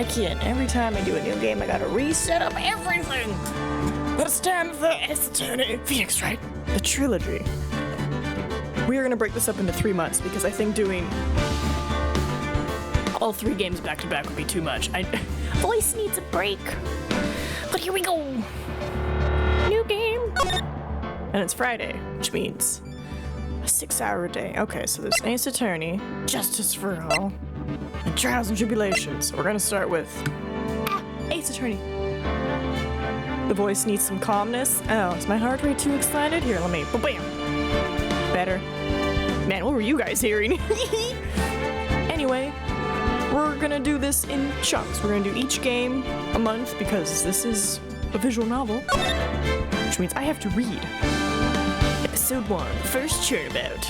back in. Every time I do a new game, I gotta reset up everything. It's time for Ace Attorney Phoenix Wright, the Trilogy. We are gonna break this up into 3 months because I think doing all 3 games back to back would be too much. Voice needs a break. But here we go. New game. And it's Friday, which means a 6-hour day. Okay, so there's Ace Attorney, Justice for All, and Trials and Tribulations. So we're gonna start with Ace Attorney. The voice needs some calmness. Oh, is my heart rate too excited? Here, let me, bam. Better. Man, what were you guys hearing? Anyway, we're gonna do this in chunks. We're gonna do each game a month because this is a visual novel, which means I have to read. Episode 1, the first turnabout.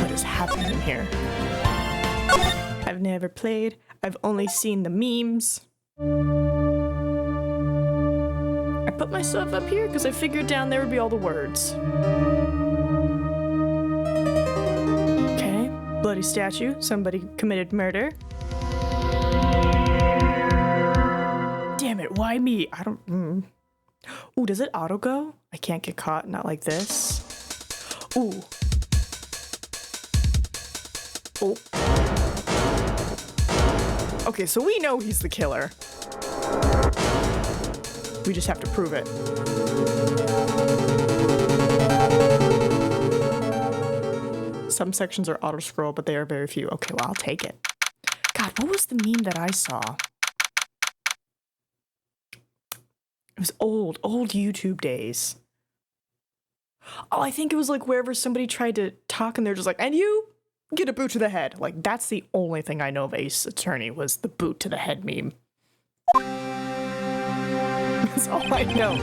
What is happening here? I've never played. I've only seen the memes. I put myself up here because I figured down there would be all the words. Okay, bloody statue. Somebody committed murder. Damn it, why me? I don't... Ooh, does it auto go? I can't get caught, not like this. Ooh. Oh. Okay, so we know he's the killer. We just have to prove it. Some sections are auto scroll, but they are very few. Okay, well, I'll take it. God, what was the meme that I saw? It was old YouTube days. Oh, I think it was like wherever somebody tried to talk and they're just like, and you get a boot to the head. Like, that's the only thing I know of Ace Attorney was the boot to the head meme. That's all I know.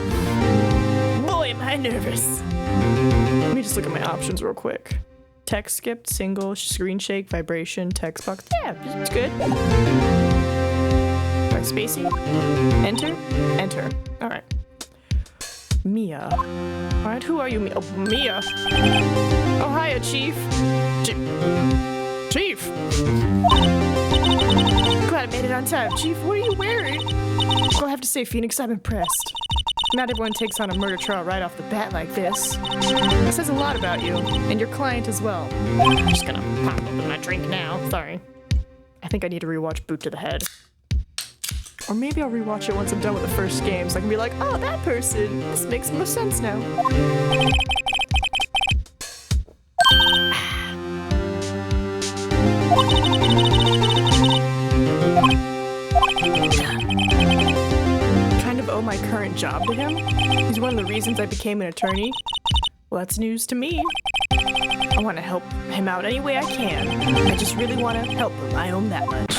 Boy, am I nervous. Let me just look at my options real quick. Text skipped, single, screen shake, vibration, text box. Yeah, it's good. Spacey. Enter. Enter. All right. Mia. All right, who are you? Oh, Mia. Oh, hiya, Chief. Chief. Glad I made it on time. Chief, what are you wearing? Well, I have to say, Phoenix, I'm impressed. Not everyone takes on a murder trial right off the bat like this. It says a lot about you, and your client as well. I'm just gonna pop open my drink now. Sorry. I think I need to rewatch Boot to the Head. Or maybe I'll rewatch it once I'm done with the first game, so I can be like, oh, that person. This makes more sense now. Kind of owe my current job to him. He's one of the reasons I became an attorney. Well, that's news to me. I want to help him out any way I can. I just really want to help him. I owe him that much.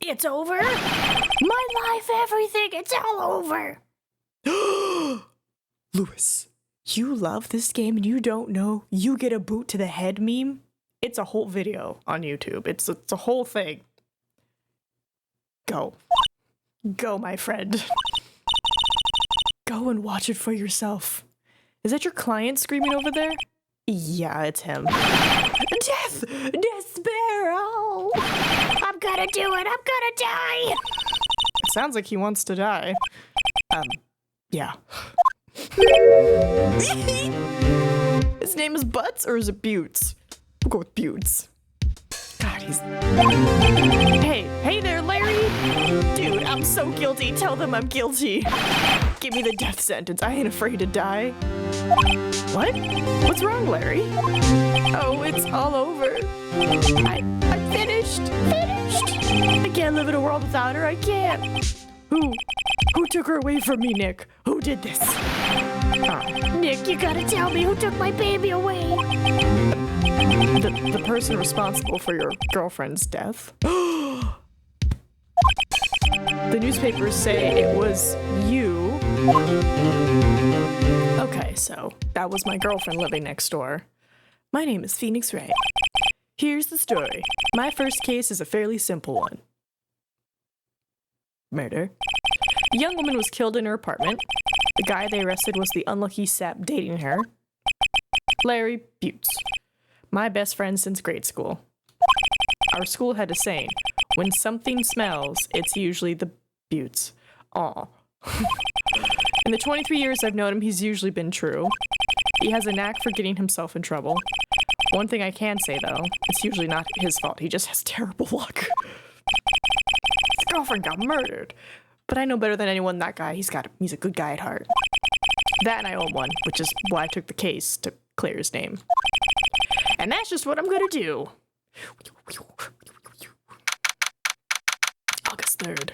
It's over? My life, everything, it's all over. Lewis, you love this game and you don't know you get a boot to the head meme? It's a whole video on YouTube. It's a whole thing. Go. Go, my friend. Go and watch it for yourself. Is that your client screaming over there? Yeah, it's him. Death! Despair! I'm gonna do it! I'm gonna die! It sounds like he wants to die. Yeah. His name is Butts or is it Buttes? We'll go with Buttes. God, he's... Hey there, Larry! Dude, I'm so guilty. Tell them I'm guilty. Give me the death sentence. I ain't afraid to die. What? What's wrong, Larry? Oh, it's all over. I'm finished. I can't live in a world without her. I can't. Who took her away from me, Nick? Who did this? Nick, you gotta tell me who took my baby away. The person responsible for your girlfriend's death. The newspapers say it was you. Okay, so that was my girlfriend living next door. My name is Phoenix Wright. Here's the story. My first case is a fairly simple one. Murder. A young woman was killed in her apartment. The guy they arrested was the unlucky sap dating her. Larry Buttes. My best friend since grade school. Our school had a saying, When something smells, it's usually the buttes. Aw. In the 23 years I've known him, he's usually been true. He has a knack for getting himself in trouble. One thing I can say, though, it's usually not his fault. He just has terrible luck. His girlfriend got murdered. But I know better than anyone that guy. He's a good guy at heart. That and I own one, which is why I took the case to clear his name. And that's just what I'm gonna do. August 3rd.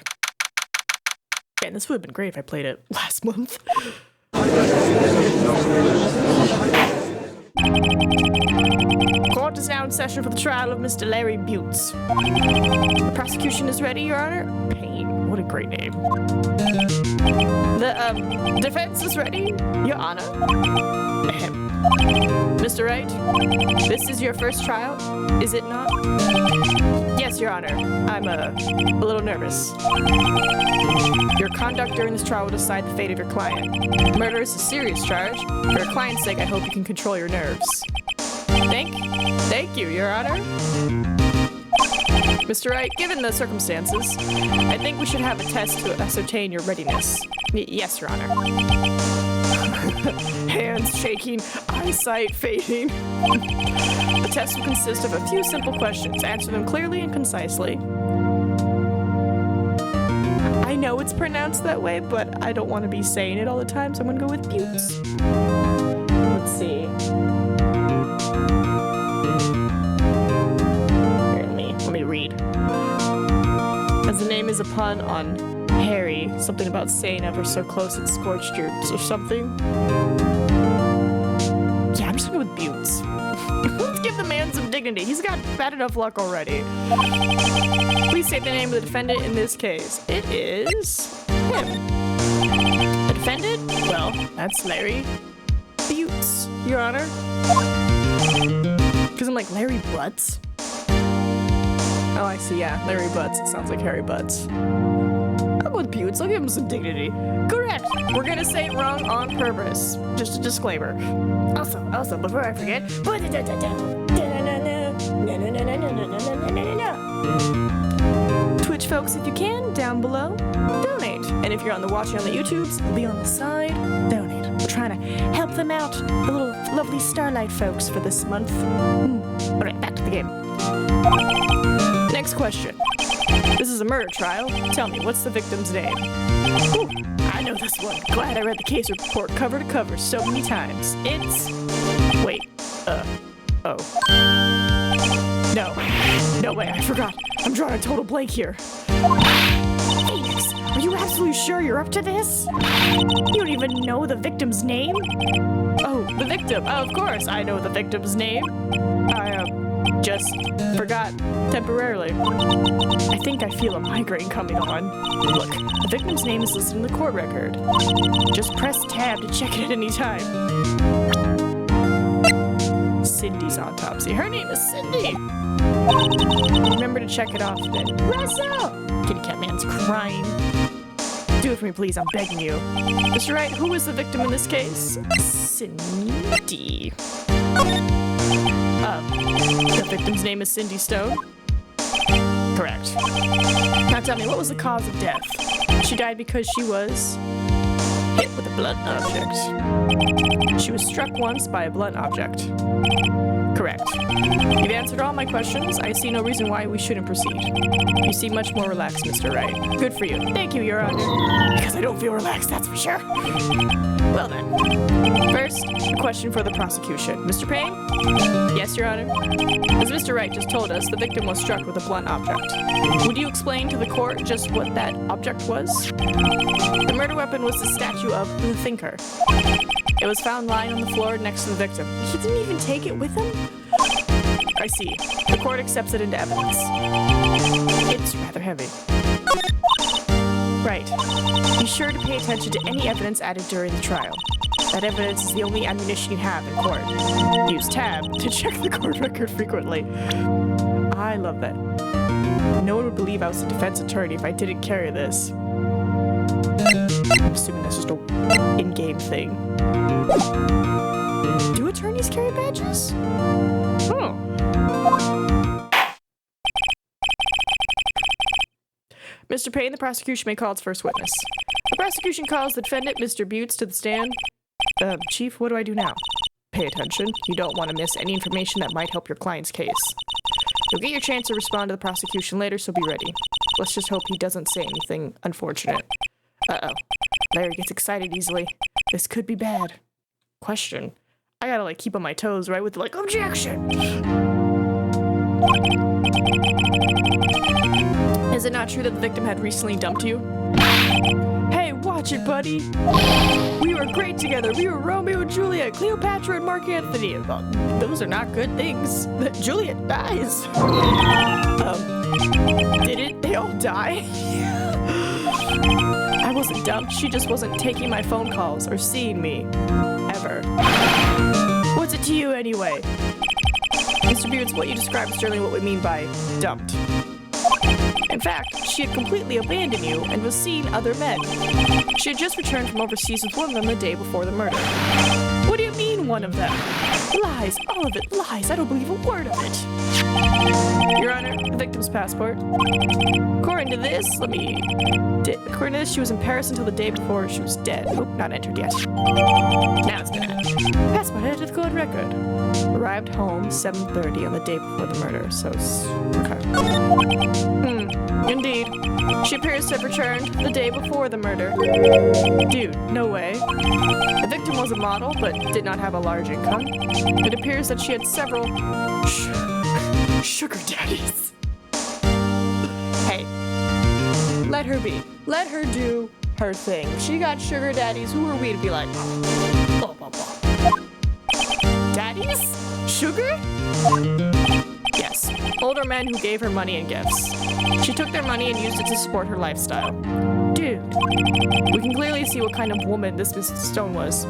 Man, this would have been great if I played it last month. Court is now in session for the trial of Mr. Larry Buttes. The prosecution is ready, Your Honor. Payne, what a great name. The defense is ready, Your Honor. Ahem. Mr. Wright, this is your first trial, is it not? Yes, Your Honor. I'm a little nervous. Your conduct during this trial will decide the fate of your client. Murder is a serious charge. For your client's sake, I hope you can control your nerves. Thank you, Your Honor. Mr. Wright, given the circumstances, I think we should have a test to ascertain your readiness. Yes, Your Honor. Hands shaking, eyesight fading. The test will consist of a few simple questions. Answer them clearly and concisely. I know it's pronounced that way, but I don't want to be saying it all the time, so I'm going to go with Buttes. Let's see. Here, let me read. As the name is a pun on Harry, something about saying ever so close it scorched your or something. Yeah, I'm just going to go with Buttes. Let's give the man some dignity. He's got bad enough luck already. Please state the name of the defendant in this case. It is him. The defendant? Well, that's Larry Buttes, Your Honor. Because I'm like, Larry Butts? Oh, I see, yeah. Larry Butts. It sounds like Harry Butts. I'll go with Buttes. I'll give him some dignity. Correct. We're going to say it wrong on purpose. Just a disclaimer. Also, before I forget, Twitch folks, if you can, down below, donate. And if you're watching on the YouTubes, it'll be on the side, donate. We're trying to help them out, the little lovely Starlight folks, for this month. All right, back to the game. Next question. This is a murder trial. Tell me, what's the victim's name? Ooh, I know this one. Glad I read the case report cover to cover so many times. It's... Wait. Oh. No way, I forgot. I'm drawing a total blank here. Phoenix, are you absolutely sure you're up to this? You don't even know the victim's name? Oh, the victim. Oh, of course, I know the victim's name. I, just forgot temporarily. I think I feel a migraine coming on. Look, the victim's name is listed in the court record. Just press tab to check it at any time. Cindy's autopsy. Her name is Cindy. Remember to check it off then. Russell! Kitty Cat Man's crying. Do it for me, please. I'm begging you. Mr. Wright, who was the victim in this case? Cindy. The victim's name is Cindy Stone? Correct. Now tell me, what was the cause of death? She died because she was hit with a blunt object. She was struck once by a blunt object. Correct. You've answered all my questions. I see no reason why we shouldn't proceed. You seem much more relaxed, Mr. Wright. Good for you. Thank you, Your Honor. Because I don't feel relaxed, that's for sure. Well then. First, a question for the prosecution. Mr. Payne? Yes, Your Honor. As Mr. Wright just told us, the victim was struck with a blunt object. Would you explain to the court just what that object was? The murder weapon was the statue of the Thinker. It was found lying on the floor next to the victim. He didn't even take it with him? I see. The court accepts it into evidence. It's rather heavy. Right. Be sure to pay attention to any evidence added during the trial. That evidence is the only ammunition you have in court. Use tab to check the court record frequently. I love that. No one would believe I was a defense attorney if I didn't carry this. I'm assuming that's just a in-game thing. Do attorneys carry badges? Mr. Payne, the prosecution may call its first witness. The prosecution calls the defendant, Mr. Butts, to the stand. Chief, what do I do now? Pay attention. You don't want to miss any information that might help your client's case. You'll get your chance to respond to the prosecution later, so be ready. Let's just hope he doesn't say anything unfortunate. Uh-oh. Larry gets excited easily. This could be bad. Question. I gotta, like, keep on my toes, right? With, like, objection! Is it not true that the victim had recently dumped you? Hey, watch it, buddy! We were great together. We were Romeo and Juliet, Cleopatra and Mark Antony. Those are not good things. Juliet dies. Didn't they all die? I wasn't dumped. She just wasn't taking my phone calls or seeing me. Ever. What's it to you anyway? Mr. Butts, what you described is generally what we mean by dumped. In fact, she had completely abandoned you and was seeing other men. She had just returned from overseas with one of them the day before the murder. What do you mean, one of them? Lies, all of it, lies. I don't believe a word of it. Your Honor, the victim's passport. According to this, according to this, she was in Paris until the day before she was dead. Oop, not entered yet. Now it's gonna enter. Passport added to the court record. Arrived home 7:30 on the day before the murder, so okay. Indeed. She appears to have returned the day before the murder. Dude, no way. The victim was a model, but did not have a large income. It appears that she had several sugar daddies. Hey, let her be. Let her do her thing. She got sugar daddies. Who are we to be like, blah, blah, blah. Daddies? Sugar? Yes, older men who gave her money and gifts. She took their money and used it to support her lifestyle. Dude, we can clearly see what kind of woman this Mrs. Stone was.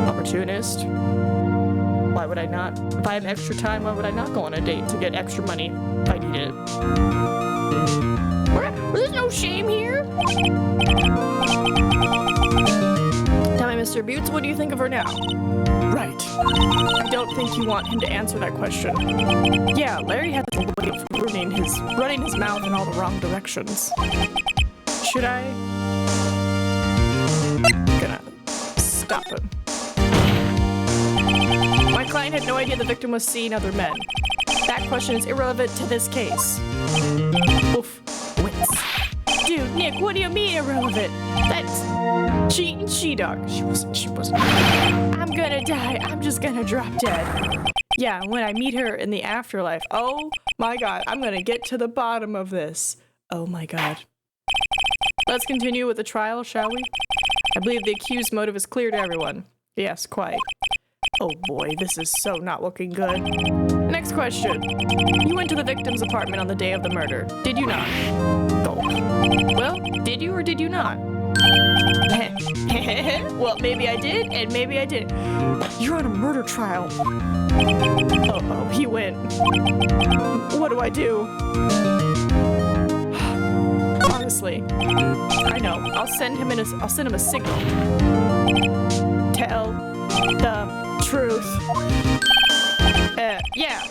Opportunist. Why would I not? If I have extra time, why would I not go on a date to get extra money if I need it? There's no shame here. Tell me, Mr. Butts, what do you think of her now? Right. I don't think you want him to answer that question. Yeah, Larry had the way of running his mouth in all the wrong directions. Should I? I'm gonna stop him. My client had no idea the victim was seeing other men. That question is irrelevant to this case. Oof. Wits. Dude, Nick, what do you mean irrelevant? That's cheating she-dog. She wasn't. I'm gonna die. I'm just gonna drop dead. Yeah, when I meet her in the afterlife. Oh my god, I'm gonna get to the bottom of this. Oh my god. Let's continue with the trial, shall we? I believe the accused's motive is clear to everyone. Yes, quite. Oh boy, this is so not looking good. Next question. You went to the victim's apartment on the day of the murder. Did you not? Gulp. Well, did you or did you not? Well, maybe I did, and maybe I didn't. You're on a murder trial. Oh, he went. What do I do? Honestly, I know. I'll send him a signal. Tell the truth.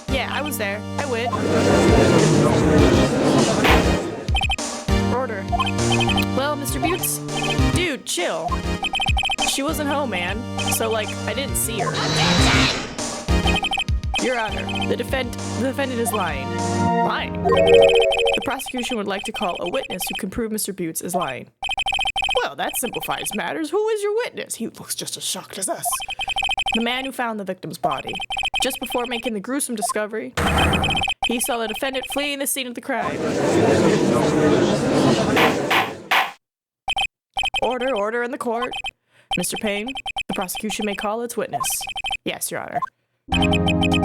Yeah, I was there. I went. Order. Well, Mr. Butts, dude, chill. She wasn't home, man. So, like, I didn't see her. Your Honor, the defendant is lying. Lying? The prosecution would like to call a witness who can prove Mr. Butts is lying. Well, that simplifies matters. Who is your witness? He looks just as shocked as us. The man who found the victim's body. Just before making the gruesome discovery, he saw the defendant fleeing the scene of the crime. Order in the court. Mr. Payne, the prosecution may call its witness. Yes, Your Honor.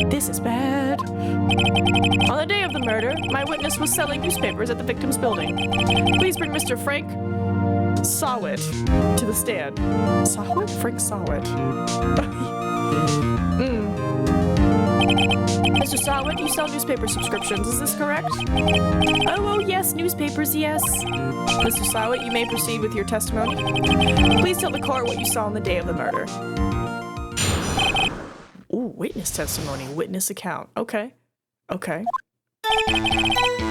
This is bad. On the day of the murder, my witness was selling newspapers at the victim's building. Please bring Mr. Frank Sawit to the stand. Sawit? Frank Sawit. Mr. Sawit, you sell newspaper subscriptions, is this correct? Oh, yes, newspapers, yes. Mr. Sawit, you may proceed with your testimony. Please tell the court what you saw on the day of the murder. Ooh, witness testimony, witness account. Okay.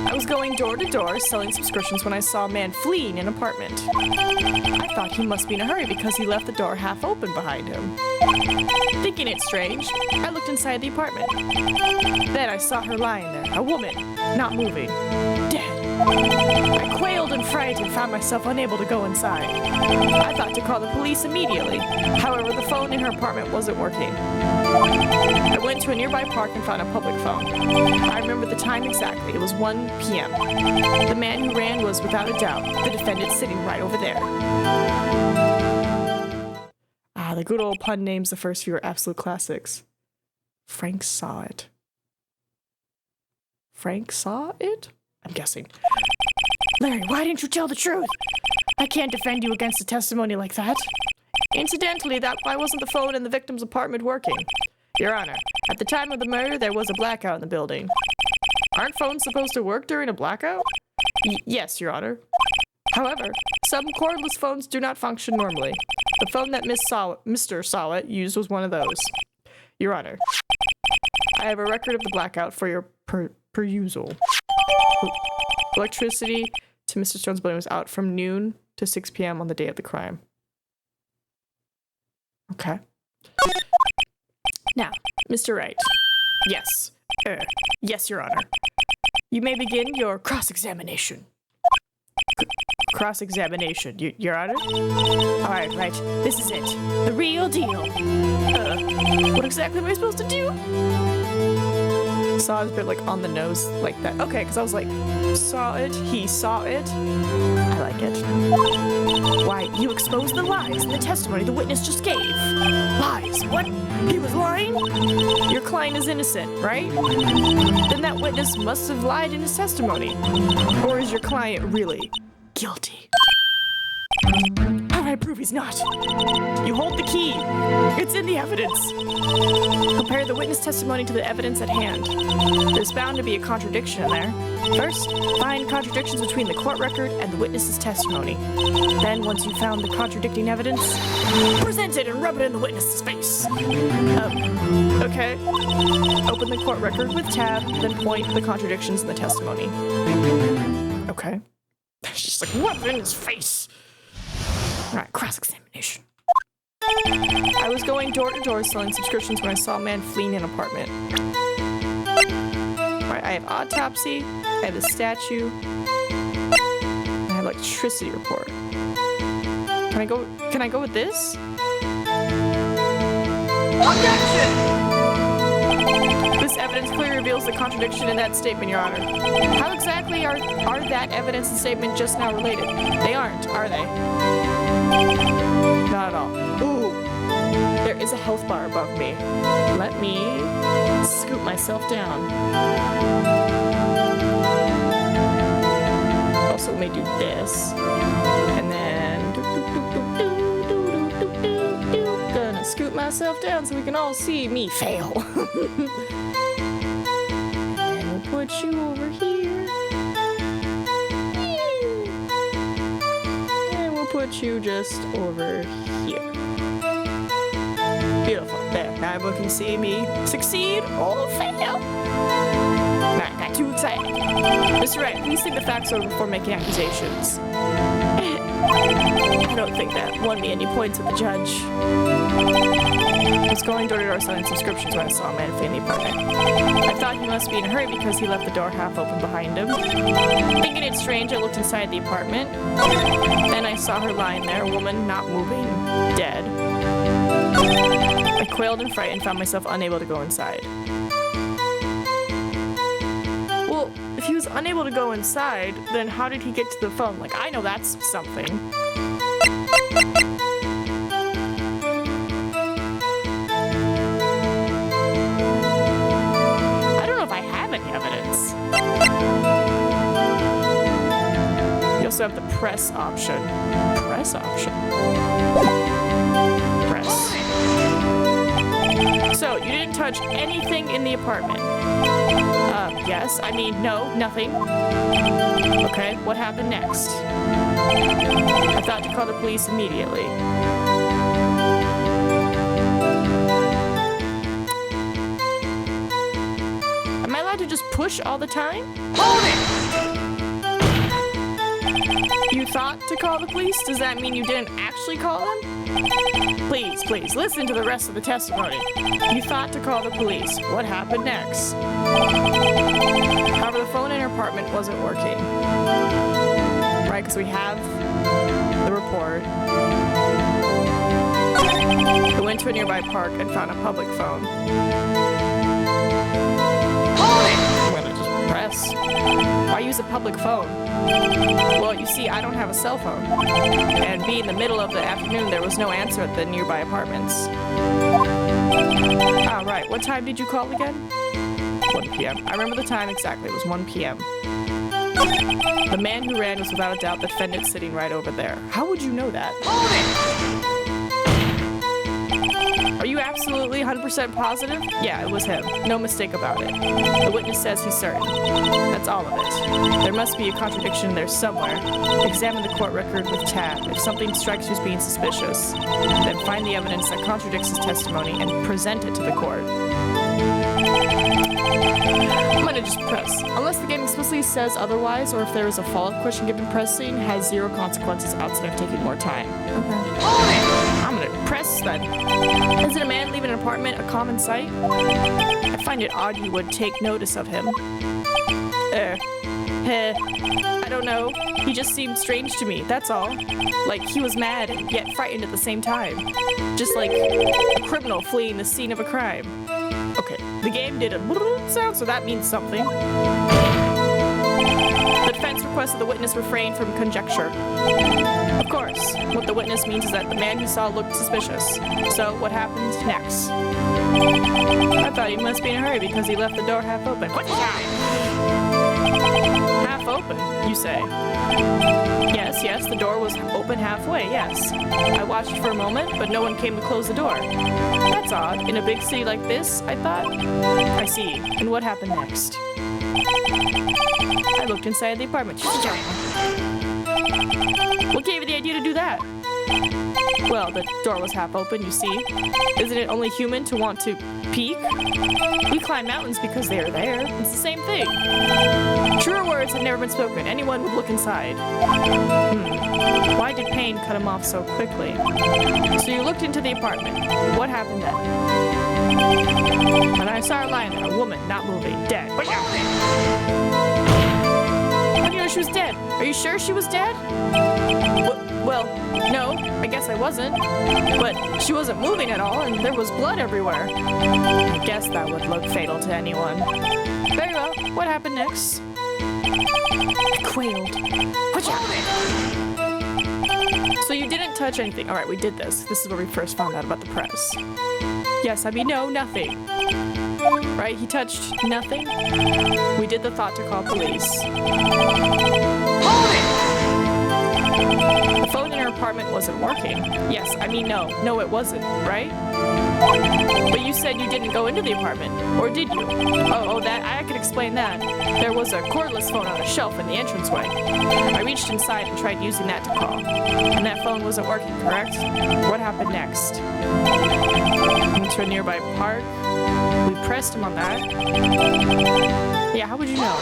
I was going door to door selling subscriptions when I saw a man fleeing an apartment. I thought he must be in a hurry because he left the door half open behind him. Thinking it strange, I looked inside the apartment. Then I saw her lying there, a woman, not moving, dead. I quailed in fright and found myself unable to go inside. I thought to call the police immediately. However, the phone in her apartment wasn't working. I went to a nearby park and found a public phone. I remember the time exactly. It was 1 p.m. The man who ran was, without a doubt, the defendant sitting right over there. Ah, the good old pun names, the first few are absolute classics. Frank saw it. Frank saw it? I'm guessing. Larry, why didn't you tell the truth? I can't defend you against a testimony like that. Incidentally, why wasn't the phone in the victim's apartment working? Your Honor, at the time of the murder, there was a blackout in the building. Aren't phones supposed to work during a blackout? Yes, Your Honor. However, some cordless phones do not function normally. The phone that Mr. Sawit used was one of those. Your Honor, I have a record of the blackout for your perusal. Electricity to Mr. Stone's building was out from noon to 6 p.m. on the day of the crime. Okay. Now, Mr. Wright. Yes. Yes, Your Honor. You may begin your cross-examination. Cross-examination, Your Honor? Alright, right. This is it. The real deal. What exactly am I supposed to do? Saw it a bit like on the nose like that. Okay, because I was like, saw it, he saw it. I like it. Why, you exposed the lies in the testimony the witness just gave. Lies? What? He was lying? Your client is innocent, right? Then that witness must have lied in his testimony. Or is your client really guilty? How do I prove he's not? You hold the key. It's in the evidence. Compare the witness testimony to the evidence at hand. There's bound to be a contradiction in there. First, find contradictions between the court record and the witness's testimony. Then, once you've found the contradicting evidence, present it and rub it in the witness's face. Okay. Open the court record with tab, then point to the contradictions in the testimony. Okay. She's just like, rub it in his face. Alright, cross-examination. I was going door to door selling subscriptions when I saw a man fleeing an apartment. Alright, I have autopsy, I have the statue, I have electricity report. Can I go with this? Objection! This evidence clearly reveals the contradiction in that statement, Your Honor. How exactly are that evidence and statement just now related? They aren't, are they? Not at all. Ooh, there is a health bar above me. Let me scoot myself down. Also, let me do this. And then gonna scoot myself down so we can all see me fail. And we'll put you over here. Put you just over here. Beautiful. There. Now everyone can see me succeed or fail. Alright, got too excited. Mr. Wright, please think the facts over before making accusations. I don't think that won me any points with the judge. I was going door to door selling subscriptions when I saw a man fleeing the apartment. I thought he must be in a hurry because he left the door half open behind him. Thinking it strange, I looked inside the apartment. Then I saw her lying there, a woman not moving, dead. I quailed in fright and found myself unable to go inside. Well, if he was unable to go inside, then how did he get to the phone? Like, I know that's something. I don't know if I have any evidence. You also have the press option. Press option. Press. So, you didn't touch anything in the apartment? Yes. I mean, no, nothing. Okay, what happened next? I thought to call the police immediately. Am I allowed to just push bush all the time? Hold it! You thought to call the police? Does that mean you didn't actually call them? Please, please, listen to the rest of the testimony. You thought to call the police. What happened next? However, the phone in her apartment wasn't working. Right, because we have the report. We went to a nearby park and found a public phone. Hold it! I'm gonna just press. Why use a public phone? Well, you see, I don't have a cell phone. And being the middle of the afternoon, there was no answer at the nearby apartments. Ah, right. What time did you call again? 1 p.m. I remember the time exactly. It was 1 p.m. The man who ran was without a doubt the defendant sitting right over there. How would you know that? Hold it! Are you absolutely 100% positive? Yeah, it was him. No mistake about it. The witness says he's certain. That's all of it. There must be a contradiction there somewhere. Examine the court record with Tab. If something strikes you as being suspicious, then find the evidence that contradicts his testimony and present it to the court. I'm gonna just press. Unless the game explicitly says otherwise, or if there is a follow-up question given, pressing has zero consequences outside of taking more time. Okay. I'm gonna press then. Isn't a man leaving an apartment a common sight? I find it odd you would take notice of him. I don't know. He just seemed strange to me, that's all. Like he was mad and yet frightened at the same time. Just like a criminal fleeing the scene of a crime. Okay, the game did a sound, so that means something. The defense requests that the witness refrain from conjecture. Of course, what the witness means is that the man he saw looked suspicious. So, what happened next? I thought he must be in a hurry because he left the door half open. What time? Half open, you say? Yes, the door was open halfway, yes. I watched for a moment, but no one came to close the door. That's odd. In a big city like this, I thought? I see. And what happened next? I looked inside the apartment. What gave you the idea to do that? Well, the door was half open, you see. Isn't it only human to want to peek? We climb mountains because they are there. It's the same thing. Truer words have never been spoken. Anyone would look inside. Why did pain cut him off so quickly? So you looked into the apartment. What happened then? And I saw her lying there, a woman, not moving, dead. How do you know she was dead? Are you sure she was dead? Well, no, I guess I wasn't. But she wasn't moving at all, and there was blood everywhere. I guess that would look fatal to anyone. Very well, what happened next? I quailed. So you didn't touch anything. All right, we did this. This is where we first found out about the press. Yes, I mean, no, nothing. Right, he touched nothing. We did the thought to call police. The phone in her apartment wasn't working. Yes, I mean, no, it wasn't, right? But you said you didn't go into the apartment, or did you? Oh, that, I could explain that. There was a cordless phone on a shelf in the entranceway. I reached inside and tried using that to call. And that phone wasn't working, correct? What happened next? Went to a nearby park. We pressed him on that. Yeah, how would you know?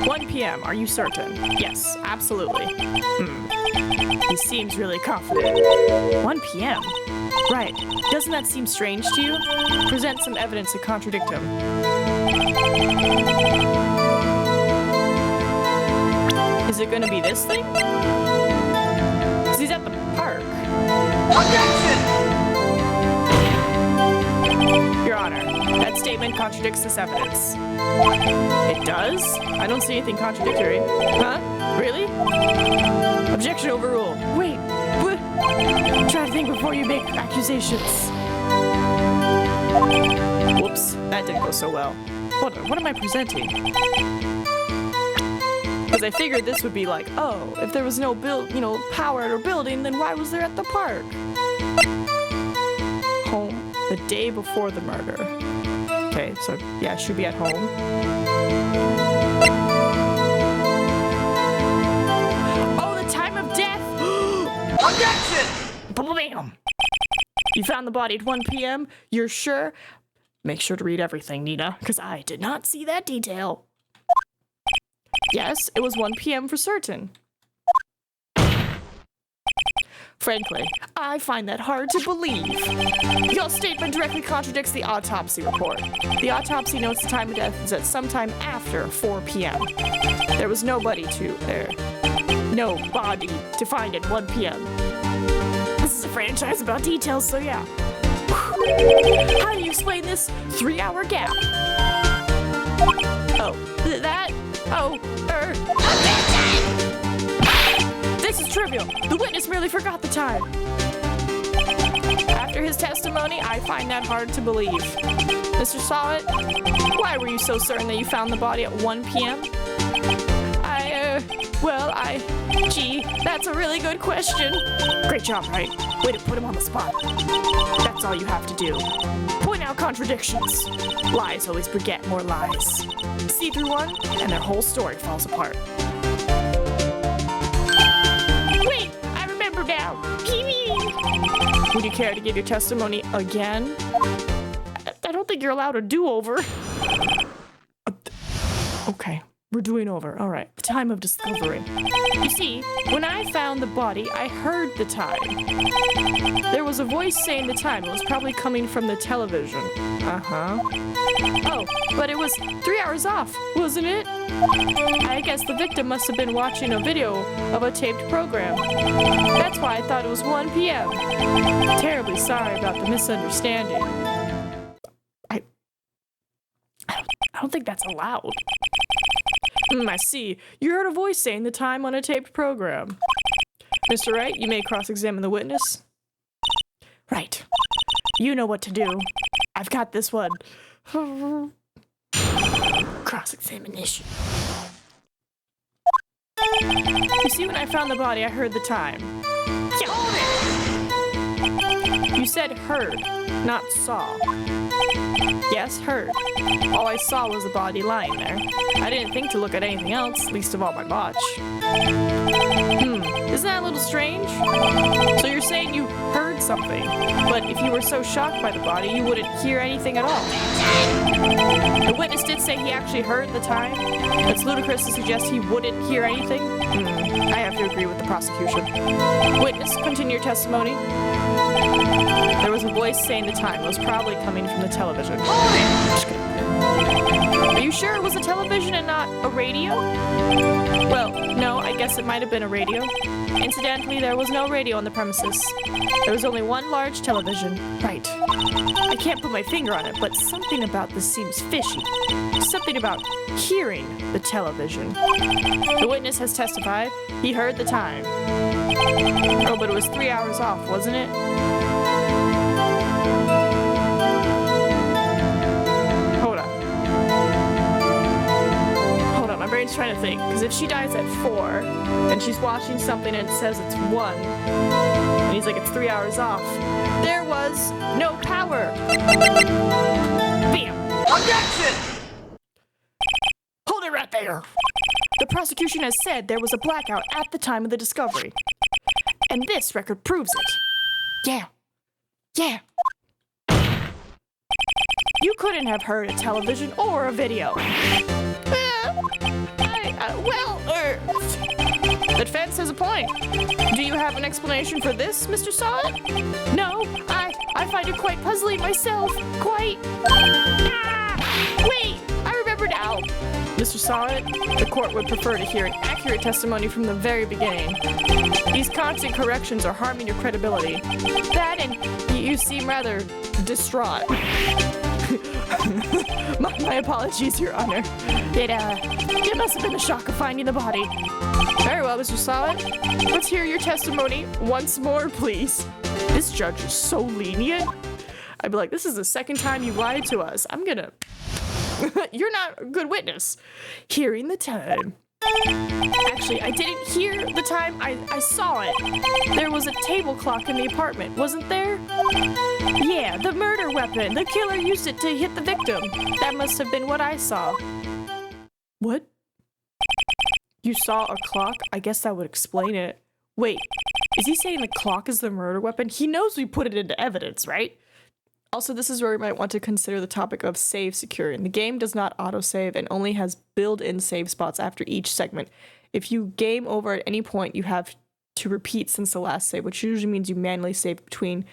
1 p.m., are you certain? Yes, absolutely. He seems really confident. 1 p.m.? Right. Doesn't that seem strange to you? Present some evidence to contradict him. Is it gonna be this thing? Because he's at the park. Objection! Your Honor, that statement contradicts this evidence. It does? I don't see anything contradictory. Huh? Really? Objection overruled. Wait, what? Try to think before you make accusations. Whoops, that didn't go so well. Hold on, what am I presenting? Because I figured this would be like, oh, if there was no power at our building, then why was there at the park? Home, the day before the murder. Okay, so yeah, should be at home. Oh, the time of death! Objection! Bam! You found the body at 1 p.m.? You're sure? Make sure to read everything, Nina, because I did not see that detail. Yes, it was 1 p.m. for certain. Frankly, I find that hard to believe. Your statement directly contradicts the autopsy report. The autopsy notes the time of death is at sometime after 4 p.m. There was no body to find at 1 p.m. This is a franchise about details, so yeah. How do you explain this 3-hour gap? This is trivial. The witness merely forgot the time. After his testimony, I find that hard to believe. Mr. Sawit, why were you so certain that you found the body at 1 p.m.? Gee, that's a really good question. Great job, Wright. Way to put him on the spot. That's all you have to do. Point out contradictions. Lies always beget more lies. See through one, and their whole story falls apart. Wait, I remember now. Would you care to give your testimony again? I don't think you're allowed a do-over. Okay. We're doing over. All right. The time of discovery. You see, when I found the body, I heard the time. There was a voice saying the time. It was probably coming from the television. Uh-huh. Oh, but it was 3 hours off, wasn't it? I guess the victim must have been watching a video of a taped program. That's why I thought it was 1 p.m. Terribly sorry about the misunderstanding. I don't think that's allowed. I see. You heard a voice saying the time on a taped program. Mr. Wright, you may cross-examine the witness. Right. You know what to do. I've got this one. Cross-examination. You see, when I found the body, I heard the time. You said heard, not saw. Yes, heard. All I saw was the body lying there. I didn't think to look at anything else, least of all my watch. Isn't that a little strange? So you're saying you heard something, but if you were so shocked by the body, you wouldn't hear anything at all. The witness did say he actually heard the time. It's ludicrous to suggest he wouldn't hear anything. I have to agree with the prosecution. Witness, continue your testimony. There was a voice saying the time. It was probably coming from the television. Are you sure it was a television and not a radio? Well, no, I guess it might have been a radio. Incidentally, there was no radio on the premises. There was only one large television. Right. I can't put my finger on it, but something about this seems fishy. Something about hearing the television. The witness has testified. He heard the time. Oh, but it was 3 hours off, wasn't it? My brain's trying to think, because if she dies at 4 and she's watching something and it says it's 1 and he's like, it's 3 hours off, there was no power. Bam. Objection! Hold it right there. The prosecution has said there was a blackout at the time of the discovery, and this record proves it. Yeah. You couldn't have heard a television or a video. The defense has a point. Do you have an explanation for this, Mr. Sawit? No, I find it quite puzzling myself. Quite. Wait, I remember now. Mr. Sawit, the court would prefer to hear an accurate testimony from the very beginning. These constant corrections are harming your credibility. That and you seem rather distraught. My apologies, Your Honor. It must have been the shock of finding the body. Very well, Mr. Sawit. Let's hear your testimony once more, please. This judge is so lenient. I'd be like, this is the second time you lied to us. I'm gonna... You're not a good witness. Hearing the time. Actually, I didn't hear the time. I saw it. There was a table clock in the apartment, wasn't there? Yeah, the murder weapon. The killer used it to hit the victim. That must have been what I saw. What? You saw a clock? I guess that would explain it. Wait, is he saying the clock is the murder weapon? He knows we put it into evidence, right? Also, this is where we might want to consider the topic of save securing. The game does not autosave and only has built-in save spots after each segment. If you game over at any point, you have to repeat since the last save, which usually means you manually save between.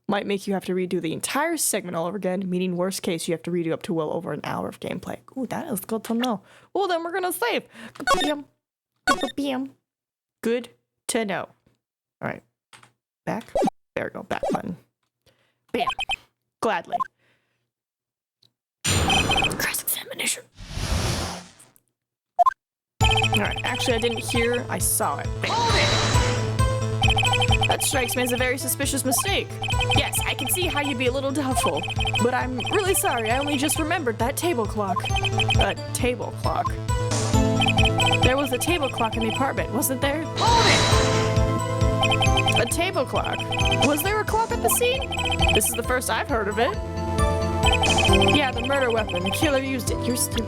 Might make you have to redo the entire segment all over again, meaning worst case, you have to redo up to well over an hour of gameplay. Ooh, that is good to know. Well, then we're gonna save. Good to know. All right. Back. There we go. Back button. Bam. Gladly. Cross-examination. All right. Actually, I didn't hear. I saw it. Bam. That strikes me as a very suspicious mistake. Yes, I can see how you'd be a little doubtful, but I'm really sorry. I only just remembered that table clock. A table clock. There was a table clock in the apartment, wasn't there? A table clock. Was there a clock at the scene? This is the first I've heard of it. Yeah, the murder weapon. The killer used it. You're stupid.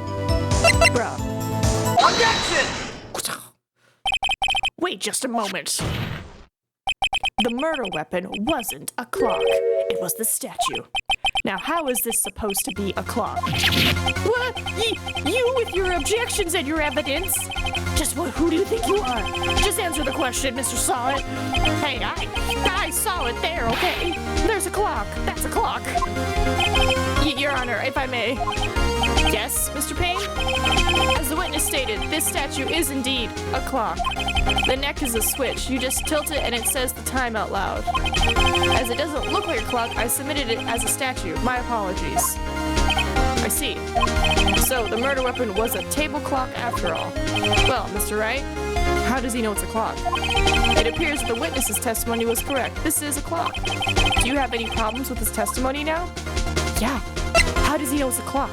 Bruh. Objection! Wait just a moment. The murder weapon wasn't a clock. It was the statue. Now, how is this supposed to be a clock? What? You with your objections and your evidence? Just what? Who do you think you are? Just answer the question, Mr. Saw It. Hey, I saw it there, okay? There's a clock. That's a clock. Your Honor, if I may. Yes, Mr. Payne? As the witness stated, this statue is indeed a clock. The neck is a switch. You just tilt it and it says the time out loud. As it doesn't look like a clock, I submitted it as a statue. My apologies. I see. So, the murder weapon was a table clock after all. Well, Mr. Wright, how does he know it's a clock? It appears that the witness's testimony was correct. This is a clock. Do you have any problems with his testimony now? Yeah. How does he know it's a clock?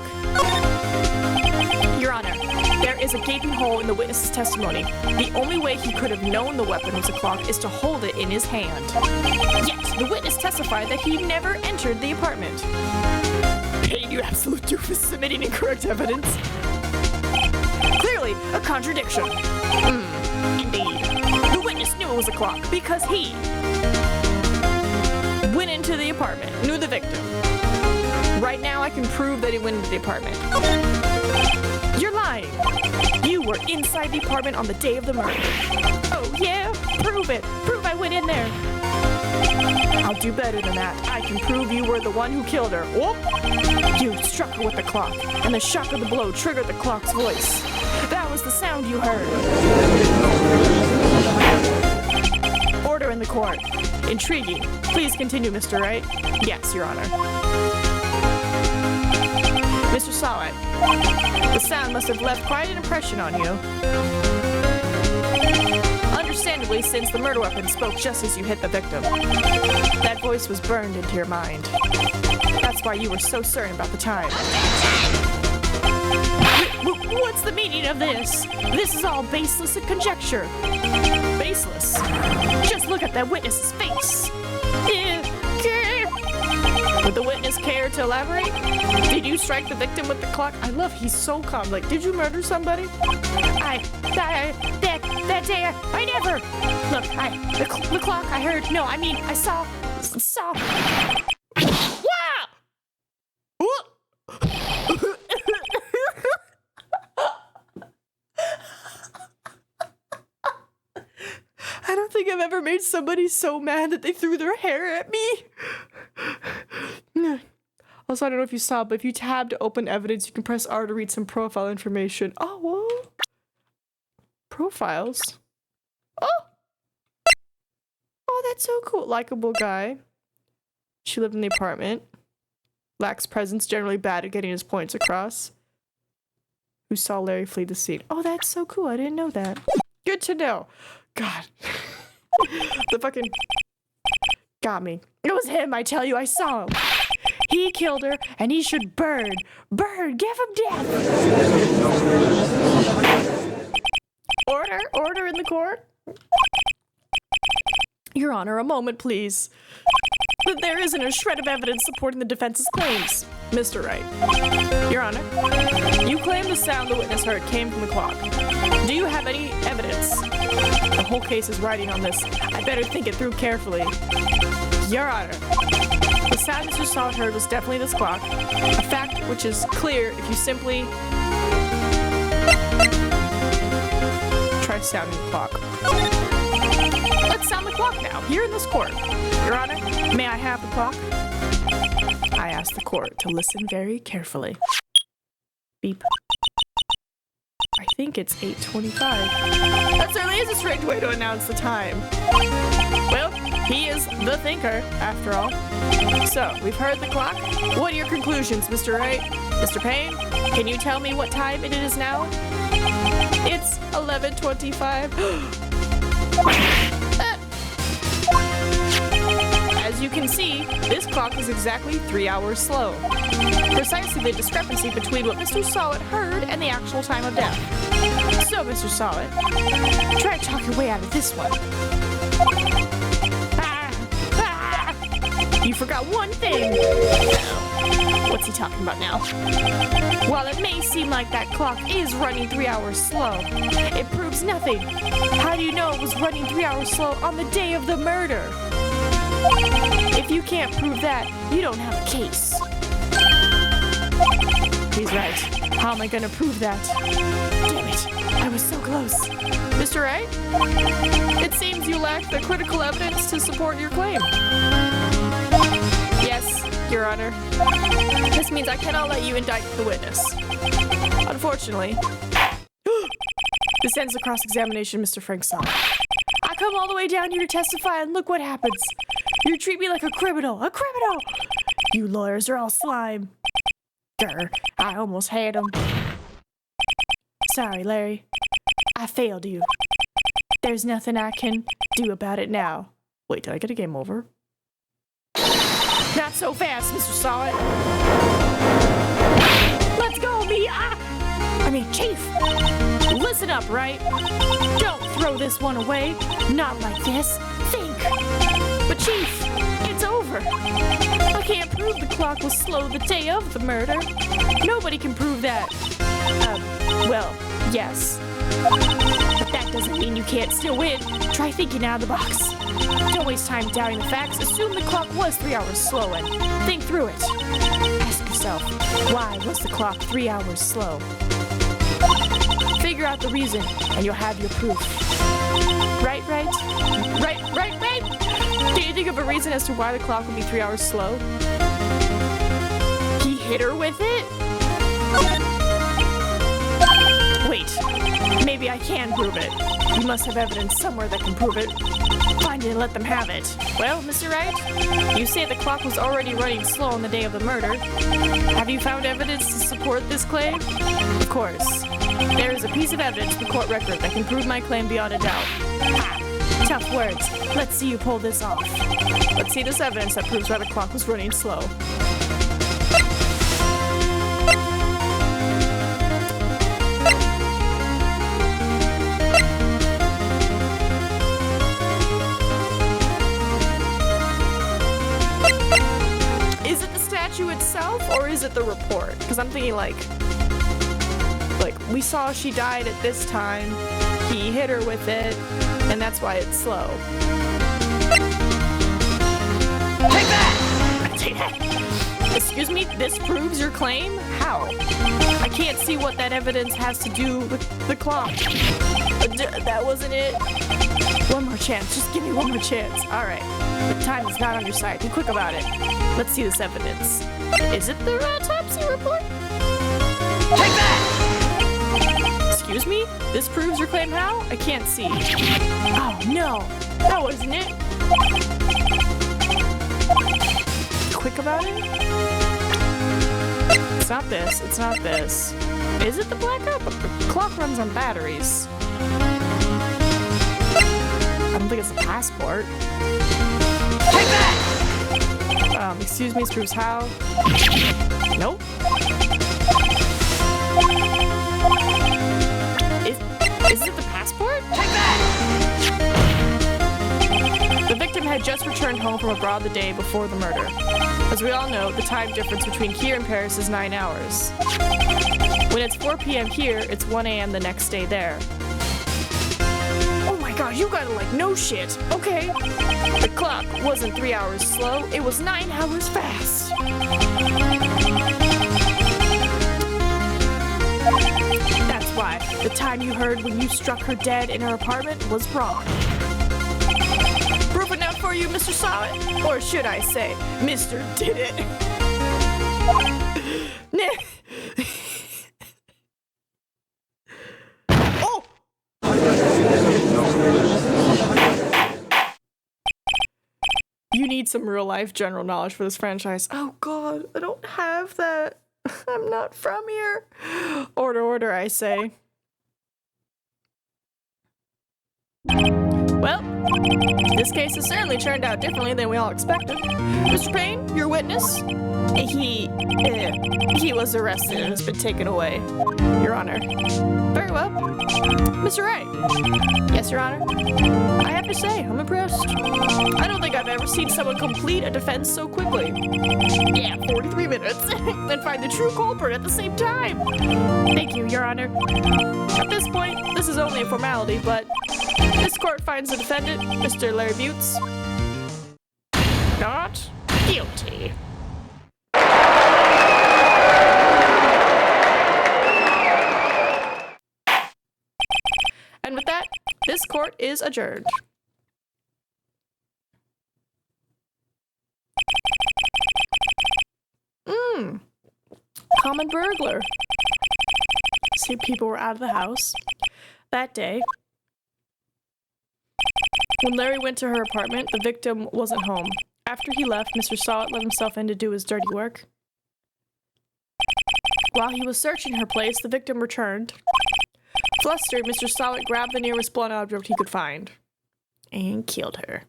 Your Honor, there is a gaping hole in the witness's testimony. The only way he could have known the weapon was a clock is to hold it in his hand. Yet, the witness testified that he never entered the apartment. Payne, you absolute doofus, submitting incorrect evidence. Clearly, a contradiction. Indeed. The witness knew it was a clock because he went into the apartment, knew the victim. Right now, I can prove that he went into the apartment. You're lying. You were inside the apartment on the day of the murder. Oh, yeah? Prove it. Prove I went in there. I'll do better than that. I can prove you were the one who killed her. Whoop! You struck her with the clock, and the shock of the blow triggered the clock's voice. That was the sound you heard. Order in the court. Intriguing. Please continue, Mr. Wright. Yes, Your Honor. Mr. Saw It. The sound must have left quite an impression on you. Understandably, since the murder weapon spoke just as you hit the victim. That voice was burned into your mind. That's why you were so certain about the time. What's the meaning of this? This is all baseless and conjecture. Baseless? Just look at that witness's face. Would the witness care to elaborate? Did you strike the victim with the clock? I love he's so calm. Like, did you murder somebody? That day, I never. Look, the clock, I heard. No, I mean, I saw. Wow! I don't think I've ever made somebody so mad that they threw their hair at me. Also, I don't know if you saw, but if you tab to open evidence, you can press R to read some profile information. Oh, whoa. Profiles? Oh, that's so cool. Likeable guy. She lived in the apartment. Lacks presence, generally bad at getting his points across. Who saw Larry flee the scene. Oh, that's so cool. I didn't know that. Good to know. God. The fucking... got me. It was him, I tell you. I saw him. He killed her, and he should burn. Burn! Give him death! Order in the court? Your Honor, a moment, please. But there isn't a shred of evidence supporting the defense's claims. Mr. Wright. Your Honor, you claim the sound the witness heard came from the clock. Do you have any evidence? The whole case is riding on this. I better think it through carefully. Your Honor, the sound Mr. Solid heard was definitely this clock. A fact which is clear if you simply try sounding the clock. Let's sound the clock now, here in this court. Your Honor, may I have the clock? I ask the court to listen very carefully. Beep. I think it's 8:25. That certainly is a strange way to announce the time. Well, he is the thinker, after all. So, we've heard the clock. What are your conclusions, Mr. Wright? Mr. Payne, can you tell me what time it is now? It's 11:25. As you can see, this clock is exactly 3 hours slow. Precisely the discrepancy between what Mr. Solid heard and the actual time of death. So, Mr. Solid, try to talk your way out of this one. You forgot one thing. What's he talking about now? While it may seem like that clock is running 3 hours slow, it proves nothing. How do you know it was running 3 hours slow on the day of the murder? If you can't prove that, you don't have a case. He's right. How am I gonna prove that? Damn it, I was so close. Mr. Wright? It seems you lack the critical evidence to support your claim. Yes, Your Honor. This means I cannot let you indict the witness. Unfortunately. This ends the cross-examination, Mr. Frank Solid. I come all the way down here to testify, and look what happens. You treat me like a criminal. A criminal! You lawyers are all slime. Grr, I almost had him. Sorry, Larry. I failed you. There's nothing I can do about it now. Wait, did I get a game over? Not so fast, Mr. Solid. Let's go, Chief. Listen up, Wright? Don't throw this one away. Not like this. Think. But Chief, it's over. I can't prove the clock was slow the day of the murder. Nobody can prove that. Well, yes. But that doesn't mean you can't still win. Try thinking out of the box. Don't waste time doubting the facts. Assume the clock was 3 hours slow and think through it. Ask yourself, why was the clock 3 hours slow? Figure out the reason, and you'll have your proof. Right? Do you think of a reason as to why the clock would be 3 hours slow? He hit her with it? Wait, maybe I can prove it. You must have evidence somewhere that can prove it. Find it and let them have it. Well, Mr. Wright, you say the clock was already running slow on the day of the murder. Have you found evidence to support this claim? Of course. There is a piece of evidence in the court record that can prove my claim beyond a doubt. Ha! Tough words. Let's see you pull this off. Let's see this evidence that proves why the clock was running slow. Is it the statue itself, or is it the report? Because I'm thinking like, we saw she died at this time, he hit her with it, and that's why it's slow. Take that! Excuse me, this proves your claim? How? I can't see what that evidence has to do with the clock. That wasn't it. One more chance, just give me one more chance. Alright, the time is not on your side, be quick about it. Let's see this evidence. Is it the autopsy report? Take that! Excuse me? This proves your claim how? I can't see. Oh no, that wasn't it. Quick about it? It's not this, it's not this. Is it the blackout? But the clock runs on batteries. I don't think it's a passport. Take that! Excuse me, this proves how? Nope. Is it the passport? Take that! The victim had just returned home from abroad the day before the murder. As we all know, the time difference between here and Paris is 9 hours. When it's 4 p.m. here, it's 1 a.m. the next day there. Oh my god, God, you gotta like know shit. Okay. The clock wasn't 3 hours slow, it was 9 hours fast. That's why the time you heard when you struck her dead in her apartment was wrong. Proof enough for you, Mr. Saw It? Or should I say, Mr. Did It? Oh! You need some real-life general knowledge for this franchise. Oh god, I don't have that. I'm not from here. Order, I say. Well, this case has certainly turned out differently than we all expected. Mr. Payne, your witness? He was arrested and has been taken away, Your Honor. Very well. Mr. Wright? Yes, Your Honor. I have to say, I'm impressed. I don't think I've ever seen someone complete a defense so quickly. Yeah, 43 minutes, and find the true culprit at the same time. Thank you, Your Honor. At this point, this is only a formality, but this court finds the defendant, Mr. Larry Butts, not guilty. And with that, this court is adjourned. Common burglar. See, people were out of the house that day. When Larry went to her apartment, the victim wasn't home. After he left, Mr. Sawit let himself in to do his dirty work. While he was searching her place, the victim returned. Flustered, Mr. Sawit grabbed the nearest blunt object he could find and killed her.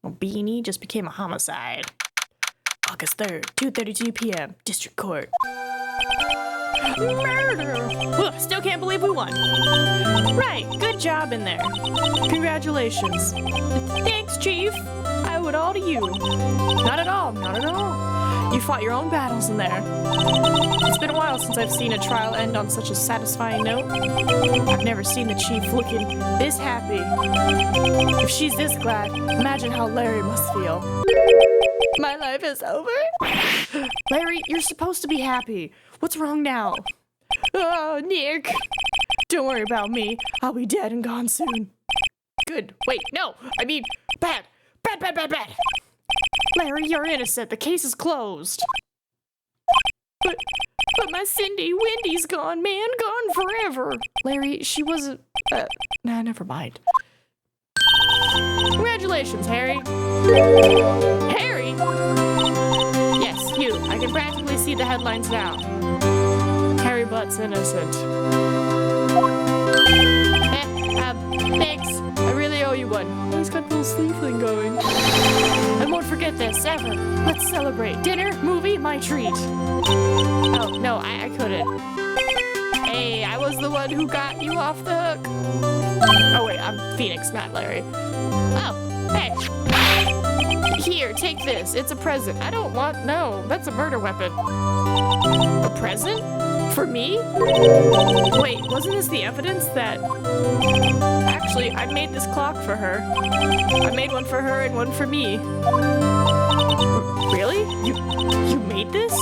Well, Beanie just became a homicide. August 3rd, 2:32 p.m., District Court. Murder! Ugh, still can't believe we won. Right, good job in there. Congratulations. Thanks, Chief. I owe it all to you. Not at all, not at all. You fought your own battles in there. It's been a while since I've seen a trial end on such a satisfying note. I've never seen the Chief looking this happy. If she's this glad, imagine how Larry must feel. My life is over? Larry, you're supposed to be happy. What's wrong now? Oh, Nick. Don't worry about me. I'll be dead and gone soon. Good. Wait, no. I mean, bad. Bad. Larry, you're innocent. The case is closed. But my Cindy, Wendy's gone, man. Gone forever. Larry, she wasn't... Nah, never mind. Congratulations, Harry. Harry? Yes, you. I can practically see the headlines now. Harry Butt's innocent. Thanks. I really owe you one. Oh, he's got the little sleeve thing going. I won't forget this, ever. Let's celebrate. Dinner, movie, my treat. Oh, no, I couldn't. Hey, I was the one who got you off the hook. Oh, wait, I'm Phoenix, not Larry. Oh, hey. Here, take this. It's a present. I don't want... No, that's a murder weapon. A present? For me? Wait, wasn't this the evidence that... Actually, I made this clock for her. I made one for her and one for me. Really? You made this?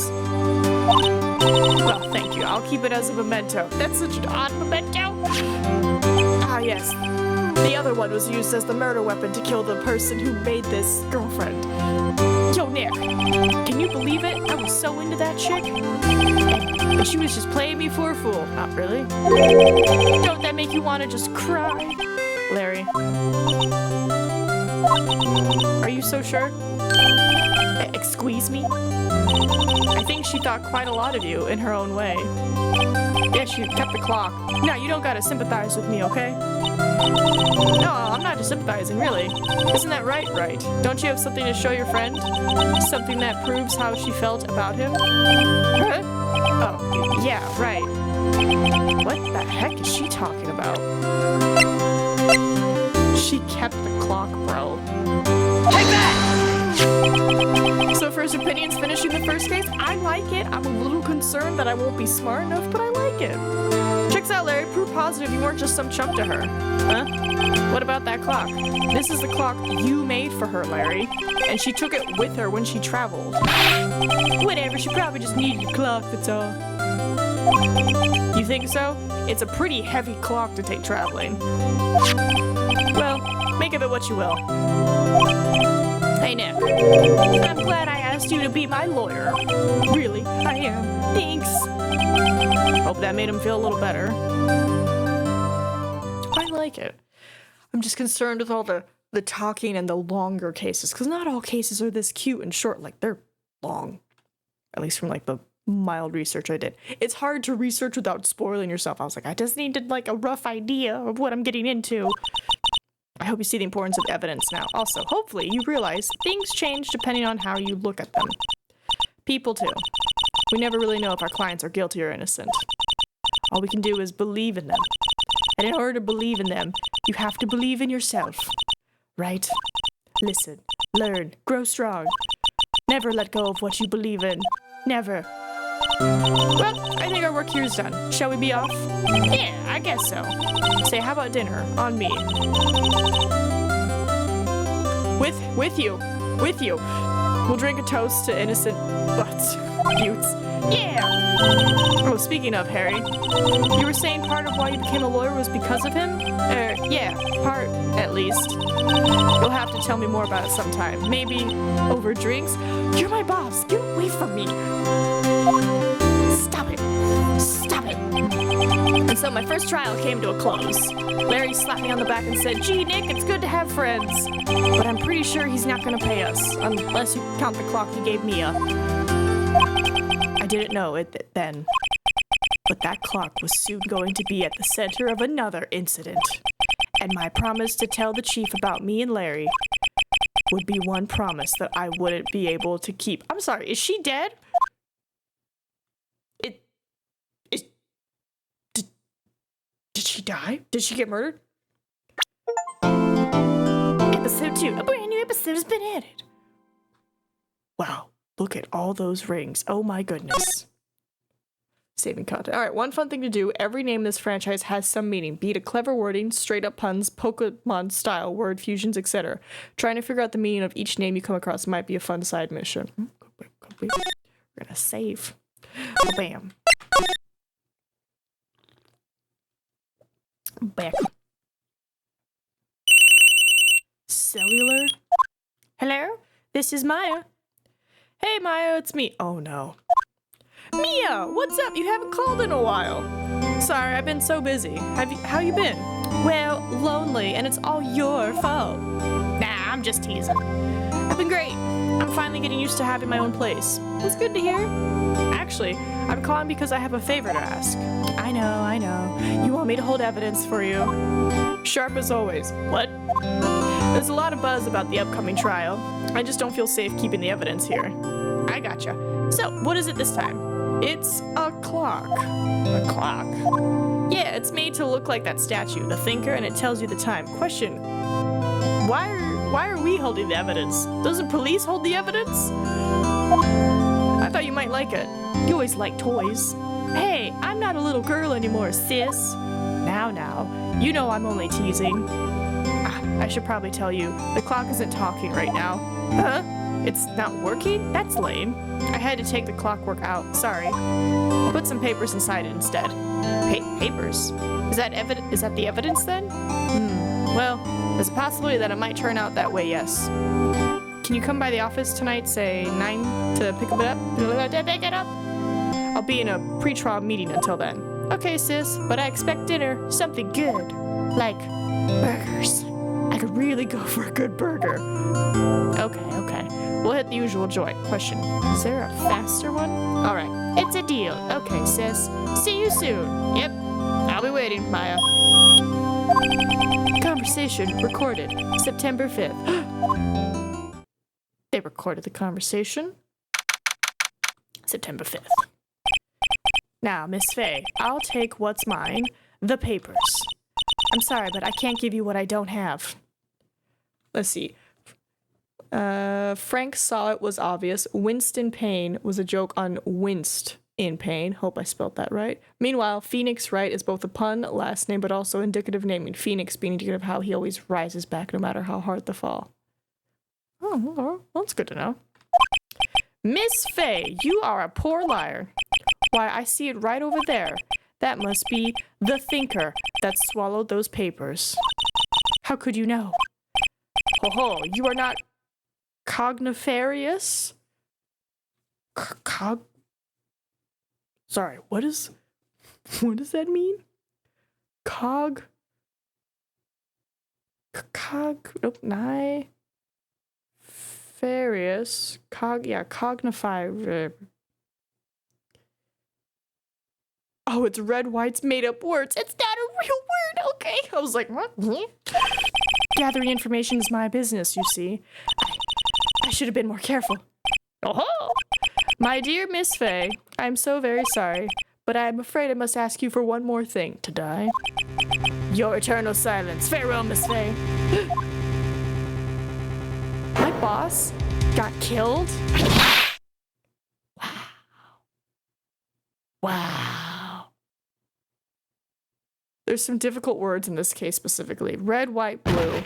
Well, thank you. I'll keep it as a memento. That's such an odd memento. Ah, yes. The other one was used as the murder weapon to kill the person who made this girlfriend. Yo, Nick, can you believe it? I was so into that chick. And she was just playing me for a fool. Not really. Don't that make you want to just cry? Larry. Are you so sure? Excuse me? I think she thought quite a lot of you in her own way. Yeah, she kept the clock. No, you don't gotta sympathize with me, okay? No, I'm not just sympathizing, really. Isn't that right, Wright? Don't you have something to show your friend? Something that proves how she felt about him? Huh? Oh, yeah, right. What the heck is she talking about? She kept the clock, bro. Take that! So first opinions finishing the first case, I like it. I'm a little concerned that I won't be smart enough, but I like it. Check Lights out, Larry. Proof positive you weren't just some chump to her. Huh? What about that clock? This is the clock you made for her, Larry. And she took it with her when she traveled. Whatever, she probably just needed a clock, that's all. You think so? It's a pretty heavy clock to take traveling. Well, make of it what you will. Hey, Nick. I'm glad I asked you to be my lawyer. Really, I am. Thanks. Hope that made him feel a little better. I like it. I'm just concerned with all the talking and the longer cases, because not all cases are this cute and short. Like, they're long. At least from, like, the mild research I did. It's hard to research without spoiling yourself. I was like, I just needed, like, a rough idea of what I'm getting into. I hope you see the importance of evidence now. Also, hopefully you realize things change depending on how you look at them. People, too. We never really know if our clients are guilty or innocent. All we can do is believe in them. And in order to believe in them, you have to believe in yourself. Right? Listen, learn, grow strong. Never let go of what you believe in. Never. Well, I think our work here is done. Shall we be off? Yeah, I guess so. Say, how about dinner? On me. With you. With you. We'll drink a toast to innocent buttes. Yeah! Oh, speaking of, Harry, you were saying part of why you became a lawyer was because of him? Yeah, part, at least. You'll have to tell me more about it sometime. Maybe over drinks? You're my boss. Get away from me. Stop it. Stop it. And so my first trial came to a close. Larry slapped me on the back and said, "Gee, Nick, it's good to have friends. But I'm pretty sure he's not going to pay us, unless you count the clock he gave Mia." I didn't know it then, but that clock was soon going to be at the center of another incident. And my promise to tell the chief about me and Larry would be one promise that I wouldn't be able to keep. I'm sorry, is she dead? Did she die? Did she get murdered? Episode 2. A brand new episode has been added. Wow, look at all those rings. Oh my goodness. Saving content. All right, one fun thing to do. Every name in this franchise has some meaning. Be it a clever wording, straight up puns, Pokemon style, word fusions, etc. Trying to figure out the meaning of each name you come across might be a fun side mission. We're gonna save. Bam. Back. Cellular. Hello? This is Maya. Hey Maya, it's me. Oh no. Mia, what's up? You haven't called in a while. Sorry, I've been so busy. How you been? Well, lonely, and it's all your fault. Nah, I'm just teasing. I've been great. I'm finally getting used to having my own place. That's good to hear. Actually, I'm calling because I have a favor to ask. I know. You want me to hold evidence for you? Sharp as always. What? There's a lot of buzz about the upcoming trial. I just don't feel safe keeping the evidence here. I gotcha. So, what is it this time? It's a clock. A clock? Yeah, it's made to look like that statue, the thinker, and it tells you the time. Question, why are we holding the evidence? Doesn't police hold the evidence? I thought you might like it. You always like toys. Hey, I'm not a little girl anymore, sis. Now, you know I'm only teasing. I should probably tell you, the clock isn't talking right now. Huh? It's not working? That's lame. I had to take the clockwork out, sorry. Put some papers inside it instead. Papers? Is that the evidence then? Well, there's a possibility that it might turn out that way, yes. Can you come by the office tonight, say 9, to pick it up? I'll be in a pre-trial meeting until then. Okay, sis, but I expect dinner. Something good. Like burgers. I could really go for a good burger. Okay. We'll hit the usual joint. Question, is there a faster one? Alright, it's a deal. Okay, sis. See you soon. Yep, I'll be waiting, Maya. Conversation recorded September 5th. They recorded the conversation September 5th. Now, Miss Faye, I'll take what's mine, the papers. I'm sorry, but I can't give you what I don't have. Let's see. Frank saw it was obvious. Winston Payne was a joke on winced in pain. Hope I spelled that right. Meanwhile, Phoenix Wright is both a pun, last name, but also indicative name, and Phoenix being indicative of how he always rises back no matter how hard the fall. Oh, well, that's good to know. Miss Fay, you are a poor liar. Why, I see it right over there. That must be the thinker that swallowed those papers. How could you know? Ho, you are not cognifarious? Sorry, what does that mean? Nefarious. Cognify. Oh, it's Red White's made-up words. It's not a real word, okay? I was like, what? Gathering information is my business, you see. I should have been more careful. Oh, my dear Miss Fay, I'm so very sorry, but I'm afraid I must ask you for one more thing. To die? Your eternal silence. Farewell, Miss Fay. My boss got killed? Wow. There's some difficult words in this case specifically. Red, white, blue.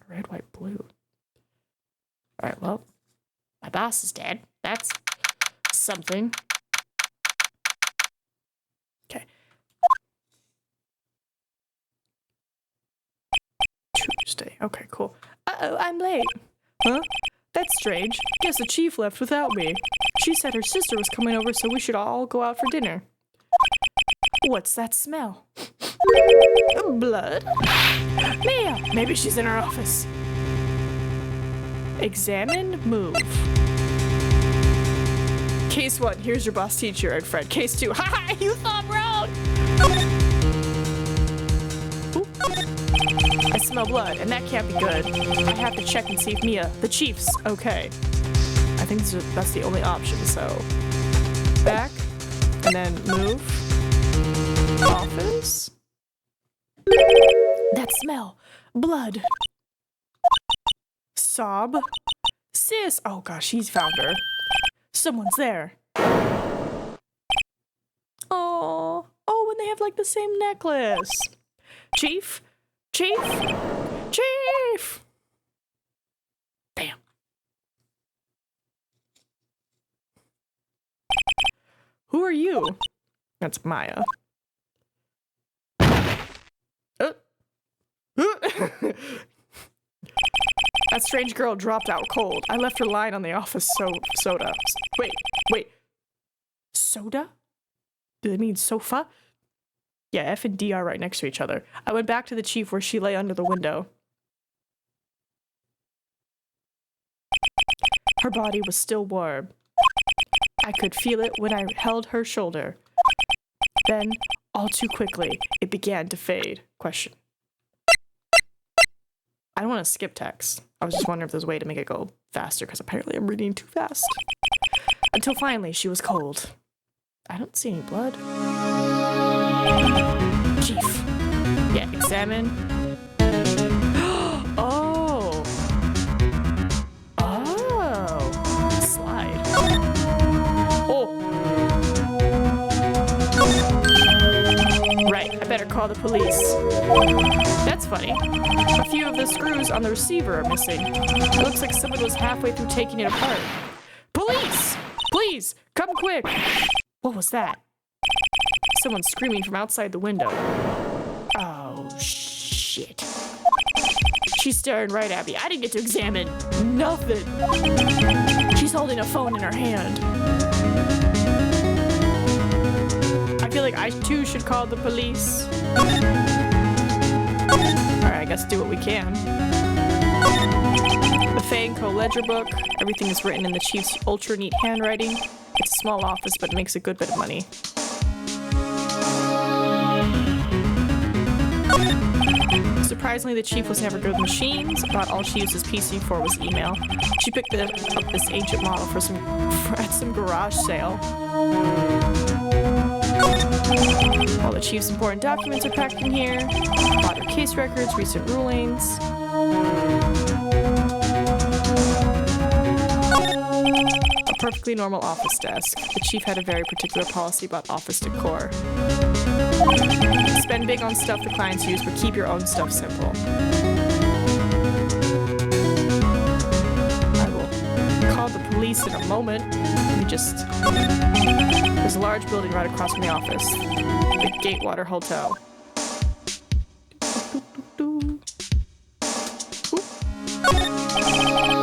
Red, white, blue. All right, well, my boss is dead. That's something. Okay. Tuesday. Okay, cool. Uh-oh, I'm late. Huh? That's strange. Guess the chief left without me. She said her sister was coming over, so we should all go out for dinner. What's that smell? Blood? Mia! Maybe she's in her office. Examine, move. Case 1, here's your boss teacher and friend. Case 2, haha, you thought wrong! Ooh. I smell blood, and that can't be good. I have to check and see if Mia, the chief's, okay. I think that's the only option, so. Back, and then move. Office. That smell. Blood. Sob. Sis. Oh gosh, he's found her. Someone's there. Oh, and they have like the same necklace. Chief. Bam. Who are you? That's Maya. That strange girl dropped out cold. I left her lying on the office soda. Wait. Soda? Do they mean sofa? Yeah, F and D are right next to each other. I went back to the chief where she lay under the window. Her body was still warm. I could feel it when I held her shoulder. Then, all too quickly, it began to fade. Question. I don't want to skip text. I was just wondering if there's a way to make it go faster, because apparently I'm reading too fast. Until finally, she was cold. I don't see any blood. Chief. Yeah, examine. Oh. Slide. Oh. Right, I better call the police. That's funny. A few of the screws on the receiver are missing. It looks like someone was halfway through taking it apart. Police! Please, come quick! What was that? Someone screaming from outside the window. Oh, shit. She's staring right at me. I didn't get to examine nothing. She's holding a phone in her hand. I feel like I too should call the police. Alright, I guess do what we can. The Fang Co. ledger book. Everything is written in the chief's ultra neat handwriting. It's a small office, but it makes a good bit of money. Surprisingly, the chief was never good with machines. About all she used his PC for was email. She picked up this ancient model at some garage sale. All the chief's important documents are packed in here. Modern case records, recent rulings. A perfectly normal office desk. The chief had a very particular policy about office decor. Spend big on stuff the clients use, but keep your own stuff simple. I will call the police in a moment. Let me just... There's a large building right across from the office. The Gatewater Hotel.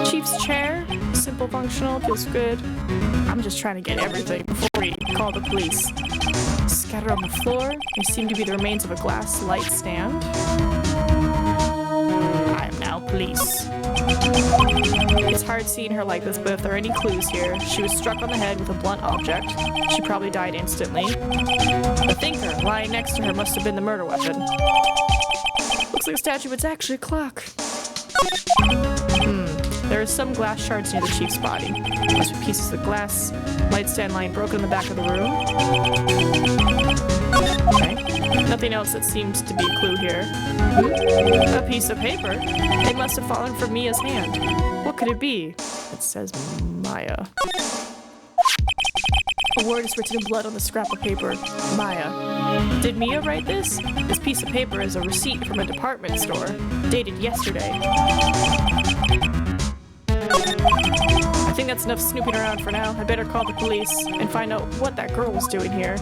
Chief's chair. Simple, functional, feels good. I'm just trying to get everything before we call the police. Scattered on the floor, there seem to be the remains of a glass light stand. I am now police. It's hard seeing her like this, but if there are any clues here, she was struck on the head with a blunt object. She probably died instantly. The thinker lying next to her must have been the murder weapon. Looks like a statue, but it's actually a clock. There are some glass shards near the chief's body. Must be pieces of glass. Light stand lying broken in the back of the room. Okay. Nothing else that seems to be a clue here. A piece of paper. It must have fallen from Mia's hand. What could it be? It says Maya. A word is written in blood on the scrap of paper. Maya. Did Mia write this? This piece of paper is a receipt from a department store, dated yesterday. I think that's enough snooping around for now. I better call the police and find out what that girl was doing here.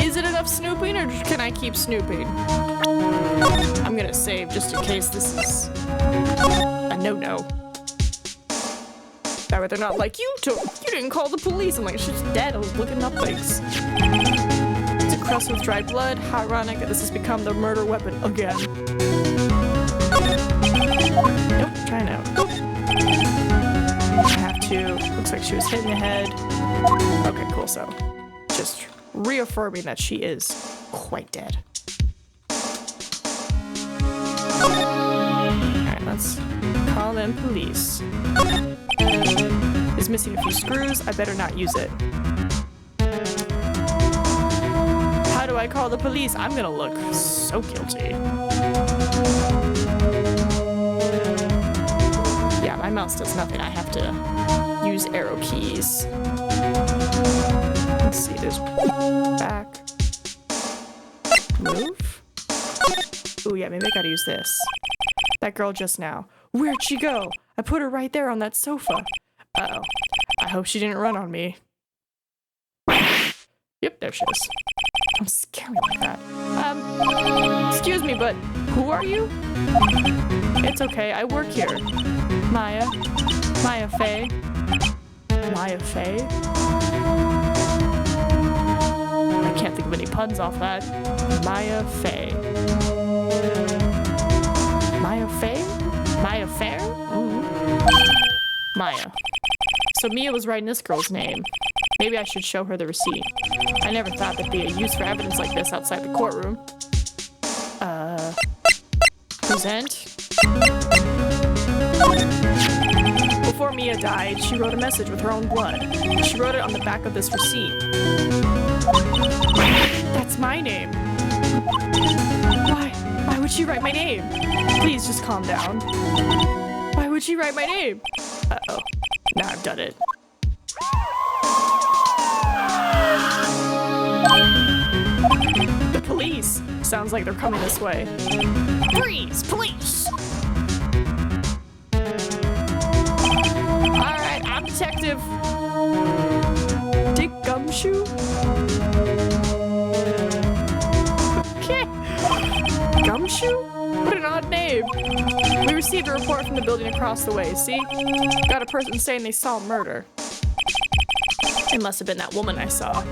Is it enough snooping, or can I keep snooping? I'm gonna save just in case this is a no-no. That way they're not like, you didn't call the police. I'm like, she's dead. I was looking up things. It's a crust with dried blood. How ironic that this has become the murder weapon again. Nope, try now. I have to. Looks like she was hit in the head. Okay, cool. So, just reaffirming that she is quite dead. Alright, let's call in police. Is missing a few screws. I better not use it. How do I call the police? I'm gonna look so guilty. Yeah, my mouse does nothing. I have to use arrow keys. Let's see, there's back. Move. Ooh, yeah, maybe I gotta use this. That girl just now. Where'd she go? I put her right there on that sofa. Uh-oh. I hope she didn't run on me. Yep, there she is. Don't scare me like that. Excuse me, but who are you? It's okay, I work here. Maya. Maya Fey. Maya Fey? I can't think of any puns off that. Maya Fey. Maya Fey? Maya Fair? Maya. So Mia was writing this girl's name. Maybe I should show her the receipt. I never thought there'd be a use for evidence like this outside the courtroom. Present. Before Mia died, she wrote a message with her own blood. She wrote it on the back of this receipt. That's my name. Why would she write my name? Please just calm down. Why would she write my name? Uh-oh. Now I've done it. The police. Sounds like they're coming this way. Freeze! Police! Alright, I'm Detective Dick Gumshoe. Okay. Gumshoe? What an odd name. We received a report from the building across the way, see? Got a person saying they saw murder. It must have been that woman I saw.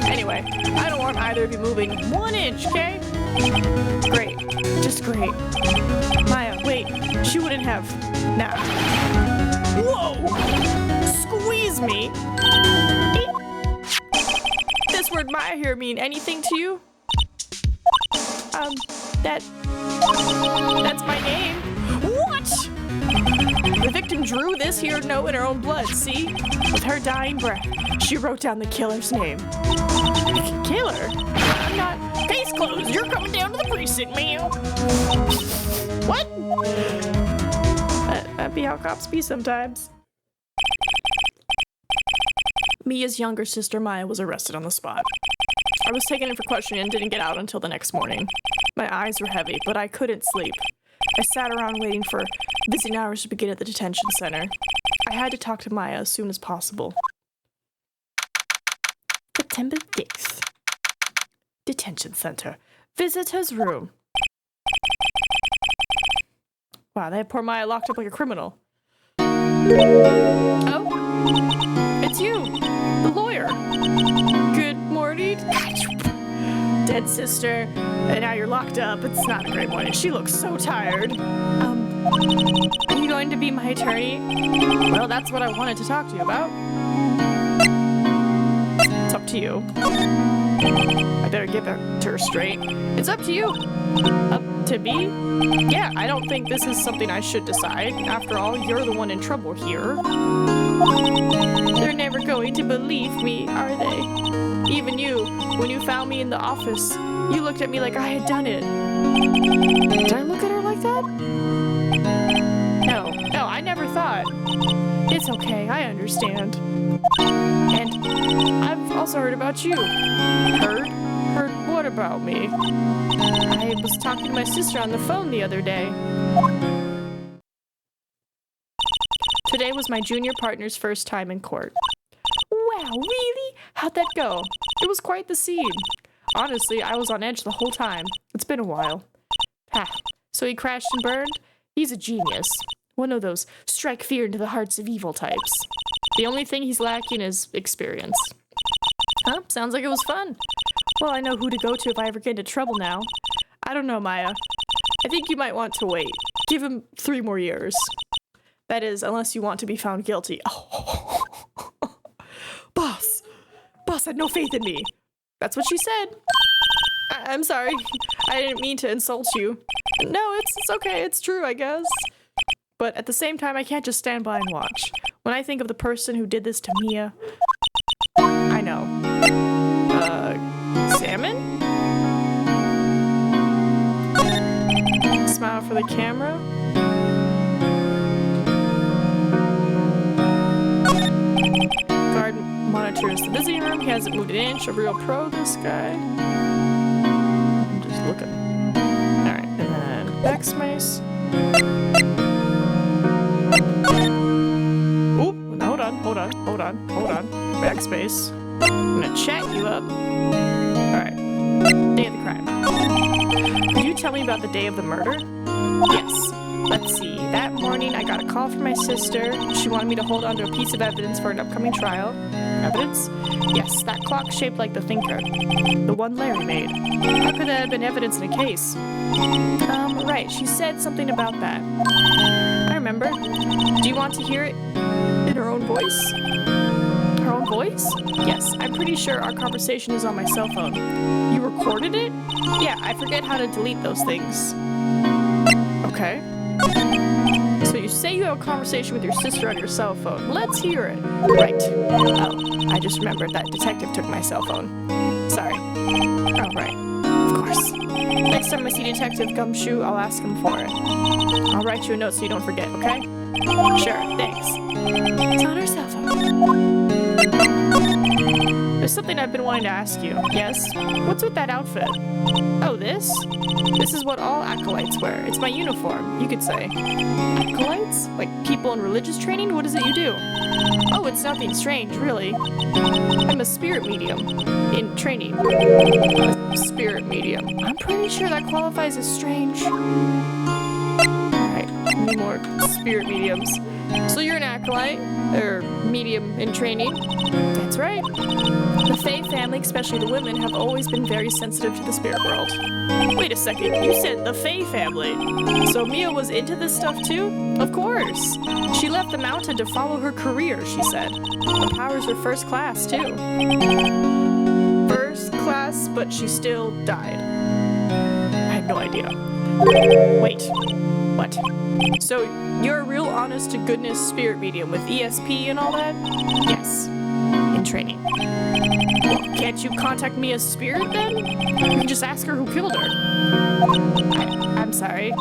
Anyway, I don't want either of you moving 1 inch, okay? Great. Just great. Maya, wait. She wouldn't have... Nah. Whoa! Squeeze me? This word Maya here mean anything to you? That's my name. What? The victim drew this here note in her own blood, see? With her dying breath, she wrote down the killer's name. Killer? I'm not... Case closed. You're coming down to the precinct, ma'am. What? That'd be how cops be sometimes. Mia's younger sister, Maya, was arrested on the spot. I was taken in for questioning and didn't get out until the next morning. My eyes were heavy, but I couldn't sleep. I sat around waiting for visiting hours to begin at the detention center. I had to talk to Maya as soon as possible. September 6th. Detention center. Visitor's room. Wow, they have poor Maya locked up like a criminal. Oh, it's you, the lawyer. Good morning. Dead sister, and now you're locked up. It's not a great morning. She looks so tired. Are you going to be my attorney? Well, that's what I wanted to talk to you about. It's up to you. I better get back to her straight. It's up to you. Up to me? Yeah, I don't think this is something I should decide. After all, you're the one in trouble here. They're never going to believe me, are they? Even you, when you found me in the office, you looked at me like I had done it. Did I look at her like that? No, I never thought. It's okay, I understand. And I've also heard about you. Heard? Heard what about me? I was talking to my sister on the phone the other day. Today was my junior partner's first time in court. Wow, really? How'd that go? It was quite the scene. Honestly, I was on edge the whole time. It's been a while. So he crashed and burned? He's a genius. One of those strike fear into the hearts of evil types. The only thing he's lacking is experience. Huh? Sounds like it was fun. Well, I know who to go to if I ever get into trouble now. I don't know, Maya. I think you might want to wait. Give him 3 more years. That is, unless you want to be found guilty. Oh. Boss had no faith in me. That's what she said. I'm sorry. I didn't mean to insult you. No, it's okay. It's true, I guess. But at the same time, I can't just stand by and watch. When I think of the person who did this to Mia, I know. Salmon? Smile for the camera. Guard monitors the visiting room. He hasn't moved an inch. A real pro, this guy. I'm just looking. Alright, and then backspace. Oop, hold on. Backspace. I'm gonna chat you up. Alright. Day of the crime. Could you tell me about the day of the murder? Yes. Let's see. That morning, I got a call from my sister. She wanted me to hold on to a piece of evidence for an upcoming trial. Evidence? Yes, that clock shaped like the thinker. The one Larry made. How could that have been evidence in a case? Right. She said something about that. I remember. Do you want to hear it in her own voice? Her own voice? Yes, I'm pretty sure our conversation is on my cell phone. You recorded it? Yeah, I forget how to delete those things. Okay. So you say you have a conversation with your sister on your cell phone. Let's hear it. Right. Oh, I just remembered that detective took my cell phone. Sorry. Oh, right. Of course. Next time I see Detective Gumshoe, I'll ask him for it. I'll write you a note so you don't forget, okay? Sure, thanks. It's on her cell phone. There's something I've been wanting to ask you. Yes? What's with that outfit? Oh, this? This is what all acolytes wear. It's my uniform, you could say. Acolytes? Like people in religious training? What is it you do? Oh, it's nothing strange, really. I'm a spirit medium in training. A spirit medium. I'm pretty sure that qualifies as strange. Alright, need more spirit mediums. So you're an acolyte, or medium in training? That's right. The Fae family, especially the women, have always been very sensitive to the spirit world. Wait a second, you said the Fae family. So Mia was into this stuff too? Of course. She left the mountain to follow her career, she said. The powers were first class too. First class, but she still died. I had no idea. Wait, what? So you're a real honest-to-goodness spirit medium with ESP and all that? Yes, in training. Well, can't you contact me as spirit then? You can just ask her who killed her. I'm sorry.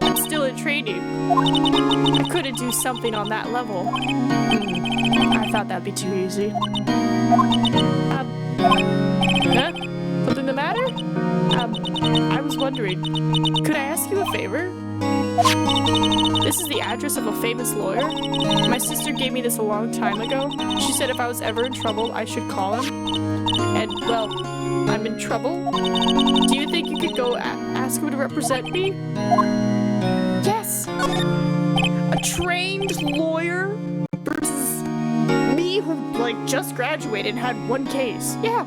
I'm still in training. I couldn't do something on that level. I thought that'd be too easy. Huh? Something the matter? I was wondering, could I ask you a favor? This is the address of a famous lawyer. My sister gave me this a long time ago. She said if I was ever in trouble, I should call him. And, well, I'm in trouble. Do you think you could go ask him to represent me? Yes! A trained lawyer versus me who, like, just graduated and had one case. Yeah.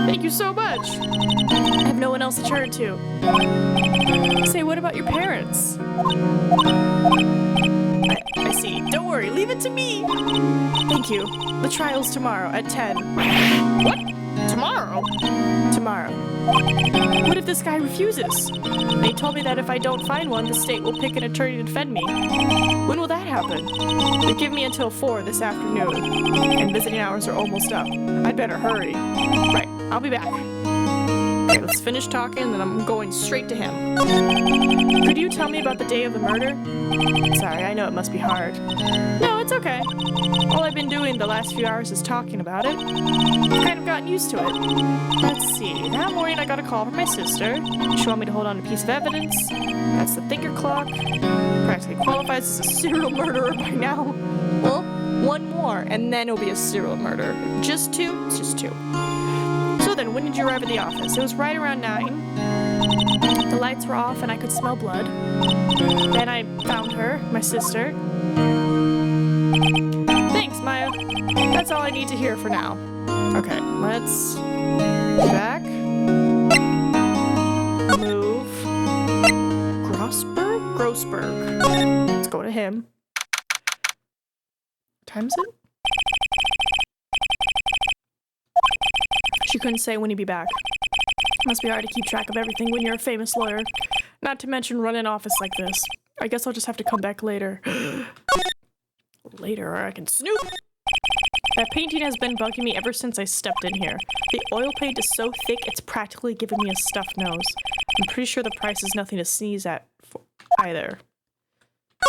Thank you so much. I have no one else to turn to. Say, what about your parents? I see. Don't worry, leave it to me. Thank you. The trial's tomorrow at 10. What? Tomorrow? Tomorrow. What if this guy refuses? They told me that if I don't find one, the state will pick an attorney to defend me. When will that happen? They give me until 4 this afternoon, and visiting hours are almost up. I'd better hurry. Right, I'll be back. Okay, let's finish talking, then I'm going straight to him. Could you tell me about the day of the murder? Sorry, I know it must be hard. No, it's okay. All I've been doing the last few hours is talking about it. I've kind of gotten used to it. Let's see, that morning I got a call from my sister. She wanted me to hold on to a piece of evidence. That's the thinker clock. Practically qualifies as a serial murderer by now. Well, one more, and then it'll be a serial murder. Just 2? It's just 2. So then, when did you arrive at the office? It was right around 9. The lights were off and I could smell blood. Then I found her, my sister. Thanks, Maya. That's all I need to hear for now. Okay, let's back. Move. Grossberg. Let's go to him. What time is it? She couldn't say when he'd be back. Must be hard to keep track of everything when you're a famous lawyer. Not to mention run an office like this. I guess I'll just have to come back later. Later, or I can snoop! That painting has been bugging me ever since I stepped in here. The oil paint is so thick it's practically giving me a stuffed nose. I'm pretty sure the price is nothing to sneeze at either.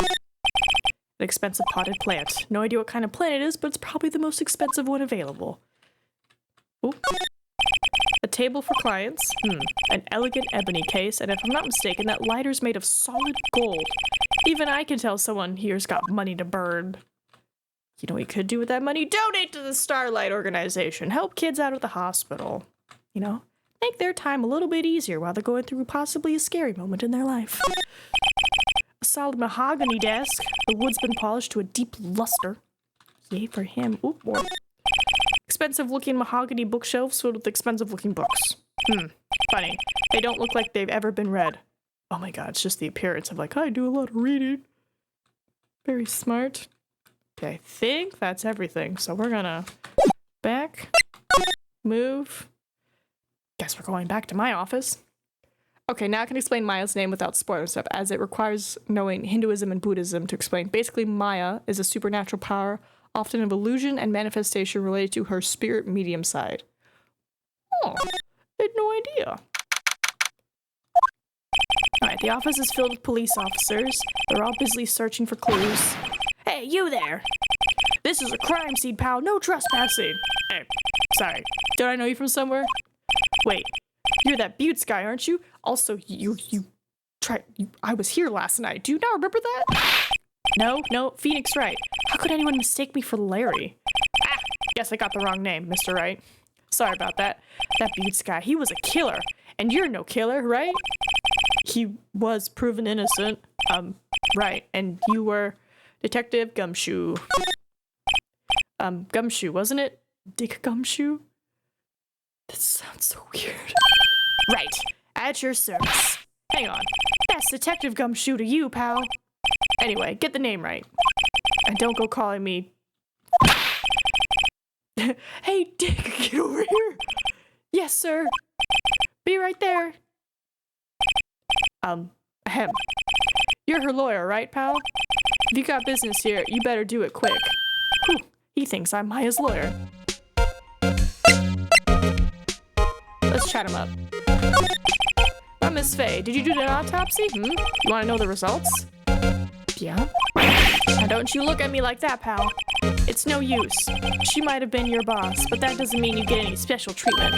An expensive potted plant. No idea what kind of plant it is, but it's probably the most expensive one available. Ooh. A table for clients. An elegant ebony case, and if I'm not mistaken, that lighter's made of solid gold. Even I can tell someone here's got money to burn. You know what you could do with that money? Donate to the Starlight organization. Help kids out of the hospital. You know, make their time a little bit easier while they're going through possibly a scary moment in their life. A solid mahogany desk. The wood's been polished to a deep luster. Yay for him. Ooh, more. Expensive-looking mahogany bookshelves filled with expensive-looking books. Funny. They don't look like they've ever been read. Oh my god, it's just the appearance of like, I do a lot of reading. Very smart. Okay, I think that's everything. So we're gonna back, move. Guess we're going back to my office. Okay, now I can explain Maya's name without spoiling stuff, as it requires knowing Hinduism and Buddhism to explain. Basically, Maya is a supernatural power, often of illusion and manifestation related to her spirit medium side. Oh, I had no idea. Alright, the office is filled with police officers. They're all busily searching for clues. Hey, you there! This is a crime scene, pal. No trespassing. Hey, sorry. Don't I know you from somewhere? Wait, you're that Buttes guy, aren't you? Also, I was here last night. Do you not remember that? No, Phoenix Wright. How could anyone mistake me for Larry? Guess I got the wrong name, Mr. Wright. Sorry about that. That Buttes guy, he was a killer. And you're no killer, right? He was proven innocent. Right. And you were Detective Gumshoe. Gumshoe, wasn't it? Dick Gumshoe? That sounds so weird. Right. At your service. Hang on. That's Detective Gumshoe to you, pal. Anyway, get the name right. And don't go calling me... Hey, Dick, get over here. Yes, sir. Be right there. Ahem. You're her lawyer, right, pal? If you got business here, you better do it quick. Whew, he thinks I'm Maya's lawyer. Let's chat him up. My Miss Faye, did you do an autopsy? You want to know the results? Yeah? Now don't you look at me like that, pal. It's no use. She might have been your boss, but that doesn't mean you get any special treatment.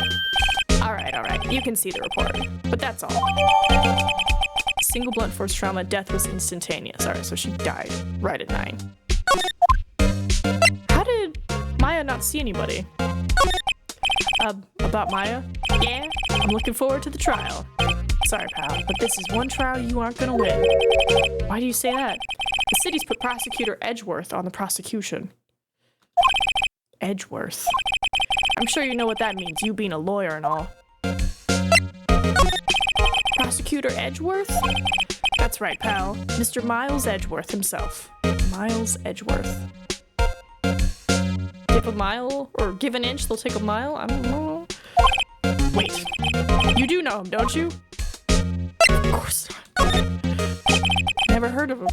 Alright, you can see the report. But that's all. Single blunt force trauma, death was instantaneous. Alright, so she died right at 9. How did Maya not see anybody? About Maya? Yeah? I'm looking forward to the trial. Sorry, pal, but this is one trial you aren't gonna win. Why do you say that? The city's put Prosecutor Edgeworth on the prosecution. Edgeworth. I'm sure you know what that means, you being a lawyer and all. Prosecutor Edgeworth? That's right, pal. Mr. Miles Edgeworth himself. Miles Edgeworth. Give a mile, or give an inch, they'll take a mile? I don't know. Wait. You do know him, don't you? Of course not. Never heard of him.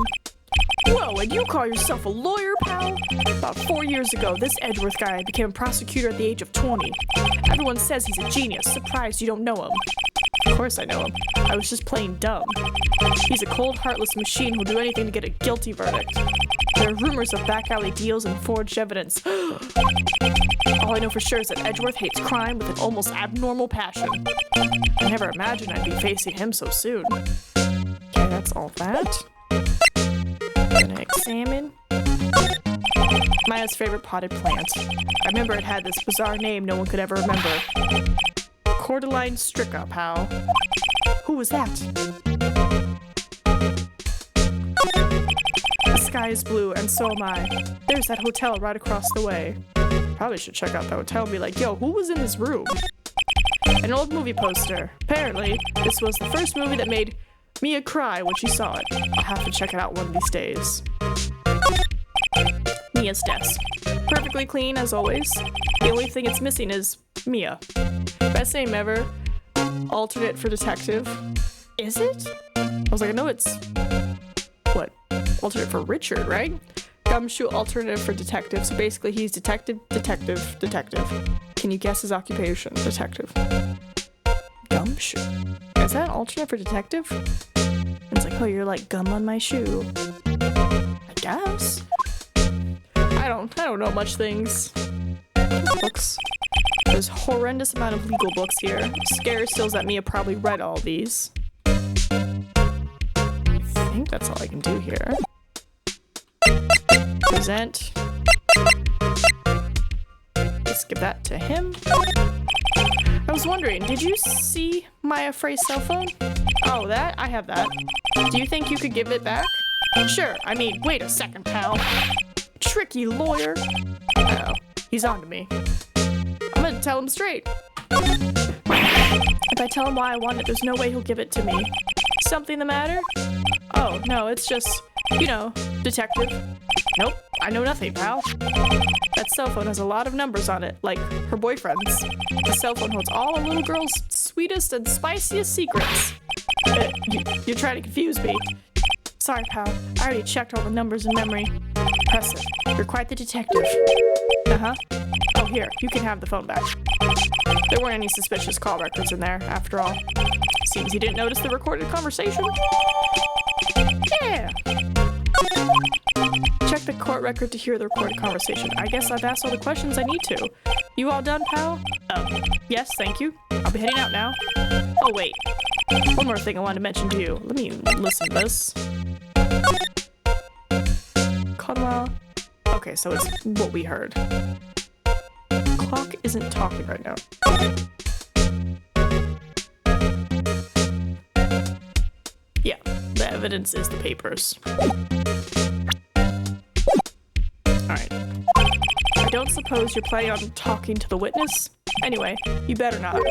Whoa, and you call yourself a lawyer, pal? About 4 years ago, this Edgeworth guy became a prosecutor at the age of 20. Everyone says he's a genius. Surprised you don't know him. Of course I know him. I was just plain dumb. He's a cold, heartless machine who'll do anything to get a guilty verdict. There are rumors of back alley deals and forged evidence. All I know for sure is that Edgeworth hates crime with an almost abnormal passion. I never imagined I'd be facing him so soon. Okay, that's all that. Gonna examine. Maya's favorite potted plant. I remember it had this bizarre name no one could ever remember. Cordyline stricka, pal. Who was that? The sky is blue, and so am I. There's that hotel right across the way. Probably should check out the hotel and be like, yo, who was in this room? An old movie poster. Apparently, this was the first movie that made Mia cry when she saw it. I'll have to check it out one of these days. Mia's desk. Perfectly clean, as always. The only thing it's missing is Mia. Best name ever. Alternate for detective. Is it? I was like, I know it's... What? Alternate for Richard, right? Gumshoe alternative for detective. So basically he's detective. Can you guess his occupation? Detective. Gumshoe. Is that an alternate for detective? It's like, oh, you're like gum on my shoe. I guess. I don't know much things. Books. There's a horrendous amount of legal books here. Scary stills that Mia probably read all these. I think that's all I can do here. Present. Let's give that to him. I was wondering, did you see Maya Frey's cell phone? Oh, that? I have that. Do you think you could give it back? Sure. I mean, wait a second, pal. Tricky lawyer. Uh-oh. He's on to me. I'm gonna tell him straight. If I tell him why I want it, there's no way he'll give it to me. Something the matter? Oh, no, it's just, you know, detective. Nope, I know nothing, pal. That cell phone has a lot of numbers on it, like her boyfriend's. The cell phone holds all a little girl's sweetest and spiciest secrets. You're trying to confuse me. Sorry, pal. I already checked all the numbers in memory. Impressive. You're quite the detective. Uh-huh. Oh, here. You can have the phone back. There weren't any suspicious call records in there, after all. Seems you didn't notice the recorded conversation. Yeah. Check the court record to hear the recorded conversation. I guess I've asked all the questions I need to. You all done, pal? Yes, thank you. I'll be heading out now. Oh, wait. One more thing I wanted to mention to you. Let me listen to this. Conwell. Okay, so it's what we heard. Clock isn't talking right now. Yeah, the evidence is the papers. Alright. I don't suppose you're planning on talking to the witness? Anyway, you better not.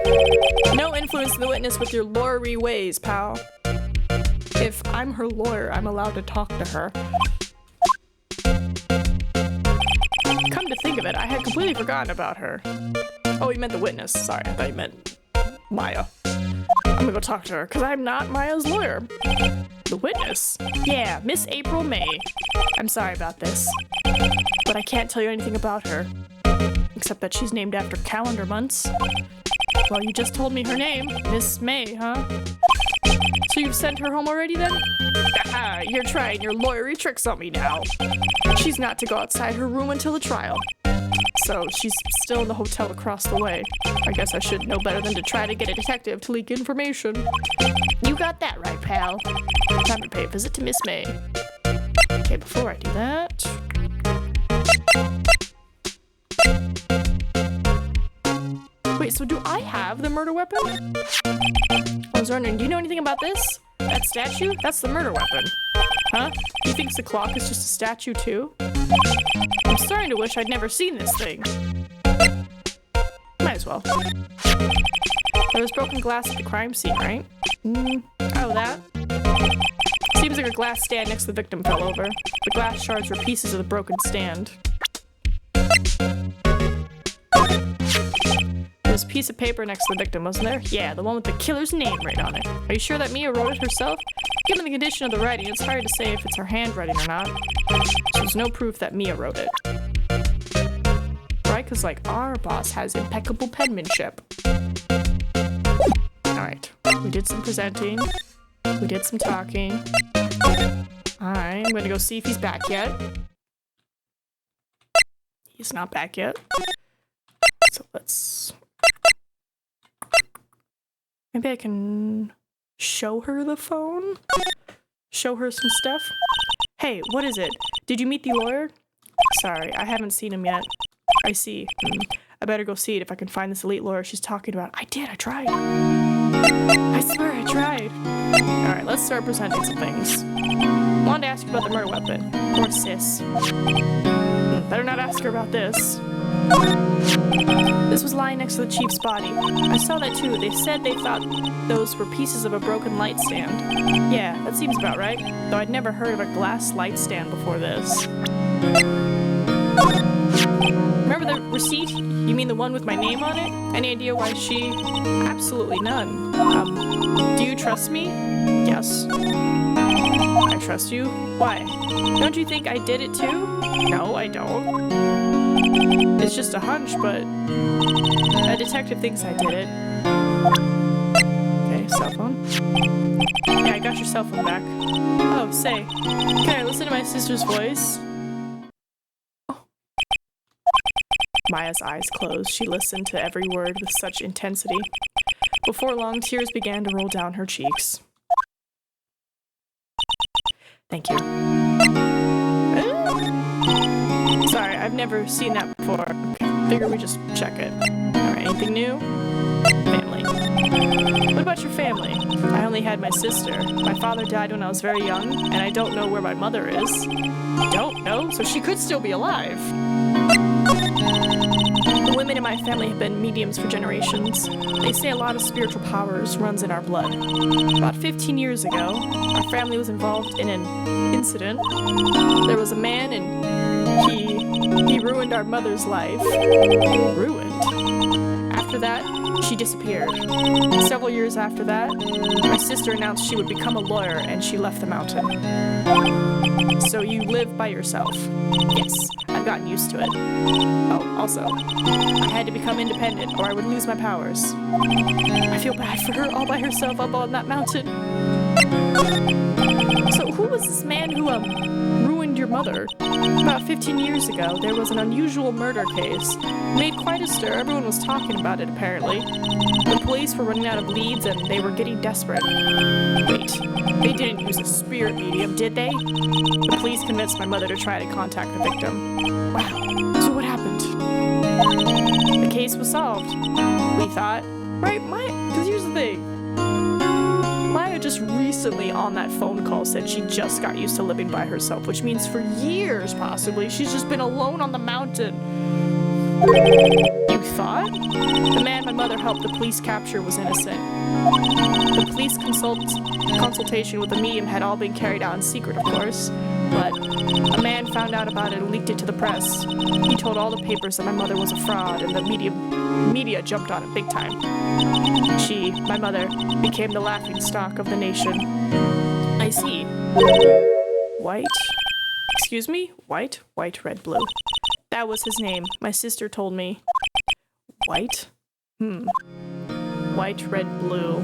No influence the witness with your lawyery ways, pal. If I'm her lawyer, I'm allowed to talk to her. Come to think of it, I had completely forgotten about her. Oh, you meant the witness. Sorry, I thought you meant Maya. I'm gonna go talk to her, because I'm not Maya's lawyer. The witness? Yeah, Miss April May. I'm sorry about this, but I can't tell you anything about her. Except that she's named after calendar months. Well, you just told me her name. Miss May, huh? So you've sent her home already then? Aha, you're trying your lawyery tricks on me now. She's not to go outside her room until the trial. So she's still in the hotel across the way. I guess I should know better than to try to get a detective to leak information. You got that right, pal. Time to pay a visit to Miss May. Okay, before I do that... Wait, so do I have the murder weapon? I was wondering, do you know anything about this? That statue? That's the murder weapon. Huh? He thinks the clock is just a statue too? I'm starting to wish I'd never seen this thing. Might as well. There was broken glass at the crime scene, right? Oh, that? Seems like a glass stand next to the victim fell over. The glass shards were pieces of the broken stand. There was a piece of paper next to the victim, wasn't there? Yeah, the one with the killer's name right on it. Are you sure that Mia wrote it herself? Given the condition of the writing, it's hard to say if it's her handwriting or not. So there's no proof that Mia wrote it. Right? Because, like, our boss has impeccable penmanship. Alright. We did some presenting. We did some talking. Alright, I'm gonna go see if he's back yet. He's not back yet. So let's... Maybe I can show her the phone? Show her some stuff? Hey, what is it? Did you meet the lawyer? Sorry, I haven't seen him yet. I see. I better go see it if I can find this elite lawyer she's talking about. I did, I tried. I swear I tried. Alright, let's start presenting some things. Wanted to ask you about the murder weapon. Poor sis. Better not ask her about this. This was lying next to the chief's body. I saw that too. They said they thought those were pieces of a broken light stand. Yeah, that seems about right. Though I'd never heard of a glass light stand before this. Remember the receipt? You mean the one with my name on it? Any idea why she... Absolutely none. Do you trust me? Yes. I trust you? Why? Don't you think I did it too? No, I don't. It's just a hunch, but a detective thinks I did it. Okay, cell phone. Yeah, I got your cell phone back. Oh, say, can I listen to my sister's voice? Oh. Maya's eyes closed. She listened to every word with such intensity. Before long, tears began to roll down her cheeks. Thank you. Sorry, I've never seen that before. Okay, figure we just check it. Alright, anything new? Family. What about your family? I only had my sister. My father died when I was very young, and I don't know where my mother is. Don't know? So she could still be alive. The women in my family have been mediums for generations. They say a lot of spiritual powers runs in our blood. About 15 years ago, our family was involved in an incident. There was a man and he ruined our mother's life. Ruined? After that, she disappeared. Several years after that, my sister announced she would become a lawyer and she left the mountain. So you live by yourself? Yes, I've gotten used to it. Oh, also, I had to become independent or I would lose my powers. I feel bad for her all by herself up on that mountain. So who was this man who, ruined your mother? About 15 years ago, there was an unusual murder case. It made quite a stir. Everyone was talking about it, apparently. The police were running out of leads and they were getting desperate. Wait, they didn't use a spirit medium, did they? The police convinced my mother to try to contact the victim. Wow, so what happened? The case was solved, we thought. Right, because here's the thing. Maya just recently on that phone call said she just got used to living by herself, which means for years, possibly, she's just been alone on the mountain. You thought? The man my mother helped the police capture was innocent. The police consultation with the medium had all been carried out in secret, of course, but a man found out about it and leaked it to the press. He told all the papers that my mother was a fraud, and the media jumped on it big time. She, my mother, became the laughingstock of the nation. I see. White? Excuse me? White, red, blue. That was his name. My sister told me. White? White, red, blue.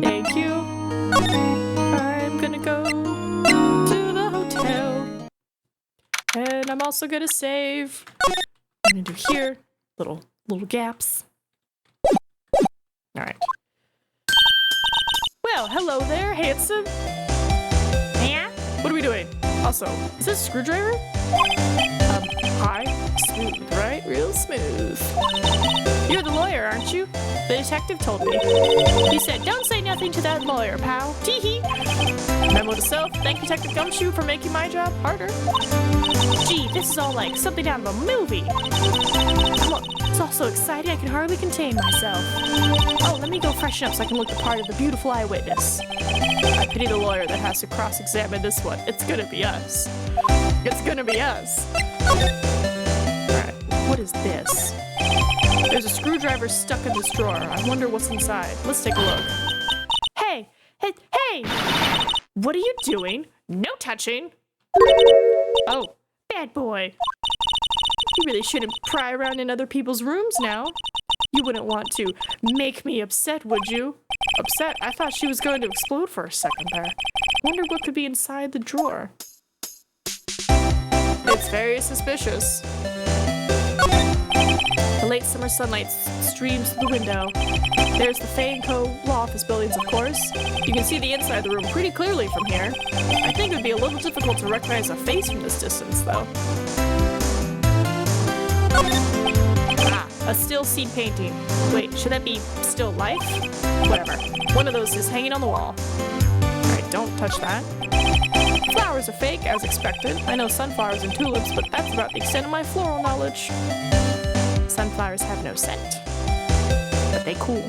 Thank you. I'm gonna go to the hotel. And I'm also gonna save. I'm gonna do here. Little gaps. Alright. Well, hello there, handsome. Yeah? What are we doing? Also, is this a screwdriver? Hi. Smooth, right? Real smooth. You're the lawyer, aren't you? The detective told me. He said, don't say nothing to that lawyer, pal. Tee-hee. Memo to self, thank Detective Gumshoe for making my job harder. Gee, this is all like something out of a movie. It's all so exciting I can hardly contain myself. Oh, let me go freshen up so I can look the part of the beautiful eyewitness. I pity the lawyer that has to cross-examine this one. It's gonna be us. It's gonna be us. Alright, what is this? There's a screwdriver stuck in this drawer. I wonder what's inside. Let's take a look. Hey! What are you doing? No touching! Oh, bad boy. You really shouldn't pry around in other people's rooms now. You wouldn't want to make me upset, would you? Upset? I thought she was going to explode for a second there. Wonder what could be inside the drawer. It's very suspicious. The late summer sunlight streams through the window. There's the Fay & Co. law office buildings, of course. You can see the inside of the room pretty clearly from here. I think it would be a little difficult to recognize a face from this distance, though. Ah, a still scene painting. Wait, should that be still life? Whatever. One of those is hanging on the wall. Alright, don't touch that. Flowers are fake, as expected. I know sunflowers and tulips, but that's about the extent of my floral knowledge. Sunflowers have no scent, but they cool.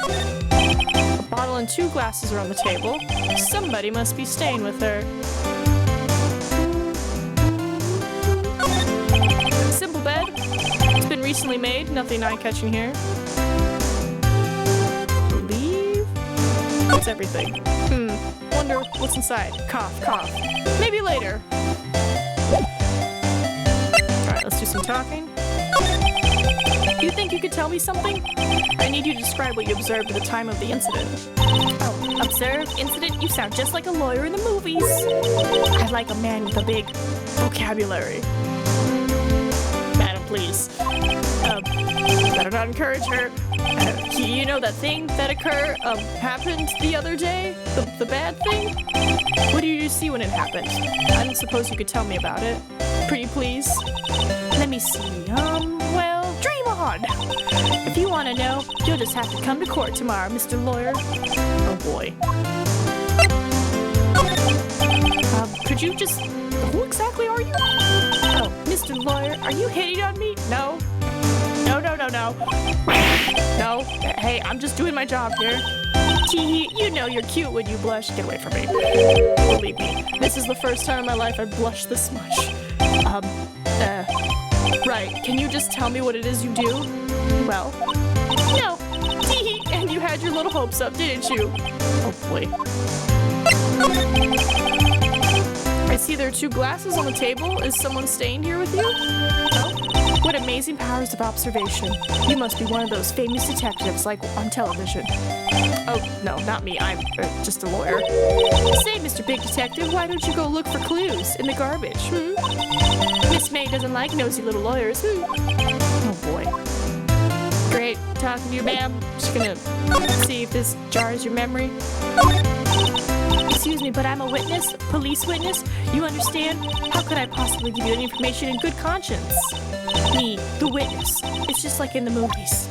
A bottle and 2 glasses are on the table. Somebody must be staying with her. Simple bed. It's been recently made. Nothing eye-catching here. Leave? That's everything. Wonder what's inside. Cough, cough. Maybe later. Alright, let's do some talking. Do you think you could tell me something? I need you to describe what you observed at the time of the incident. Oh, observe, incident? You sound just like a lawyer in the movies. I like a man with a big vocabulary. Madam, please. Better not encourage her. You know that thing that happened the other day? The bad thing? What did you see when it happened? I don't suppose you could tell me about it. Pretty please. Let me see, well, dream on! If you want to know, you'll just have to come to court tomorrow, Mr. Lawyer. Oh boy. Could you just... Who exactly are you? Oh, Mr. Lawyer, are you hitting on me? No. No. No. Hey, I'm just doing my job here. Tee, you know you're cute when you blush. Get away from me. Believe me, this is the first time in my life I've blushed this much. Right, can you just tell me what it is you do? Well, no. Tee, and you had your little hopes up, didn't you? Oh boy. I see there are 2 glasses on the table. Is someone staying here with you? No? What amazing powers of observation. You must be one of those famous detectives like on television. Oh, no, not me. I'm just a lawyer. Say, Mr. Big Detective, why don't you go look for clues in the garbage, Miss May doesn't like nosy little lawyers, Oh, boy. Great. Talking to you, ma'am. Just gonna see if this jars your memory. Excuse me, but I'm a witness, police witness. You understand? How could I possibly give you any information in good conscience? Me, the witness. It's just like in the movies.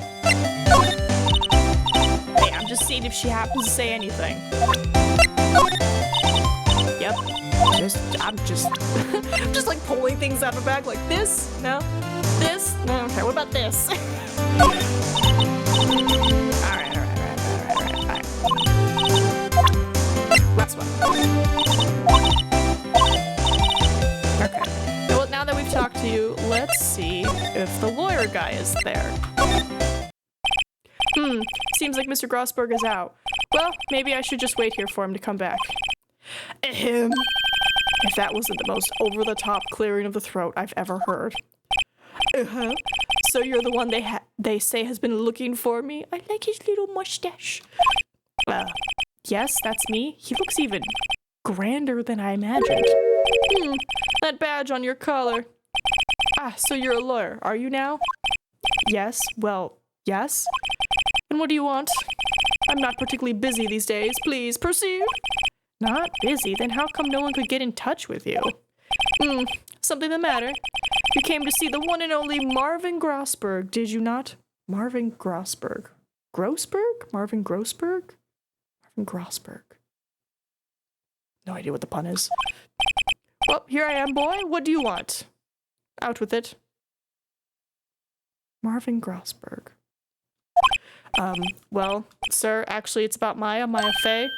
Hey, I'm just seeing if she happens to say anything. Yep. I'm just I'm just like pulling things out of a bag like this. No? This? No, okay, what about this? Alright. Last one. Okay. Well, now that we've talked to you, let's see if the lawyer guy is there. Seems like Mr. Grossberg is out. Well, maybe I should just wait here for him to come back. Ahem. If that wasn't the most over-the-top clearing of the throat I've ever heard. Uh-huh. So you're the one they say has been looking for me? I like his little mustache. Yes, that's me. He looks even grander than I imagined. That badge on your collar. Ah, so you're a lawyer, are you now? Yes, well, yes. And what do you want? I'm not particularly busy these days. Please proceed. Not busy? Then how come no one could get in touch with you? Something the matter. You came to see the one and only Marvin Grossberg, did you not? Marvin Grossberg. Grossberg? Marvin Grossberg? Marvin Grossberg. No idea what the pun is. Well, here I am, boy. What do you want? Out with it. Marvin Grossberg. Well, sir, actually it's about Maya Fey.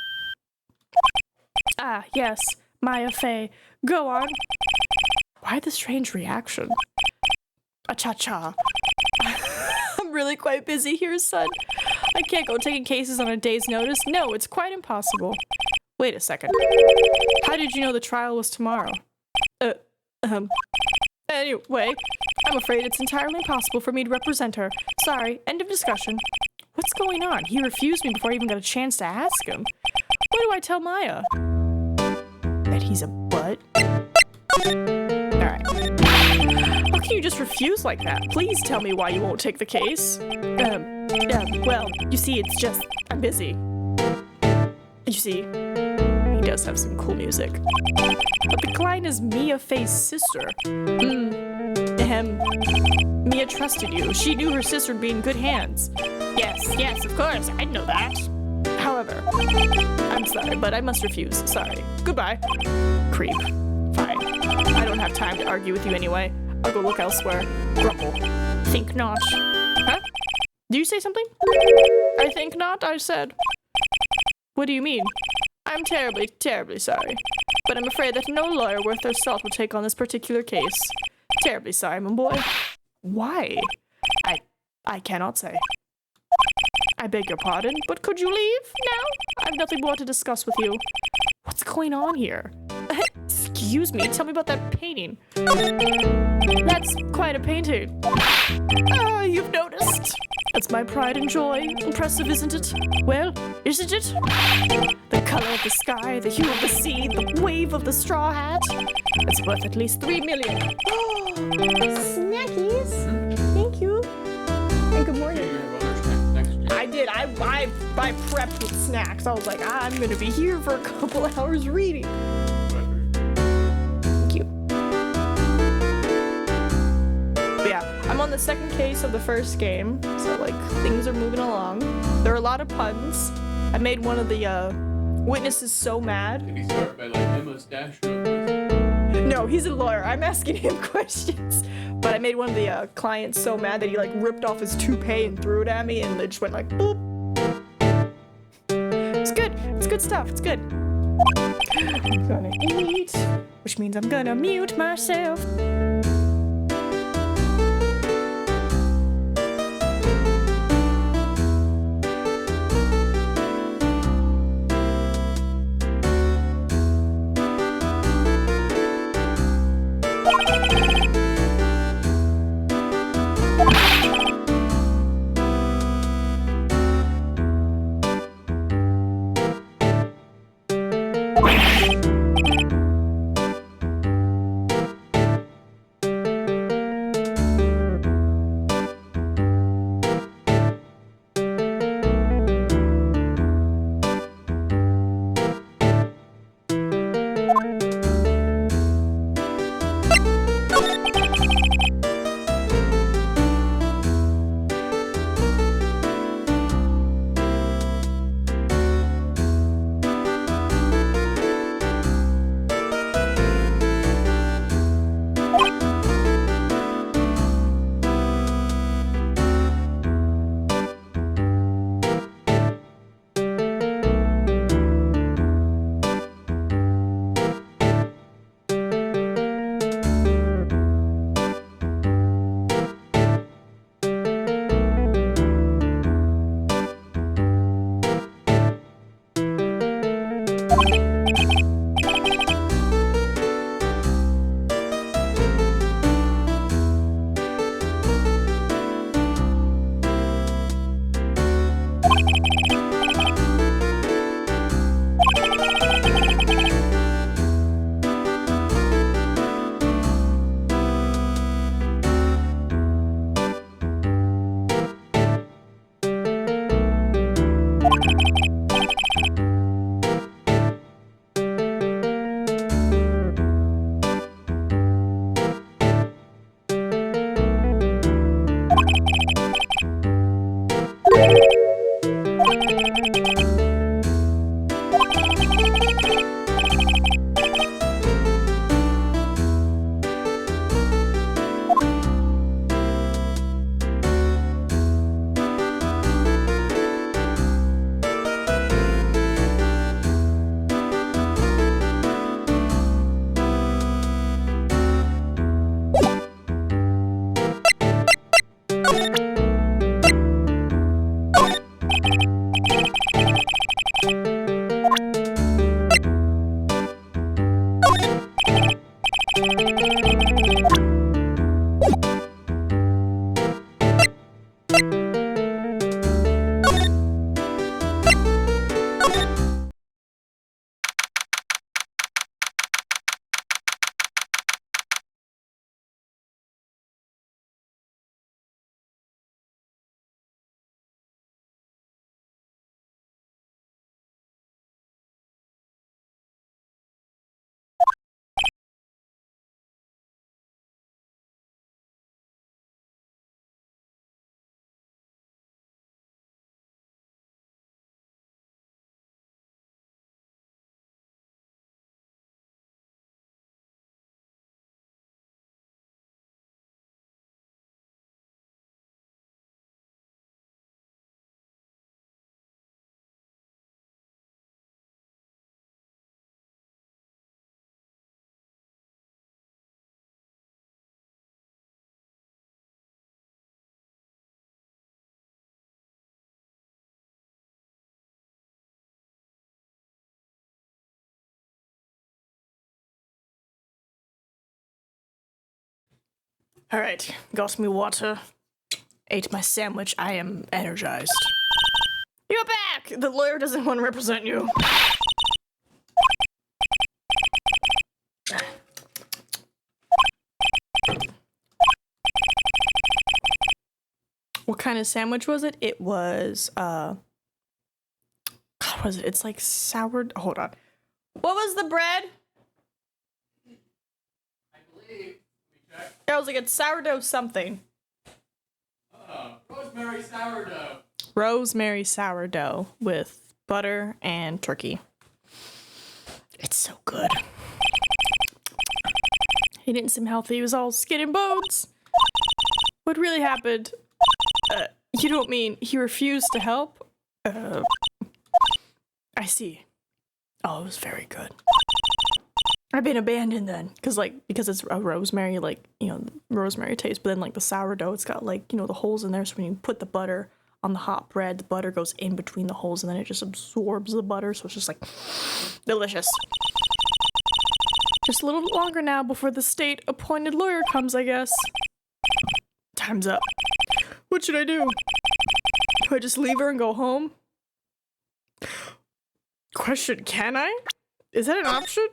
Ah, yes, Maya Fey. Go on. Why the strange reaction? A cha-cha. I'm really quite busy here, son. I can't go taking cases on a day's notice. No, it's quite impossible. Wait a second. How did you know the trial was tomorrow? Anyway, I'm afraid it's entirely impossible for me to represent her. Sorry, end of discussion. What's going on? He refused me before I even got a chance to ask him. What do I tell Maya? That he's a butt? Alright. How can you just refuse like that? Please tell me why you won't take the case. Well, you see, it's just, I'm busy. You see, he does have some cool music. But the client is Mia Fey's sister. Mia trusted you. She knew her sister would be in good hands. Yes, of course, I know that. However, I'm sorry, but I must refuse. Sorry. Goodbye. Creep. Fine. I don't have time to argue with you anyway. I'll go look elsewhere. Grumble. Think not. Huh? Do you say something? I think not, I said. What do you mean? I'm terribly, terribly sorry. But I'm afraid that no lawyer worth their salt will take on this particular case. Terribly sorry, my boy. Why? I cannot say. I beg your pardon, but could you leave now? I have nothing more to discuss with you. What's going on here? Excuse me, tell me about that painting. That's quite a painting. Ah, you've noticed. That's my pride and joy. Impressive, isn't it? Well, isn't it? The color of the sky, the hue of the sea, the wave of the straw hat. It's worth at least 3 million. Snackies. Thank you. And good morning. I did. I prepped with snacks. I was like, I'm gonna be here for a couple hours reading. Thank you. But yeah, I'm on the second case of the first game, so like things are moving along. There are a lot of puns. I made one of the witnesses so mad. Did he start by like Emma's dash? No, he's a lawyer. I'm asking him questions. But I made one of the clients so mad that he like ripped off his toupee and threw it at me, and it just went like boop. It's good. It's good stuff. It's good. I'm gonna eat, which means I'm gonna mute myself. All right, got me water. Ate my sandwich. I am energized. You're back! The lawyer doesn't want to represent you. What kind of sandwich was it? It was, God, what was it? It's like sour. Hold on. What was the bread? I believe. I was like, it's sourdough something. Rosemary sourdough. Rosemary sourdough with butter and turkey. It's so good. He didn't seem healthy. He was all skin and bones. What really happened? You don't mean he refused to help? I see. Oh, it was very good. I've been abandoned then, because it's a rosemary, like, you know, rosemary taste, but then like the sourdough, it's got like, you know, the holes in there, so when you put the butter on the hot bread, the butter goes in between the holes and then it just absorbs the butter, so it's just like delicious. Just a little longer now before the state appointed lawyer comes, I guess. Time's up. What should I do? Do I just leave her and go home? Question, can I? Is that an option?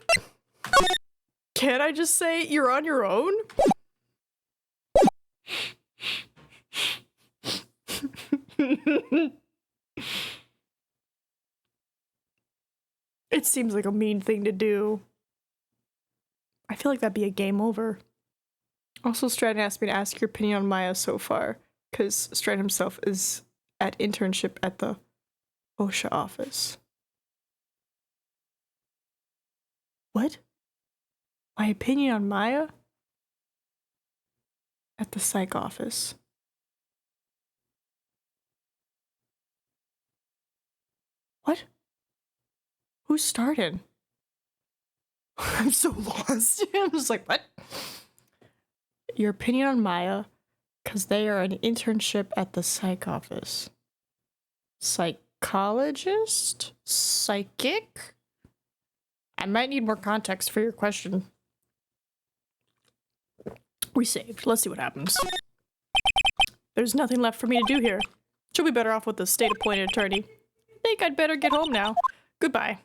Can't I just say you're on your own? It seems like a mean thing to do. I feel like that'd be a game over. Also, Stratton asked me to ask your opinion on Maya so far, because Stratton himself is at internship at the OSHA office. What? My opinion on Maya? At the psych office. What? Who started? I'm so lost. I'm just like, what? Your opinion on Maya? Because they are an internship at the psych office. Psychologist? Psychic? I might need more context for your question. We saved. Let's see what happens. There's nothing left for me to do here. She'll be better off with the state-appointed attorney. Think I'd better get home now. Goodbye.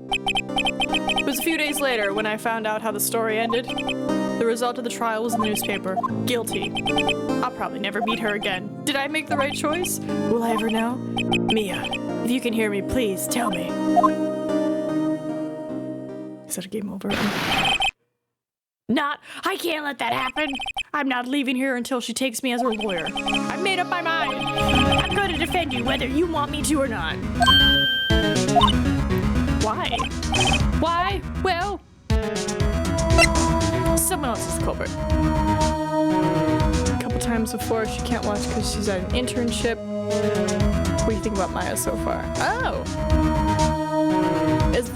It was a few days later when I found out how the story ended. The result of the trial was in the newspaper. Guilty. I'll probably never meet her again. Did I make the right choice? Will I ever know? Mia, if you can hear me, please tell me. Is that a game over? Not. I can't let that happen. I'm not leaving here until she takes me as her lawyer. I've made up my mind. I'm going to defend you whether you want me to or not. Why? Well, someone else is the culprit. A couple times before, she can't watch because she's at an internship. What do you think about Maya so far? Oh!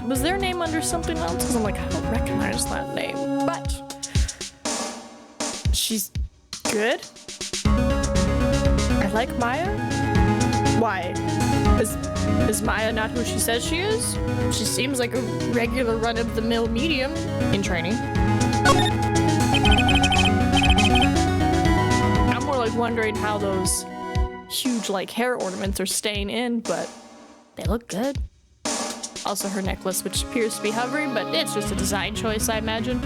Was their name under something else? Because I'm like, I don't recognize that name. But she's good. I like Maya. Why? Is Maya not who she says she is? She seems like a regular run-of-the-mill medium in training. I'm more like wondering how those huge like hair ornaments are staying in, but they look good. Also her necklace, which appears to be hovering, but it's just a design choice, I imagine.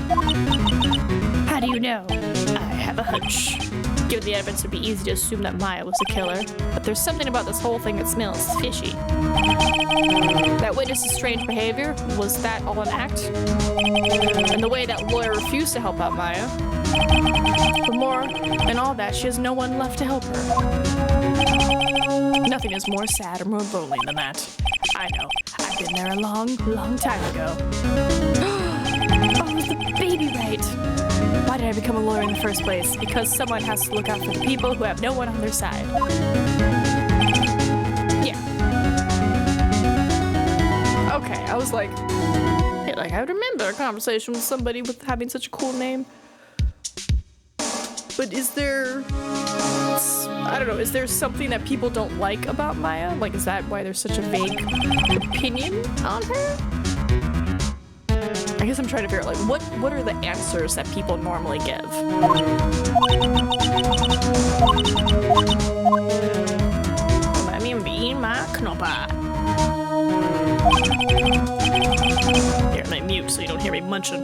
How do you know? I have a hunch. Given the evidence, it would be easy to assume that Maya was the killer, but there's something about this whole thing that smells fishy. That witness's strange behavior, was that all an act? And the way that lawyer refused to help out Maya. But more than all that, she has no one left to help her. Nothing is more sad or more lonely than that. I know. I've been there a long, long time ago. Oh, the baby Wright. Why did I become a lawyer in the first place? Because someone has to look out for the people who have no one on their side. Yeah. Okay, I was like, yeah, like I remember a conversation with somebody with having such a cool name. But is there, I don't know, is there something that people don't like about Maya? Like, is that why there's such a vague opinion on her? I guess I'm trying to figure out, like, what are the answers that people normally give? Let me be my knopper. Here, let me mute so you don't hear me munching.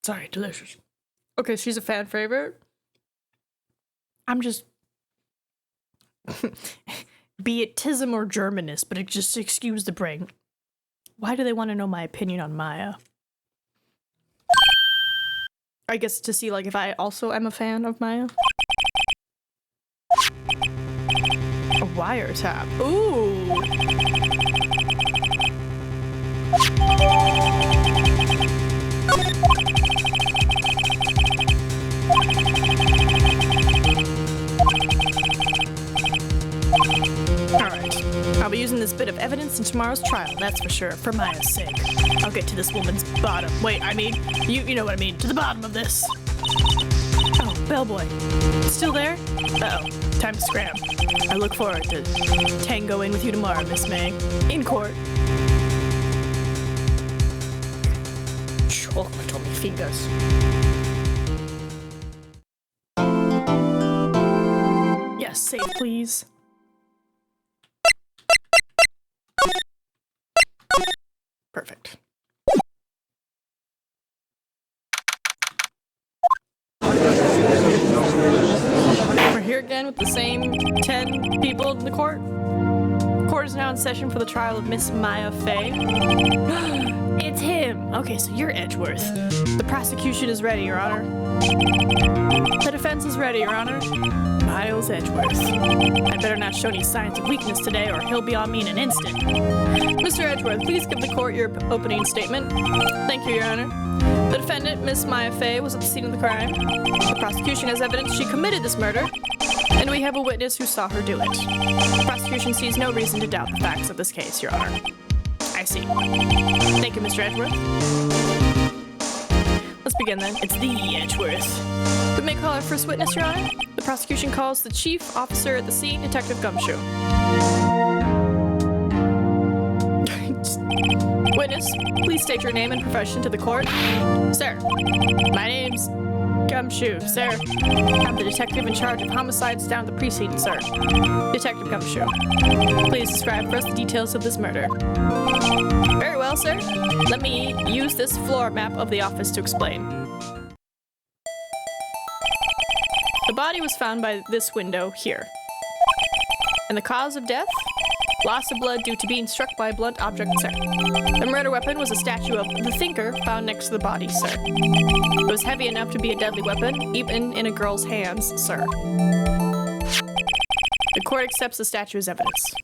Sorry, delicious. Okay, she's a fan favorite. I'm just... Be it Tism or Germanist, but it just excuse the brain. Why do they want to know my opinion on Maya? I guess to see, like, if I also am a fan of Maya. A wiretap. Ooh! Alright. I'll be using this bit of evidence to tomorrow's trial, that's for sure, for Maya's sake. I'll get to this woman's bottom. Wait, I mean, you know what I mean. To the bottom of this. Oh, bellboy. Still there? Uh-oh. Time to scram. I look forward to tangoing with you tomorrow, Miss May. In court. Chocolate on my fingers. Yes, safe, please. Perfect. We're here again with the same 10 people in the court. Court is now in session for the trial of Miss Maya Fey. It's him! Okay, so you're Edgeworth. The prosecution is ready, Your Honor. The defense is ready, Your Honor. Miles Edgeworth. I better not show any signs of weakness today or he'll be on me in an instant. Mr. Edgeworth, please give the court your opening statement. Thank you, Your Honor. The defendant, Miss Maya Fey, was at the scene of the crime. The prosecution has evidence she committed this murder, and we have a witness who saw her do it. The prosecution sees no reason to doubt the facts of this case, Your Honor. I see. Thank you, Mr. Edgeworth. Let's begin then. It's the Edgeworth. We may call our first witness, Your Honor. The prosecution calls the chief officer at the scene, Detective Gumshoe. Witness, please state your name and profession to the court. Sir, my name's Gumshoe, sir. I'm the detective in charge of homicides down at the precinct, sir. Detective Gumshoe, please describe for us the details of this murder. Very well, sir. Let me use this floor map of the office to explain. The body was found by this window here. And the cause of death? Loss of blood due to being struck by a blunt object, sir. The murder weapon was a statue of the Thinker found next to the body, sir. It was heavy enough to be a deadly weapon, even in a girl's hands, sir. The court accepts the statue as evidence.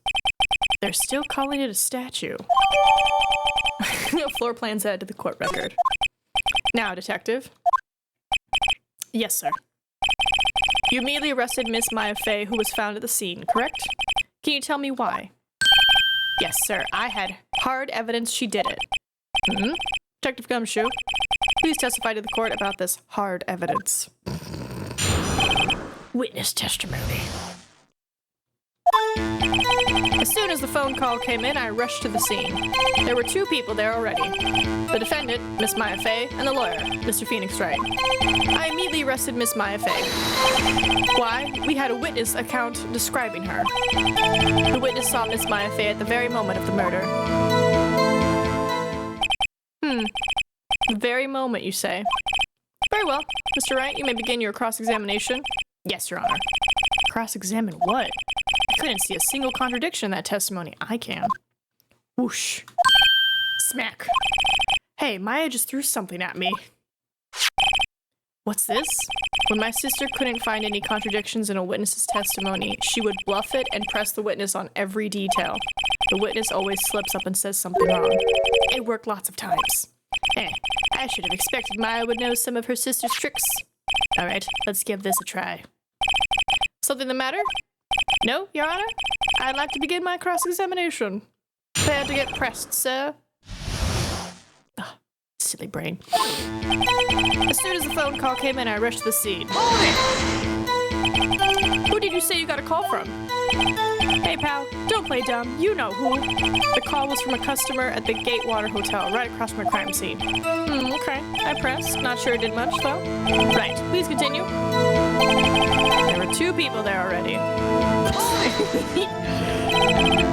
They're still calling it a statue. Floor plans added to the court record. Now, detective. Yes, sir. You immediately arrested Miss Maya Fey, who was found at the scene, correct? Can you tell me why? Yes, sir. I had hard evidence she did it. Detective Gumshoe, please testify to the court about this hard evidence. Witness testimony. As soon as the phone call came in, I rushed to the scene. There were 2 people there already. The defendant, Miss Maya Fey, and the lawyer, Mr. Phoenix Wright. I immediately arrested Miss Maya Fey. Why? We had a witness account describing her. The witness saw Miss Maya Fey at the very moment of the murder. The very moment, you say? Very well. Mr. Wright, you may begin your cross-examination. Yes, Your Honor. Cross-examine what? I couldn't see a single contradiction in that testimony. I can. Whoosh. Smack. Hey, Maya just threw something at me. What's this? When my sister couldn't find any contradictions in a witness's testimony, she would bluff it and press the witness on every detail. The witness always slips up and says something wrong. It worked lots of times. I should have expected Maya would know some of her sister's tricks. All right, let's give this a try. Something the matter? No, Your Honor? I'd like to begin my cross-examination. Prepare to get pressed, sir. Ugh, silly brain. As soon as the phone call came in, I rushed to the scene. Who did you say you got a call from? Hey, pal, don't play dumb. You know who. The call was from a customer at the Gatewater Hotel, right across from a crime scene. Okay. I pressed. Not sure it did much, though. Right. Please continue. There were 2 people there already.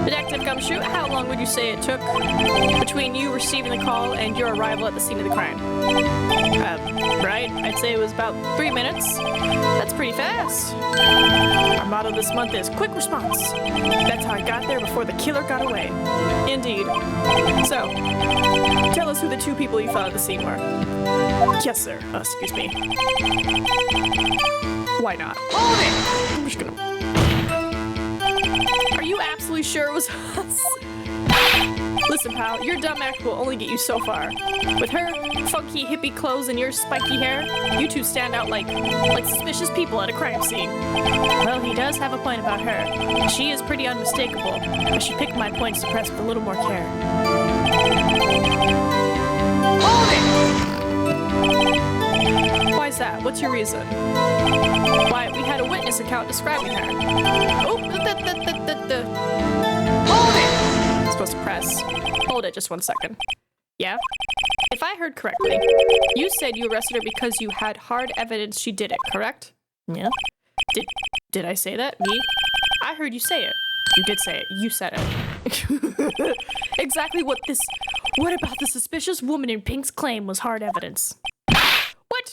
Detective Gumshoe, how long would you say it took between you receiving the call and your arrival at the scene of the crime? Right. I'd say it was about 3 minutes. That's pretty fast. Our motto this month is quick response. That's how I got there before the killer got away. Indeed. So, tell us who the 2 people you found at the scene were. Yes, sir. Excuse me. Why not? I'm just gonna... Are you absolutely sure it was us? Listen, pal, your dumb act will only get you so far. With her funky hippie clothes and your spiky hair, you two stand out like suspicious people at a crime scene. Well, he does have a point about her. She is pretty unmistakable. I should pick my points to press with a little more care. Hold it! Why's that? What's your reason? Why, we had a witness account describing her. Oh, Hold it! I'm supposed to press. Hold it just 1 second. Yeah? If I heard correctly, you said you arrested her because you had hard evidence she did it, correct? Yeah. Did I say that? Me? I heard you say it. You did say it. You said it. Exactly what about the suspicious woman in Pink's claim was hard evidence? What?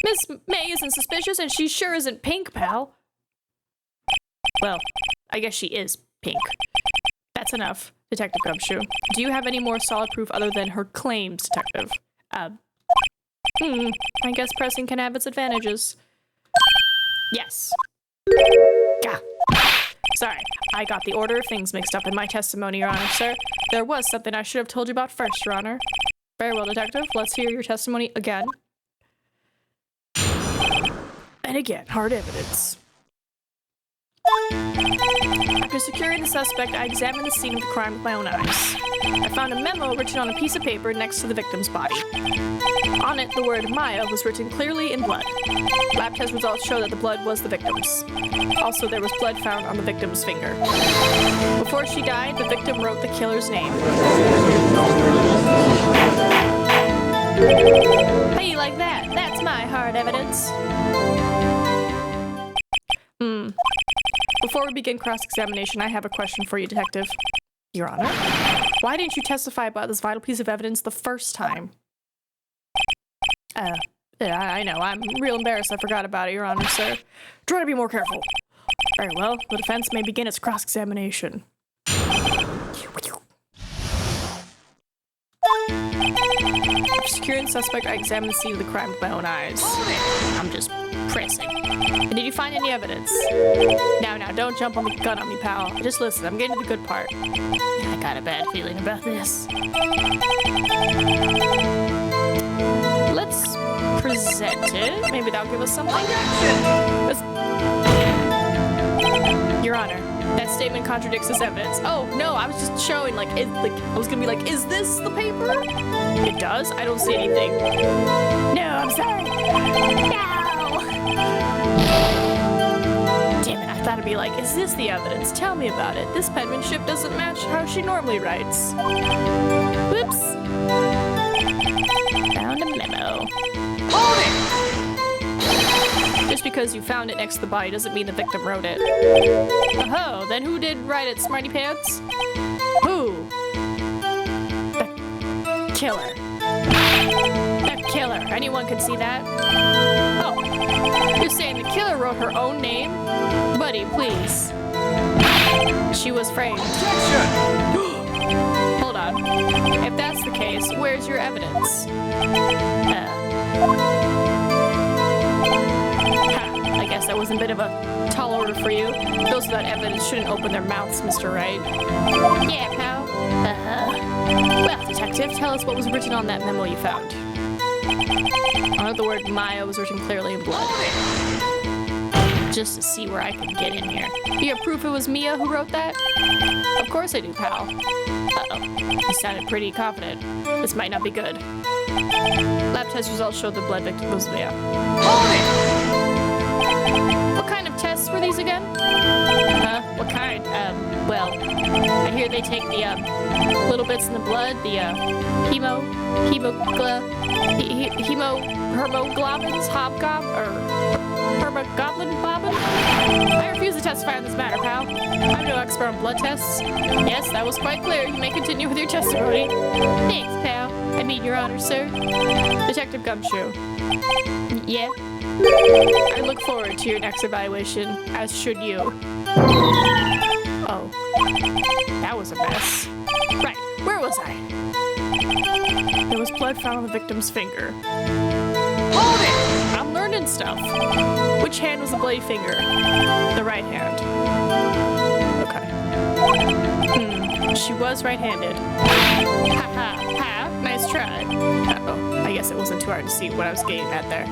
Miss May isn't suspicious and she sure isn't Pink, pal. Well, I guess she is Pink. That's enough, Detective Gumshoe. Do you have any more solid proof other than her claims, Detective? I guess pressing can have its advantages. Yes. Gah. Sorry, I got the order of things mixed up in my testimony, Your Honor, sir. There was something I should have told you about first, Your Honor. Very well, Detective. Let's hear your testimony again. And again, hard evidence. After securing the suspect, I examined the scene of the crime with my own eyes. I found a memo written on a piece of paper next to the victim's body. On it, the word Maya was written clearly in blood. Lab test results show that the blood was the victim's. Also, there was blood found on the victim's finger. Before she died, the victim wrote the killer's name. How you like that? That's my hard evidence. Before we begin cross-examination, I have a question for you, Detective. Your Honor, why didn't you testify about this vital piece of evidence the first time? I know. I'm real embarrassed I forgot about it, Your Honor, sir. Try to be more careful. Very well. The defense may begin its cross-examination. After securing the suspect, I examined the scene of the crime with my own eyes. I'm just pressing. And did you find any evidence? Now, don't jump on the gun on me, pal. Just listen, I'm getting to the good part. I got a bad feeling about this. Let's present it. Maybe that'll give us something. Your Honor, that statement contradicts this evidence. Oh, no, I was just showing, I was gonna be like, is this the paper? It does? I don't see anything. No, I'm sorry. No! Damn it, I thought it'd be like, is this the evidence? Tell me about it. This penmanship doesn't match how she normally writes. Whoops. Found a memo. Hold it! Just because you found it next to the body doesn't mean the victim wrote it. Oh, then who did write it, Smarty Pants? Who? The killer. The killer. Anyone could see that? Oh, you're saying the killer wrote her own name? Buddy, please. She was framed. Hold on. If that's the case, where's your evidence? I guess that was a bit of a tall order for you. Those without evidence shouldn't open their mouths, Mr. Wright. Yeah, pal. Well, Detective, tell us what was written on that memo you found. The word Maya was written clearly in blood. Just to see where I can get in here. Do you have proof it was Mia who wrote that? Of course I do, pal. Uh-oh. You sounded pretty confident. This might not be good. Lab test results showed the blood victim was Mia. Hold it! What kind of tests were these again? What kind? Well, I hear they take the, little bits in the blood, the, hemoglobins, hermogoblin bobbin? I refuse to testify on this matter, pal. I'm no expert on blood tests. Yes, that was quite clear. You may continue with your testimony. Thanks, pal. I mean, Your Honor, sir. Detective Gumshoe. Yeah? I look forward to your next evaluation, as should you. Oh. That was a mess. Right, where was I? There was blood found on the victim's finger. Hold it! I'm learning stuff. Which hand was the bloody finger? The right hand. Okay. She was right-handed. Ha ha ha. Nice try. Uh-oh. I guess it wasn't too hard to see what I was getting at there.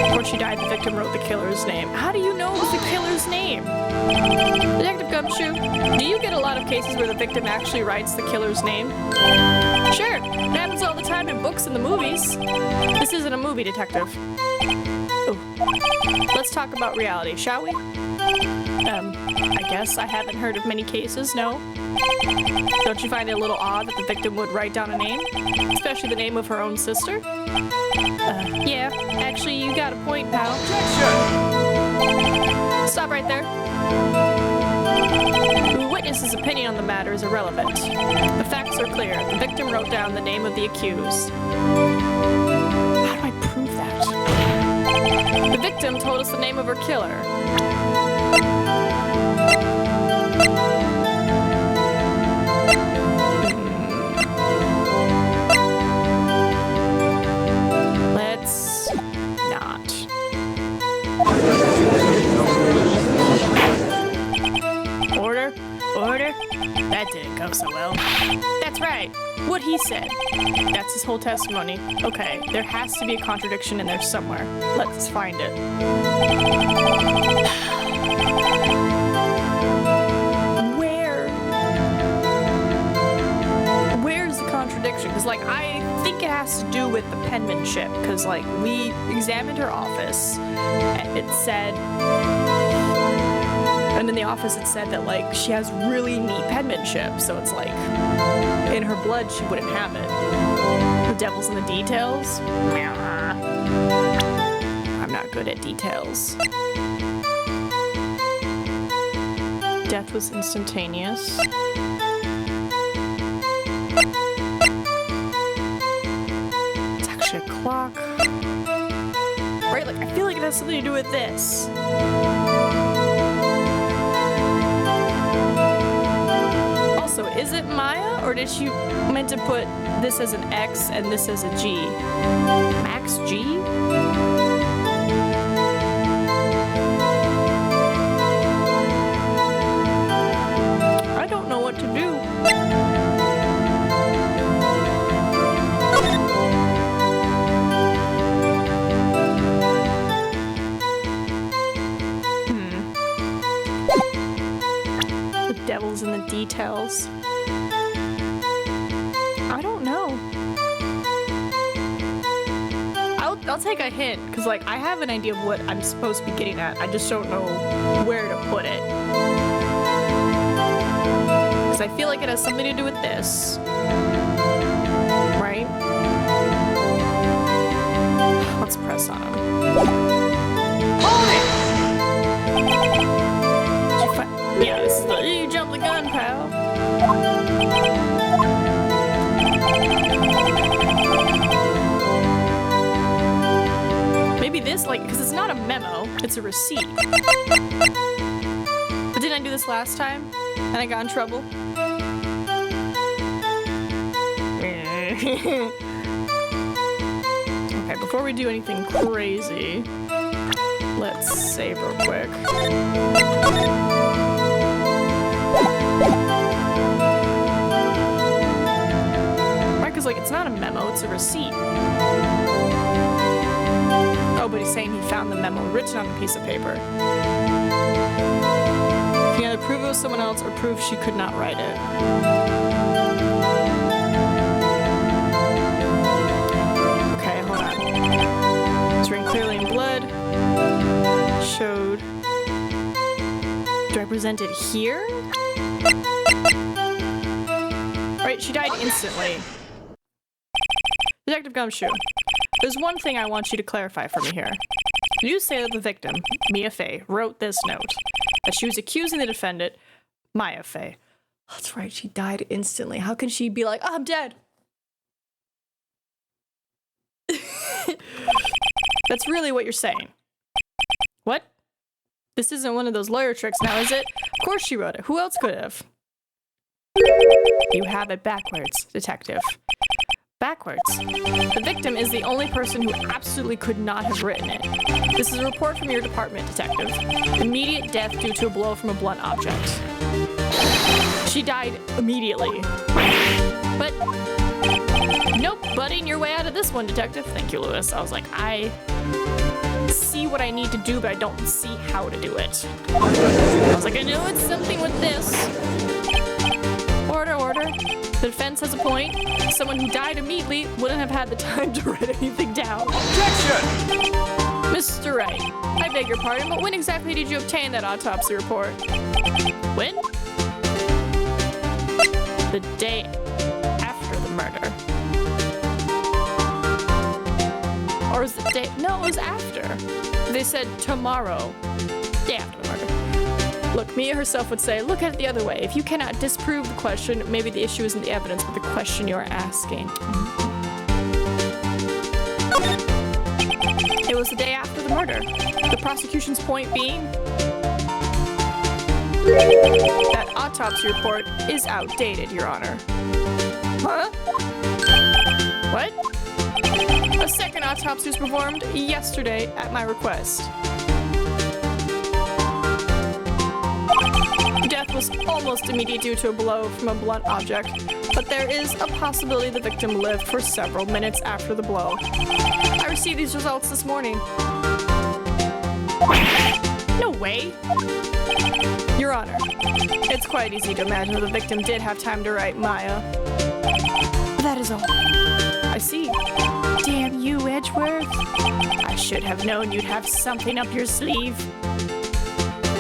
Before she died, the victim wrote the killer's name. How do you know it was the killer's name? Detective Gumshoe, do you get a lot of cases where the victim actually writes the killer's name? Sure. It happens all the time in books and the movies. This isn't a movie, Detective. Oh. Let's talk about reality, shall we? I guess I haven't heard of many cases, no? Don't you find it a little odd that the victim would write down a name? Especially the name of her own sister? Yeah. Actually, you got a point, pal. Stop right there. The witness's opinion on the matter is irrelevant. The facts are clear. The victim wrote down the name of the accused. How do I prove that? The victim told us the name of her killer. Let's not. Order? Order? That didn't go so well. That's right. What he said. That's his whole testimony. Okay, there has to be a contradiction in there somewhere. Let's find it. Where's the contradiction? Because, like, I think it has to do with the penmanship. Because, like, we examined her office, and it said... And in the office it said that, like, she has really neat penmanship, so it's like, in her blood she wouldn't have it. The devil's in the details? I'm not good at details. Death was instantaneous. It's actually a clock. Right, like, I feel like it has something to do with this. Also, is it Maya, or did she meant to put this as an X and this as a G? Max G? I don't know what to do. Devil's in the details. I don't know. I'll take a hint, because, like, I have an idea of what I'm supposed to be getting at. I just don't know where to put it. Because I feel like it has something to do with this. Right? Let's press on him. Hold it! Yeah, this is the you jump the gun, pal. Maybe this, like, because it's not a memo, it's a receipt. But didn't I do this last time? And I got in trouble? Okay, before we do anything crazy, let's save real quick. Right, because, like, it's not a memo, it's a receipt. Oh, but he's saying he found the memo written on a piece of paper. He can either prove it was someone else or prove she could not write it. Okay, hold on. It's written clearly in blood. Showed. Do I present it here? Right, she died instantly. Detective Gumshoe, there's one thing I want you to clarify for me here. You say that the victim, Mia Fey, wrote this note. That she was accusing the defendant, Maya Fey. That's right, she died instantly. How can she be like, oh, I'm dead? That's really what you're saying. What? This isn't one of those lawyer tricks now, is it? Of course she wrote it. Who else could have? You have it backwards, Detective. Backwards. The victim is the only person who absolutely could not have written it. This is a report from your department, Detective. Immediate death due to a blow from a blunt object. She died immediately. But nope, butting your way out of this one, Detective. Thank you, Lewis. I was like, I see what I need to do, but I don't see how to do it. I was like, I know it's something with this. Order, order. The defense has a point. Someone who died immediately wouldn't have had the time to write anything down. Objection! Mr. Wright, I beg your pardon, but when exactly did you obtain that autopsy report? When? The day after the murder. Or was it day? No, it was after. They said tomorrow. Day after the murder. Look, Mia herself would say, look at it the other way. If you cannot disprove the question, maybe the issue isn't the evidence, but the question you are asking. It was the day after the murder. The prosecution's point being that autopsy report is outdated, Your Honor. Huh? What? A second autopsy was performed yesterday at my request. Death was almost immediate due to a blow from a blunt object, but there is a possibility the victim lived for several minutes after the blow. I received these results this morning. No way. Your Honor, it's quite easy to imagine that the victim did have time to write Maya. That is all. I see. Damn you, Edgeworth. I should have known you'd have something up your sleeve.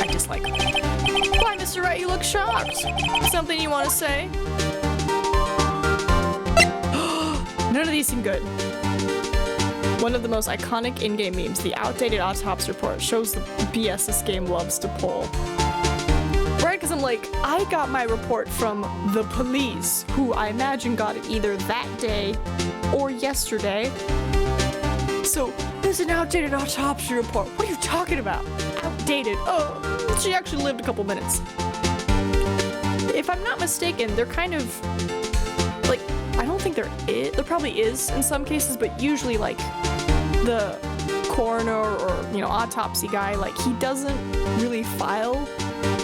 I dislike it. Why, Mr. Wright, you look shocked. Something you want to say? None of these seem good. One of the most iconic in-game memes, the outdated autopsy report, shows the BS this game loves to pull. Right, because I'm like, I got my report from the police, who I imagine got it either that day or yesterday. So, there's an outdated autopsy report. What are you talking about? Outdated? Oh, she actually lived a couple minutes. If I'm not mistaken, they're kind of, like, I don't think there probably is in some cases, but usually, like, the coroner or, you know, autopsy guy, like, he doesn't really file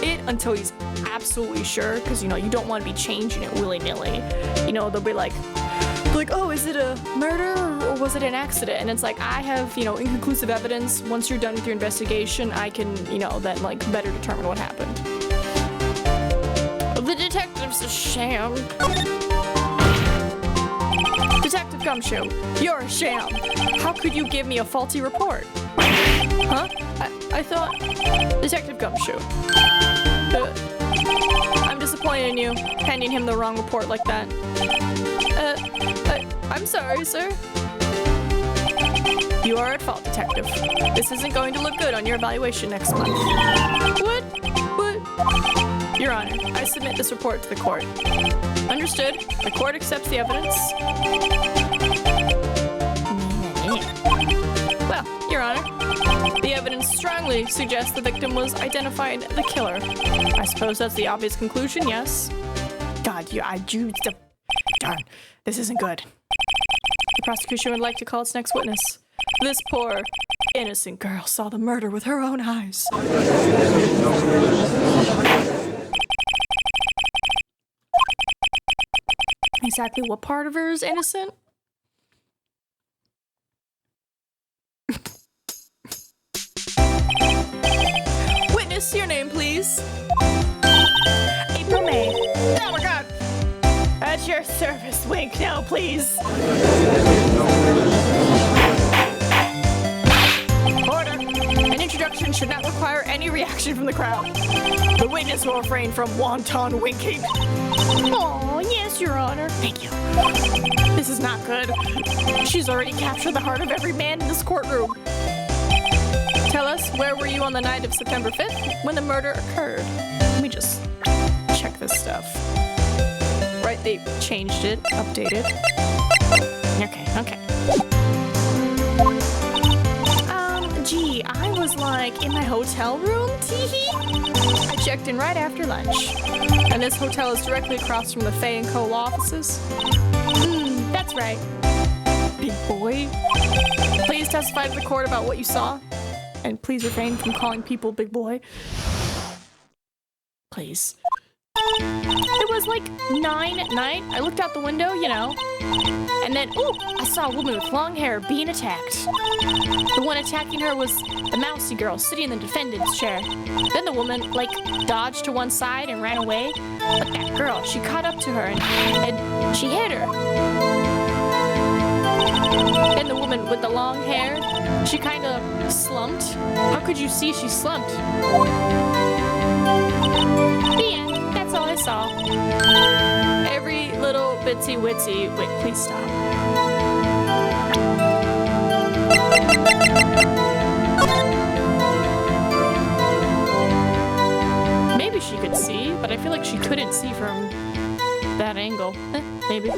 it until he's absolutely sure, because, you know, you don't want to be changing it willy-nilly. You know, they'll be like, oh, is it a murder or was it an accident? And it's like, I have, you know, inconclusive evidence. Once you're done with your investigation, I can, you know, then, like, better determine what happened. The detective's a sham. Detective Gumshoe, you're a sham. How could you give me a faulty report? Huh? I thought... Detective Gumshoe. I'm disappointed in you, handing him the wrong report like that. I'm sorry, sir. You are at fault, Detective. This isn't going to look good on your evaluation next month. What? Your Honor, I submit this report to the court. Understood. The court accepts the evidence. Well, Your Honor, the evidence strongly suggests the victim was identified the killer. I suppose that's the obvious conclusion, yes? God, darn, this isn't good. The prosecution would like to call its next witness. This poor, innocent girl saw the murder with her own eyes. Exactly what part of her is innocent? Witness, your name, please. April May. Oh my God. At your service, Wink. Now, please. Order. An introduction should not require any reaction from the crowd. The witness will refrain from wanton winking. Oh, yes, Your Honor. Thank you. This is not good. She's already captured the heart of every man in this courtroom. Tell us, where were you on the night of September 5th when the murder occurred? Let me just check this stuff. Right, they changed it, updated. Okay. Gee, I was like in my hotel room, teehee. I checked in right after lunch. And this hotel is directly across from the Fay & Co. law offices. That's right. Big boy. Please testify to the court about what you saw. And please refrain from calling people big boy. Please. It was like 9 at night. I looked out the window, you know, and then, ooh, I saw a woman with long hair being attacked. The one attacking her was the mousy girl sitting in the defendant's chair. Then the woman, like, dodged to one side and ran away. But that girl, she caught up to her and she hit her. Then the woman with the long hair, she kind of slumped. How could you see she slumped? The end. That's all I saw. Every little bitsy witsy. Wait, please stop. Maybe she could see, but I feel like she couldn't see from that angle. Maybe.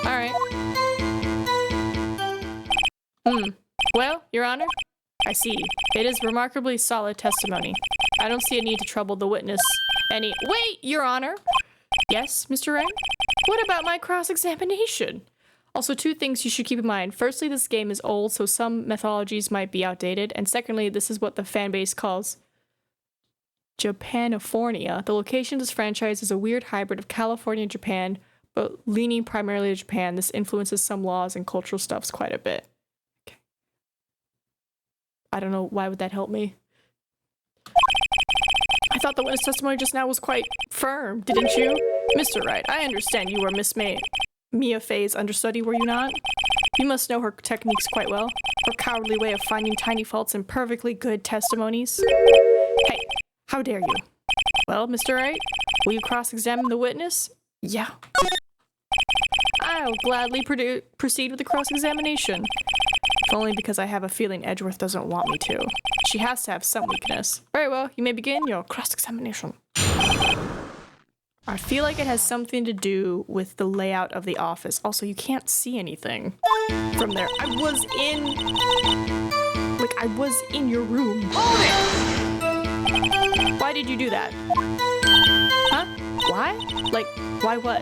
Alright. Well, Your Honor, I see. It is remarkably solid testimony. I don't see a need to trouble the witness any— Wait, Your Honor! Yes, Mr. Wright? What about my cross-examination? Also, 2 things you should keep in mind. Firstly, this game is old, so some methodologies might be outdated. And secondly, this is what the fanbase calls Japanifornia. The location of this franchise is a weird hybrid of California and Japan, but leaning primarily to Japan. This influences some laws and cultural stuffs quite a bit. Okay. I don't know, why would that help me? I thought the witness testimony just now was quite firm, didn't you? Mr. Wright, I understand you were Miss Mia Fey's understudy, were you not? You must know her techniques quite well. Her cowardly way of finding tiny faults in perfectly good testimonies. Hey, how dare you? Well, Mr. Wright, will you cross-examine the witness? Yeah. I'll gladly proceed with the cross-examination. If only because I have a feeling Edgeworth doesn't want me to. She has to have some weakness. Very well, you may begin your cross-examination. I feel like it has something to do with the layout of the office. Also, you can't see anything from there. I was in your room. Why did you do that? Huh? Why? Like, why what?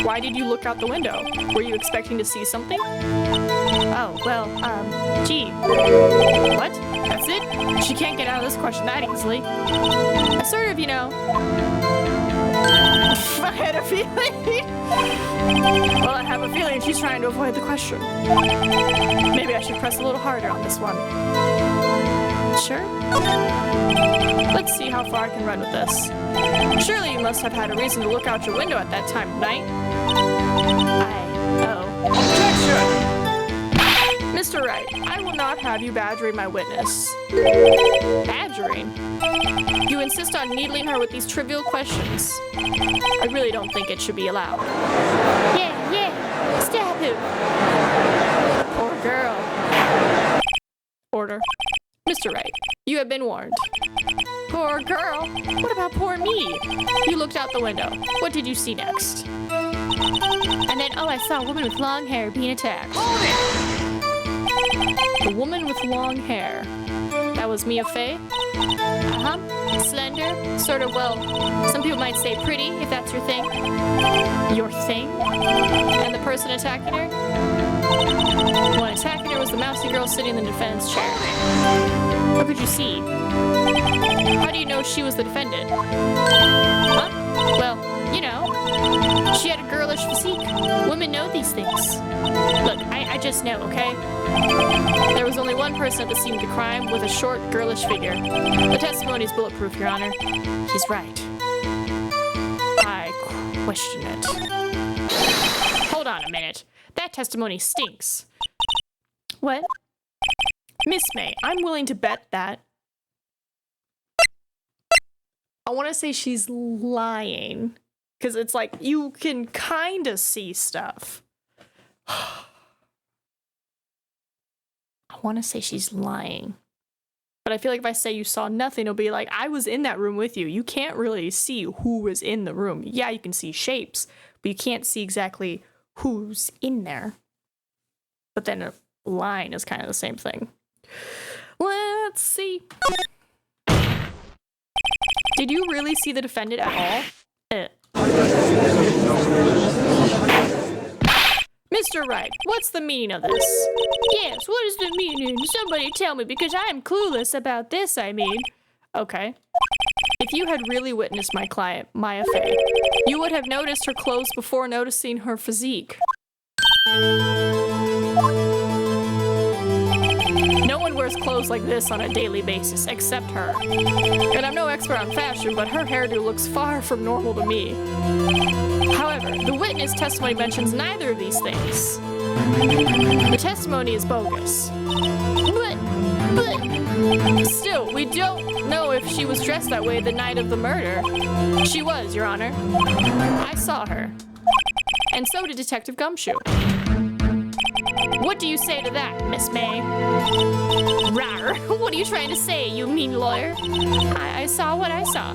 Why did you look out the window? Were you expecting to see something? Oh, well, gee. What? That's it? She can't get out of this question that easily. I sort of, you know, I had a feeling. Well, I have a feeling she's trying to avoid the question. Maybe I should press a little harder on this one. Sure. Let's see how far I can run with this. Surely you must have had a reason to look out your window at that time of night. Objection! Mr. Wright, I will not have you badgering my witness. Badgering? You insist on needling her with these trivial questions. I really don't think it should be allowed. Yeah, stab him. Poor girl. Order. Mr. Wright, you have been warned. Poor girl? What about poor me? You looked out the window. What did you see next? And then, oh, I saw a woman with long hair being attacked. The woman with long hair. That was Mia Fey? Uh-huh. Slender. Sort of, well, some people might say pretty, if that's your thing. Your thing? And the person attacking her? The one attacking her was the mousy girl sitting in the defendant's chair. How could you see? How do you know she was the defendant? Huh? Well, you know, she had a girlish physique. Women know these things. Look, I just know, okay? There was only one person at the scene of the crime with a short, girlish figure. The testimony is bulletproof, Your Honor. He's right. I question it. Hold on a minute. That testimony stinks. What? Miss May, I'm willing to bet that. I want to say she's lying. Because it's like, you can kind of see stuff. I want to say she's lying. But I feel like if I say you saw nothing, it'll be like, I was in that room with you. You can't really see who was in the room. Yeah, you can see shapes, but you can't see exactly who's in there. But then a line is kind of the same thing. Let's see. Did you really see the defendant at all? Mr. Wright, what's the meaning of this? Yes, what is the meaning? Somebody tell me, because I am clueless about this, I mean. Okay. If if you had really witnessed my client, Maya Fey, you would have noticed her clothes before noticing her physique. No one wears clothes like this on a daily basis, except her. And I'm no expert on fashion, but her hairdo looks far from normal to me. However, the witness testimony mentions neither of these things. The testimony is bogus. But still, we don't know if she was dressed that way the night of the murder. She was, Your Honor. I saw her. And so did Detective Gumshoe. What do you say to that, Miss May? Rawr. What are you trying to say, you mean lawyer? I saw what I saw.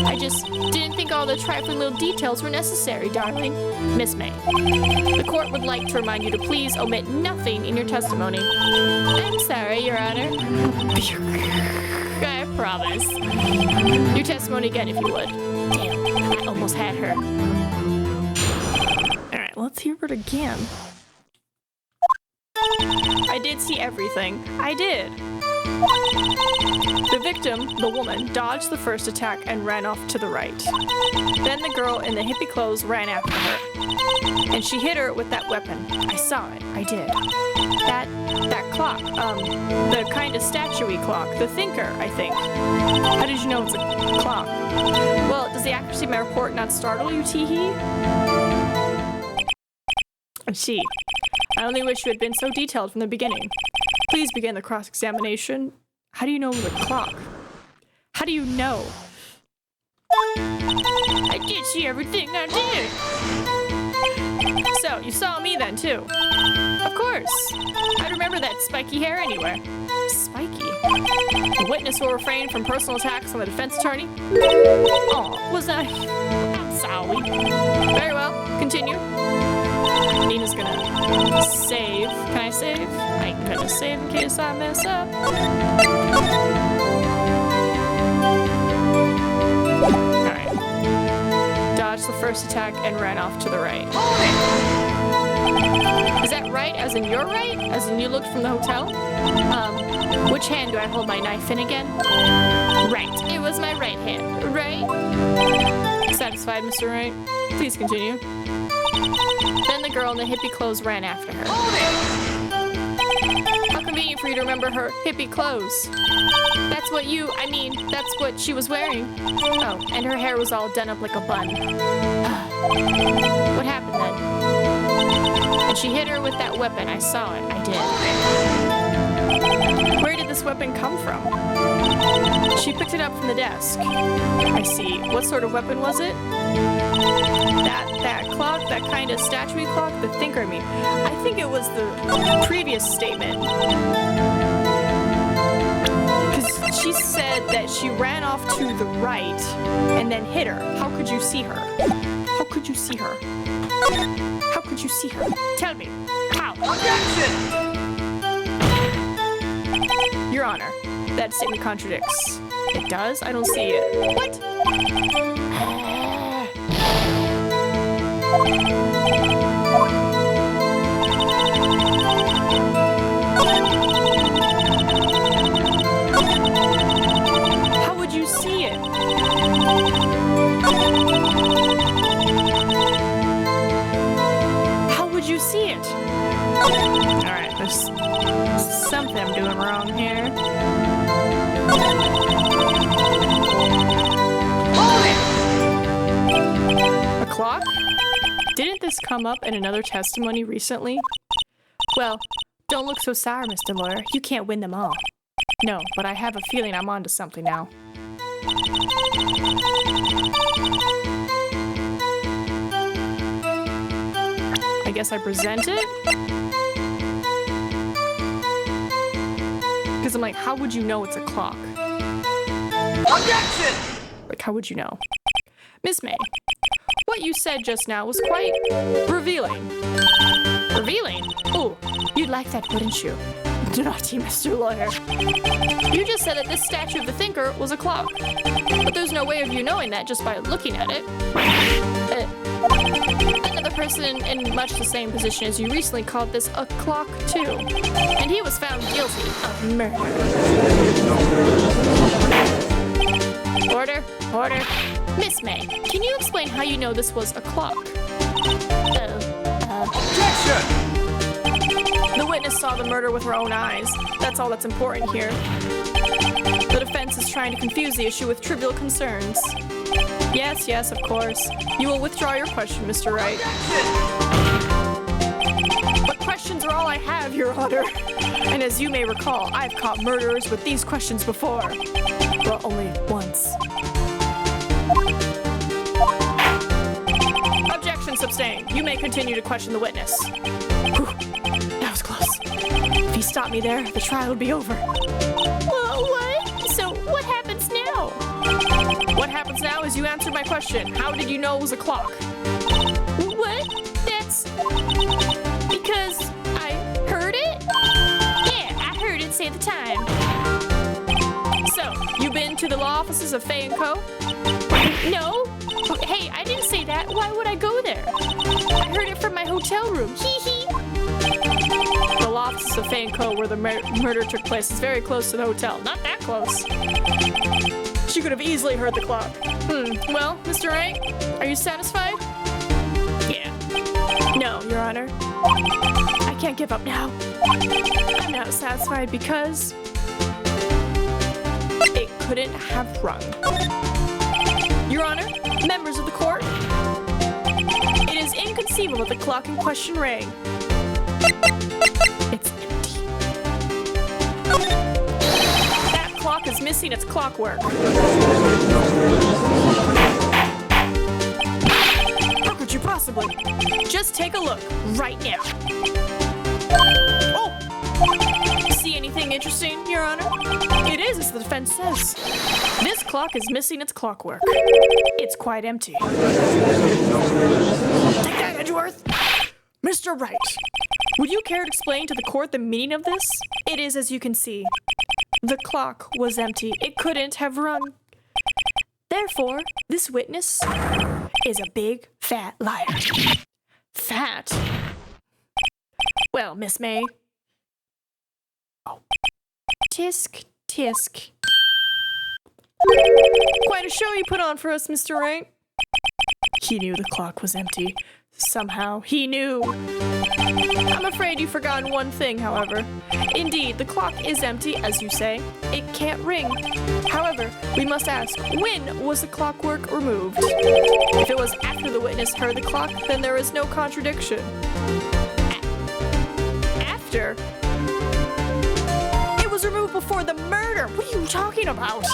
I just didn't think all the trifling little details were necessary, darling. Miss May, the court would like to remind you to please omit nothing in your testimony. I'm sorry, Your Honor. I promise. Your testimony again, if you would. Damn, I almost had her. Alright, let's hear it again. I did see everything. I did. The victim, the woman, dodged the first attack and ran off to the right. Then the girl in the hippie clothes ran after her. And she hit her with that weapon. I saw it. I did. That clock. The kind of statue-y clock. The thinker, I think. How did you know it's a clock? Well, does the accuracy of my report not startle you, Teehee? Gee. I only wish you had been so detailed from the beginning. Please begin the cross-examination. How do you know the clock? How do you know? I did see everything, I did. So, you saw me then, too? Of course. I remember that spiky hair anywhere. Spiky? The witness will refrain from personal attacks on the defense attorney? Oh, was I? I'm sorry. Very well, continue. Nina's gonna save. Can I save? I'm gonna save in case I mess up. Alright. Dodged the first attack and ran off to the right. Is that right as in your right? As in you looked from the hotel? Which hand do I hold my knife in again? Right. It was my right hand. Right? Satisfied, Mr. Wright? Please continue. Then the girl in the hippie clothes ran after her. How convenient for you to remember her hippie clothes. That's what that's what she was wearing. Oh, and her hair was all done up like a bun. What happened then? And she hit her with that weapon. I saw it. I did. Where did this weapon come from? She picked it up from the desk. I see. What sort of weapon was it? That clock, that kind of statue clock, the thinker, I think it was the previous statement. Because she said that she ran off to the right and then hit her. How could you see her? How could you see her? How could you see her? Tell me. How? Objection! Your Honor, that statement contradicts. It does? I don't see it. What? How would you see it? How would you see it? Alright, there's something I'm doing wrong here. A clock? Didn't this come up in another testimony recently? Well, don't look so sour, Mr. Lawyer. You can't win them all. No, but I have a feeling I'm onto something now. I guess I present it? Because I'm like, how would you know it's a clock? Objection! Like, how would you know? Miss May, what you said just now was quite revealing. Revealing? Oh, you'd like that, wouldn't you? Naughty Mr. Lawyer. You just said that this statue of the thinker was a clock. But there's no way of you knowing that just by looking at it. Another person in much the same position as you recently called this a clock too. And he was found guilty of murder. Order, order. Miss May, can you explain how you know this was a clock? Objection! The witness saw the murder with her own eyes. That's all that's important here. The defense is trying to confuse the issue with trivial concerns. Yes, yes, of course. You will withdraw your question, Mr. Wright. But questions are all I have, Your Honor. And as you may recall, I've caught murderers with these questions before. Well, only once. Objection sustained. You may continue to question the witness. Whew, that was close. If he stopped me there, the trial would be over. Well, what? So what happens now? What happens now is you answered my question. How did you know it was a clock? What? That's because I heard it? Yeah, I heard it say the time. So, you been to the law offices of Fay & Co.? No. Hey, I didn't say that. Why would I go there? I heard it from my hotel room. Hee hee. The law offices of Fay & Co., where the murder took place, is very close to the hotel. Not that close. She could have easily heard the clock. Well, Mr. Wright, are you satisfied? Yeah. No, Your Honor. I can't give up now. I'm not satisfied because it couldn't have rung. Your Honor, members of the court, it is inconceivable that the clock in question rang. It's empty. That clock is missing its clockwork. How could you possibly? Just take a look right now. Oh! See anything interesting, Your Honor? It is as the defense says. This clock is missing its clockwork. It's quite empty. Take that, Edgeworth! Mr. Wright, would you care to explain to the court the meaning of this? It is as you can see. The clock was empty. It couldn't have rung. Therefore, this witness is a big, fat liar. Fat? Well, Miss May. Oh. Tisk, tisk. Quite a show you put on for us, Mr. Wright. He knew the clock was empty. Somehow, he knew. I'm afraid you've forgotten one thing, however. Indeed, the clock is empty, as you say. It can't ring. However, we must ask, when was the clockwork removed? If it was after the witness heard the clock, then there is no contradiction. After? It was removed before the murder! What are you talking about?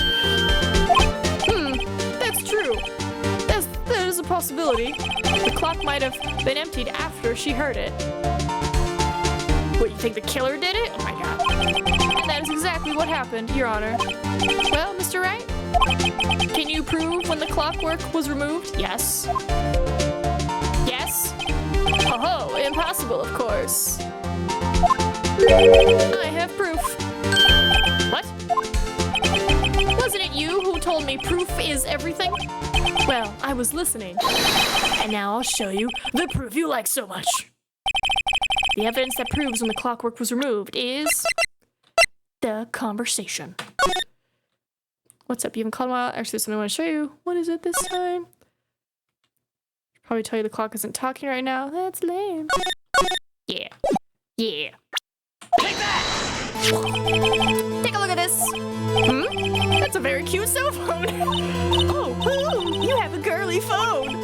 That's true. That is a possibility. The clock might have been emptied after she heard it. What, you think the killer did it? Oh my god. And that is exactly what happened, Your Honor. Well, Mr. Wright, can you prove when the clockwork was removed? Yes. Yes? Oh, impossible, of course. I have proof. What? Wasn't it you who told me proof is everything? Well, I was listening. And now I'll show you the proof you like so much. The evidence that proves when the clockwork was removed is the conversation. What's up? You haven't called a while. Actually, there's something I want to show you. What is it this time? Probably tell you the clock isn't talking right now. That's lame. Yeah. Yeah. Take that! Take a look at this. That's a very cute cell phone. Oh, you have a girly phone.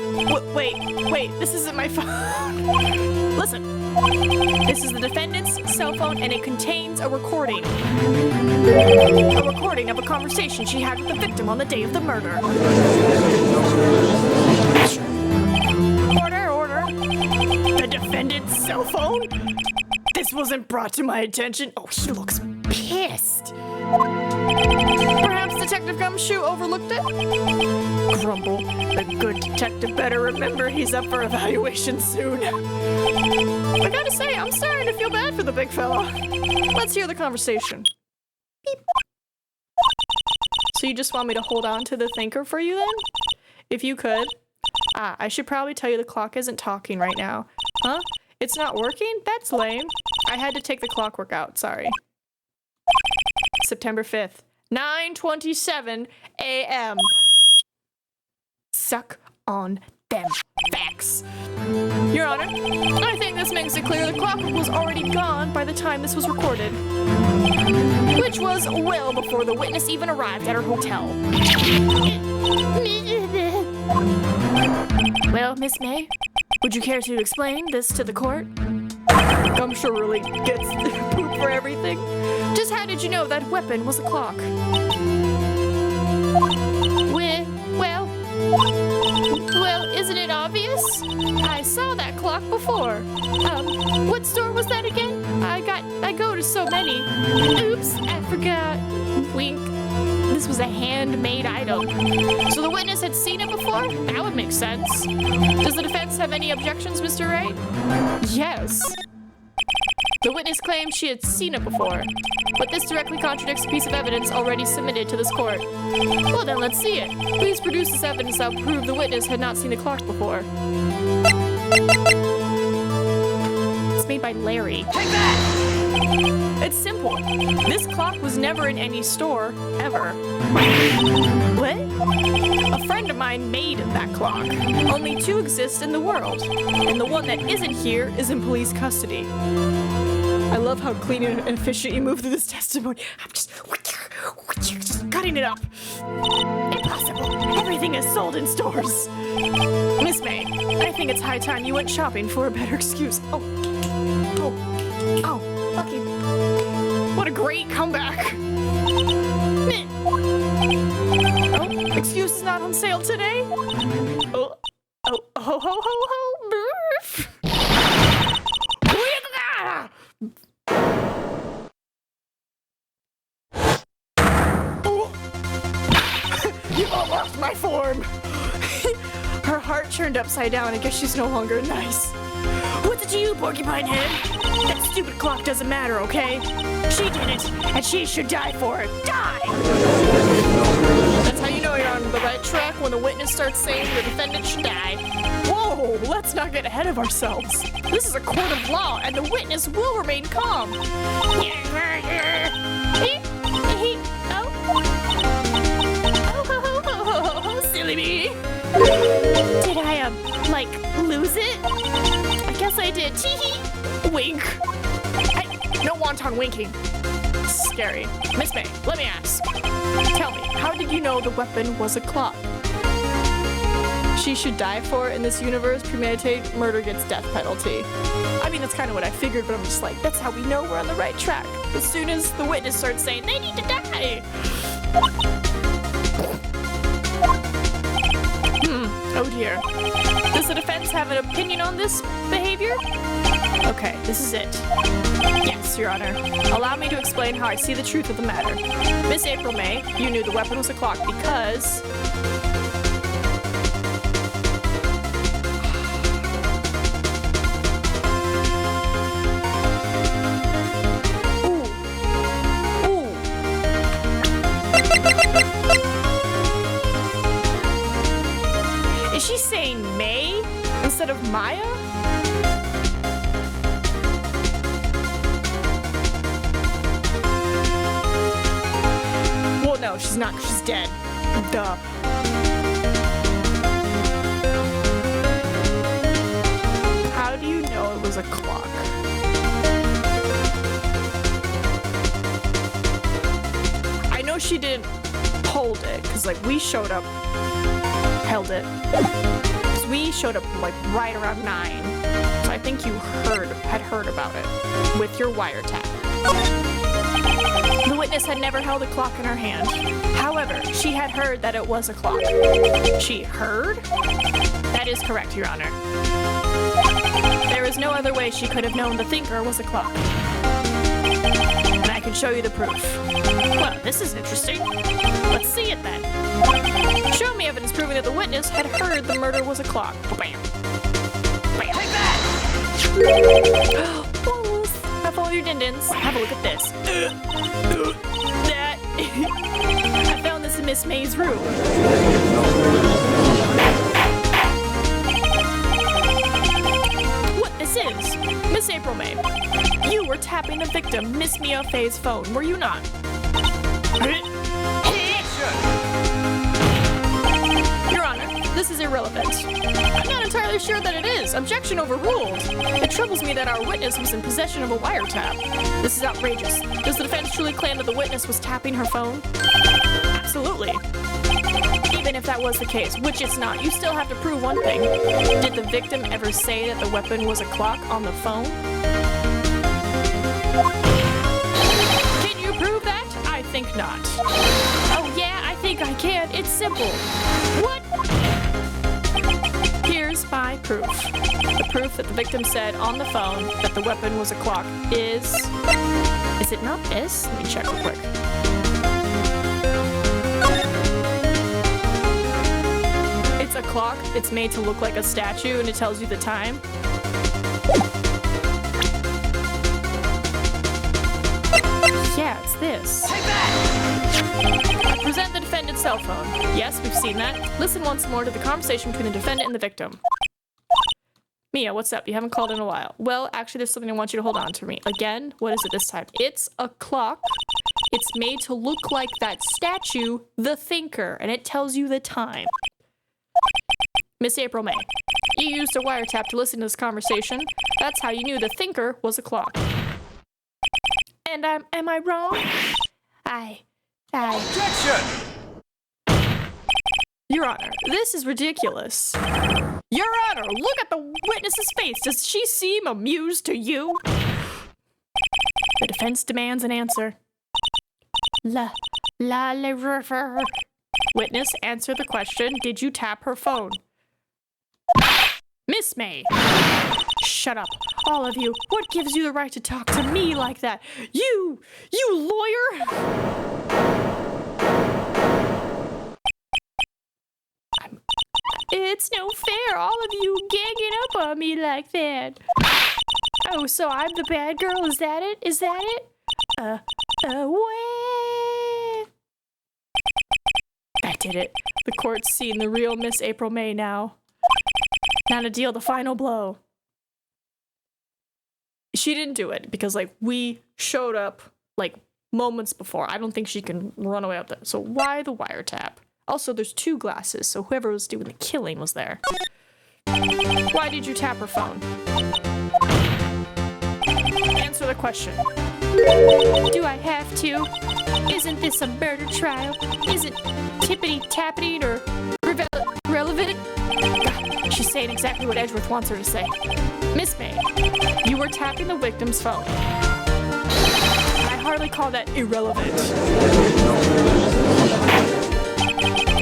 Wait, this isn't my phone. Listen, this is the defendant's cell phone and it contains a recording. A recording of a conversation she had with the victim on the day of the murder. Order. The defendant's cell phone? This wasn't brought to my attention. Oh, he looks pissed. Perhaps Detective Gumshoe overlooked it? Grumble. The good detective better remember he's up for evaluation soon. I gotta say, I'm starting to feel bad for the big fella. Let's hear the conversation. Beep. So you just want me to hold on to the thinker for you then? If you could. I should probably tell you the clock isn't talking right now. Huh? It's not working? That's lame. I had to take the clockwork out, sorry. September 5th, 9:27 a.m. Suck on them facts. Your Honor, I think this makes it clear the clock was already gone by the time this was recorded, which was well before the witness even arrived at her hotel. Well, Miss May, would you care to explain this to the court? I'm sure really gets poop for everything. Just how did you know that weapon was a clock? Well, isn't it obvious? I saw that clock before. What store was that again? I go to so many. Oops, I forgot. Wink. This was a handmade item. So the witness had seen it before? That would make sense. Does the defense have any objections, Mr. Wright? Yes. The witness claimed she had seen it before, but this directly contradicts a piece of evidence already submitted to this court. Well then, let's see it. Please produce this evidence that will prove the witness had not seen the clock before. It's made by Larry. Take that! It's simple. This clock was never in any store, ever. What? A friend of mine made that clock. Only 2 exist in the world, and the one that isn't here is in police custody. I love how clean and efficient you move through this testimony. I'm just cutting it up. Impossible. Everything is sold in stores. Miss May, I think it's high time you went shopping for a better excuse. Oh, okay. What a great comeback. Oh, excuse is not on sale today. Oh, ho, ho, ho, ho, burf. You all lost my form. Her heart turned upside down. I guess she's no longer nice. What's it to you, Porcupine Head? That stupid clock doesn't matter, okay? She did it, and she should die for it. Die! That's how you know you're on the right track when the witness starts saying the defendant should die. Whoa, let's not get ahead of ourselves. This is a court of law, and the witness will remain calm. Silly me. Did I, lose it? I guess I did. Tee-hee. Wink. No wonton winking. Scary. Miss May, let me ask. Tell me, how did you know the weapon was a clock? She should die for it in this universe. Premeditated murder gets death penalty. I mean, that's kind of what I figured, but I'm just like, that's how we know we're on the right track. As soon as the witness starts saying, they need to die. Oh dear. Does the defense have an opinion on this behavior? Okay, this is it. Yes, Your Honor. Allow me to explain how I see the truth of the matter. Miss April May, you knew the weapon was a clock because... Is she saying May instead of Maya? Well, no, she's not. She's dead. Duh. How do you know it was a clock? I know she didn't hold it, because, we showed up, held it. Because we showed up, right around 9. So I think you had heard about it with your wiretap. The witness had never held a clock in her hand. However, she had heard that it was a clock. She heard? That is correct, Your Honor. There is no other way she could have known the thinker was a clock. And I can show you the proof. Well, this is interesting. Let's see it then. Show me evidence proving that the witness had heard the murder was a clock. Bam. Bam. Take that! Balls. Have all your dindins. Have a look at this. That. I found this in Miss May's room. What this is? Miss April May, you were tapping the victim, Miss Mia Faye's phone, were you not? Your Honor, this is irrelevant. I'm not entirely sure that it is. Objection overruled. It troubles me that our witness was in possession of a wiretap. This is outrageous. Does the defense truly claim that the witness was tapping her phone? Absolutely. Even if that was the case, which it's not, you still have to prove one thing. Did the victim ever say that the weapon was a clock on the phone? Can you prove that? I think not. Oh yeah, I think I can. It's simple. What? Here's my proof. The proof that the victim said on the phone that the weapon was a clock is it not this? Let me check real quick. It's a clock. It's made to look like a statue and it tells you the time. Yeah, it's this. I present the defendant's cell phone. Yes, we've seen that. Listen once more to the conversation between the defendant and the victim. Mia, what's up? You haven't called in a while. Well, actually, there's something I want you to hold on to me. Again, what is it this time? It's a clock. It's made to look like that statue, the thinker, and it tells you the time. Miss April May, you used a wiretap to listen to this conversation. That's how you knew the thinker was a clock. And am I wrong? Objection! Your Honor, this is ridiculous. Your Honor, look at the witness's face. Does she seem amused to you? The defense demands an answer. Witness, answer the question. Did you tap her phone? Miss May. Shut up, all of you. What gives you the right to talk to me like that? You lawyer! It's no fair, all of you ganging up on me like that. Oh, so I'm the bad girl, is that it? Is that it? Wait. I did it. The court's seen the real Miss April May now. Now to deal the final blow. She didn't do it because, like, we showed up, like, moments before. I don't think she can run away up there. So why the wiretap? Also, there's 2 glasses, so whoever was doing the killing was there. Why did you tap her phone? Answer the question. Do I have to? Isn't this a murder trial? Isn't tippity-tappity or relevant? She's saying exactly what Edgeworth wants her to say. Miss May, you were tapping the victim's phone. I hardly call that irrelevant.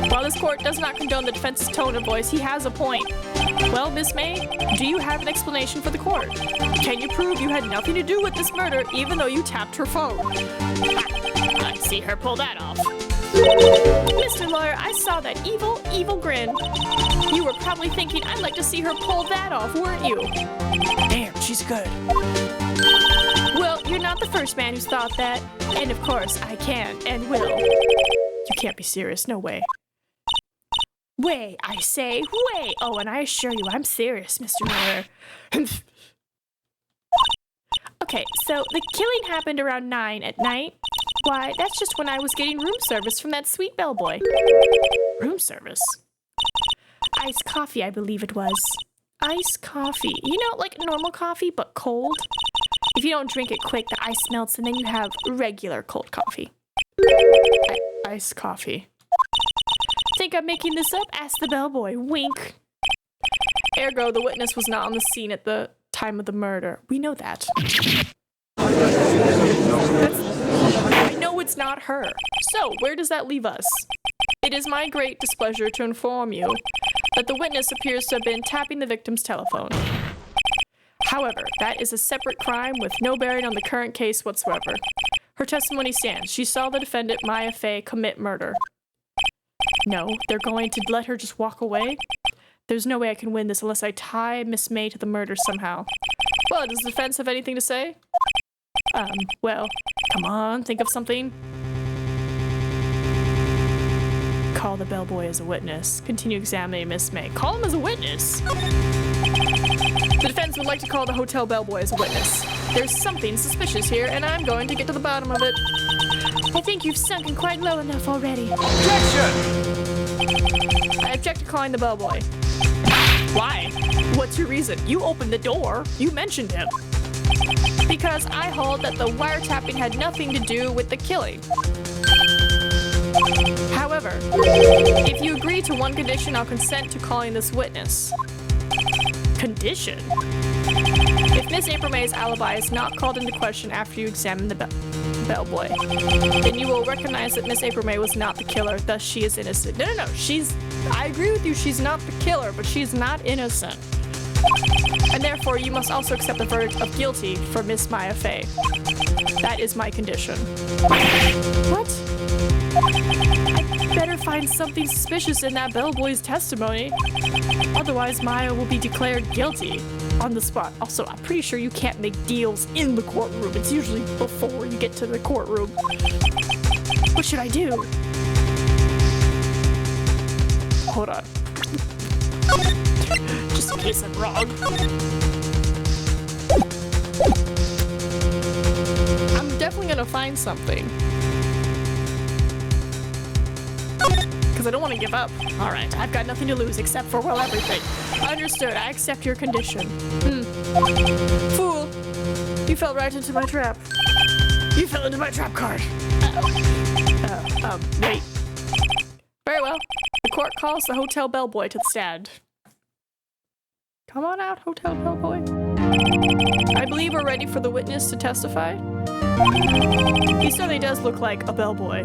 While this court does not condone the defense's tone of voice, he has a point. Well, Miss May, do you have an explanation for the court? Can you prove you had nothing to do with this murder, even though you tapped her phone? I see her pull that off. Mr. Lawyer, I saw that evil grin. You were probably thinking, I'd like to see her pull that off, weren't you? Damn, she's good. Well, you're not the first man who's thought that. And of course, I can and will. You can't be serious, no way. Way, I say, way! Oh, and I assure you, I'm serious, Mr. Miller. Okay, so the killing happened around 9 at night. Why, that's just when I was getting room service from that sweet bellboy. Room service? Iced coffee, I believe it was. Iced coffee. You know, like normal coffee, but cold? If you don't drink it quick, the ice melts, and then you have regular cold coffee. Iced coffee. Think I'm making this up? Ask the bellboy. Wink. Ergo, the witness was not on the scene at the time of the murder. We know that. I know it's not her. So, where does that leave us? It is my great displeasure to inform you that the witness appears to have been tapping the victim's telephone. However, that is a separate crime with no bearing on the current case whatsoever. Her testimony stands. She saw the defendant, Maya Fey, commit murder. No, they're going to let her just walk away? There's no way I can win this unless I tie Miss May to the murder somehow. Well, does the defense have anything to say? Well, come on, think of something. Call the bellboy as a witness. Continue examining Miss May. Call him as a witness? The defense would like to call the hotel bellboy as a witness. There's something suspicious here, and I'm going to get to the bottom of it. I think you've sunken quite low enough already. Objection! I object to calling the bellboy. Why? What's your reason? You opened the door. You mentioned him. Because I hold that the wiretapping had nothing to do with the killing. However, if you agree to one condition, I'll consent to calling this witness. Condition? If Miss April May's alibi is not called into question after you examine the bellboy, then you will recognize that Miss April May was not the killer, thus she is innocent. No, I agree with you, she's not the killer, but she's not innocent. And therefore, you must also accept the verdict of guilty for Miss Maya Fey. That is my condition. What? I better find something suspicious in that bellboy's testimony. Otherwise, Maya will be declared guilty on the spot. Also, I'm pretty sure you can't make deals in the courtroom. It's usually before you get to the courtroom. What should I do? Hold on. Just in case I'm wrong. I'm definitely gonna find something. Because I don't want to give up. Alright, I've got nothing to lose except for, well, everything. Understood, I accept your condition. Fool! You fell right into my trap. You fell into my trap card. Wait. Very well. The court calls the hotel bellboy to the stand. Come on out, hotel bellboy. I believe we're ready for the witness to testify. He certainly does look like a bellboy.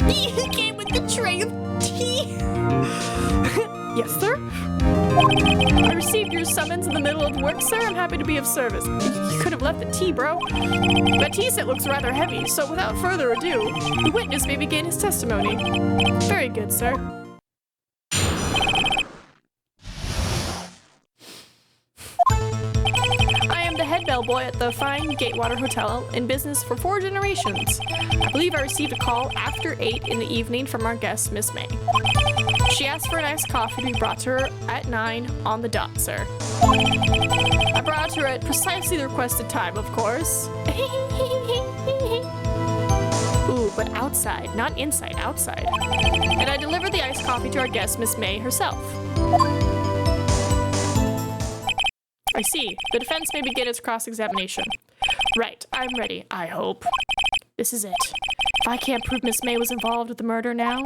He came with the tray of tea. Yes, sir? I received your summons in the middle of work, sir. I'm happy to be of service. You could have left the tea, bro. That tea set looks rather heavy, so without further ado, the witness may begin his testimony. Very good, sir. Head bellboy at the fine Gatewater Hotel, in business for 4 generations. I believe I received a call after 8 in the evening from our guest, Miss May. She asked for an iced coffee to be brought to her at 9 on the dot, sir. I brought her at precisely the requested time, of course. Ooh, but outside, not inside, outside. And I delivered the iced coffee to our guest, Miss May herself. I see. The defense may begin its cross-examination. Right. I'm ready. I hope. This is it. If I can't prove Miss May was involved with the murder now,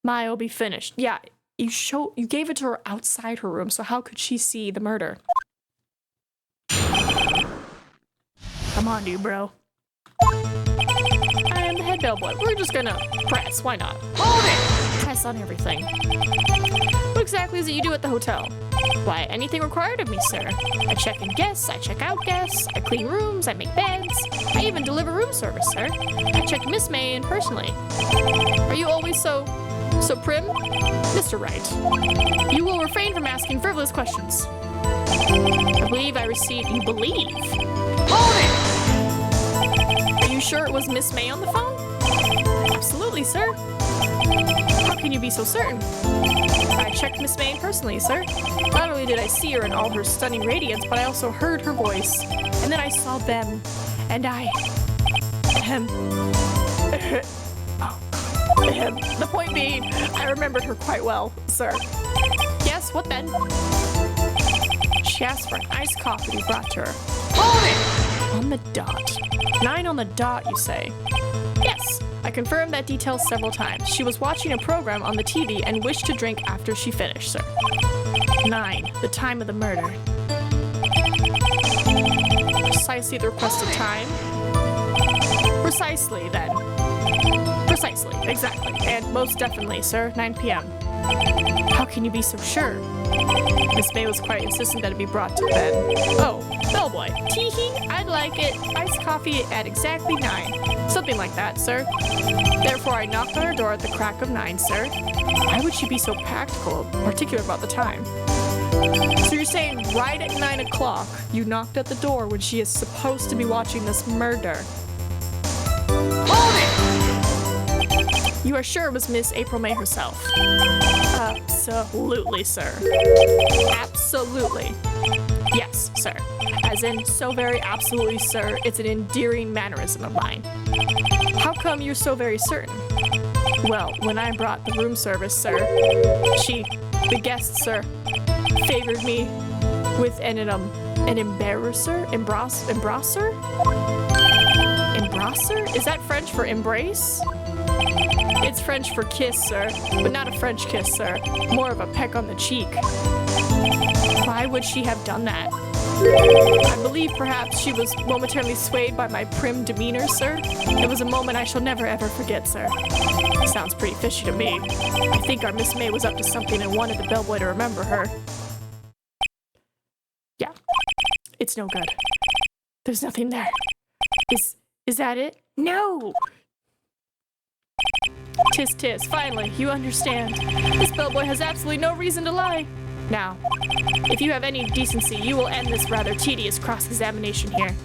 Maya will be finished. Yeah, you gave it to her outside her room, so how could she see the murder? Come on, dude, bro. I am the head bellboy. We're just gonna press. Why not? Hold it! Press on everything. What exactly is it you do at the hotel? Why, anything required of me, sir. I check in guests, I check out guests, I clean rooms, I make beds. I even deliver room service, sir. I check Miss May in personally. Are you always so prim? Mr. Wright, you will refrain from asking frivolous questions. I believe I received... You believe? Hold it! Are you sure it was Miss May on the phone? Absolutely, sir. How can you be so certain? I checked Miss May personally, sir. Not only did I see her in all her stunning radiance, but I also heard her voice. And then I saw them. And I... The point being, I remembered her quite well, sir. Yes, what then? She asked for an iced coffee to be brought to her. Hold it! On the dot. 9 on the dot, you say? Yes. I confirmed that detail several times. She was watching a program on the TV and wished to drink after she finished, sir. 9. The time of the murder. Precisely the requested time. Precisely, then. Precisely, exactly. And most definitely, sir, 9 p.m. How can you be so sure? Miss May was quite insistent that it be brought to bed. Oh, bellboy. Tee-hee, I'd like it. Iced coffee at exactly 9. Something like that, sir. Therefore, I knocked on her door at the crack of 9, sir. Why would she be so particular about the time? So you're saying right at 9 o'clock, you knocked at the door when she is supposed to be watching this murder? Hold it! You are sure it was Miss April May herself? Absolutely, sir. Absolutely. Yes, sir. As in, so very absolutely, sir. It's an endearing mannerism of mine. How come you're so very certain? Well, when I brought the room service, sir, the guest, sir, favored me with an embarrasser? Embrasser? Embrasser? Is that French for embrace? It's French for kiss, sir, but not a French kiss, sir. More of a peck on the cheek. Why would she have done that? I believe perhaps she was momentarily swayed by my prim demeanor, sir. It was a moment I shall never ever forget, sir. Sounds pretty fishy to me. I think our Miss May was up to something and wanted the bellboy to remember her. Yeah. It's no good. There's nothing there. Is that it? No! Tis tis, finally, you understand. This bellboy has absolutely no reason to lie. Now, if you have any decency, you will end this rather tedious cross-examination here.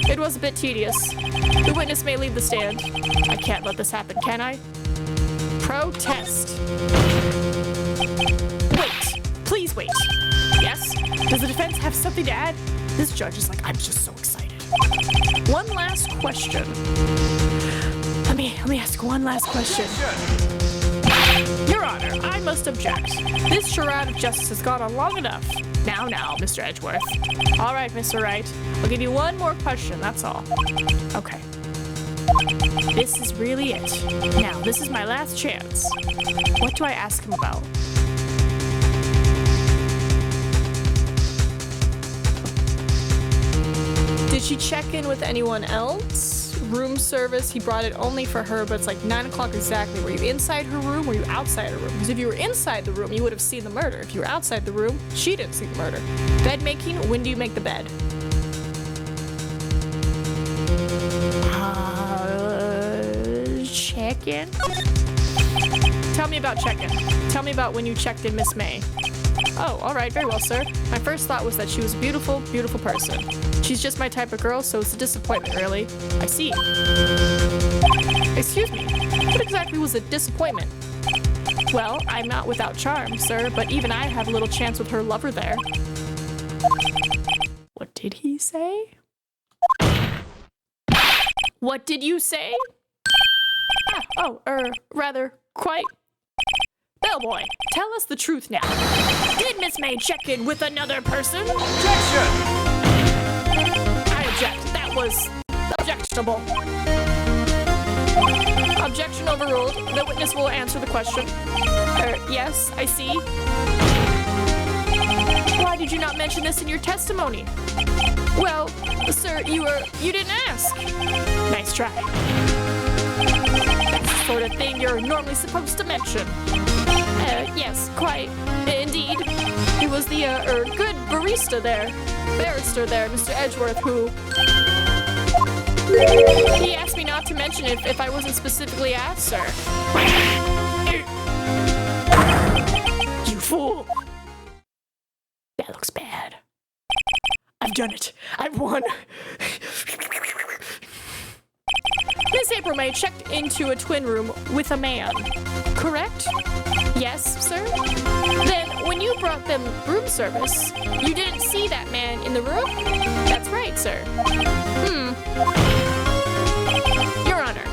It was a bit tedious. The witness may leave the stand. I can't let this happen, can I? Protest. Wait. Please wait. Yes? Does the defense have something to add? This judge is like, I'm just so excited. One last question. Let me ask one last question. Your Honor, I must object. This charade of justice has gone on long enough. Now, Mr. Edgeworth. All right, Mr. Wright. I'll give you one more question, that's all. Okay. This is really it. Now, this is my last chance. What do I ask him about? Did she check in with anyone else? Room service, he brought it only for her, but it's like 9 o'clock exactly. Were you inside her room? Were you outside her room? Because if you were inside the room, you would have seen the murder. If you were outside the room, she didn't see the murder. Bed making, when do you make the bed? Check-in? Tell me about check-in. Tell me about when you checked in Miss May. Oh, all right, very well, sir. My first thought was that she was a beautiful, beautiful person. She's just my type of girl, so it's a disappointment, really. I see. Excuse me, what exactly was a disappointment? Well, I'm not without charm, sir, but even I have a little chance with her lover there. What did he say? What did you say? Rather, quite... Bellboy, tell us the truth now. Did Miss May check in with another person? Objection! I object. That was objectionable. Objection overruled. The witness will answer the question. Yes, I see. Why did you not mention this in your testimony? Well, sir, you didn't ask. Nice try. That's the sort of thing you're normally supposed to mention. Yes, quite. Indeed. It was the, good barrister there. Barrister there, Mr. Edgeworth, who... He asked me not to mention it if I wasn't specifically asked, sir. You fool! That looks bad. I've done it. I've won. Miss April May checked into a twin room with a man, correct? Yes, sir? Then, when you brought them room service, you didn't see that man in the room? That's right, sir. Your Honor,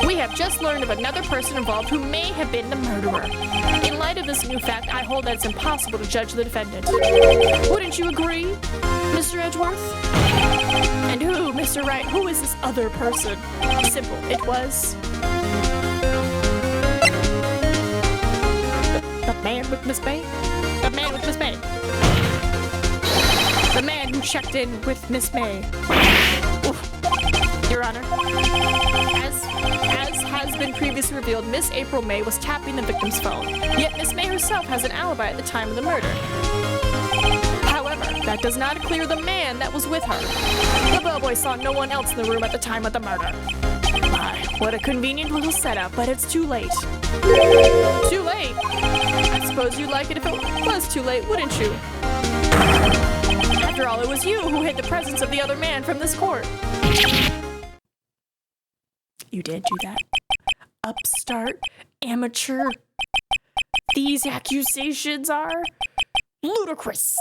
we have just learned of another person involved who may have been the murderer. In light of this new fact, I hold that it's impossible to judge the defendant. Wouldn't you agree, Mr. Edgeworth? And who, Mr. Wright, who is this other person? Simple, it was... The man with Miss May? The man with Miss May. The man who checked in with Miss May. Oof. Your Honor, as has been previously revealed, Miss April May was tapping the victim's phone. Yet Miss May herself has an alibi at the time of the murder. However, that does not clear the man that was with her. The bellboy saw no one else in the room at the time of the murder. My, what a convenient little setup, but it's too late. Too late? I suppose you'd like it if it was too late, wouldn't you? After all, it was you who hid the presence of the other man from this court. You did do that. Upstart, amateur. These accusations are ludicrous.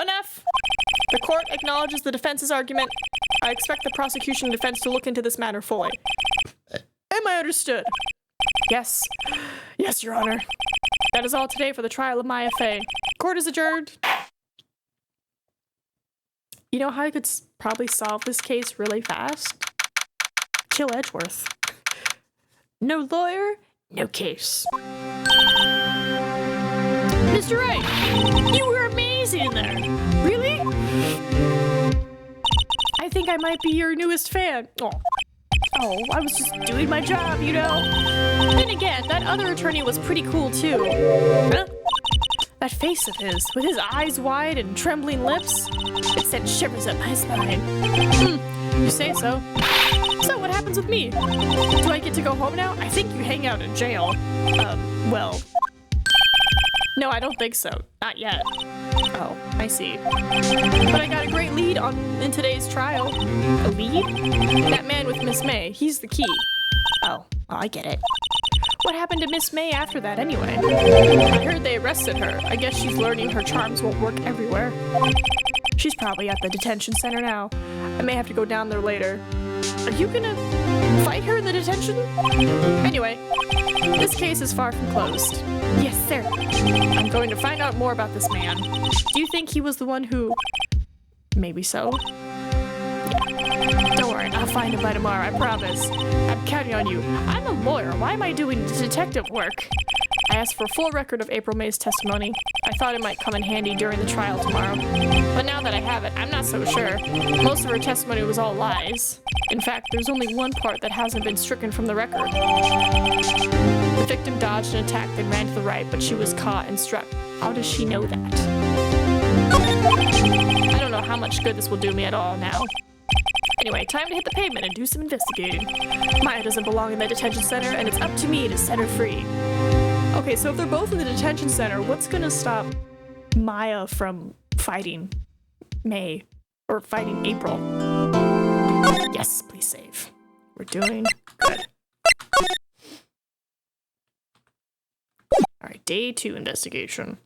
Enough! The court acknowledges the defense's argument. I expect the prosecution and defense to look into this matter fully. Am I understood? Yes. Yes, Your Honor. That is all today for the trial of Maya Fey. Court is adjourned. You know how I could probably solve this case really fast? Kill Edgeworth. No lawyer, no case. Mr. Wright, you were amazing in there. Really? I think I might be your newest fan. Oh, I was just doing my job, you know? Then again, that other attorney was pretty cool too. Huh? That face of his, with his eyes wide and trembling lips, it sent shivers up my spine. You say so. So what happens with me? Do I get to go home now? I think you hang out in jail. Well. No, I don't think so. Not yet. Oh, I see. But I got a great lead in today's trial. A lead? That man with Miss May, he's the key. Oh, I get it. What happened to Miss May after that anyway? I heard they arrested her. I guess she's learning her charms won't work everywhere. She's probably at the detention center now. I may have to go down there later. Are you gonna fight her in the detention? Anyway, this case is far from closed. Yes, sir. I'm going to find out more about this man. Do you think he was the one who... Maybe so. Don't worry, I'll find him by tomorrow, I promise. I'm counting on you. I'm a lawyer. Why am I doing detective work? I asked for a full record of April May's testimony. I thought it might come in handy during the trial tomorrow. But now that I have it, I'm not so sure. Most of her testimony was all lies. In fact, there's only one part that hasn't been stricken from the record. The victim dodged an attack and ran to the right, but she was caught and struck. How does she know that? I don't know how much good this will do me at all now. Anyway, time to hit the pavement and do some investigating. Maya doesn't belong in the detention center, and it's up to me to set her free. Okay, so if they're both in the detention center, what's gonna stop Maya from fighting May? Or fighting April? Yes, please save. We're doing good. Alright, day 2 investigation.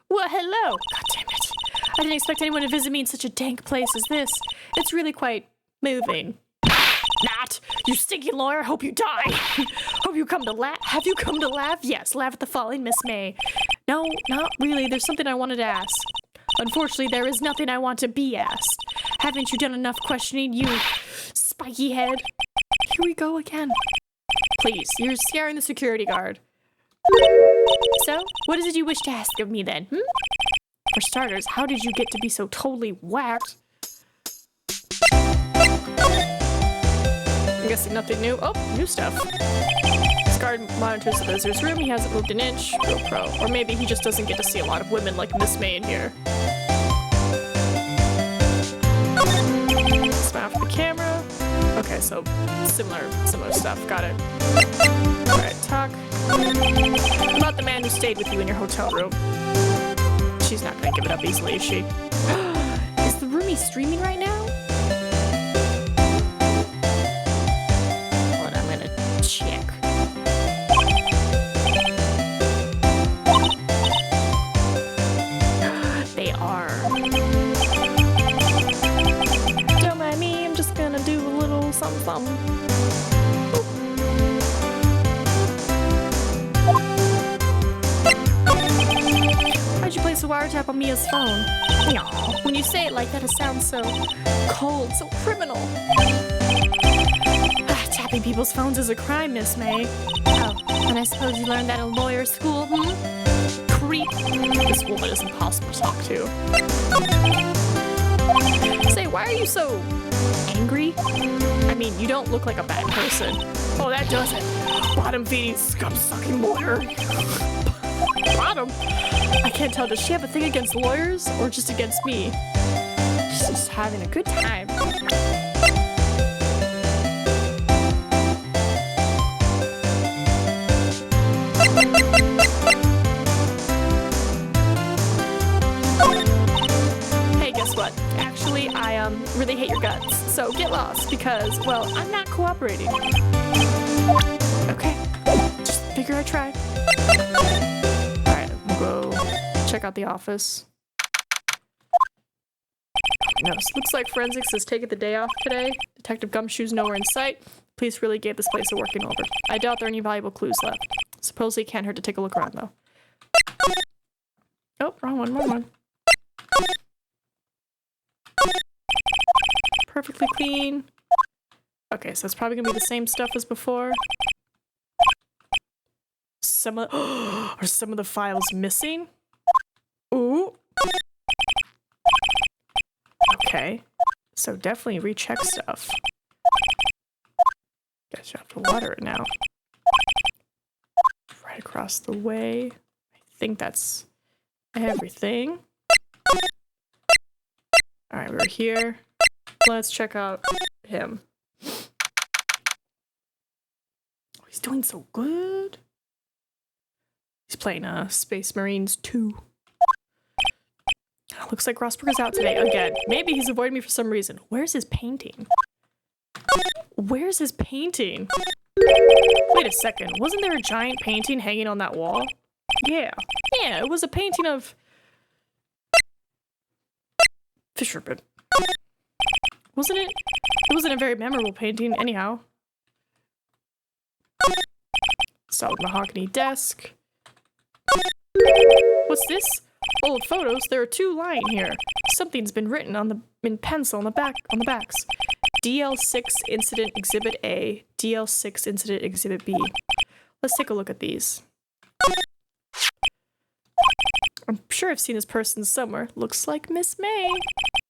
Well, hello! God damn it. I didn't expect anyone to visit me in such a dank place as this. It's really quite moving. Not! You stinky lawyer, hope you die! Hope you come to laugh. Have you come to laugh? Yes, laugh at the falling Miss May. No, not really. There's something I wanted to ask. Unfortunately, there is nothing I want to be asked. Haven't you done enough questioning, you spiky head? Here we go again. Please, you're scaring the security guard. So, what is it you wish to ask of me then, For starters, how did you get to be so totally whacked? I'm guessing nothing new. Oh, new stuff. This guard monitors the visitor's room. He hasn't moved an inch. Real pro. Or maybe he just doesn't get to see a lot of women like Miss May in here. Smile for the camera. Okay, so similar stuff. Got it. Alright, talk about the man who stayed with you in your hotel room. She's not gonna give it up easily, is she? Is the roomie streaming right now? Hold on, I'm gonna check. They are. Don't mind me, I'm just gonna do a little something. Why'd you place a wiretap on Mia's phone? Aw, when you say it like that, it sounds so cold, so criminal. Tapping people's phones is a crime, Miss May. Oh, and I suppose you learned that in lawyer school, Creep. This woman is impossible to talk to. Say, why are you so angry? I mean, you don't look like a bad person. Oh, that does it. Bottom-feeding, scum-sucking lawyer. Bottom? I can't tell, does she have a thing against lawyers or just against me? She's just having a good time. Hey, guess what? Actually, I really hate your guts. So get lost because, well, I'm not cooperating. Okay, just figure I tried. Alright, we'll go check out the office. No, looks like forensics has taken the day off today. Detective Gumshoe's nowhere in sight. Police really gave this place a working over. I doubt there are any valuable clues left. Supposedly can't hurt to take a look around, though. Oh, wrong one. Perfectly clean. Okay, so it's probably gonna be the same stuff as before. Are some of the files missing? Ooh. Okay. So definitely recheck stuff. Guess you have to water it now. Right across the way. I think that's everything. Alright, we're here. Let's check out him. Oh, he's doing so good. He's playing Space Marines 2. Looks like Rosberg is out today again. Maybe he's avoiding me for some reason. Where's his painting? Where's his painting? Wait a second. Wasn't there a giant painting hanging on that wall? Yeah. Yeah, it was a painting of Fisherman. Wasn't it? It wasn't a very memorable painting, anyhow. Solid mahogany desk. What's this? Old photos. There are two lying here. Something's been written in pencil on the backs. DL6 Incident Exhibit A, DL6 Incident Exhibit B. Let's take a look at these. I'm sure I've seen this person somewhere. Looks like Miss May.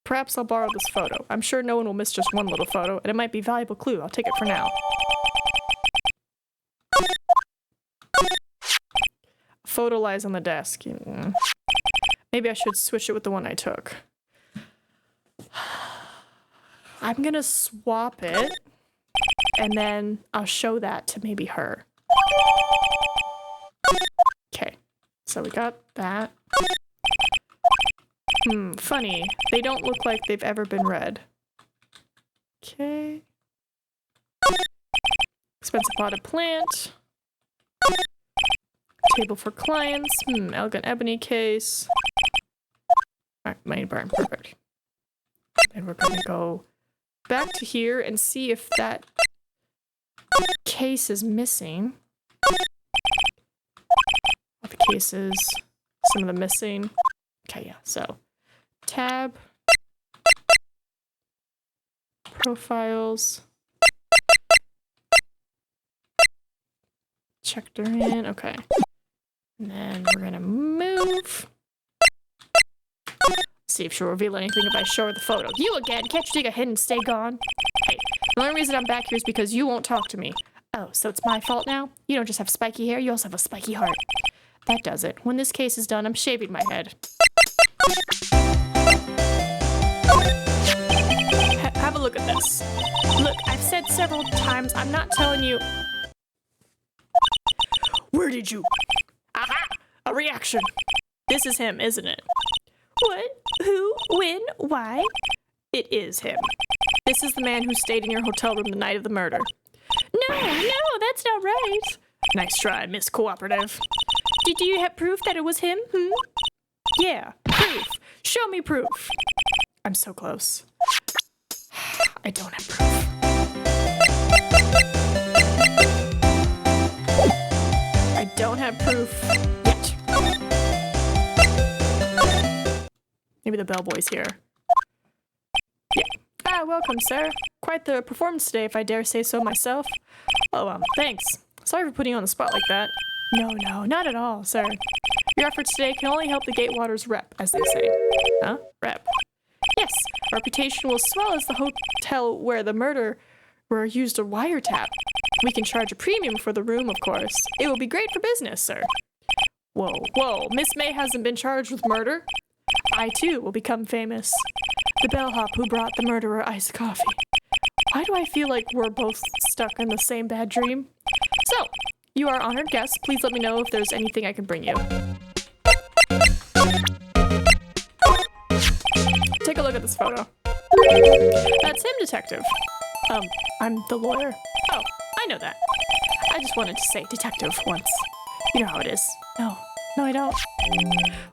Perhaps I'll borrow this photo. I'm sure no one will miss just one little photo, and it might be a valuable clue. I'll take it for now. Photo lies on the desk. Maybe I should switch it with the one I took. I'm gonna swap it, and then I'll show that to maybe her. Okay, so we got that. Funny. They don't look like they've ever been read. Okay. Expensive potted plant. Table for clients. Elegant ebony case. Alright, money burn. Perfect. And we're gonna go back to here and see if that case is missing. All the cases. Some of them missing. Okay, yeah, so. Tab. Profiles. Checked her in. Okay. And then we're gonna move. See if she'll reveal anything if I show her the photo. You again! Can't you take a hint and stay gone? Hey, the only reason I'm back here is because you won't talk to me. Oh, so it's my fault now? You don't just have spiky hair, you also have a spiky heart. That does it. When this case is done, I'm shaving my head. Have a look at this. Look, I've said several times, I'm not telling you... Where did you... Aha! A reaction! This is him, isn't it? What? Who? When? Why? It is him. This is the man who stayed in your hotel room the night of the murder. No, that's not right. Nice try, Miss Cooperative. Did you have proof that it was him? Yeah, proof. Show me proof. I'm so close. I don't have proof. I don't have proof yet. Maybe the bellboy's here. Yeah. Ah, welcome, sir. Quite the performance today, if I dare say so myself. Oh, thanks. Sorry for putting you on the spot like that. No, not at all, sir. Your efforts today can only help the Gatewaters rep, as they say. Huh? Rep. Yes, our reputation will swell as the hotel where the murderer used a wiretap. We can charge a premium for the room, of course. It will be great for business, sir. Whoa, Miss May hasn't been charged with murder? I, too, will become famous. The bellhop who brought the murderer iced coffee. Why do I feel like we're both stuck in the same bad dream? So, you are honored guests. Please let me know if there's anything I can bring you. Take a look at this photo. That's him, detective. I'm the lawyer. Oh, I know that. I just wanted to say detective once. You know how it is. No, No, I don't.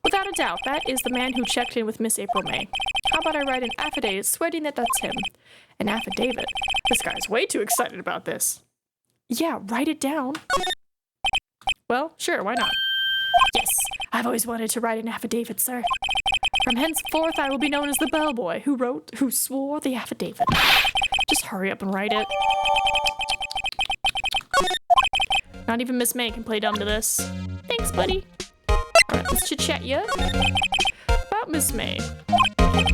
Without a doubt, that is the man who checked in with Miss April May. How about I write an affidavit sweating that that's him? An affidavit? This guy's way too excited about this. Yeah, write it down. Well, sure, why not? Yes, I've always wanted to write an affidavit, sir. From henceforth, I will be known as the bellboy who swore the affidavit. Just hurry up and write it. Not even Miss May can play dumb to this. Thanks, buddy. Alright, let's chit-chat ya. About Miss May.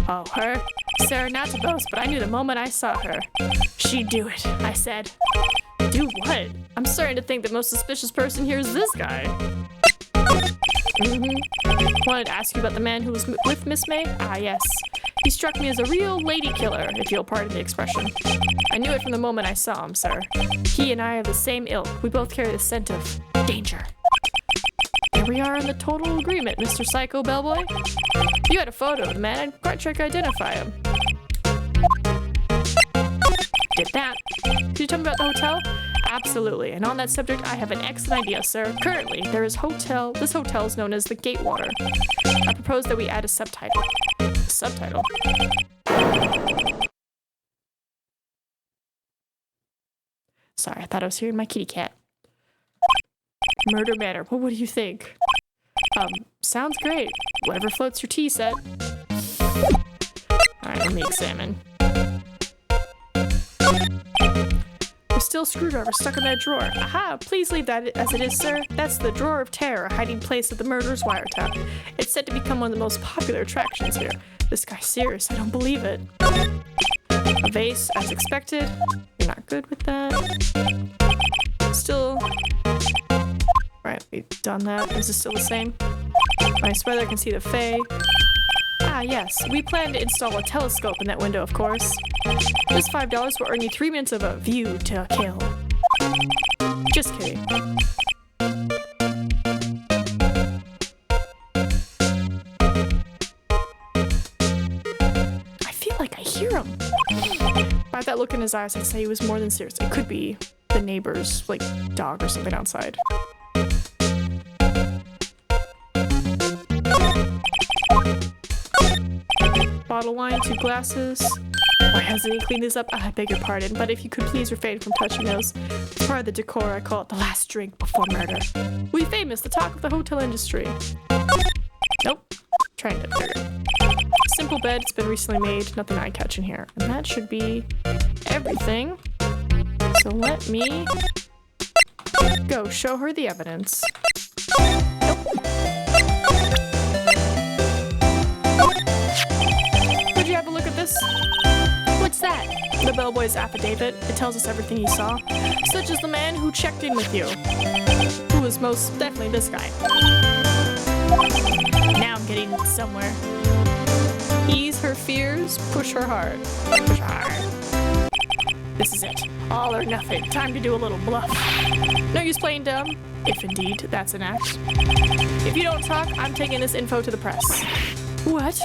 Oh, her? Sir, not to boast, but I knew the moment I saw her. She'd do it, I said. Do what? I'm starting to think the most suspicious person here is this guy. Wanted to ask you about the man who was with Miss May? Ah, yes. He struck me as a real lady killer, if you'll pardon the expression. I knew it from the moment I saw him, sir. He and I are the same ilk. We both carry the scent of danger. Here we are in the total agreement, Mr. Psycho Bellboy. If you had a photo of the man, I'd quite sure I could identify him. Did that. Could you tell me about the hotel? Absolutely, and on that subject, I have an excellent idea, sir. Currently, this hotel is known as the Gatewater. I propose that we add a subtitle. A subtitle? Sorry, I thought I was hearing my kitty cat. Murder Manor, well, what do you think? Sounds great. Whatever floats your tea set. Alright, let me examine. There's still a screwdriver stuck in that drawer. Aha! Please leave that as it is, sir. That's the Drawer of Terror, hiding place of the murderer's wiretap. It's said to become one of the most popular attractions here. This guy's serious. I don't believe it. A vase, as expected. You're not good with that. Still... Right, we've done that. Is this still the same? I swear I can see the Fae. Ah, yes. We plan to install a telescope in that window, of course. This $5 will earn you 3 minutes of a view to kill. Just kidding. I feel like I hear him. By that look in his eyes, I'd say he was more than serious. It could be the neighbor's, like, dog or something outside. Bottle of wine, 2 glasses. Why hasn't he cleaned this up? I beg your pardon, but if you could please refrain from touching those. It's part of the decor. I call it the last drink before murder. We'll be famous, the talk of the hotel industry. Nope. Trying to figure. Simple bed, it's been recently made. Nothing eye-catching here. And that should be everything. So let me go show her the evidence. Nope. Would you have a look at this? What's that? The bellboy's affidavit. It tells us everything he saw. Such as the man who checked in with you. Who was most definitely this guy. Now I'm getting somewhere. Ease her fears, push her hard. Push her hard. This is it. All or nothing. Time to do a little bluff. No use playing dumb, if indeed that's an act. If you don't talk, I'm taking this info to the press. What?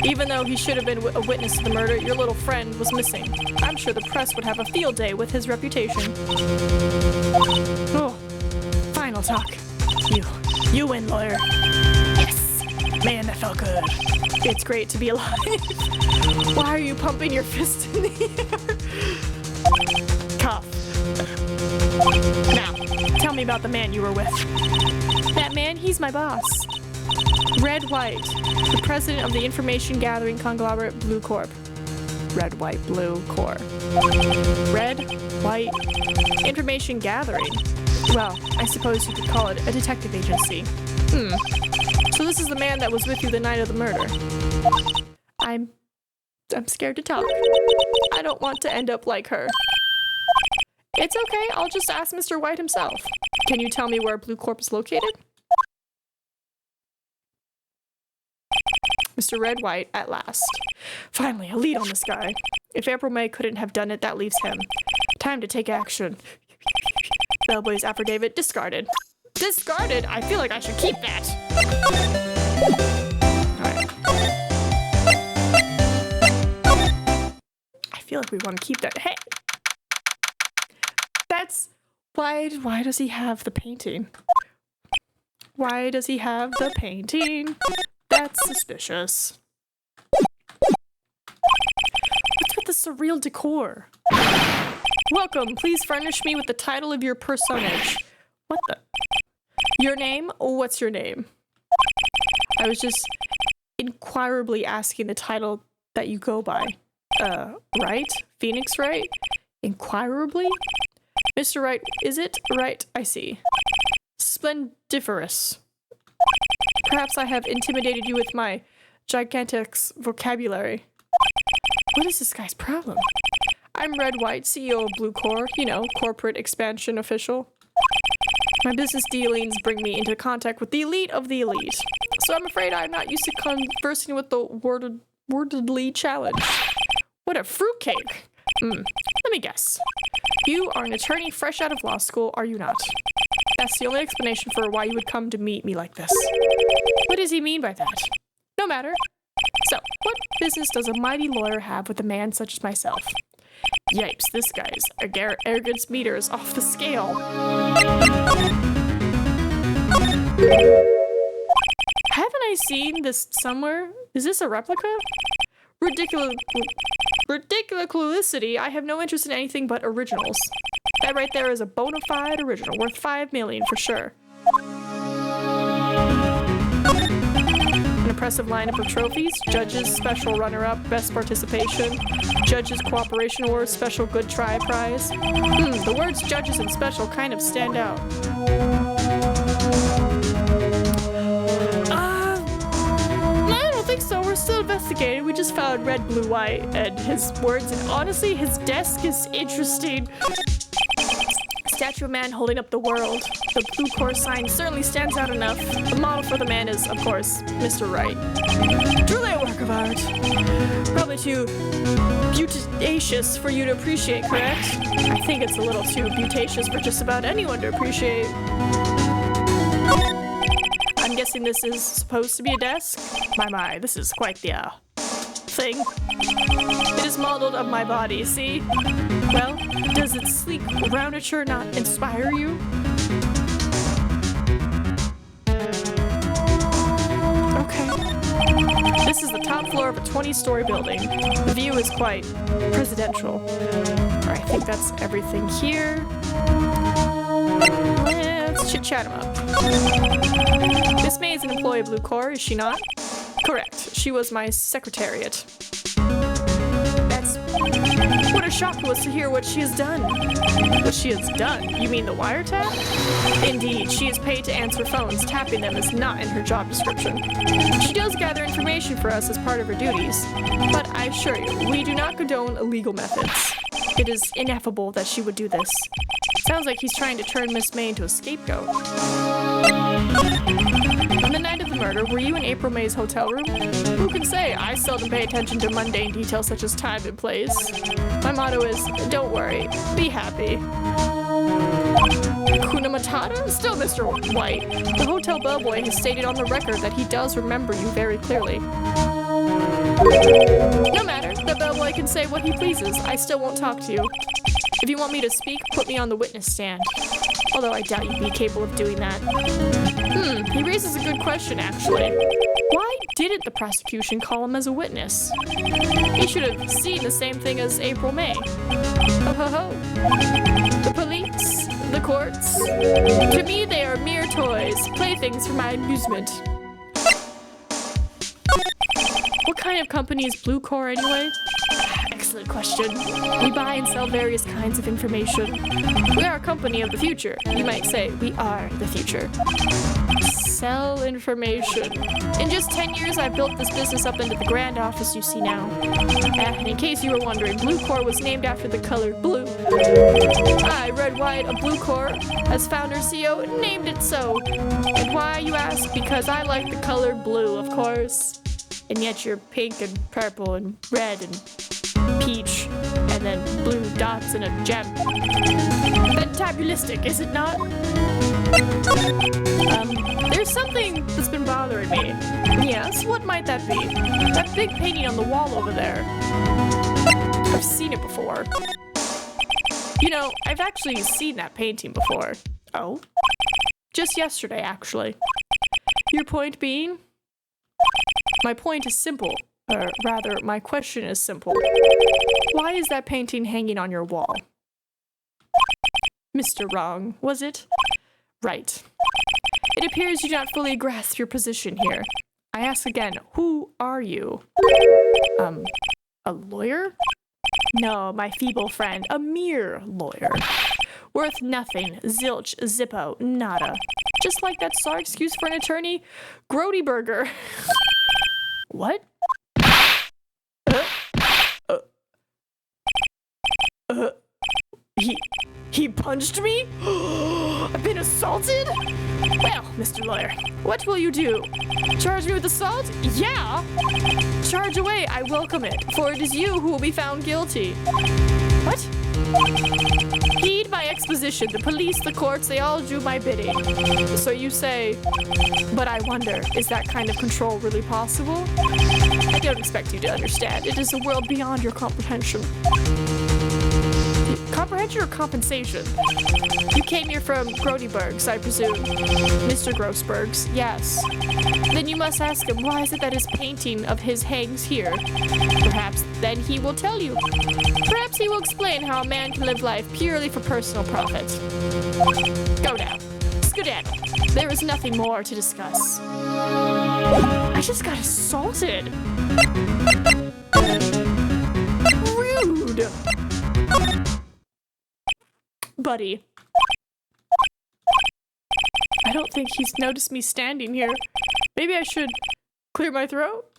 Even though he should have been a witness to the murder, your little friend was missing. I'm sure the press would have a field day with his reputation. Oh, final talk. You win, lawyer. Yes! Man, that felt good. It's great to be alive. Why are you pumping your fist in the air? Cough. Now, tell me about the man you were with. That man, he's my boss. Red White, the president of the information gathering conglomerate Blue Corp. Red, White, Blue Corp. Red, White, information gathering. Well, I suppose you could call it a detective agency. So this is the man that was with you the night of the murder. I'm scared to talk. I don't want to end up like her. It's okay, I'll just ask Mr. White himself. Can you tell me where Blue Corp is located? Mr. Red White, at last. Finally, a lead on this guy. If April May couldn't have done it, that leaves him. Time to take action. Bellboy's affidavit discarded. Discarded? I feel like I should keep that. Alright. I feel like we want to keep that. Hey! That's... Why does he have the painting? Why does he have the painting? That's suspicious. What's with the surreal decor? Welcome, please furnish me with the title of your personage. What the? Your name? What's your name? I was just inquirably asking the title that you go by. Wright? Phoenix Wright? Inquirably? Mr. Wright, is it? Right, I see. Splendiferous. Perhaps I have intimidated you with my gigantic vocabulary. What is this guy's problem? I'm Red White, CEO of Blue Core, you know, corporate expansion official. My business dealings bring me into contact with the elite of the elite, so I'm afraid I'm not used to conversing with the wordedly challenged. What a fruitcake! Let me guess. You are an attorney fresh out of law school, are you not? That's the only explanation for why you would come to meet me like this. What does he mean by that? No matter. So, what business does a mighty lawyer have with a man such as myself? Yipes, this guy's arrogance meter is off the scale. Haven't I seen this somewhere? Is this a replica? Ridiculousity, I have no interest in anything but originals. That right there is a bona fide original, worth $5 million for sure. An impressive lineup of trophies, judges, special runner-up, best participation, judges cooperation award, special good try prize. The words judges and special kind of stand out. I don't think so. We're still investigating. We just found Red, Blue, White and his words, and honestly, his desk is interesting. Statue of man holding up the world. The Blue Core sign certainly stands out enough. The model for the man is, of course, Mr. Wright. Truly a work of art. Probably too beautacious for you to appreciate, correct? I think it's a little too beautacious for just about anyone to appreciate. I'm guessing this is supposed to be a desk? My, this is quite the, thing. It is modeled of my body, see? Well, does its sleek roundature not inspire you? Okay. This is the top floor of a 20-story building. The view is quite presidential. I think that's everything here. Let's chit-chat him up. Miss May is an employee of Blue Core, is she not? Correct. She was my secretariat. What a shock it was to hear what she has done. What she has done? You mean the wiretap? Indeed, she is paid to answer phones. Tapping them is not in her job description. She does gather information for us as part of her duties, but I assure you, we do not condone illegal methods. It is ineffable that she would do this. Sounds like he's trying to turn Miss May into a scapegoat. On the night of the murder, were you in April May's hotel room? Who can say? I seldom pay attention to mundane details such as time and place. My motto is, don't worry, be happy. Hakuna Matata? Still, Mr. White. The hotel bellboy has stated on the record that he does remember you very clearly. No matter, the bellboy can say what he pleases. I still won't talk to you. If you want me to speak, put me on the witness stand. Although I doubt you'd be capable of doing that. He raises a good question, actually. Why didn't the prosecution call him as a witness? He should have seen the same thing as April May. Ho ho ho. The police, the courts. To me, they are mere toys, playthings for my amusement. What kind of company is Blue Core anyway? Excellent question. We buy and sell various kinds of information. We are a company of the future. You might say we are the future. Sell information. In just 10 years, I've built this business up into the grand office you see now. And in case you were wondering, Blue Core was named after the color blue. I, Red White of Blue Core, as founder CEO, named it so. And why, you ask? Because I like the color blue, of course. And yet you're pink and purple and red and peach, and then blue dots and a gem. Fantabulistic, is it not? There's something that's been bothering me. Yes, what might that be? That big painting on the wall over there. I've seen it before. You know, I've actually seen that painting before. Oh? Just yesterday, actually. Your point being? My point is simple. Or rather, my question is simple. Why is that painting hanging on your wall? Mr. Wrong, was it? Right. It appears you do not fully grasp your position here. I ask again, who are you? A lawyer? No, my feeble friend, a mere lawyer. Worth nothing, zilch, zippo, nada. Just like that sorry excuse for an attorney, Grody Burger. What? He punched me? I've been assaulted? Well, Mr. Lawyer, what will you do? Charge me with assault? Yeah! Charge away, I welcome it, for it is you who will be found guilty. What? Heed my exposition. The police, the courts, they all do my bidding. So you say, but I wonder, is that kind of control really possible? I don't expect you to understand. It is a world beyond your comprehension. Comprehension or compensation? You came here from Grodybergs, I presume. Mr. Grossbergs, yes. Then you must ask him, why is it that his painting of his hangs here? Perhaps then he will tell you. Perhaps he will explain how a man can live life purely for personal profit. Go now. Skedaddle. There is nothing more to discuss. I just got assaulted. Rude. Buddy. I don't think he's noticed me standing here. Maybe I should clear my throat?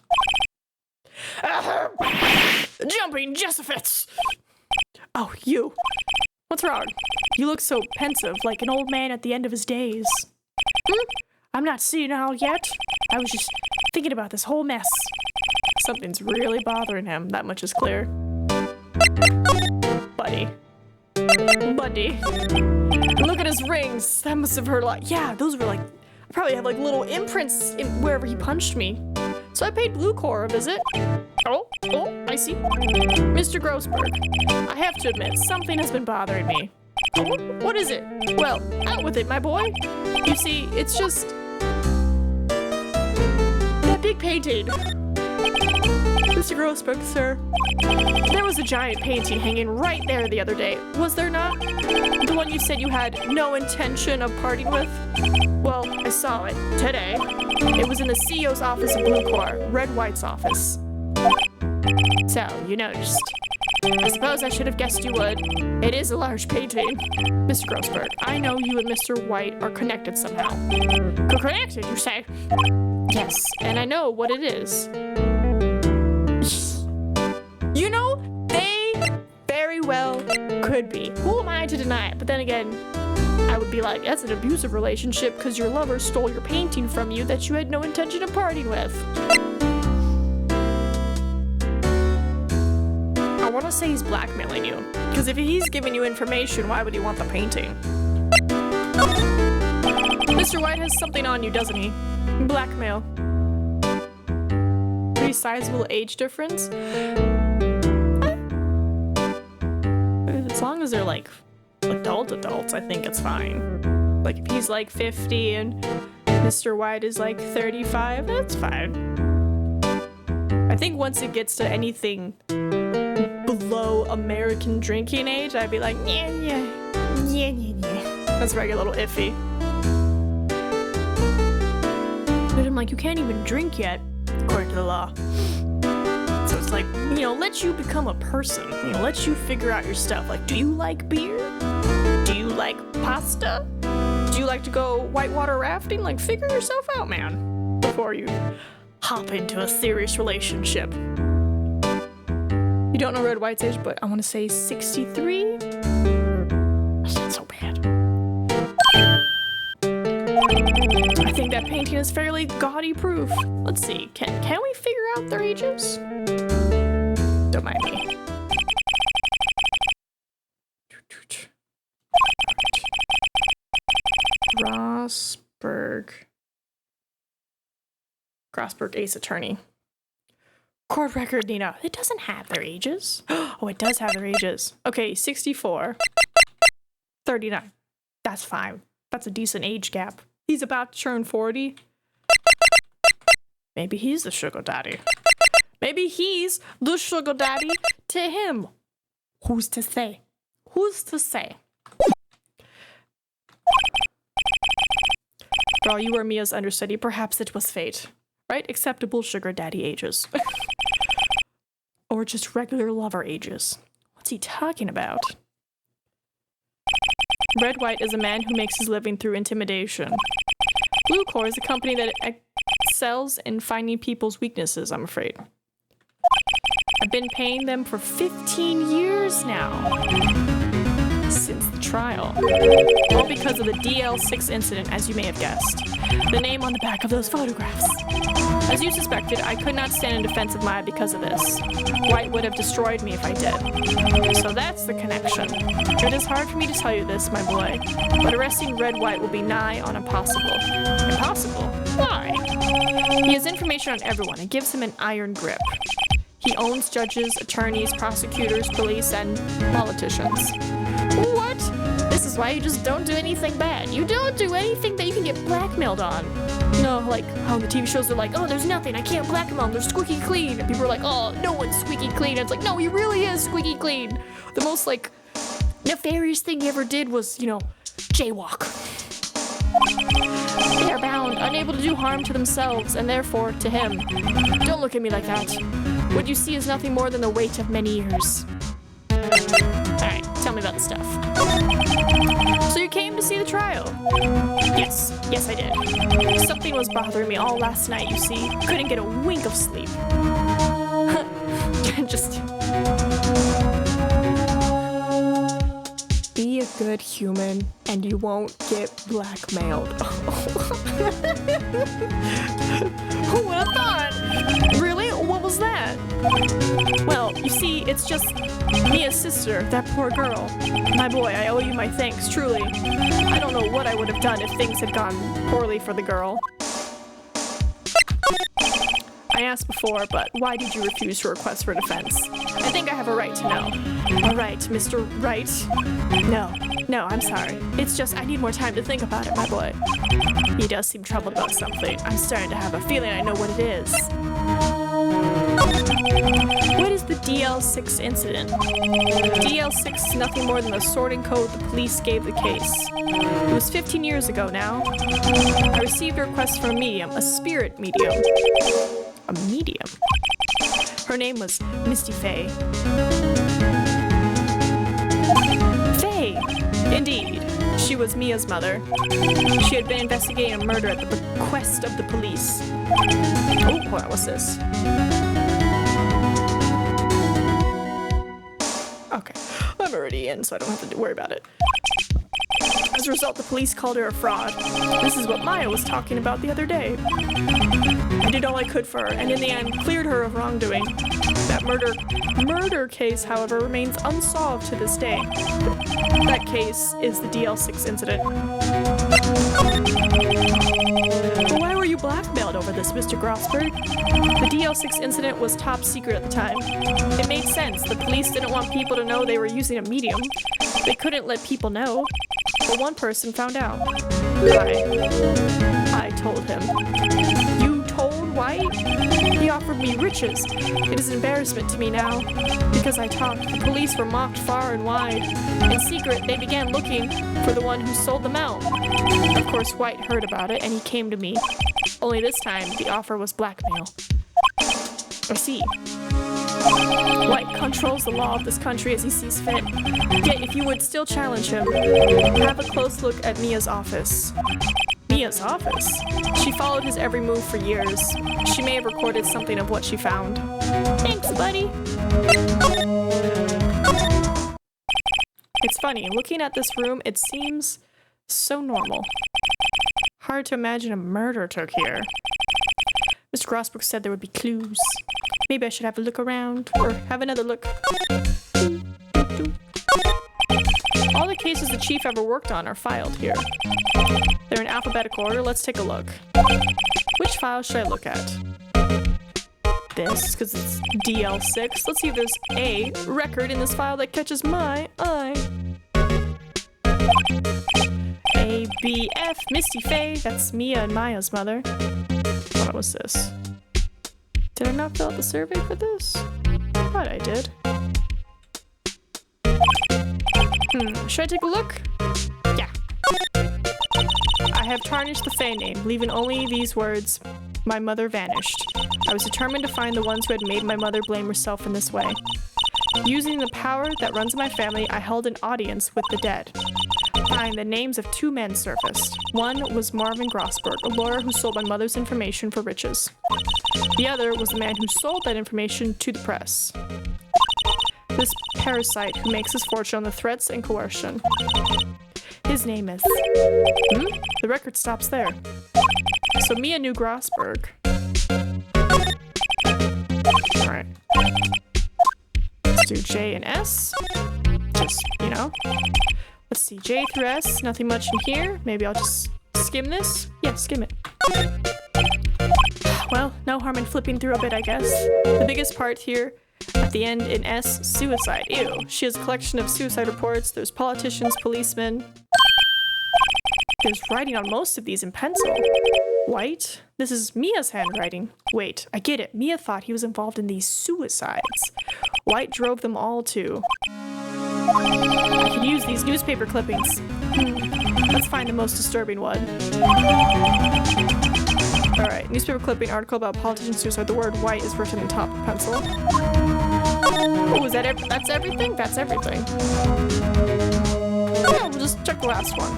Jumping Jessifits! Oh, you. What's wrong? You look so pensive, like an old man at the end of his days. I'm not senile yet. I was just thinking about this whole mess. Something's really bothering him, that much is clear. Buddy. Buddy. Look at his rings. That must have hurt a lot. Yeah, those were like, I probably have like little imprints in wherever he punched me. So I paid Blue Corps a visit. Oh, I see. Mr. Grossberg, I have to admit, something has been bothering me. Oh, what is it? Well, out with it, my boy. You see, it's just that big painting. Mr. Grossberg, sir. There was a giant painting hanging right there the other day, was there not? The one you said you had no intention of parting with? Well, I saw it today. It was in the CEO's office of Blue Corps, Red White's office. So, you noticed. I suppose I should have guessed you would. It is a large painting. Mr. Grossberg, I know you and Mr. White are connected somehow. Connected, you say? Yes, and I know what it is. You know, they very well could be. Who am I to deny it? But then again, I would be like, that's an abusive relationship because your lover stole your painting from you that you had no intention of parting with. I want to say he's blackmailing you. Because if he's giving you information, why would he want the painting? Mr. White has something on you, doesn't he? Blackmail. Pretty sizable age difference. As long as they're like adults, I think it's fine. Like if he's like 50 and Mr. White is like 35, that's fine. I think once it gets to anything below American drinking age, I'd be like, yeah. That's where I get a little iffy. But I'm like, you can't even drink yet, according to the law. So it's like, you know, let you become a person. You know, let you figure out your stuff. Like, do you like beer? Do you like pasta? Do you like to go whitewater rafting? Like, figure yourself out, man, before you hop into a serious relationship. You don't know Red White's age, but I want to say 63? That's not so bad. I think that painting is fairly gaudy proof. Let's see, can we figure out their ages? Don't mind me. Grossberg Ace Attorney. Court record, Nina. It doesn't have their ages. Oh, it does have their ages. Okay, 64. 39. That's fine. That's a decent age gap. He's about to turn 40. Maybe he's the sugar daddy. Maybe he's the sugar daddy to him. Who's to say? Who's to say? For all you were Mia's understudy, perhaps it was fate. Right? Acceptable sugar daddy ages. Or just regular lover ages. What's he talking about? Red White is a man who makes his living through intimidation. Blue Core is a company that excels in finding people's weaknesses, I'm afraid. I've been paying them for 15 years now. Since the trial. All because of the DL6 incident, as you may have guessed. The name on the back of those photographs. As you suspected, I could not stand in defense of Maya because of this. White would have destroyed me if I did. So that's the connection. It is hard for me to tell you this, my boy, but arresting Red White will be nigh on impossible. Impossible? Why? He has information on everyone and gives him an iron grip. He owns judges, attorneys, prosecutors, police, and politicians. What? This is why you just don't do anything bad. You don't do anything that you can get blackmailed on. No, like how the TV shows are like, oh, there's nothing, I can't blackmail him, they're squeaky clean. And people are like, oh, no one's squeaky clean. And it's like, no, he really is squeaky clean. The most, like, nefarious thing he ever did was, you know, jaywalk. They are bound, unable to do harm to themselves, and therefore to him. Don't look at me like that. What you see is nothing more than the weight of many years. Alright, tell me about the stuff. So you came to see the trial? Yes, I did. Something was bothering me all last night, you see. Couldn't get a wink of sleep. Just... be a good human, and you won't get blackmailed. Who would have thought? Really? What was that? Well, you see, it's just Mia's sister, that poor girl. My boy, I owe you my thanks, truly. I don't know what I would have done if things had gone poorly for the girl. I asked before, but why did you refuse to request for defense? I think I have a right to know. All right, Mr. Wright. No, I'm sorry. It's just I need more time to think about it, my boy. He does seem troubled about something. I'm starting to have a feeling I know what it is. What is the DL6 incident? DL6 is nothing more than the sorting code the police gave the case. It was 15 years ago now. I received a request for a medium, a spirit medium. A medium? Her name was Misty Faye. Faye! Indeed. She was Mia's mother. She had been investigating a murder at the bequest of the police. Oh, hold on, what's this? Okay, I'm already in, so I don't have to worry about it. As a result, the police called her a fraud. This is what Maya was talking about the other day. I did all I could for her, and in the end, cleared her of wrongdoing. That murder case, however, remains unsolved to this day. That case is the DL6 incident. But why were you blackmailed over this, Mr. Grossberg? The DL6 incident was top secret at the time. It made sense. The police didn't want people to know they were using a medium. They couldn't let people know. But one person found out. I told him. You told White? He offered me riches. It is an embarrassment to me now. Because I talked, the police were mocked far and wide. In secret, they began looking for the one who sold them out. Of course, White heard about it, and he came to me. Only this time, the offer was blackmail. Or see. White controls the law of this country as he sees fit. Yet, if you would still challenge him, have a close look at Mia's office. Mia's office? She followed his every move for years. She may have recorded something of what she found. Thanks, buddy. It's funny, looking at this room, it seems so normal. Hard to imagine a murder took here. Mr. Grossberg said there would be clues. Maybe I should have a look around, or have another look. All the cases the chief ever worked on are filed here. They're in alphabetical order. Let's take a look. Which file should I look at? This, because it's DL6. Let's see if there's a record in this file that catches my eye. ABF, Misty Faye. That's Mia and Maya's mother. What was this? Did I not fill out the survey for this? Thought I did. Should I take a look? Yeah. I have tarnished the Fae name, leaving only these words. My mother vanished. I was determined to find the ones who had made my mother blame herself in this way. Using the power that runs in my family, I held an audience with the dead. Fine, the names of 2 men surfaced. One was Marvin Grossberg, a lawyer who sold my mother's information for riches. The other was the man who sold that information to the press. This parasite who makes his fortune on the threats and coercion. His name is... The record stops there. So Mia knew Grossberg. Alright. Let's do J and S. Just, you know. Let's see, J through S, nothing much in here. Maybe I'll just skim this. Yeah, skim it. Well, no harm in flipping through a bit, I guess. The biggest part here, at the end in S, suicide. Ew. She has a collection of suicide reports. There's politicians, policemen. There's writing on most of these in pencil. White? This is Mia's handwriting. Wait, I get it. Mia thought he was involved in these suicides. White drove them all to. I could use these newspaper clippings. Let's find the most disturbing one. Alright, newspaper clipping, article about politician suicide. The word white is written in top pencil. Oh, is that that's everything? That's everything. Yeah, we'll just check the last one.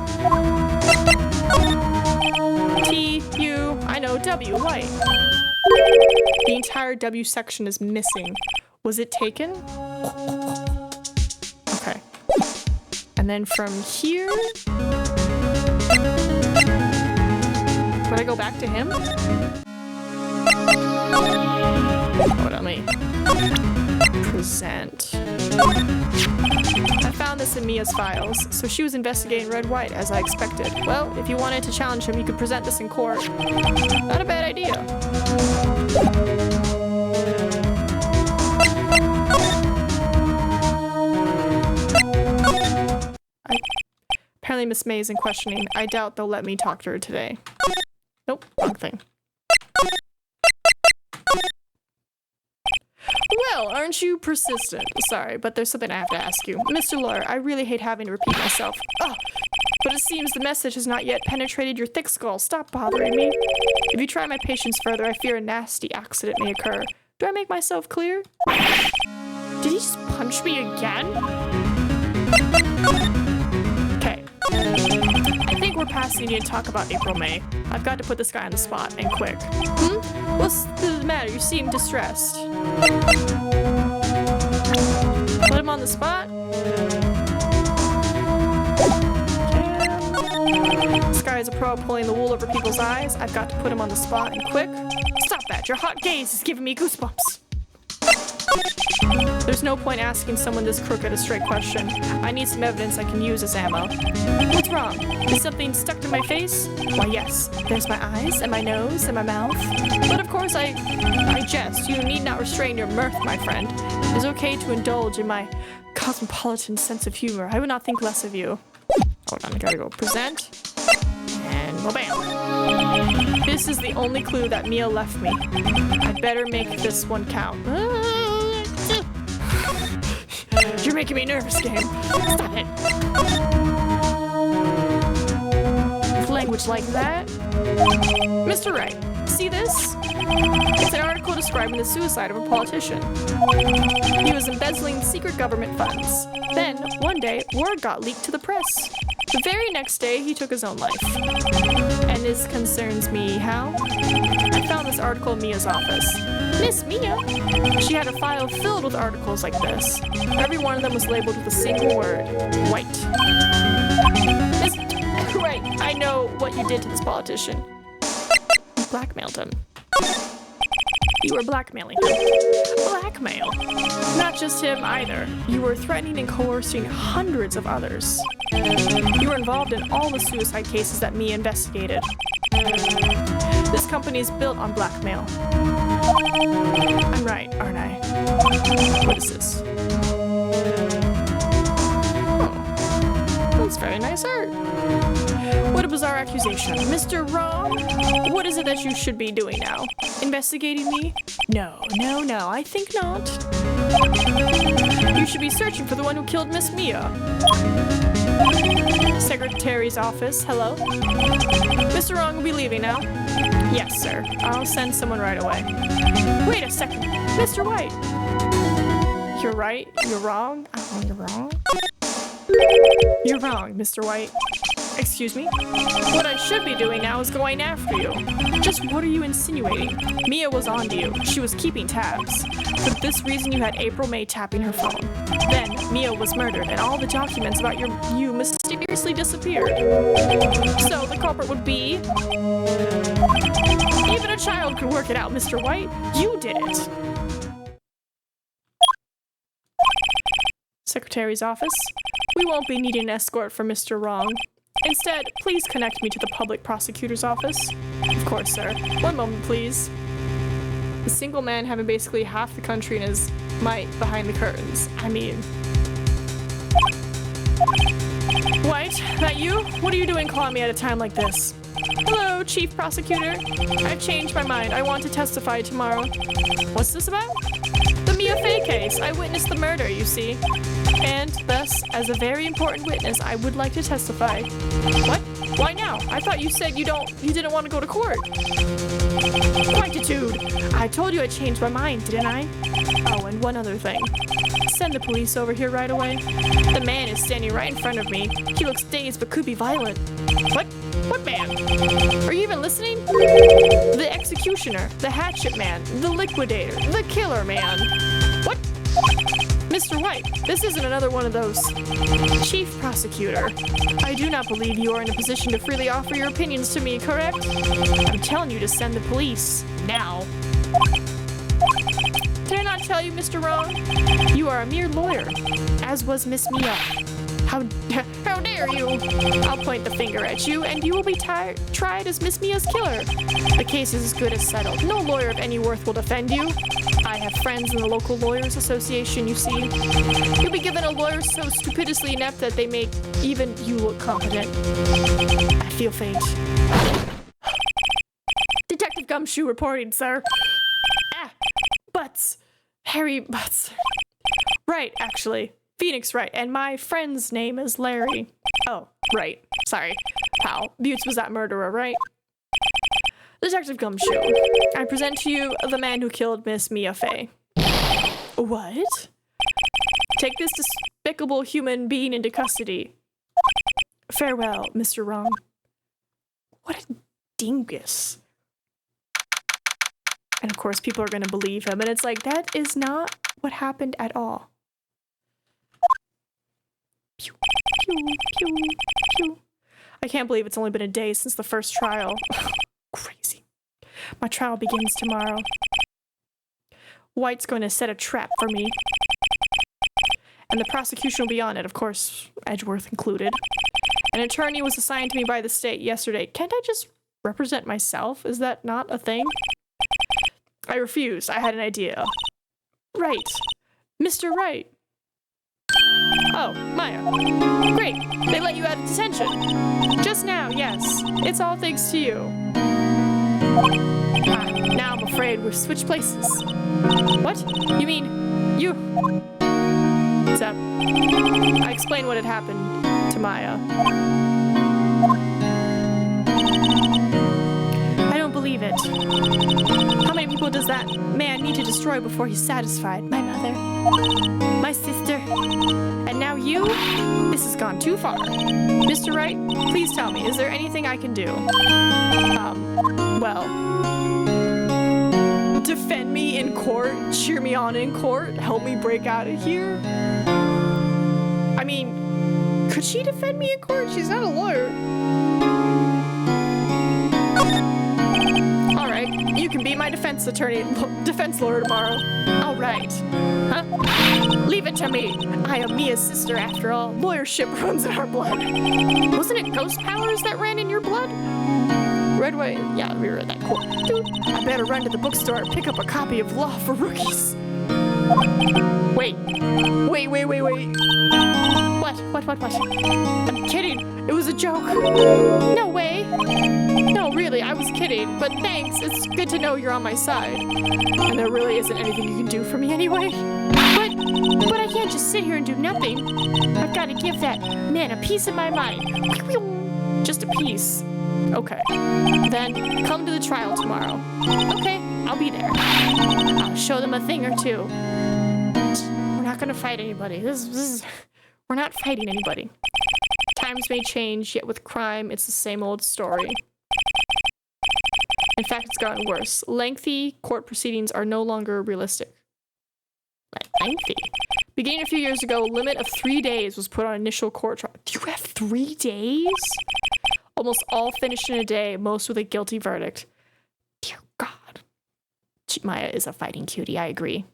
T, U, I know, W, white. The entire W section is missing. Was it taken? Okay. And then from here... Would I go back to him? Hold on, me. Present. I found this in Mia's files, so she was investigating Red White as I expected. Well, if you wanted to challenge him, you could present this in court. Not a bad idea. Apparently Miss May is in questioning. I doubt they'll let me talk to her today. Nope, wrong thing. Well, aren't you persistent? Sorry, but there's something I have to ask you. Mr. Lawyer, I really hate having to repeat myself. Oh, but it seems the message has not yet penetrated your thick skull. Stop bothering me. If you try my patience further, I fear a nasty accident may occur. Do I make myself clear? Did he just punch me again? Okay. I think we're past needing to talk about April May. I've got to put this guy on the spot, and quick. What's the matter? You seem distressed. Put him on the spot? Okay. This guy is a pro at pulling the wool over people's eyes. I've got to put him on the spot, and quick. Stop that! Your hot gaze is giving me goosebumps. There's no point asking someone this crooked a straight question. I need some evidence I can use as ammo. What's wrong? Is something stuck to my face? Why, yes. There's my eyes, and my nose, and my mouth. But of course I jest. You need not restrain your mirth, my friend. It is okay to indulge in my cosmopolitan sense of humor. I would not think less of you. Hold on, I gotta go present. And well, bam. This is the only clue that Mia left me. I'd better make this one count. You're making me nervous, game. Stop it. With language like that. Mr. Wright, see this? It's an article describing the suicide of a politician. He was embezzling secret government funds. Then, one day, word got leaked to the press. The very next day, he took his own life. And this concerns me how? I found this article in Mia's office. Miss Mia? She had a file filled with articles like this. Every one of them was labeled with a single word. White. Miss Wright, I know what you did to this politician. You blackmailed him. You were blackmailing him. Blackmail? Not just him either. You were threatening and coercing hundreds of others. You were involved in all the suicide cases that Mia investigated. This company is built on blackmail. I'm right, aren't I? What is this? Oh, that's very nice art. What a bizarre accusation. Mr. Wrong? What is it that you should be doing now? Investigating me? No, I think not. You should be searching for the one who killed Miss Mia. Secretary's office, hello? Mr. Wrong will be leaving now. Yes, sir. I'll send someone right away. Wait a second. Mr. White. You're right. You're wrong. Oh, you're wrong. You're wrong, Mr. White. Excuse me? What I should be doing now is going after you. Just what are you insinuating? Mia was on to you. She was keeping tabs. For this reason, you had April May tapping her phone. Then, Mia was murdered, and all the documents about you mysteriously disappeared. So, the culprit would be... Even a child could work it out, Mr. White. You did it. Secretary's office. We won't be needing an escort for Mr. Wrong. Instead, please connect me to the public prosecutor's office. Of course, sir. One moment, please. The single man having basically half the country in his might behind the curtains. I mean... White, that you? What are you doing calling me at a time like this? Hello, Chief Prosecutor. I've changed my mind. I want to testify tomorrow. What's this about? The Mia Fey case. I witnessed the murder, you see. And thus, as a very important witness, I would like to testify. What? Why now? I thought you said you didn't want to go to court. Quietude! I told you I changed my mind, didn't I? Oh, and one other thing. Send the police over here right away. The man is standing right in front of me. He looks dazed but could be violent. What? What man? Are you even listening? The executioner, the hatchet man, the liquidator, the killer man. What? Mr. White, this isn't another one of those. Chief Prosecutor, I do not believe you are in a position to freely offer your opinions to me, correct? I'm telling you to send the police. Now. Did I not tell you, Mr. Wrong? You are a mere lawyer, as was Miss Mia. How dare you? I'll point the finger at you, and you will be tried as Miss Mia's killer. The case is as good as settled. No lawyer of any worth will defend you. I have friends in the local lawyers association, you see. You'll be given a lawyer so stupidly inept that they make even you look competent. I feel faint. Detective Gumshoe reporting, sir. Butts. Harry Butts. Right, actually. Phoenix Wright, and my friend's name is Larry. Oh, right. Sorry. Pal, Butts was that murderer, right? Detective Gumshoe, I present to you the man who killed Miss Mia Fey. What? Take this despicable human being into custody. Farewell, Mr. Wrong. What a dingus. And of course, people are going to believe him, and it's like, that is not what happened at all. Pew, pew, pew, pew. I can't believe it's only been a day since the first trial. Crazy. My trial begins tomorrow. White's going to set a trap for me. And the prosecution will be on it, of course, Edgeworth included. An attorney was assigned to me by the state yesterday. Can't I just represent myself? Is that not a thing? I refused. I had an idea. Right. Mr. Wright. Oh, Maya. Great. They let you out of detention. Just now, yes. It's all thanks to you. Now I'm afraid we've switched places. What? You mean, you... So, I explained what had happened to Maya. I don't believe it. How many people does that man need to destroy before he's satisfied? My mother. My sister. And now you? This has gone too far. Mr. Wright, please tell me, is there anything I can do? Well... Defend me in court, cheer me on in court, help me break out of here? I mean, could she defend me in court? She's not a lawyer. Alright, you can be my defense lawyer tomorrow. Alright. Huh? Leave it to me. I am Mia's sister after all. Lawyership runs in our blood. Wasn't it ghost powers that ran in your blood? Red Way, yeah, we were at that court. Dude, I better run to the bookstore and pick up a copy of Law for Rookies. Wait. What? kidding. It was a joke. No way. No, really, I was kidding. But thanks. It's good to know you're on my side. And there really isn't anything you can do for me anyway. But I can't just sit here and do nothing. I've got to give that man a piece of my mind. Just a piece. Okay. Then come to the trial tomorrow. Okay, I'll be there. I'll show them a thing or two. We're not gonna fight anybody. We're not fighting anybody. Times may change, yet with crime, it's the same old story. In fact, it's gotten worse. Lengthy court proceedings are no longer realistic. Lengthy? Beginning a few years ago, a limit of 3 days was put on initial court trial. Do you have 3 days? Almost all finished in a day, most with a guilty verdict. Dear God. Maya is a fighting cutie, I agree.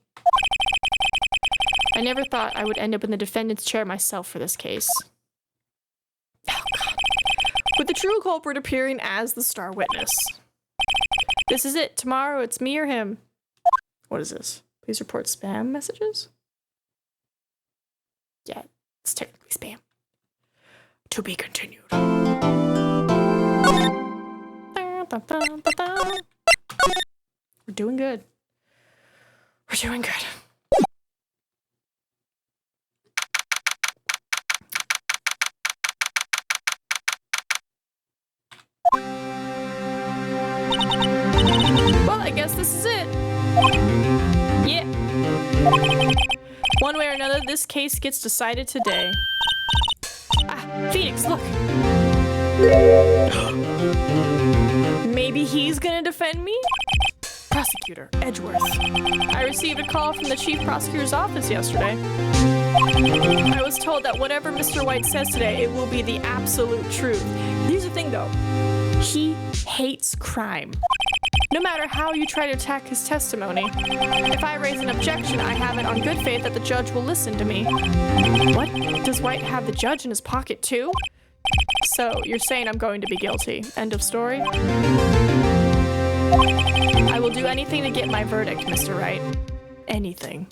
I never thought I would end up in the defendant's chair myself for this case. Oh God. With the true culprit appearing as the star witness. This is it. Tomorrow it's me or him. What is this? Please report spam messages? Yeah, it's technically spam. To be continued. We're doing good. We're doing good. Well, I guess this is it. Yeah. One way or another, this case gets decided today. Ah, Phoenix, look. Maybe he's gonna defend me? Prosecutor Edgeworth. I received a call from the chief prosecutor's office yesterday. I was told that whatever Mr. White says today, it will be the absolute truth. Here's the thing though. He hates crime. No matter how you try to attack his testimony, if I raise an objection, I have it on good faith that the judge will listen to me. What? Does White have the judge in his pocket too? So, you're saying I'm going to be guilty. End of story? I will do anything to get my verdict, Mr. Wright. Anything.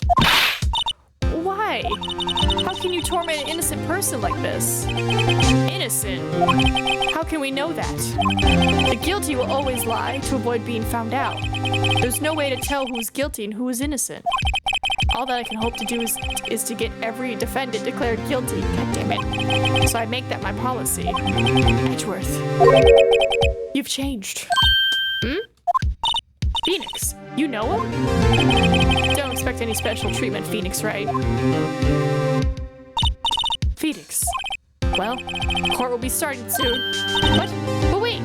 Why? How can you torment an innocent person like this? Innocent? How can we know that? The guilty will always lie to avoid being found out. There's no way to tell who's guilty and who is innocent. All that I can hope to do is to get every defendant declared guilty. God damn it. So I make that my policy. Edgeworth. You've changed. Hmm? Phoenix, you know him? Don't expect any special treatment, Phoenix, right? Phoenix. Well, court will be starting soon. What? But wait,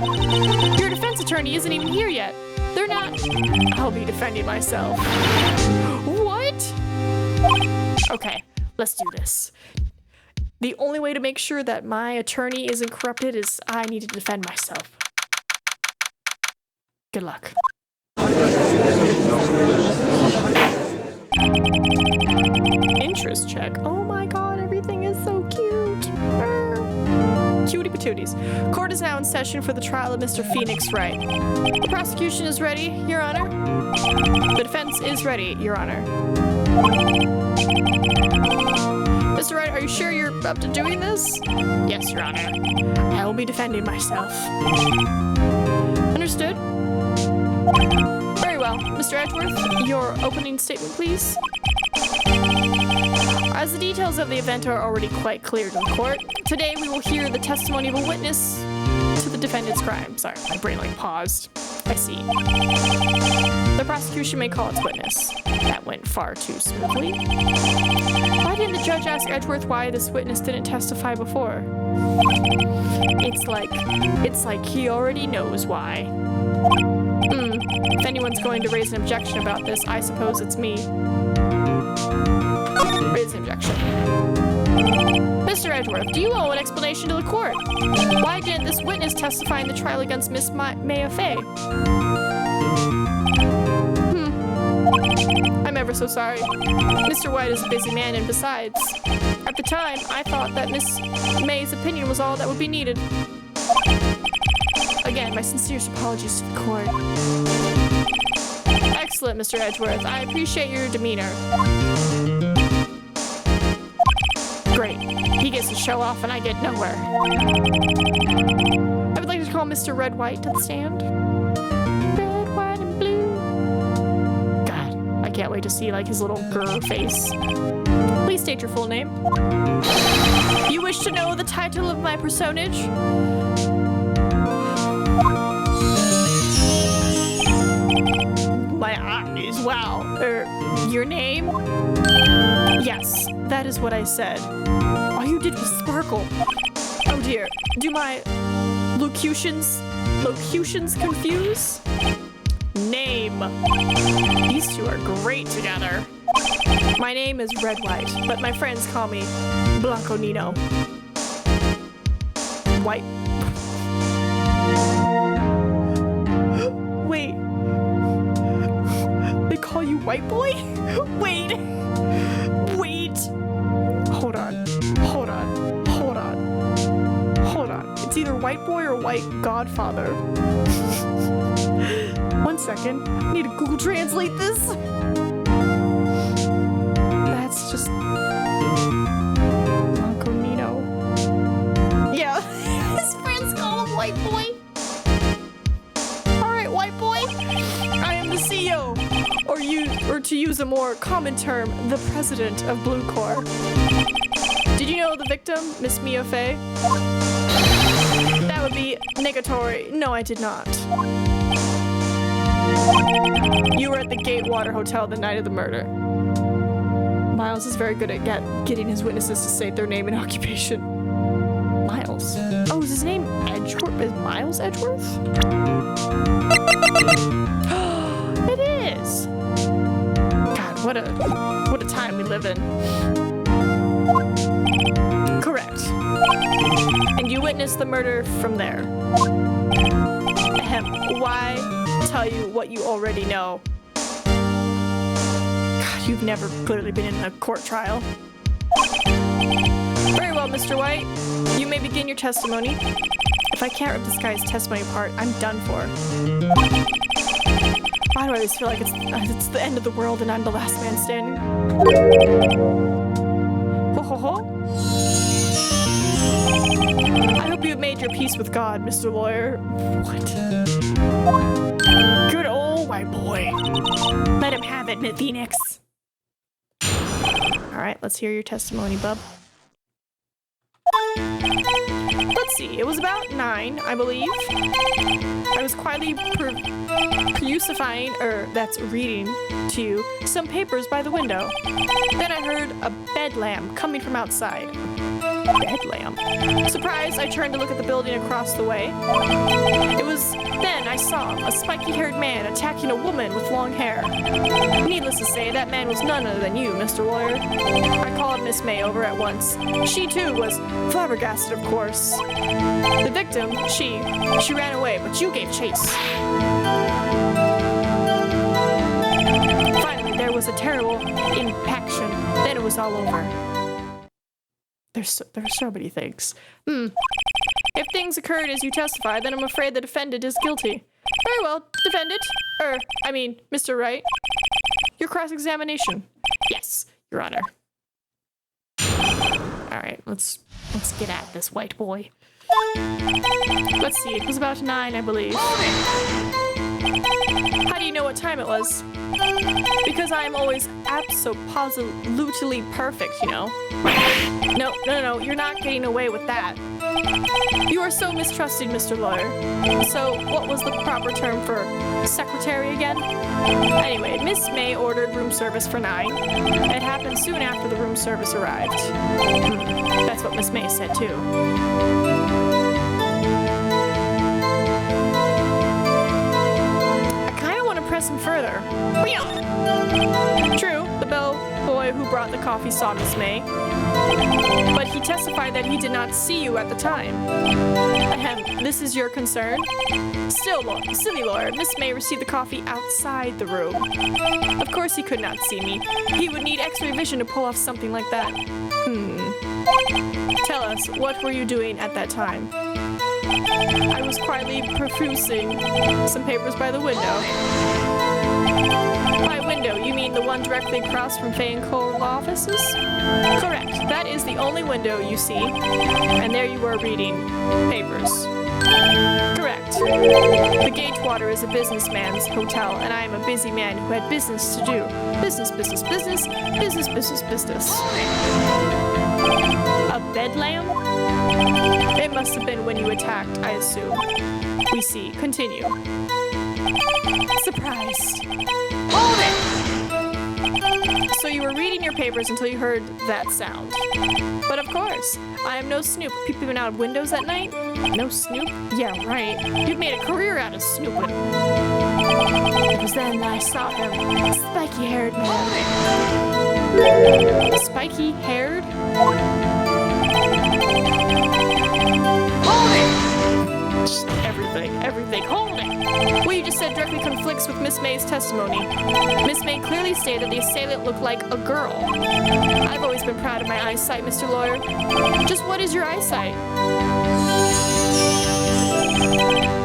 your defense attorney isn't even here yet. They're not. I'll be defending myself. What? Okay, let's do this. The only way to make sure that my attorney isn't corrupted is I need to defend myself. Good luck. Interest check. Oh my God, everything is so cute. Cutie patooties. Court is now in session for the trial of Mr. Phoenix Wright. The prosecution is ready, Your Honor. The defense is ready, Your Honor. Mr. Wright, are you sure you're up to doing this? Yes, Your Honor. I will be defending myself. Understood? Very well. Mr. Edgeworth, your opening statement, please. As the details of the event are already quite clear to the court, today we will hear the testimony of a witness to the defendant's crime. Sorry, my brain paused. I see. The prosecution may call its witness. That went far too smoothly. Why didn't the judge ask Edgeworth why this witness didn't testify before? It's like he already knows why. If anyone's going to raise an objection about this, I suppose it's me. Raise an objection. Mr. Edgeworth, do you owe an explanation to the court? Why didn't this witness testify in the trial against Miss Maya Fey? I'm ever so sorry. Mr. White is a busy man, and besides, at the time, I thought that Miss May's opinion was all that would be needed. Again, my sincerest apologies to the court. Excellent, Mr. Edgeworth. I appreciate your demeanor. Great. He gets to show off and I get nowhere. I would like to call Mr. Red White to the stand. Red, white, and blue. God, I can't wait to see like his little grr face. Please state your full name. You wish to know the title of my personage? My eyes, wow. Your name? Yes, that is what I said. All you did was sparkle. Oh dear, do my locutions confuse? Name. These two are great together. My name is Red White, but my friends call me Blanco Nino. White. Wait. They call you White Boy? Wait. Hold on. It's either White Boy or White Godfather. 1 second. I need to Google Translate this. That's just Blanco Nino. Yeah, his friends call him White Boy. All right, White Boy. I am the CEO, or to use a more common term, the president of Blue Corps. Did you know the victim, Miss Mia Fey? That would be negatory. No, I did not. You were at the Gatewater Hotel the night of the murder. Miles is very good at getting his witnesses to state their name and occupation. Miles? Oh, is his name Edgeworth? Is Miles Edgeworth? It is! God, what a time we live in. Correct. And you witnessed the murder from there. Ahem. Why tell you what you already know? God, you've never clearly been in a court trial. Very well, Mr. White. You may begin your testimony. If I can't rip this guy's testimony apart, I'm done for. Why do I always feel like it's the end of the world and I'm the last man standing? Ho ho ho. I hope you have made your peace with God, Mr. Lawyer. What? Good old White Boy. Let him have it, Phoenix. Alright, let's hear your testimony, bub. Let's see, it was about 9, I believe. I was quietly reading to you some papers by the window. Then I heard a bedlam coming from outside. Bedlam? Surprised, I turned to look at the building across the way. It was then I saw a spiky-haired man attacking a woman with long hair. Needless to say, that man was none other than you, Mr. Lawyer. I called Miss May over at once. She, too, was flabbergasted, of course. The victim, she ran away, but you gave chase. Finally, there was a terrible impaction. Then it was all over. There's so many things. If things occurred as you testified, then I'm afraid the defendant is guilty. Very well, defendant. Mr. Wright. Your cross-examination. Yes, Your Honor. All right, let's get at this, White Boy. Let's see, it was about 9, I believe. How do you know what time it was? Because I am always absolutely perfect, you know. No, you're not getting away with that. You are so mistrusting, Mr. Lawyer. So, what was the proper term for secretary again? Anyway, Miss May ordered room service for 9. It happened soon after the room service arrived. That's what Miss May said, too. I kind of want to press him further. True, the bellboy who brought the coffee saw Miss May, but he testified that he did not see you at the time. Ahem, this is your concern? Still, silly lawyer, Miss May received the coffee outside the room. Of course he could not see me. He would need X-ray vision to pull off something like that. Tell us, what were you doing at that time? I was quietly perusing some papers by the window. By window, you mean the one directly across from Fay and Cole offices? Correct. That is the only window you see. And there you were reading papers. Correct. The Gatewater is a businessman's hotel, and I am a busy man who had business to do. Business, business, business, business, business, business. A bedlam? It must have been when you attacked, I assume. We see. Continue. Surprised. Hold it! So you were reading your papers until you heard that sound. But of course, I am no snoop. Peeping out of windows at night? No snoop? Yeah, right. You've made a career out of snooping. It was then that I saw him. Spiky-haired man. Spiky-haired? Hold it! Just everything. Hold it! What you just said directly conflicts with Miss May's testimony. Miss May clearly stated the assailant looked like a girl. I've always been proud of my eyesight, Mr. Lawyer. Just what is your eyesight?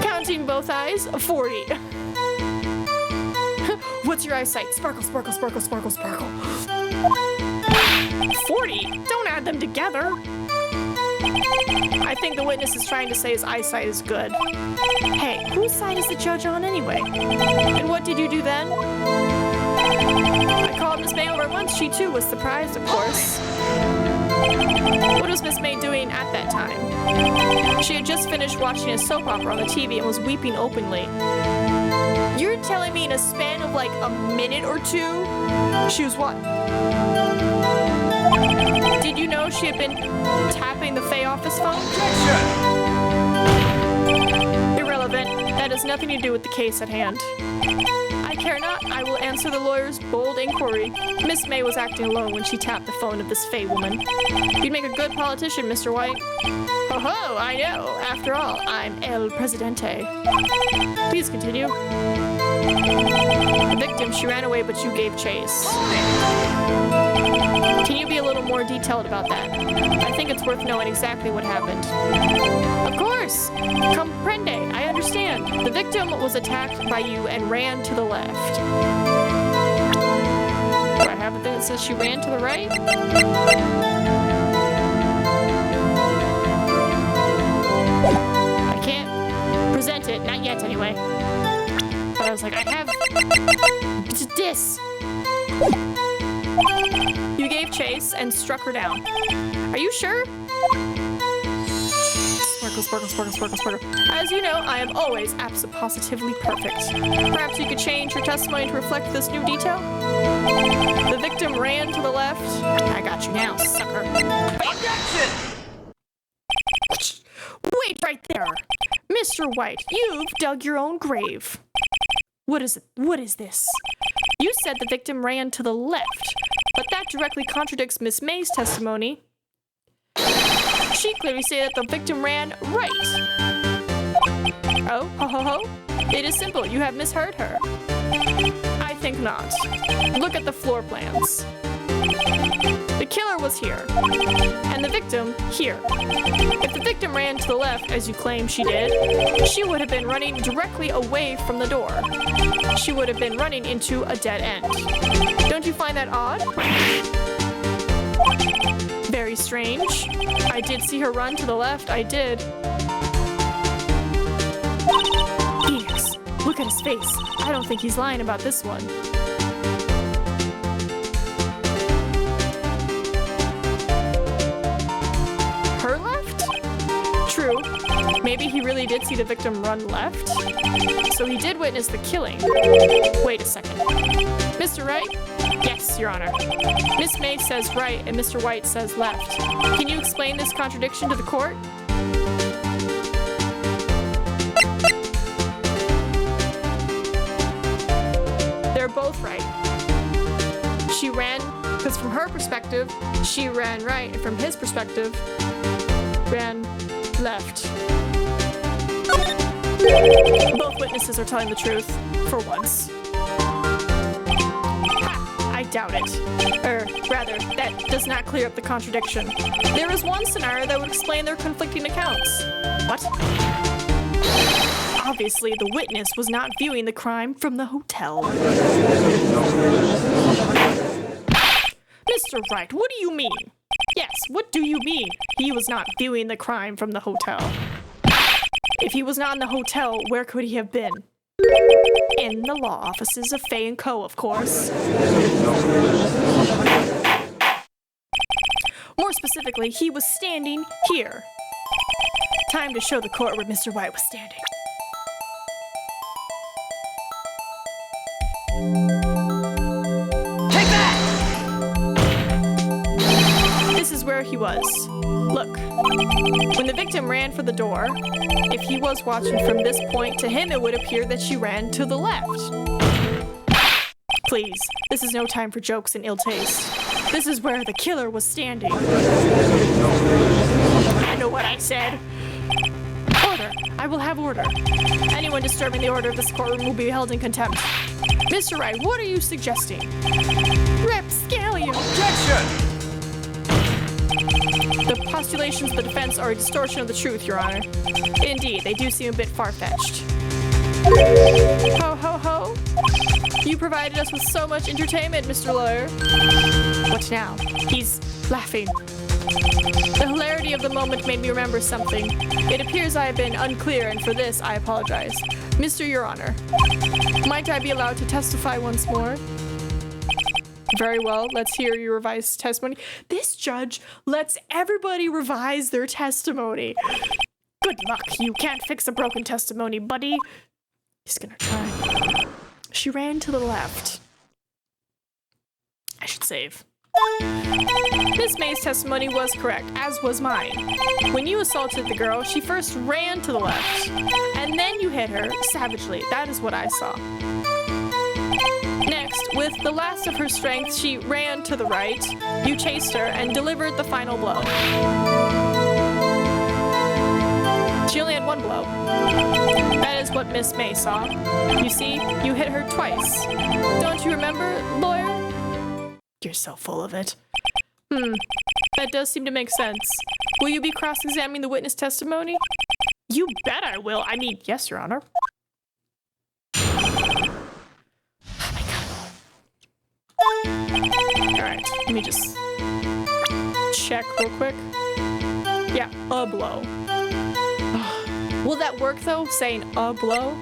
Counting both eyes, 40. What's your eyesight? Sparkle, sparkle, sparkle, sparkle, sparkle. 40? Don't add them together. I think the witness is trying to say his eyesight is good. Hey, whose side is the judge on anyway? And what did you do then? I called Miss May over once. She too was surprised, of course. What was Miss May doing at that time? She had just finished watching a soap opera on the TV and was weeping openly. You're telling me in a span of like a minute or two, she was what? Did you know she had been tapping the Fay office phone? Objection! Irrelevant. That has nothing to do with the case at hand. I care not. I will answer the lawyer's bold inquiry. Miss May was acting alone when she tapped the phone of this Fay woman. You'd make a good politician, Mr. White. Ho ho, I know. After all, I'm El Presidente. Please continue. The victim, she ran away, but you gave chase. Can you be a little more detailed about that? I think it's worth knowing exactly what happened. Of course! Comprende, I understand. The victim was attacked by you and ran to the left. Do I have a thing that says she ran to the right? I can't present it, not yet anyway. But I was like, I have this. You gave chase and struck her down. Are you sure? Sparkle, sparkle, sparkle, sparkle, sparkle. As you know, I am always absolutely perfect. Perhaps you could change your testimony to reflect this new detail? The victim ran to the left. I got you now, sucker. Objection! Wait right there. Mr. White, you've dug your own grave. What is it? What is this? You said the victim ran to the left, but that directly contradicts Miss May's testimony. She clearly said that the victim ran right. Oh, ho ho ho. It is simple. You have misheard her. I think not. Look at the floor plans. The killer was here, and the victim here. If the victim ran to the left, as you claim she did, she would have been running directly away from the door. She would have been running into a dead end. Don't you find that odd? Very strange. I did see her run to the left, I did. Phoenix, look at his face. I don't think he's lying about this one. Her left? True. Maybe he really did see the victim run left? So he did witness the killing. Wait a second. Mr. Wright? Yes, Your Honor. Miss May says right and Mr. White says left. Can you explain this contradiction to the court? They're both right. She ran, because from her perspective, she ran right, and from his perspective, ran left. Both witnesses are telling the truth, for once. Ha! I doubt it. Or, rather, that does not clear up the contradiction. There is one scenario that would explain their conflicting accounts. What? Obviously, the witness was not viewing the crime from the hotel. Mr. Wright, what do you mean? Yes, what do you mean? He was not viewing the crime from the hotel. If he was not in the hotel, where could he have been? In the law offices of Fay & Co., of course. More specifically, he was standing here. Time to show the court where Mr. Wright was standing. Take that! This is where he was. Look, when the victim ran for the door, if he was watching from this point, to him it would appear that she ran to the left. Please, this is no time for jokes and ill taste. This is where the killer was standing. I know what I said. Order. I will have order. Anyone disturbing the order of this courtroom will be held in contempt. Mr. Wright, what are you suggesting? Rapscallion! Objection! The postulations of the defense are a distortion of the truth, Your Honor. Indeed, they do seem a bit far-fetched. Ho, ho, ho! You provided us with so much entertainment, Mr. Lawyer. What now? He's laughing. The hilarity of the moment made me remember something. It appears I have been unclear, and for this, I apologize. Mr. Your Honor, might I be allowed to testify once more? Very well, let's hear your revised testimony. This judge lets everybody revise their testimony. Good luck, you can't fix a broken testimony, buddy. He's gonna try. She ran to the left. I should save. Miss May's testimony was correct, as was mine. When you assaulted the girl, she first ran to the left, and then you hit her savagely. That is what I saw. Next, with the last of her strength, she ran to the right. You chased her and delivered the final blow. She only had one blow. That is what Miss May saw. You see, you hit her twice. Don't you remember, lawyer? You're so full of it. That does seem to make sense. Will you be cross-examining the witness testimony? You bet I will. I mean, yes, Your Honor. Oh my god. Alright, let me just check real quick. Yeah, a blow. Will that work though, saying a blow?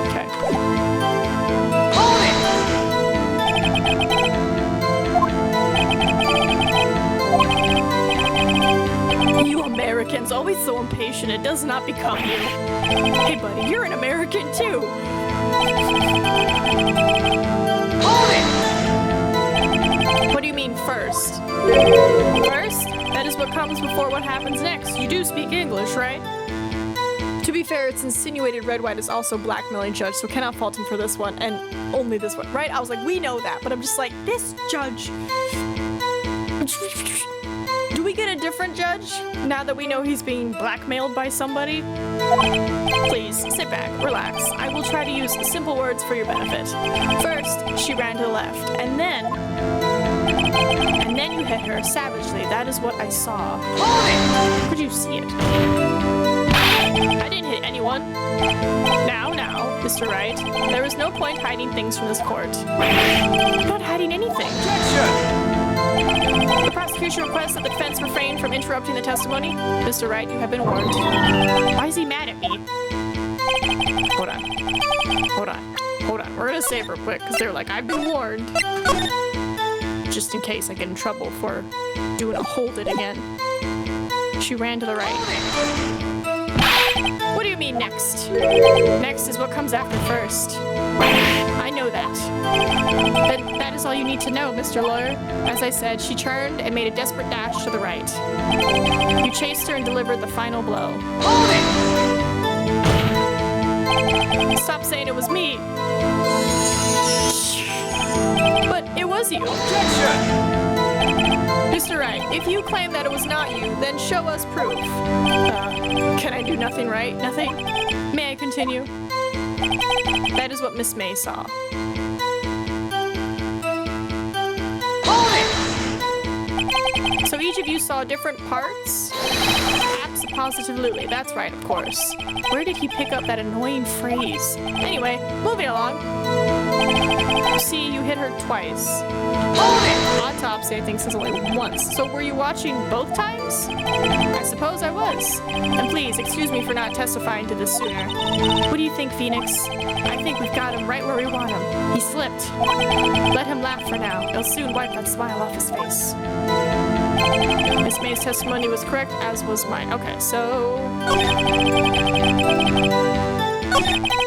Okay. Hold it! You Americans, always so impatient, it does not become you. Hey buddy, you're an American too. Hold it! What do you mean first? First? That is what comes before what happens next. You do speak English, right? To be fair, it's insinuated Red White is also blackmailing Judge, so cannot fault him for this one, and only this one, right? I was like, we know that, but I'm just like, this judge. Do we get a different judge now that we know he's being blackmailed by somebody? Please, sit back, relax. I will try to use simple words for your benefit. First, she ran to the left, and then you hit her savagely. That is what I saw. Could you see it? I didn't hit anyone. Now, Mr. Wright, there is no point hiding things from this court. I'm not hiding anything. The prosecution requests that the defense refrain from interrupting the testimony. Mr. Wright, you have been warned. Why is he mad at me? Hold on. We're gonna save real quick, because they're like, I've been warned. Just in case I get in trouble for doing a hold it again. She ran to the right. What do you mean next? Next is what comes after first. I know that. That is all you need to know, Mr. Lawyer. As I said, she turned and made a desperate dash to the right. You chased her and delivered the final blow. Hold it! Stop saying it was me. But it was you. Objection! Mr. Wright, if you claim that it was not you, then show us proof. Can I do nothing right? Nothing? May I continue? That is what Miss May saw. Hold it! So each of you saw different parts? Absolutely, that's right, of course. Where did he pick up that annoying phrase? Anyway, moving along. You see, you hit her twice. Autopsy, I think, says only once. So were you watching both times? I suppose I was. And please, excuse me for not testifying to this sooner. What do you think, Phoenix? I think we've got him right where we want him. He slipped. Let him laugh for now. It'll soon wipe that smile off his face. Miss May's testimony was correct, as was mine. Okay, so...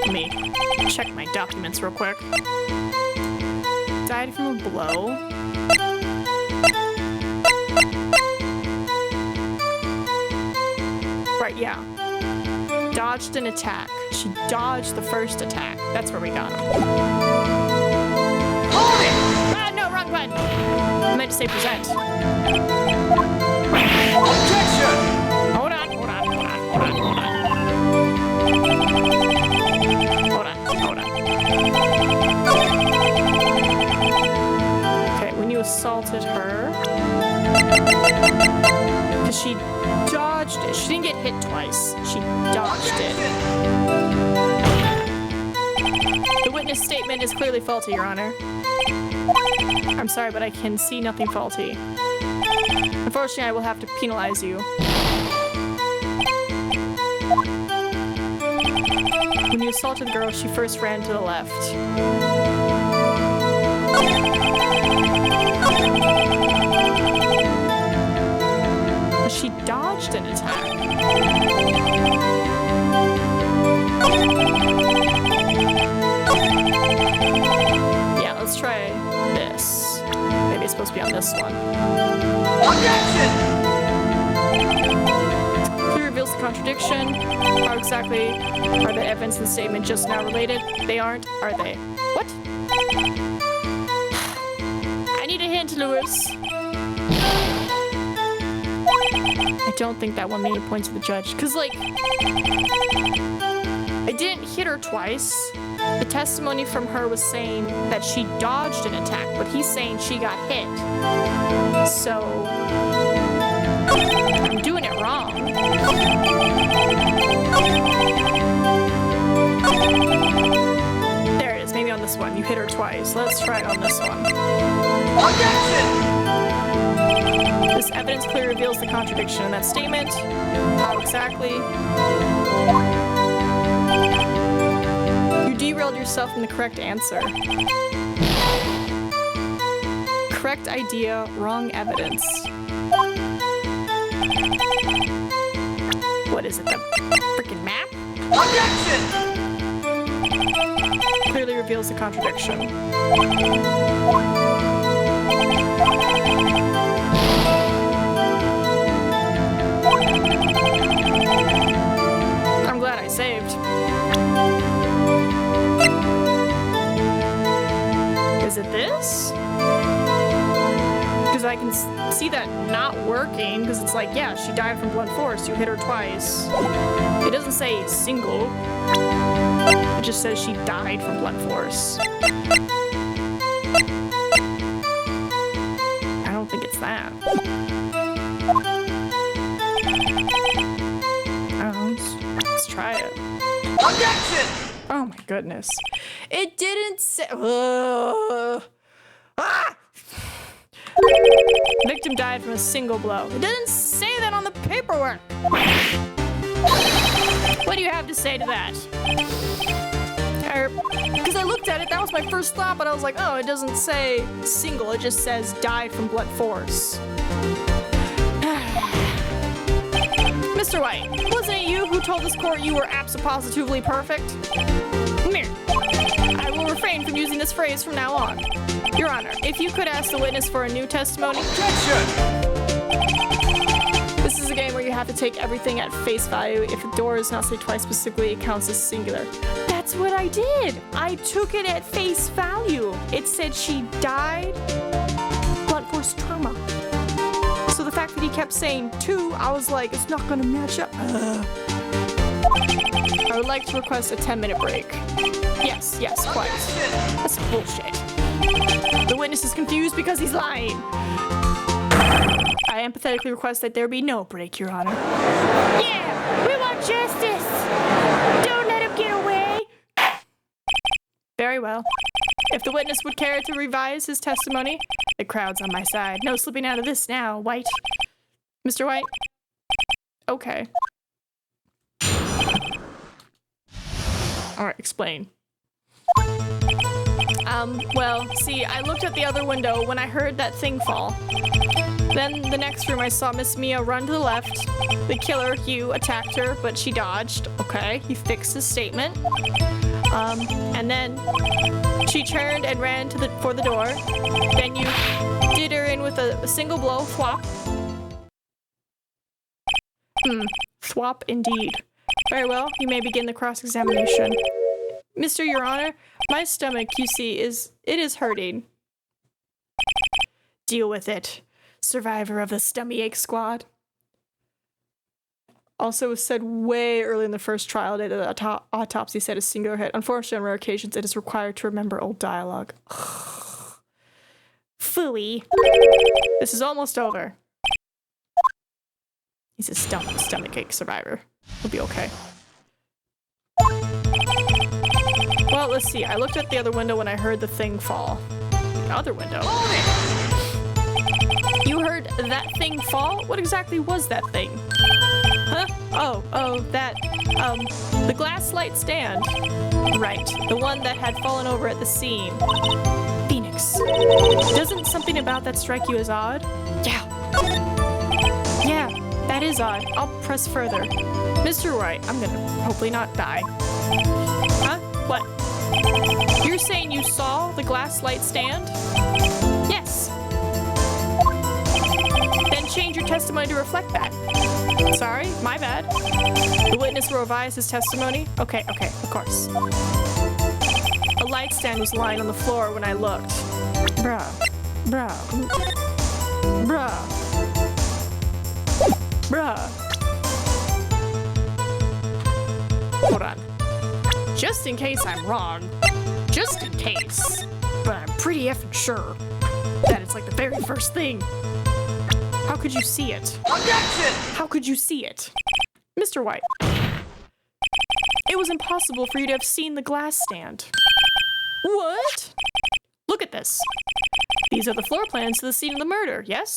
Let me check my documents real quick. Died from a blow. Right, yeah. Dodged an attack. She dodged the first attack. That's where we got him. Hold it! Ah, no, wrong button. I meant to say present. Objection! Hold on. Okay, when you assaulted her, because she dodged it. She didn't get hit twice. She dodged it. The witness statement is clearly faulty, Your Honor. I'm sorry, but I can see nothing faulty. Unfortunately, I will have to penalize you. When you assaulted the girl, she first ran to the left. But she dodged an attack. Yeah, let's try this. Maybe it's supposed to be on this one. Objection! Clearly reveals the contradiction. How exactly are the evidence and statement just now related? They aren't, are they? What? I need a hint, Lewis. I don't think that one made a point to the judge. Because, like, I didn't hit her twice. The testimony from her was saying that she dodged an attack, but he's saying she got hit. So, I'm doing it wrong. There it is, maybe on this one. You hit her twice. Let's try it on this one. Objection! This evidence clearly reveals the contradiction in that statement. How exactly? You derailed yourself from the correct answer. Correct idea, wrong evidence. What is it, the freaking map? Objection! Clearly reveals the contradiction. I'm glad I saved. Is it this? Because I can see that not working, because it's like, yeah, she died from blunt force. You hit her twice. It doesn't say single. It just says she died from blunt force. I don't think it's that. Let's try it. Objection! Oh my goodness. It didn't say. Victim died from a single blow. It didn't say that on the paperwork. What do you have to say to that? Because I looked at it, that was my first thought, but I was like, oh, it doesn't say single, it just says died from blunt force. Mr. White, wasn't it you who told this court you were absolutely perfect? Come here. I will refrain from using this phrase from now on. Your Honor, if you could ask the witness for a new testimony. Objection! This is a game where you have to take everything at face value. If the door is not said twice specifically, it counts as singular. That's what I did. I took it at face value. It said she died, blunt force trauma. So the fact that he kept saying two, I was like, it's not gonna match up. I would like to request a 10-minute break. Yes, quite. That's bullshit. The witness is confused because he's lying. I empathetically request that there be no break, Your Honor. Yeah, we want justice. Don't let him get away. Very well. If the witness would care to revise his testimony, the crowd's on my side. No slipping out of this now, White. Mr. White? Okay. Alright, explain. Well, see, I looked at the other window when I heard that thing fall. Then the next room I saw Miss Mia run to the left. The killer, Hugh, attacked her, but she dodged. Okay, he fixed his statement. And then she turned and ran for the door. Then you did her in with a single blow, thwop. Thwop indeed. Very well, you may begin the cross-examination. Mr. Your Honor, my stomach, you see, is hurting. Deal with it, survivor of the Stomach Squad. Also was said way early in the first trial that the autopsy said a singular hit. Unfortunately, on rare occasions, it is required to remember old dialogue. Phooey. This is almost over. He's a stomachache survivor. He'll be okay. Well, let's see. I looked at the other window when I heard the thing fall. The other window? You heard that thing fall? What exactly was that thing? Huh? Oh, that, the glass light stand. Right, the one that had fallen over at the scene. Phoenix, doesn't something about that strike you as odd? Yeah, that is odd. I'll press further. Mr. Wright, I'm gonna hopefully not die. Huh? What? You're saying you saw the glass light stand? Yes. Then change your testimony to reflect that. Sorry, my bad. The witness will revise his testimony. Okay, of course. A light stand was lying on the floor when I looked. Bruh. Hold on. Just in case I'm wrong. Just in case. But I'm pretty effing sure that it's like the very first thing. How could you see it? Objection! How could you see it? Mr. White. It was impossible for you to have seen the glass stand. What? Look at this. These are the floor plans to the scene of the murder, yes?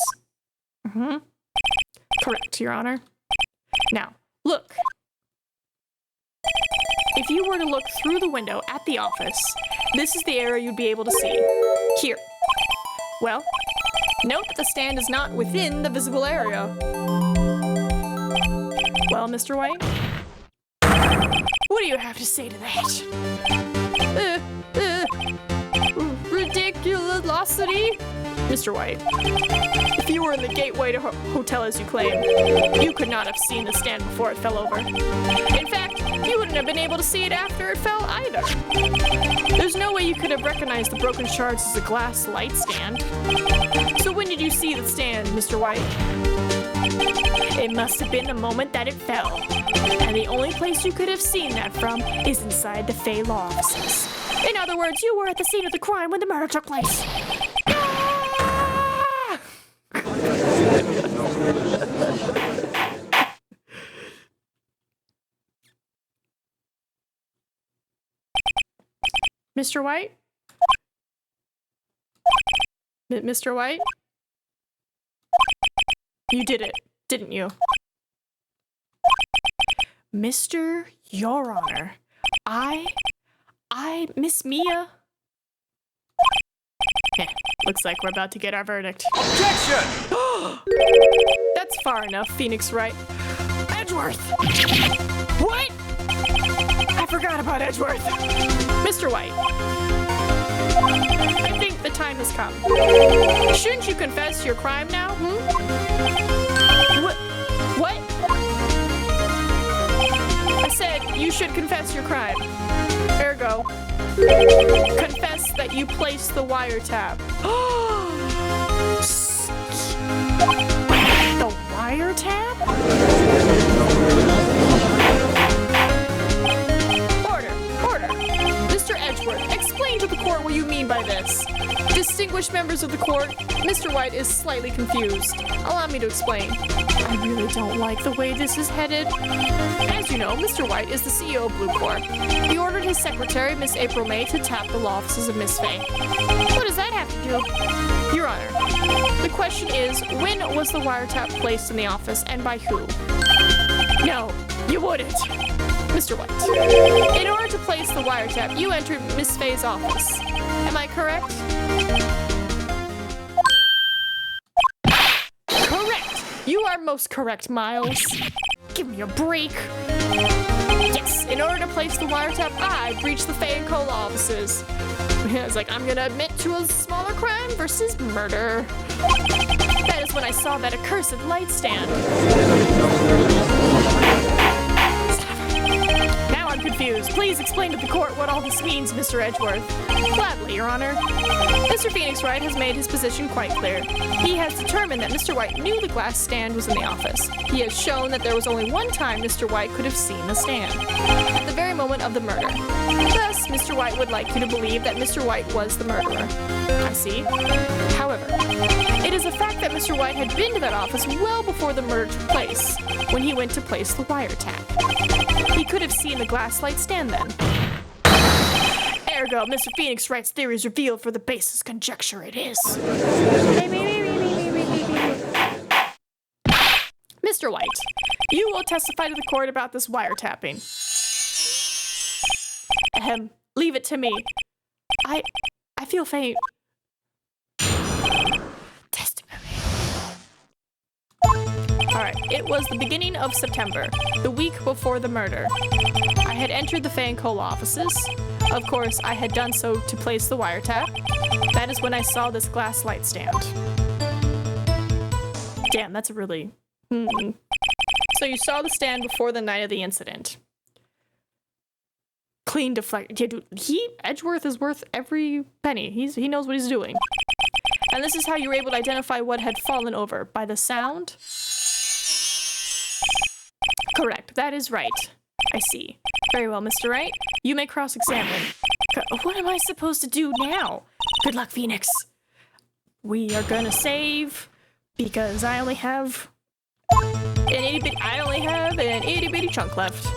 Correct, Your Honor. Now, look. If you were to look through the window at the office, this is the area you'd be able to see. Here. Well, note that the stand is not within the visible area. Well, Mr. White? What do you have to say to that? Ridiculosity? Mr. White, if you were in the gateway to hotel as you claim, you could not have seen the stand before it fell over. In fact, you wouldn't have been able to see it after it fell either. There's no way you could have recognized the broken shards as a glass light stand. So when did you see the stand, Mr. White? It must have been the moment that it fell. And the only place you could have seen that from is inside the Fey law offices. In other words, you were at the scene of the crime when the murder took place. Mr. White? Mr. White? You did it, didn't you? Mr. Your Honor, Miss Mia. Looks like we're about to get our verdict. Objection! That's far enough, Phoenix Wright. Edgeworth! What? I forgot about Edgeworth. Mr. White. I think the time has come. Shouldn't you confess your crime now, What? I said you should confess your crime. Ergo, confess that you placed the wiretap. The wiretap? Order. Mr. Edgeworth, explain to the court what you mean by this. Distinguished members of the court, Mr. White is slightly confused. Allow me to explain. I really don't like the way this is headed. As you know, Mr. White is the CEO of Blue Corp. He ordered his secretary, Miss April May, to tap the law offices of Miss Faye. What does that have to do? Your Honor, the question is, when was the wiretap placed in the office and by who? No, you wouldn't. Mr. White, in order to place the wiretap, you entered Miss Faye's office. Am I correct? Correct! You are most correct, Miles. Give me a break. Yes, in order to place the wiretap, I breached the Faye & Co. law offices. It's like, I'm gonna admit to a smaller crime versus murder. That is when I saw that accursed light stand. Now I'm confused. Please explain to the court what all this means, Mr. Edgeworth. Gladly, Your Honor. Mr. Phoenix Wright has made his position quite clear. He has determined that Mr. White knew the glass stand was in the office. He has shown that there was only one time Mr. White could have seen the stand. At the very moment of the murder. Thus, Mr. White would like you to believe that Mr. White was the murderer. I see. However, it is a fact that Mr. White had been to that office well before the murder took place, when he went to place the wiretap. He could have seen the glass light stand then. Ergo, Mr. Phoenix Wright's theory is revealed for the basis conjecture it is. Mr. White, you will testify to the court about this wiretapping. Leave it to me. I feel faint. Testimony. Alright, it was the beginning of September, the week before the murder. I had entered the Faye & Co. offices. Of course, I had done so to place the wiretap. That is when I saw this glass light stand. Damn, that's a really... So you saw the stand before the night of the incident. Clean deflect. Yeah, dude, Edgeworth is worth every penny. He knows what he's doing. And this is how you were able to identify what had fallen over. By the sound? Correct. That is right. I see. Very well, Mr. Wright. You may cross-examine. What am I supposed to do now? Good luck, Phoenix. We are gonna save because I only have an itty-bitty chunk left.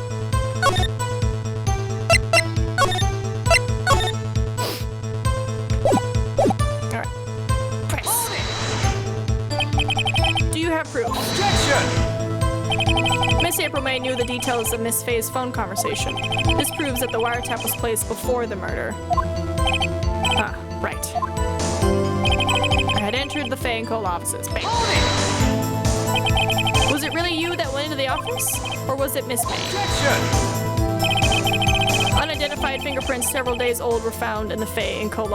Alright. Press. Do you have proof? Objection! Miss April May knew the details of Miss Faye's phone conversation. This proves that the wiretap was placed before the murder. Ah, right. I had entered the Faye & Co. offices. Bang. Was it really you that went into the office? Or was it Miss May? Objection! Unidentified fingerprints several days old were found in the Faye & Co.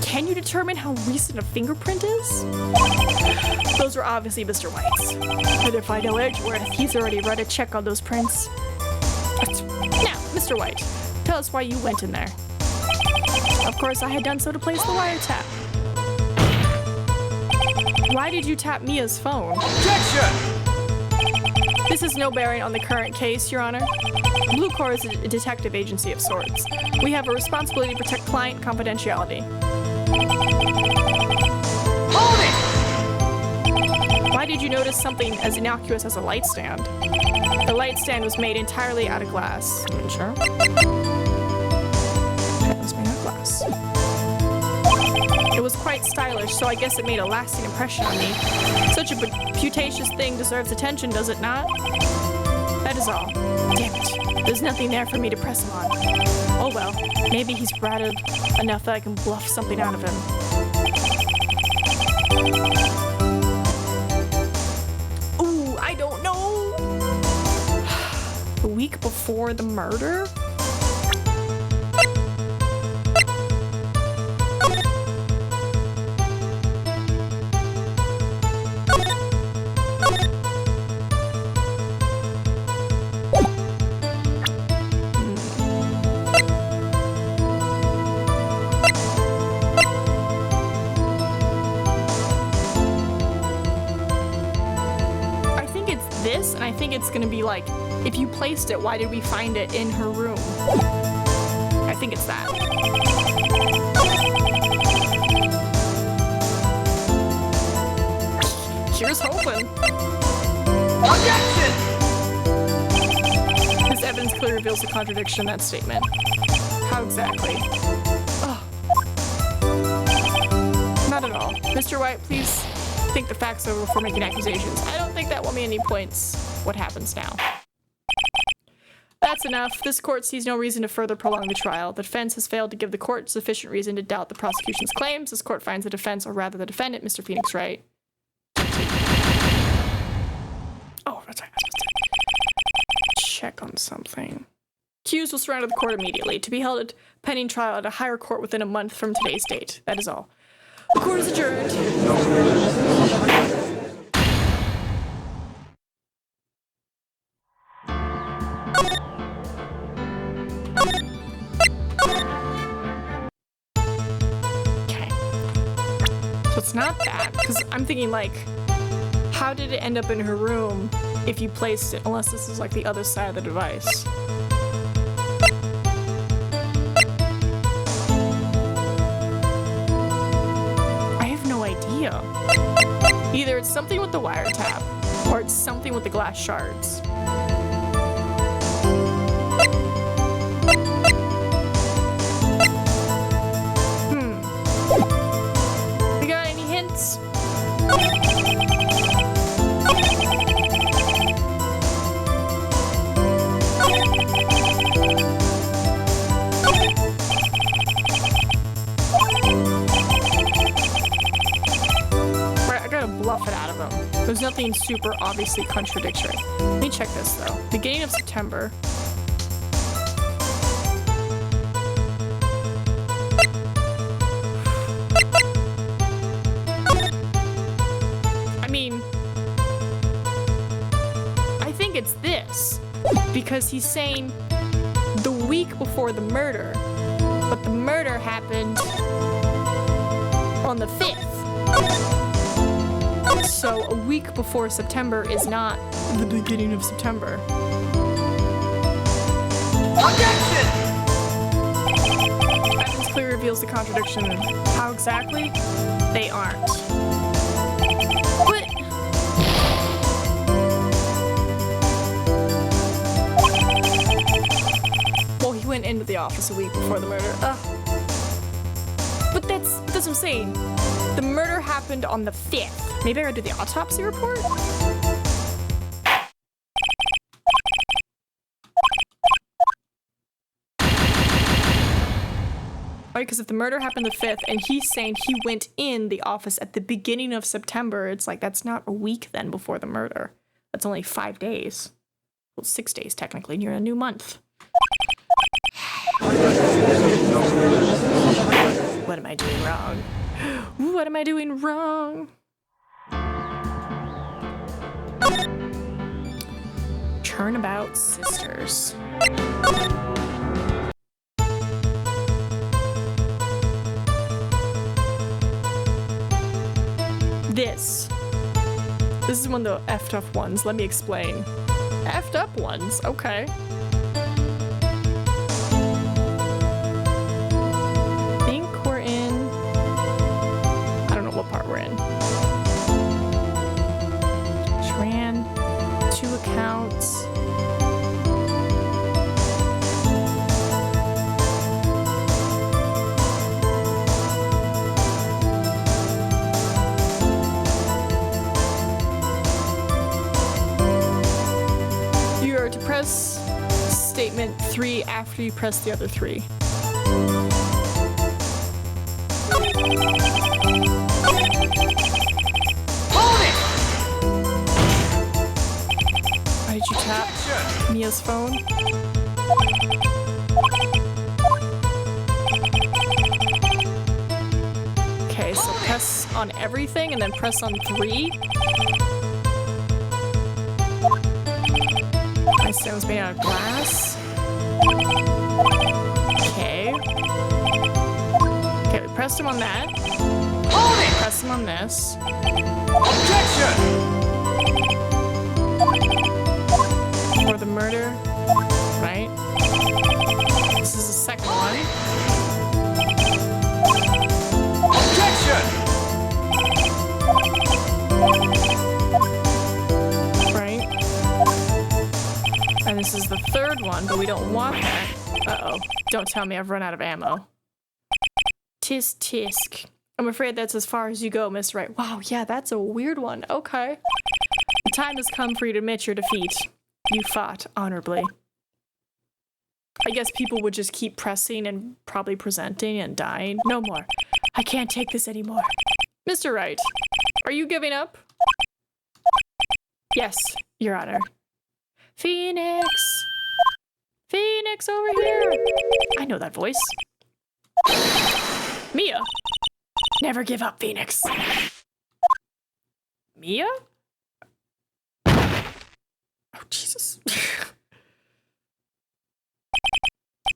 Can you determine how recent a fingerprint is? Those are obviously Mr. White's. But if I know Edgeworth, he's already run a check on those prints. Now, Mr. White, tell us why you went in there. Of course, I had done so to place the wiretap. Why did you tap Mia's phone? Objection! This has no bearing on the current case, Your Honor. Blue Corps is a detective agency of sorts. We have a responsibility to protect client confidentiality. Hold it! Why did you notice something as innocuous as a light stand? The light stand was made entirely out of glass. Sure. It was made out of glass. It was quite stylish, so I guess it made a lasting impression on me. Such a putacious thing deserves attention, does it not? That is all. Damn it. There's nothing there for me to press him on. Oh well, maybe he's rattled enough that I can bluff something out of him. Ooh, I don't know. The week before the murder? And I think it's gonna be like, if you placed it, why did we find it in her room? think it's that. Here's hoping. Objection! This evidence clearly reveals a contradiction in that statement. How exactly? Oh. Not at all. Mr. White, please think the facts over before making accusations. I don't think that will mean any points. What happens now? That's enough. This court sees no reason to further prolong the trial. The defense has failed to give the court sufficient reason to doubt the prosecution's claims. This court finds the defense, or rather the defendant, Mr. Phoenix Wright. Oh, that's right. Check on something. Accused will surrender the court immediately, to be held at pending trial at a higher court within a month from today's date. That is all. The court is adjourned. Okay. So it's not that, because I'm thinking like, how did it end up in her room if you placed it, unless this is like the other side of the device? I have no idea. Either it's something with the wiretap, or it's something with the glass shards. You got any hints? Bluff it out of them. There's nothing super obviously contradictory. Let me check this though. Beginning of September. I mean, I think it's this because he's saying the week before the murder, but the murder happened on the 5th. So a week before September is not the beginning of September. Objection! Evidence clearly reveals the contradiction. How exactly? They aren't. What? Well, he went into the office a week before the murder. But that's what I'm saying. The murder happened on the 5th. Maybe I gotta do the autopsy report? Right, because if the murder happened the 5th and he's saying he went in the office at the beginning of September, it's like that's not a week then before the murder. That's only 5 days. Well, 6 days technically, and you're in a new month. What am I doing wrong? What am I doing wrong? Turnabout Sisters. This is one of the effed up ones. Let me explain. Effed up ones? Okay. I think we're in... I don't know what part we're in. Tran, 2 accounts. You are to press statement 3 after you press the other 3. Hold it! Why did you tap Mia's phone? Okay, so press on everything and then press on 3. My stone's made out of glass. Okay. Okay, we pressed him on that. Hold it! Press him on this. Objection! For the murder, right? This is the second one. Objection! Right. And this is the third one, but we don't want that. Uh-oh. Don't tell me I've run out of ammo. Tisk tisk. I'm afraid that's as far as you go, Miss Wright. Wow, yeah, that's a weird one. Okay. The time has come for you to admit your defeat. You fought honorably. I guess people would just keep pressing and probably presenting and dying. No more. I can't take this anymore. Mr. Wright, are you giving up? Yes, Your Honor. Phoenix! Phoenix over here! I know that voice. Mia! Never give up, Phoenix. Mia? Oh, Jesus.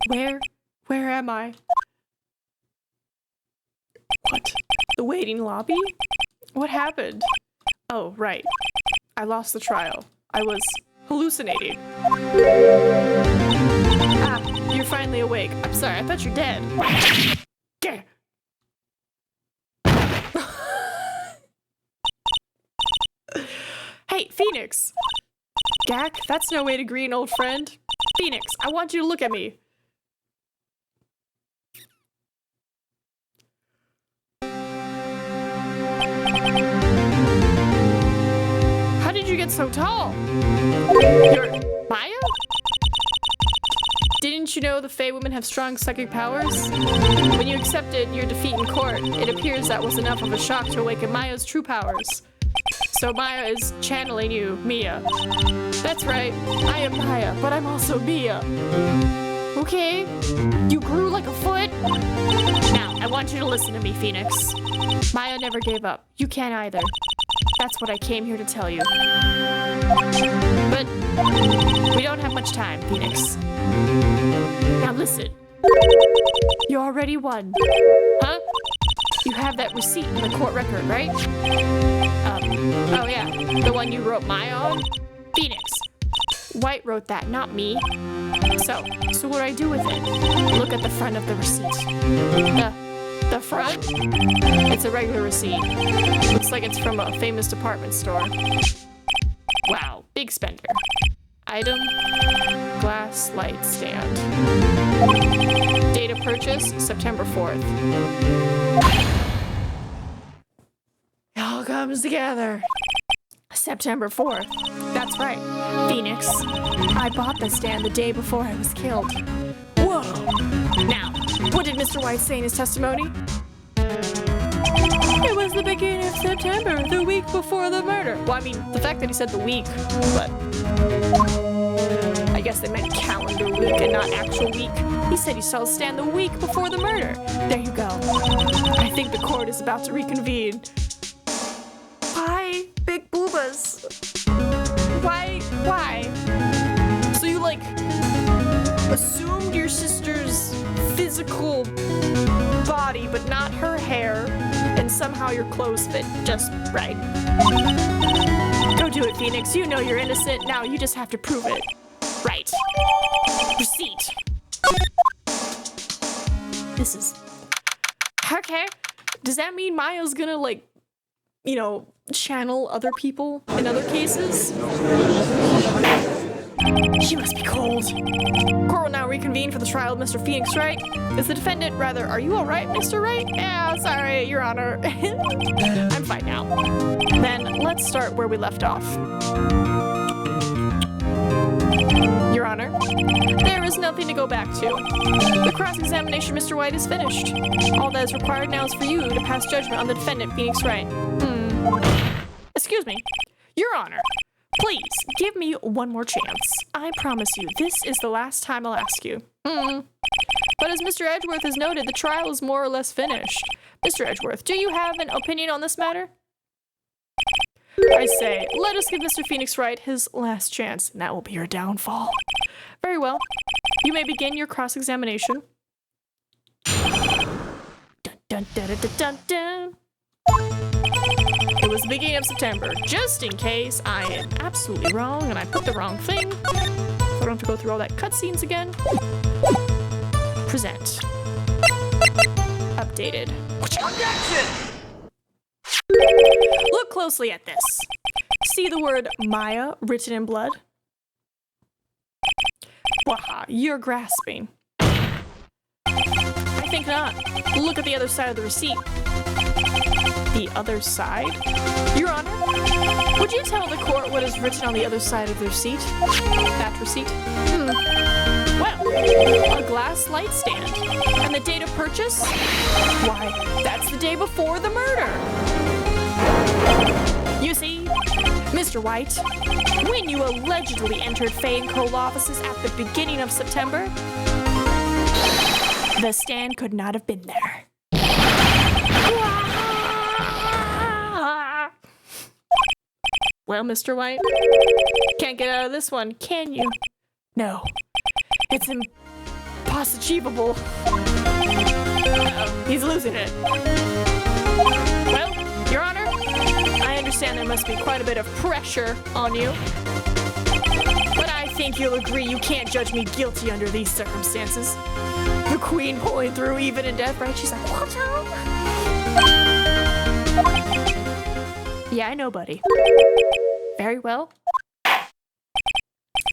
Where am I? What? The waiting lobby? What happened? Oh, right. I lost the trial. I was hallucinating. Ah, you're finally awake. I'm sorry, I thought you're dead. Gah. Hey, Phoenix! Gak, that's no way to greet an old friend. Phoenix, I want you to look at me. How did you get so tall? You're Maya? Didn't you know the Fae women have strong psychic powers? When you accepted your defeat in court, it appears that was enough of a shock to awaken Maya's true powers. So Maya is channeling you, Mia. That's right, I am Maya, but I'm also Mia. Okay, you grew like a foot? Now, I want you to listen to me, Phoenix. Maya never gave up. You can't either. That's what I came here to tell you. But we don't have much time, Phoenix. Now listen. You already won. Huh? You have that receipt in the court record, right? Oh yeah, the one you wrote Maya on? Phoenix. Wright wrote that, not me. So what do I do with it? Look at the front of the receipt. The front? It's a regular receipt. Looks like it's from a famous department store. Wow, big spender. Item, glass light stand. Date of purchase, September 4th. It all comes together. September 4th. That's right, Phoenix. I bought the stand the day before I was killed. Whoa! Now, what did Mr. Wright say in his testimony? It was the beginning of September, the week before the murder. Well, I mean, the fact that he said the week, but I guess they meant calendar week and not actual week. He said he saw the stand the week before the murder. There you go. I think the court is about to reconvene. Why, big boobas? Why? So you, like, assumed your sister's physical body, but not her hair, and somehow your clothes fit just right. Go do it, Phoenix. You know you're innocent. Now you just have to prove it. Right. Receipt. This is... Okay. Does that mean Maya's gonna, like, you know, channel other people in other cases? She must be cold. Court will now reconvene for the trial of Mr. Phoenix Wright. Is the defendant rather, are you alright, Mr. Wright? Yeah, sorry, Your Honor. I'm fine now. Then let's start where we left off. Your Honor, there is nothing to go back to. The cross-examination, Mr. White, is finished. All that is required now is for you to pass judgment on the defendant, Phoenix Wright. Excuse me. Your Honor, please, give me one more chance. I promise you, this is the last time I'll ask you. But as Mr. Edgeworth has noted, the trial is more or less finished. Mr. Edgeworth, do you have an opinion on this matter? I say, let us give Mr. Phoenix Wright his last chance, and that will be your downfall. Very well. You may begin your cross-examination. Dun, dun, dun, dun, dun, dun. It was the beginning of September, just in case I am absolutely wrong and I put the wrong thing. So I don't have to go through all that cutscenes again. Present. Updated. Objection! Look closely at this. See the word Maya written in blood? Waha, you're grasping. I think not. Look at the other side of the receipt. The other side? Your Honor, would you tell the court what is written on the other side of the receipt? That receipt? Well, a glass light stand. And the date of purchase? Why, that's the day before the murder. You see, Mr. White, when you allegedly entered Fay & Co. offices at the beginning of September, the stand could not have been there. Well, Mr. White, can't get out of this one, can you? No, it's impossible. He's losing it. Well, Your Honor, I understand there must be quite a bit of pressure on you. But I think you'll agree you can't judge me guilty under these circumstances. The Queen pulling through even in death, right? She's like, watch out! Yeah, I know, buddy. Very well.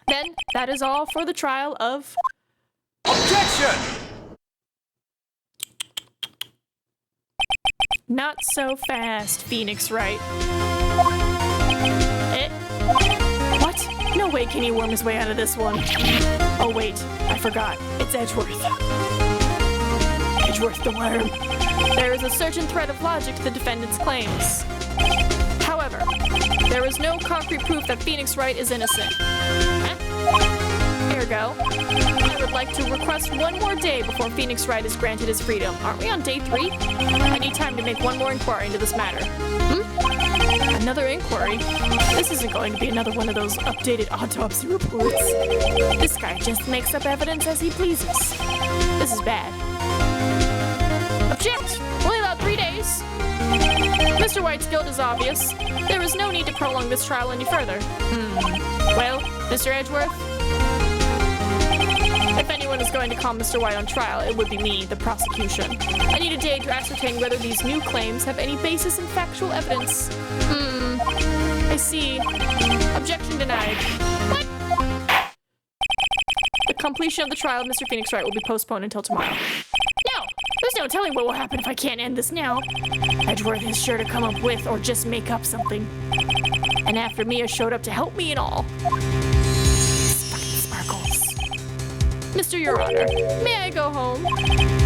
Then, that is all for the trial of... Objection! Not so fast, Phoenix Wright. What? No way can he worm his way out of this one. Oh wait, I forgot. It's Edgeworth. Edgeworth the worm. There is a certain thread of logic to the defendant's claims. However, there is no concrete proof that Phoenix Wright is innocent. Ergo, I would like to request one more day before Phoenix Wright is granted his freedom. Aren't we on day 3? I need time to make one more inquiry into this matter. Another inquiry? This isn't going to be another one of those updated autopsy reports. This guy just makes up evidence as he pleases. This is bad. Object! Only allowed 3 days. Mr. White's guilt is obvious. There is no need to prolong this trial any further. Well, Mr. Edgeworth? If anyone is going to call Mr. White on trial, it would be me, the prosecution. I need a day to ascertain whether these new claims have any basis in factual evidence. I see. Objection denied. What? The completion of the trial of Mr. Phoenix Wright will be postponed until tomorrow. No! There's no telling what will happen if I can't end this now. Edgeworth is sure to come up with or just make up something. And after Mia showed up to help me and all. Mr. Your Honor, may I go home?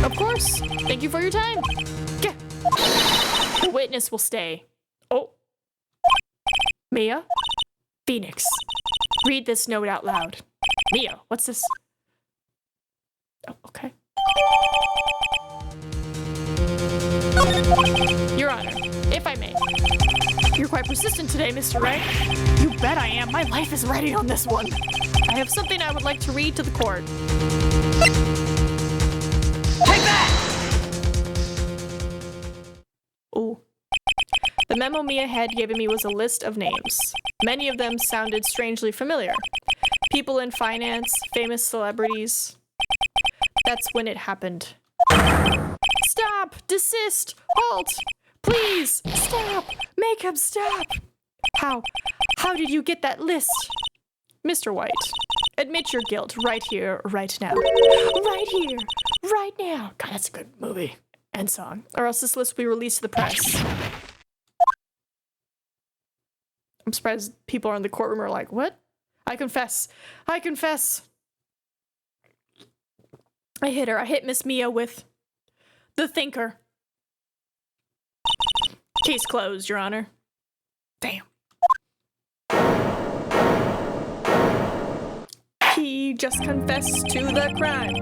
Of course. Thank you for your time. The witness will stay. Oh. Mia? Phoenix. Read this note out loud. Mia, what's this? Oh, okay. Your Honor, if I may. You're quite persistent today, Mr. Wright. You bet I am. My life is ready on this one. I have something I would like to read to the court. Take that! Ooh. The memo Mia had given me was a list of names. Many of them sounded strangely familiar. People in finance, famous celebrities. That's when it happened. Stop! Desist! Halt! Please! Stop! Make him stop! How did you get that list? Mr. White, admit your guilt right here, right now. Right here, right now. God, that's a good movie and song. Or else this list will be released to the press. I'm surprised people in the courtroom are like, what? I confess. I confess. I hit her. I hit Miss Mia with the thinker. Case closed, Your Honor. Damn. He just confessed to the crime.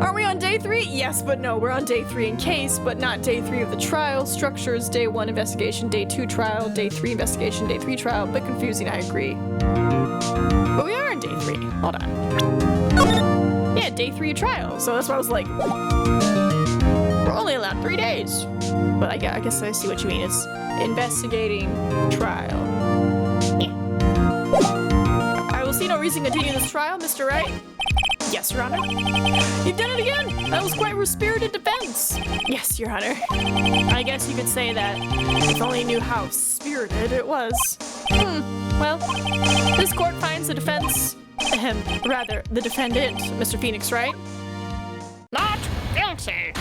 Are we on day 3? Yes, but no. We're on day 3 in case, but not day 3 of the trial. Structures, day 1 investigation, day 2 trial, day 3 investigation, day 3 trial. Bit confusing, I agree. But we are on day 3. Hold on. Yeah, day 3 of trial. So that's why I was like, we're only allowed 3 days. But I guess I see what you mean. It's investigating trial. Yeah. I will see no reason to continue this trial, Mr. Wright. Yes, Your Honor. You've done it again! That was quite a spirited defense! Yes, Your Honor. I guess you could say that if only you knew how spirited it was. Well, this court finds the defense... rather, the defendant, Mr. Phoenix, Wright? Not guilty!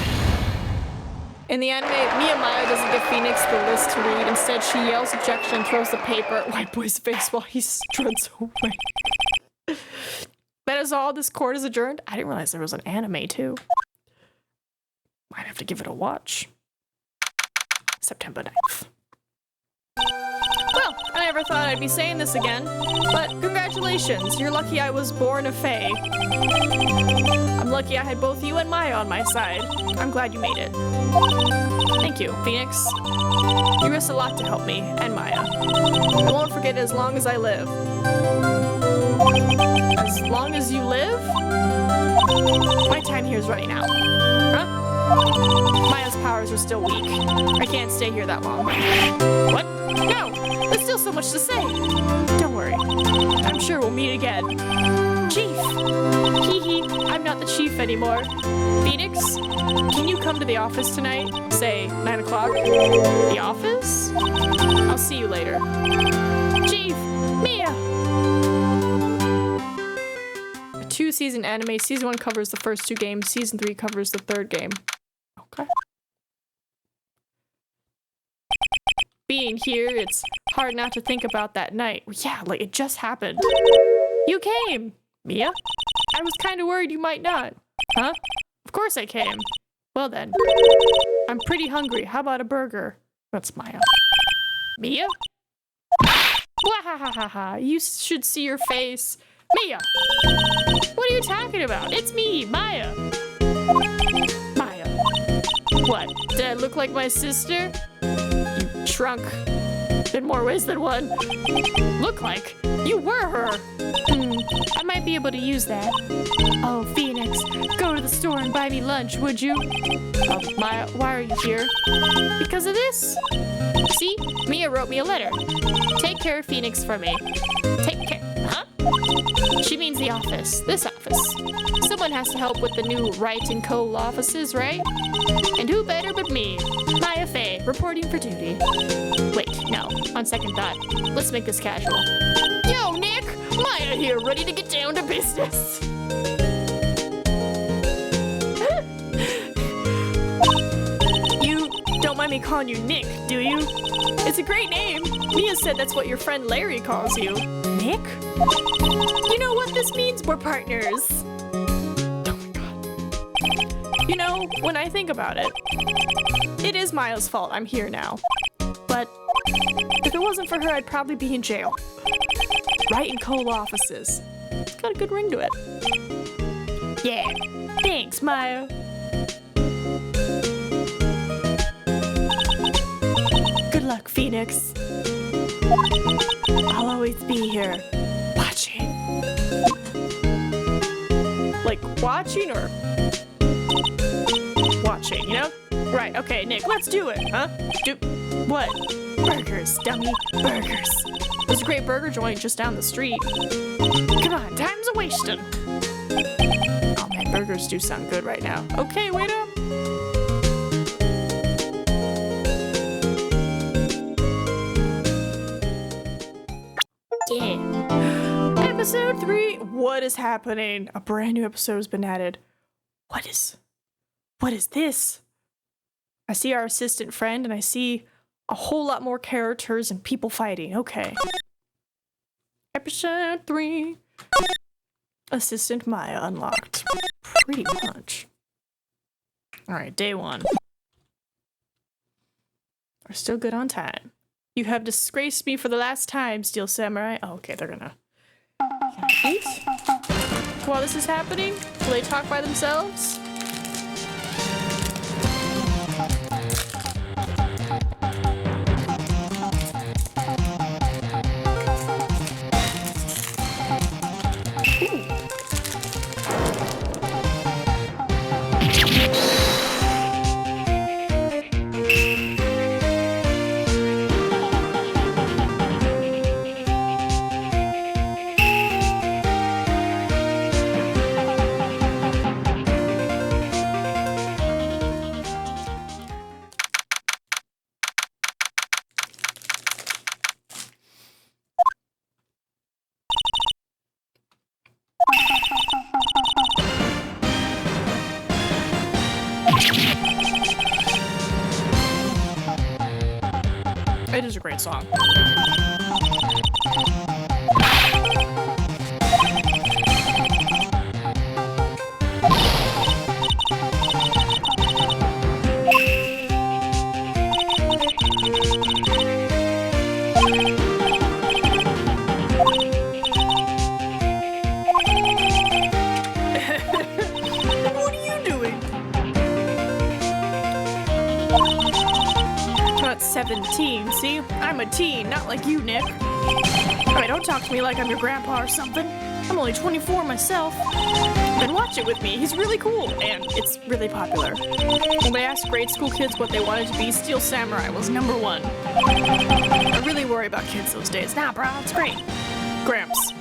In the anime, Maya doesn't give Phoenix the list to read. Instead, she yells objection and throws the paper at White Boy's face while he struts away. That is all. This court is adjourned. I didn't realize there was an anime, too. Might have to give it a watch. September 9th. Well, I never thought I'd be saying this again, but congratulations. You're lucky I was born a fae. I'm lucky I had both you and Maya on my side. I'm glad you made it. Thank you, Phoenix. You risked a lot to help me and Maya. I won't forget it as long as I live. As long as you live? My time here is running out. Huh? Maya's powers are still weak. I can't stay here that long. What? No! There's still so much to say. Don't worry. I'm sure we'll meet again. Chief! Hee hee, I'm not the chief anymore. Phoenix, can you come to the office tonight? Say, 9 o'clock? The office? I'll see you later. Chief! Mia! A 2-season anime. Season 1 covers the first 2 games. Season 3 covers the 3rd game. Okay. Being here, it's hard not to think about that night. Yeah, like it just happened. You came! Mia? I was kind of worried you might not. Huh? Of course I came. Well then. I'm pretty hungry. How about a burger? That's Maya. Mia? Wahahaha. You should see your face. Mia! What are you talking about? It's me, Maya. Maya. What? Did I look like my sister? You shrunk. In more ways than one. Look like you were her. I might be able to use that. Oh, Phoenix, go to the store and buy me lunch, would you? Maya, why are you here? Because of this. See, Mia wrote me a letter. Take care of Phoenix for me. Take care, huh? She means the office, this office. Someone has to help with the new Wright & Co. offices, right? And who better but me, Maya Faye, reporting for duty. Wait, no, on second thought, let's make this casual. Yo, Nick! Maya here, ready to get down to business. You don't mind me calling you Nick, do you? It's a great name. Mia said that's what your friend Larry calls you. Nick? You know what this means? We're partners. Oh my god. You know, when I think about it, it is Maya's fault I'm here now. But if it wasn't for her, I'd probably be in jail. Wright & Co. offices. It's got a good ring to it. Yeah. Thanks, Maya. Good luck, Phoenix. I'll always be here. Watching. Like, watching or... watching, you know? Right, okay, Nick, let's do it, huh? What? Burgers, dummy. Burgers. There's a great burger joint just down the street. Come on, time's a-wasting. Oh man, burgers do sound good right now. Okay, wait up. Yeah. Episode 3. What is happening? A brand new episode has been added. What is this? I see our assistant friend and I see a whole lot more characters and people fighting. Okay. Episode 3. Assistant Maya unlocked. Pretty much. Alright, day 1. We're still good on time. You have disgraced me for the last time, Steel Samurai. Oh, okay, they're gonna... Can I eat? While this is happening? Will they talk by themselves? It is a great song. What are you doing? Not 17, see? I'm a teen, not like you, Nick. Alright, don't talk to me like I'm your grandpa or something. I'm only 24 myself. Then watch it with me. He's really cool, and it's really popular. When they asked grade school kids what they wanted to be, Steel Samurai was #1. I really worry about kids those days. Nah, bro, it's great. Gramps.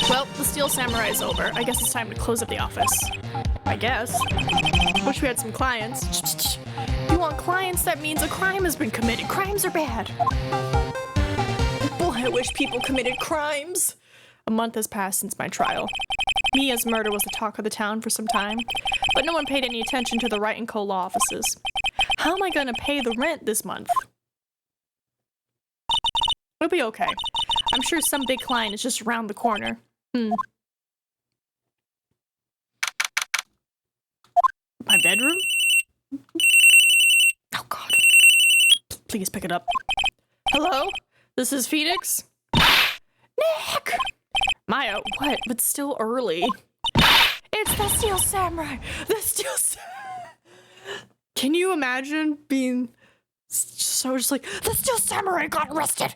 Well, the Steel Samurai is over. I guess it's time to close up the office. I guess. Wish we had some clients. You want clients? That means a crime has been committed. Crimes are bad. Boy, I wish people committed crimes. A month has passed since my trial. Mia's murder was the talk of the town for some time, but no one paid any attention to the Wright & Co. law offices. How am I going to pay the rent this month? It'll be okay. I'm sure some big client is just around the corner. My bedroom? Oh, God. Please pick it up. Hello? This is Phoenix? Nick! Maya, what? But still early. It's the Steel Samurai! The Steel Samurai! Can you imagine being so just like, the Steel Samurai got arrested?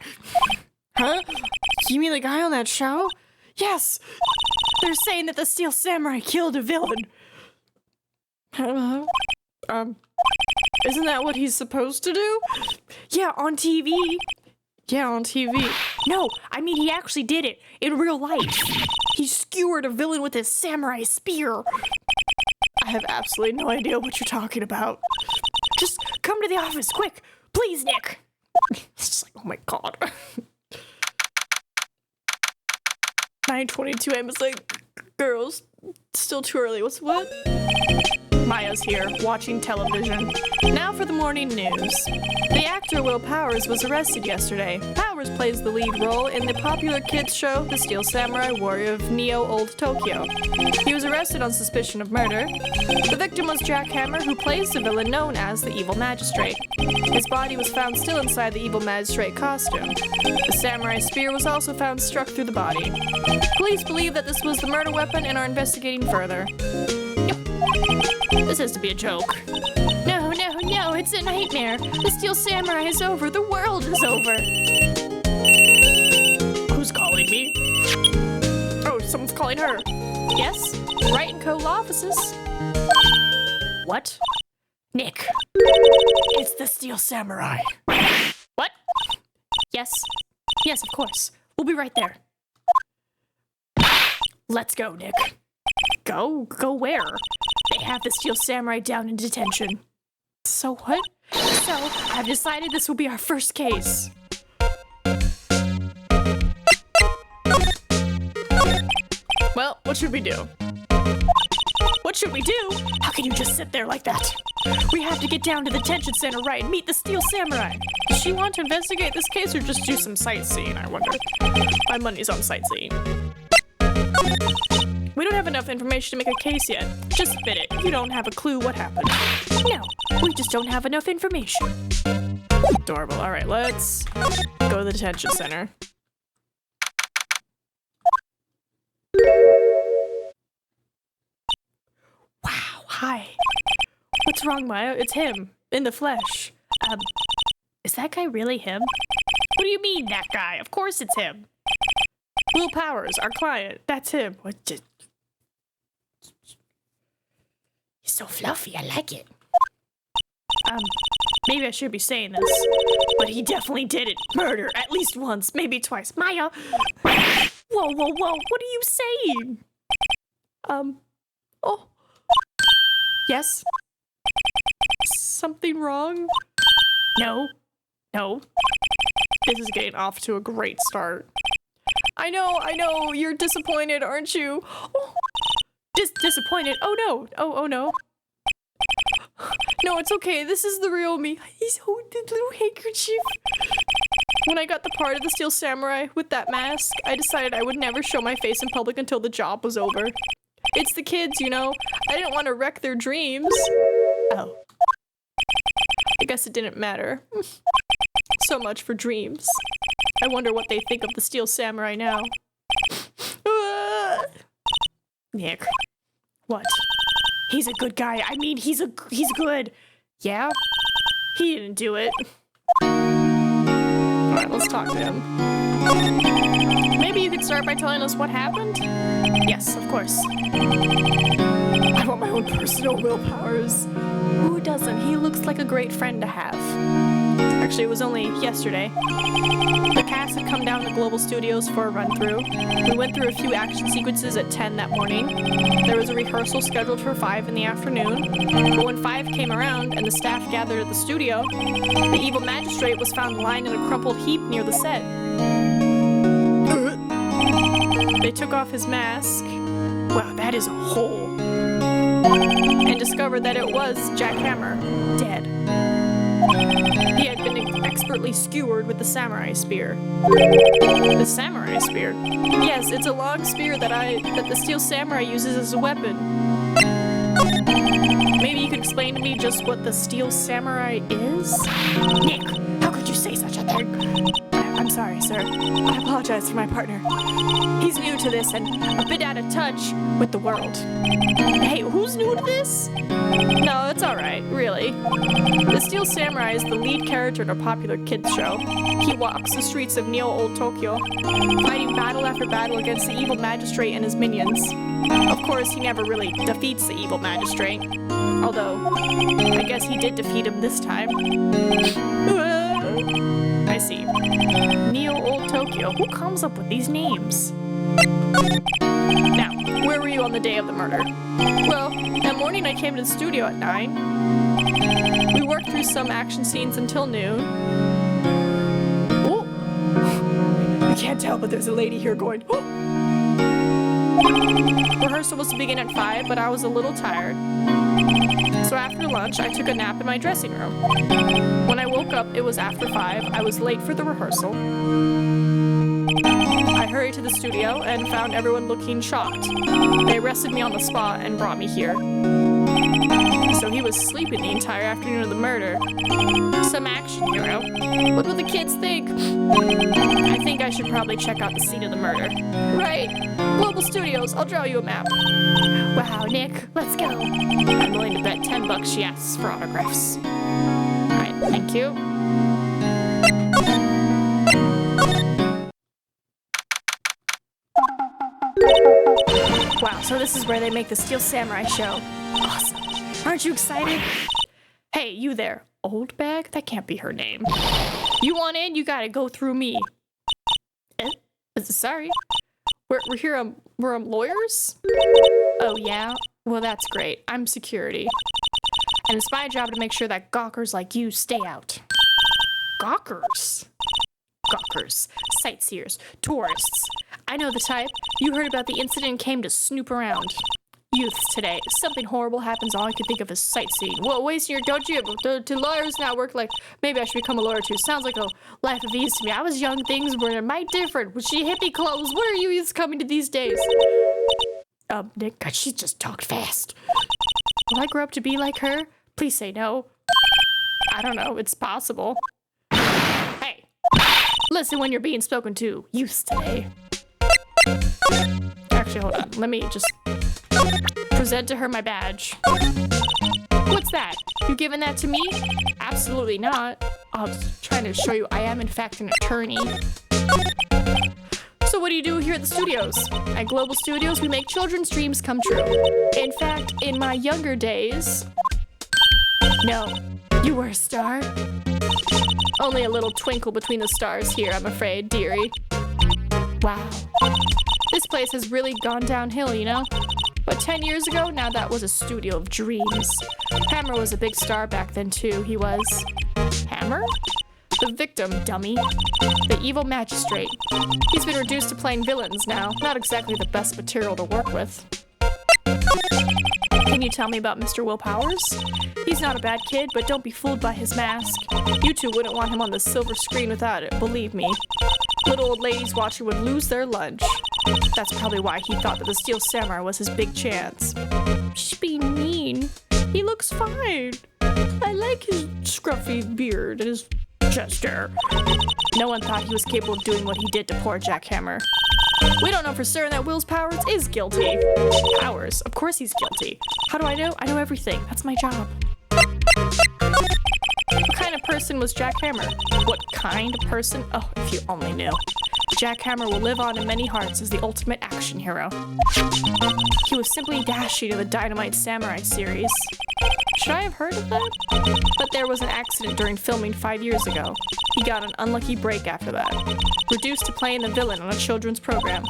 Huh? You mean the guy on that show? Yes! They're saying that the Steel Samurai killed a villain. Isn't that what he's supposed to do? Yeah, on TV. Yeah, on TV. No, I mean he actually did it in real life. He skewered a villain with his samurai spear. I have absolutely no idea what you're talking about. Just come to the office, quick. Please, Nick. It's just like, oh my God. 9:22 a.m. It's like, girls, still too early. What? Maya's here, watching television. Now for the morning news. The actor Will Powers was arrested yesterday. Powers plays the lead role in the popular kids show, The Steel Samurai Warrior of Neo Old Tokyo. He was arrested on suspicion of murder. The victim was Jack Hammer, who plays the villain known as the Evil Magistrate. His body was found still inside the Evil Magistrate costume. The samurai spear was also found struck through the body. Police believe that this was the murder weapon and are investigating further. This has to be a joke. No, it's a nightmare. The Steel Samurai is over. The world is over. Who's calling me? Oh, someone's calling her. Yes? Wright & Co. law offices. What? Nick. It's the Steel Samurai. What? Yes. Yes, of course. We'll be right there. Let's go, Nick. Go where? They have the Steel Samurai down in detention. So what? So, I've decided this will be our first case. Well, what should we do? What should we do? How can you just sit there like that? We have to get down to the detention center, right, and meet the Steel Samurai. Does she want to investigate this case or just do some sightseeing, I wonder? My money's on sightseeing. We don't have enough information to make a case yet. Just spit it. You don't have a clue what happened. No, we just don't have enough information. Adorable. All right, let's go to the detention center. Wow, hi. What's wrong, Maya? It's him, in the flesh. Is that guy really him? What do you mean, that guy? Of course it's him. Will Powers, our client. That's him. What just... He's so fluffy, I like it. Maybe I should be saying this, but he definitely did it. Murder, at least once, maybe twice. Maya! Whoa, what are you saying? Oh. Yes? Something wrong? No. This is getting off to a great start. I know, you're disappointed, aren't you? Oh. Disappointed? Oh no. No, it's okay. This is the real me. He's holding the little handkerchief. When I got the part of the Steel Samurai with that mask, I decided I would never show my face in public until the job was over. It's the kids, you know. I didn't want to wreck their dreams. Oh. I guess it didn't matter. So much for dreams. I wonder what they think of the Steel Samurai now. Nick. What? He's a good guy. I mean, he's good. Yeah? He didn't do it. Alright, let's talk to him. Maybe you could start by telling us what happened? Yes, of course. I want my own personal willpowers. Who doesn't? He looks like a great friend to have. Actually, it was only yesterday. The cast had come down to Global Studios for a run-through. We went through a few action sequences at 10 that morning. There was a rehearsal scheduled for 5 in the afternoon. But when 5 came around and the staff gathered at the studio, the evil magistrate was found lying in a crumpled heap near the set. They took off his mask. Wow, that is a hole. And discovered that it was Jack Hammer, dead. He had been expertly skewered with the samurai spear. The samurai spear? Yes, it's a long spear that the Steel Samurai uses as a weapon. Maybe you could explain to me just what the Steel Samurai is? Nick, how could you say such a thing? I'm sorry, sir. I apologize for my partner. He's new to this and a bit out of touch with the world. Hey, who's new to this? No, it's alright, really. The Steel Samurai is the lead character in a popular kids show. He walks the streets of Neo-Old Tokyo, fighting battle after battle against the evil magistrate and his minions. Of course, he never really defeats the evil magistrate. Although, I guess he did defeat him this time. I see. Neo-Old Tokyo. Who comes up with these names? Now, where were you on the day of the murder? Well, that morning I came to the studio at 9. We worked through some action scenes until noon. Oh! You can't tell, but there's a lady here going, oh! Rehearsal was to begin at 5, but I was a little tired. So after lunch, I took a nap in my dressing room. When I woke up, it was after 5. I was late for the rehearsal. I hurried to the studio and found everyone looking shocked. They arrested me on the spot and brought me here. So he was sleeping the entire afternoon of the murder. Some action hero. What will the kids think? I think I should probably check out the scene of the murder. Right. Global Studios, I'll draw you a map. Wow, Nick, let's go. I'm willing to bet $10 she asks for autographs. Alright, thank you. Wow, so this is where they make the Steel Samurai show. Awesome. Aren't you excited? Hey, you there. Old bag? That can't be her name. You want in? You gotta go through me. Sorry. We're here, we're lawyers? Oh, yeah? Well, that's great. I'm security. And it's my job to make sure that gawkers like you stay out. Gawkers? Gawkers. Sightseers. Tourists. I know the type. You heard about the incident and came to snoop around. Youths today. Something horrible happens, all I can think of is sightseeing. Well, wasting your don't you? Do lawyers now work like, maybe I should become a lawyer too. Sounds like a life of ease to me. I was young, things were might different. Was she hippie clothes? What are you youths coming to these days? Nick, God, she just talked fast. Will I grow up to be like her? Please say no. I don't know, it's possible. Hey, listen when you're being spoken to. Youths today. Actually, hold on. Let me just present to her my badge. What's that? You giving that to me? Absolutely not. I was trying to show you I am in fact an attorney. So what do you do here at the studios? At Global Studios, we make children's dreams come true. In fact, in my younger days... No, you were a star? Only a little twinkle between the stars here, I'm afraid, dearie. Wow. This place has really gone downhill, you know? But 10 years ago, now that was a studio of dreams. Hammer was a big star back then, too. He was... Hammer? The victim, dummy. The evil magistrate. He's been reduced to playing villains now. Not exactly the best material to work with. Can you tell me about Mr. Will Powers? He's not a bad kid, but don't be fooled by his mask. You two wouldn't want him on the silver screen without it, believe me. Little old ladies watching would lose their lunch. That's probably why he thought that the Steel Samurai was his big chance. She's being mean. He looks fine. I like his scruffy beard and his chest hair. No one thought he was capable of doing what he did to poor Jackhammer. We don't know for certain that Will's Powers is guilty. Powers? Of course he's guilty. How do I know? I know everything. That's my job. What kind of person was Jackhammer? What kind of person? Oh, if you only knew. Jackhammer will live on in many hearts as the ultimate action hero. He was simply dashing in the Dynamite Samurai series. Should I have heard of that? But there was an accident during filming 5 years ago. He got an unlucky break after that. Reduced to playing the villain on a children's program.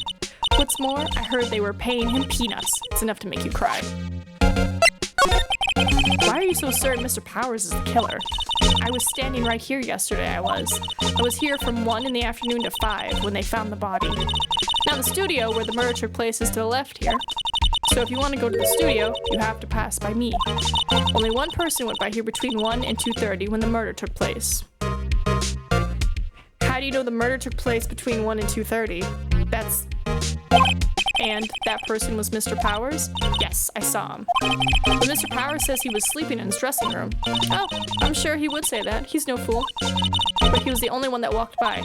What's more, I heard they were paying him peanuts. It's enough to make you cry. Why are you so certain Mr. Powers is the killer? I was standing right here yesterday, I was here from 1 in the afternoon to 5 when they found the body. Now the studio where the murder took place is to the left here. So if you want to go to the studio, you have to pass by me. Only one person went by here between 1 and 2:30 when the murder took place. How do you know the murder took place between 1 and 2:30? And that person was Mr. Powers? Yes, I saw him. But Mr. Powers says he was sleeping in his dressing room. Oh, I'm sure he would say that. He's no fool. But he was the only one that walked by.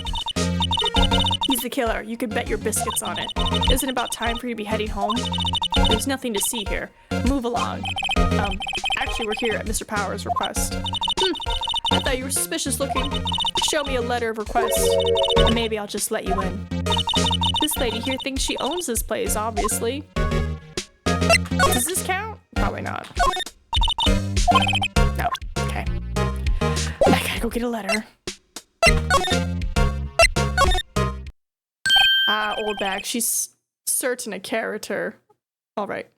He's the killer. You could bet your biscuits on it. Isn't it about time for you to be heading home? There's nothing to see here. Move along. Actually, we're here at Mr. Powers' request. I thought you were suspicious looking. Show me a letter of request, and maybe I'll just let you in. This lady here thinks she owns this place, obviously. Does this count? Probably not. No. Okay. I gotta go get a letter. Old bag. She's certain a character. All right.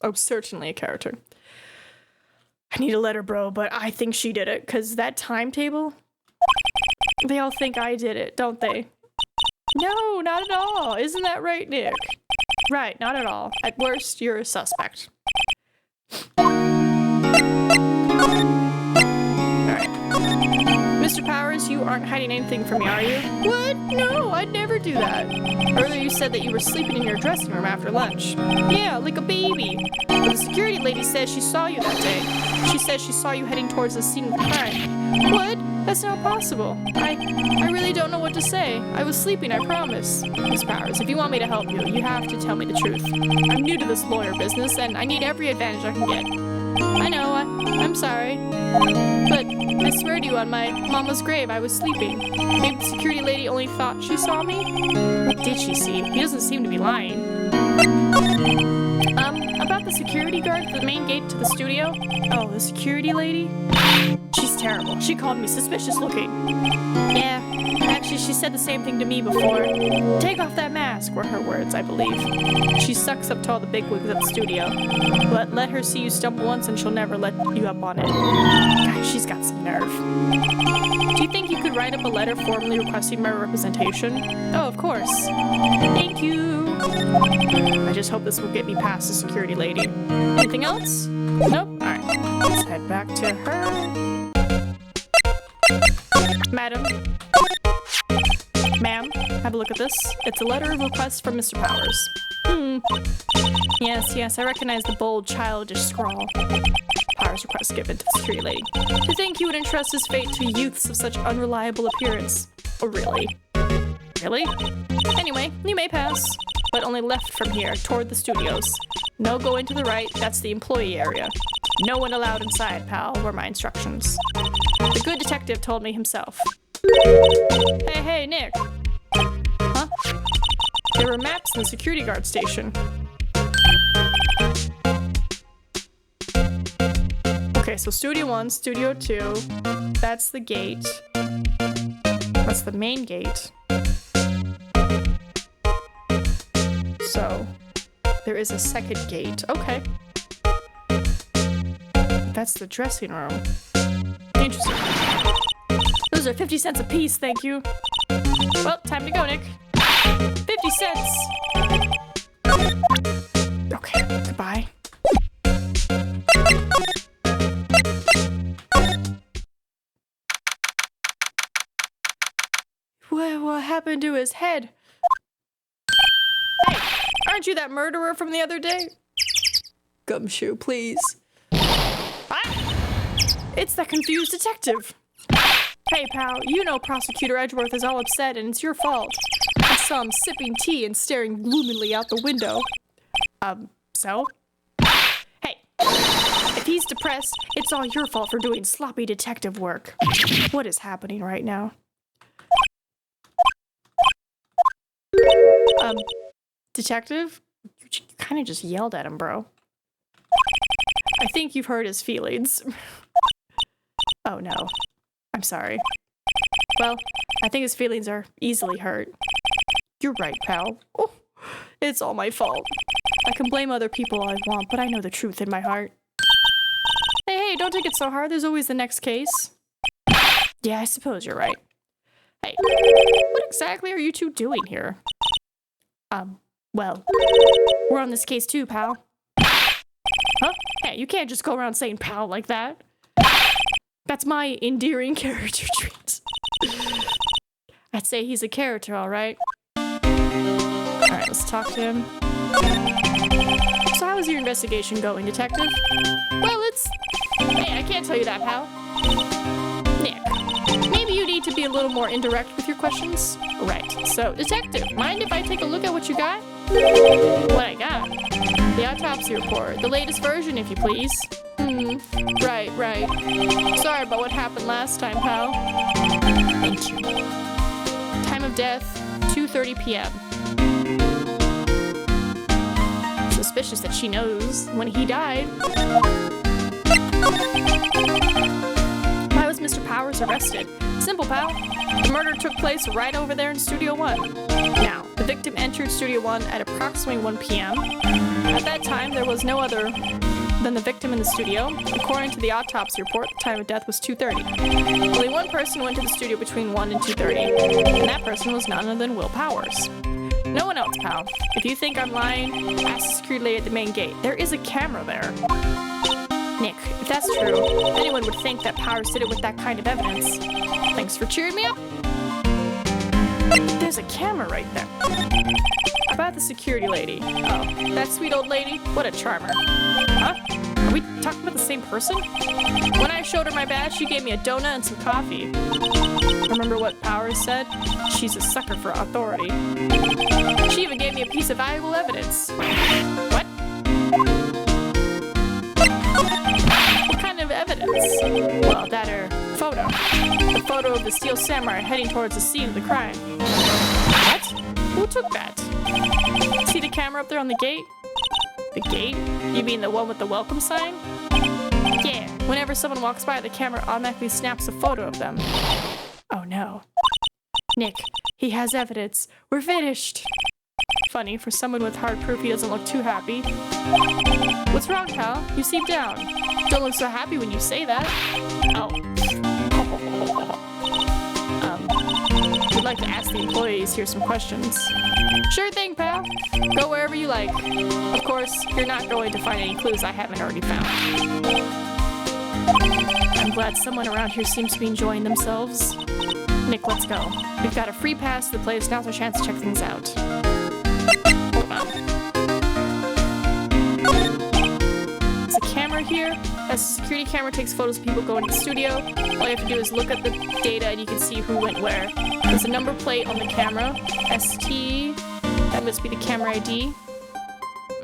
Oh, certainly a character. I need a letter, bro, but I think she did it, because that timetable, they all think I did it, don't they? No, not at all. Isn't that right, Nick? Right, not at all. At worst, you're a suspect. Alright. Mr. Powers, you aren't hiding anything from me, are you? What? No, I'd never do that. Earlier you said that you were sleeping in your dressing room after lunch. Yeah, like a baby. But the security lady says she saw you that day. She says she saw you heading towards the scene of the crime. What? That's not possible. I really don't know what to say. I was sleeping, I promise. Miss Powers, if you want me to help you, you have to tell me the truth. I'm new to this lawyer business, and I need every advantage I can get. I know, I'm sorry. But I swear to you on my mama's grave, I was sleeping. Maybe the security lady only thought she saw me? What did she see? He doesn't seem to be lying. About the security guard at the main gate to the studio? Oh, the security lady? She's terrible. She called me suspicious looking. Yeah, actually she said the same thing to me before. Take off that mask, were her words, I believe. She sucks up to all the bigwigs at the studio. But let her see you stumble once and she'll never let you up on it. Gosh, she's got some nerve. Do you think you could write up a letter formally requesting my representation? Oh, of course. Thank you. I just hope this will get me past the security lady. Anything else? Nope. Alright. Let's head back to her. Madam. Ma'am, have a look at this. It's a letter of request from Mr. Powers. Yes, I recognize the bold, childish scrawl. Powers request given to the security lady. To think he would entrust his fate to youths of such unreliable appearance. Oh, really? Really? Anyway, you may pass. But only left from here, toward the studios. No going to the right, that's the employee area. No one allowed inside, pal, were my instructions. The good detective told me himself. Hey, Nick. Huh? There were maps in the security guard station. Okay, so Studio 1, Studio 2, that's the gate. That's the main gate. So, there is a second gate. Okay. That's the dressing room. Interesting. Those are 50 cents a piece, thank you. Well, time to go, Nick. 50 cents! Okay, goodbye. happened to his head? Hey, aren't you that murderer from the other day? Gumshoe, please. What? It's that confused detective. Hey, pal, you know Prosecutor Edgeworth is all upset and it's your fault. I saw him sipping tea and staring gloomily out the window. So? Hey, if he's depressed, it's all your fault for doing sloppy detective work. What is happening right now? Detective? You kind of just yelled at him, bro. I think you've hurt his feelings. Oh no. I'm sorry. Well, I think his feelings are easily hurt. You're right, pal. Oh, it's all my fault. I can blame other people all I want, but I know the truth in my heart. Hey, don't take it so hard. There's always the next case. Yeah, I suppose you're right. Hey, what exactly are you two doing here? Well, we're on this case too, pal. Huh? Hey, you can't just go around saying pal like that. That's my endearing character trait. I'd say he's a character, all right. Alright, let's talk to him. So how is your investigation going, detective? Well, Hey, I can't tell you that, pal. Nick, maybe you need to be a little more indirect with your questions. Right, so, detective, mind if I take a look at what you got? What I got? The autopsy report. The latest version, if you please. Right. Sorry about what happened last time, pal. Thank you. Time of death, 2:30 p.m. Suspicious that she knows when he died. Why was Mr. Powers arrested? Simple, pal. The murder took place right over there in Studio 1. Now, the victim entered Studio 1 at approximately 1 p.m. At that time, there was no other than the victim in the studio. According to the autopsy report, the time of death was 2:30. Only one person went to the studio between 1 and 2:30, and that person was none other than Will Powers. No one else, pal. If you think I'm lying, ask the security lady at the main gate. There is a camera there. Nick, if that's true, anyone would think that Powers did it with that kind of evidence. Thanks for cheering me up. There's a camera right there. About the security lady. Oh, that sweet old lady? What a charmer. Huh? Are we talking about the same person? When I showed her my badge, she gave me a donut and some coffee. Remember what Powers said? She's a sucker for authority. She even gave me a piece of valuable evidence. What? What kind of evidence? Well, that photo. The photo of the Steel Samurai heading towards the scene of the crime. What? Who took that? See the camera up there on the gate? The gate? You mean the one with the welcome sign? Yeah, whenever someone walks by, the camera automatically snaps a photo of them. Oh no. Nick, he has evidence. We're finished. Funny, for someone with hard proof, he doesn't look too happy. What's wrong, pal? You seem down. Don't look so happy when you say that. Oh. We'd like to ask the employees here some questions. Sure thing, pal. Go wherever you like. Of course, you're not going to find any clues I haven't already found. I'm glad someone around here seems to be enjoying themselves. Nick, let's go. We've got a free pass to the place. Now's our chance to check things out. Hold on. There's a camera here. As the security camera takes photos of people going to the studio, all you have to do is look at the data and you can see who went where. There's a number plate on the camera. ST. That must be the camera ID.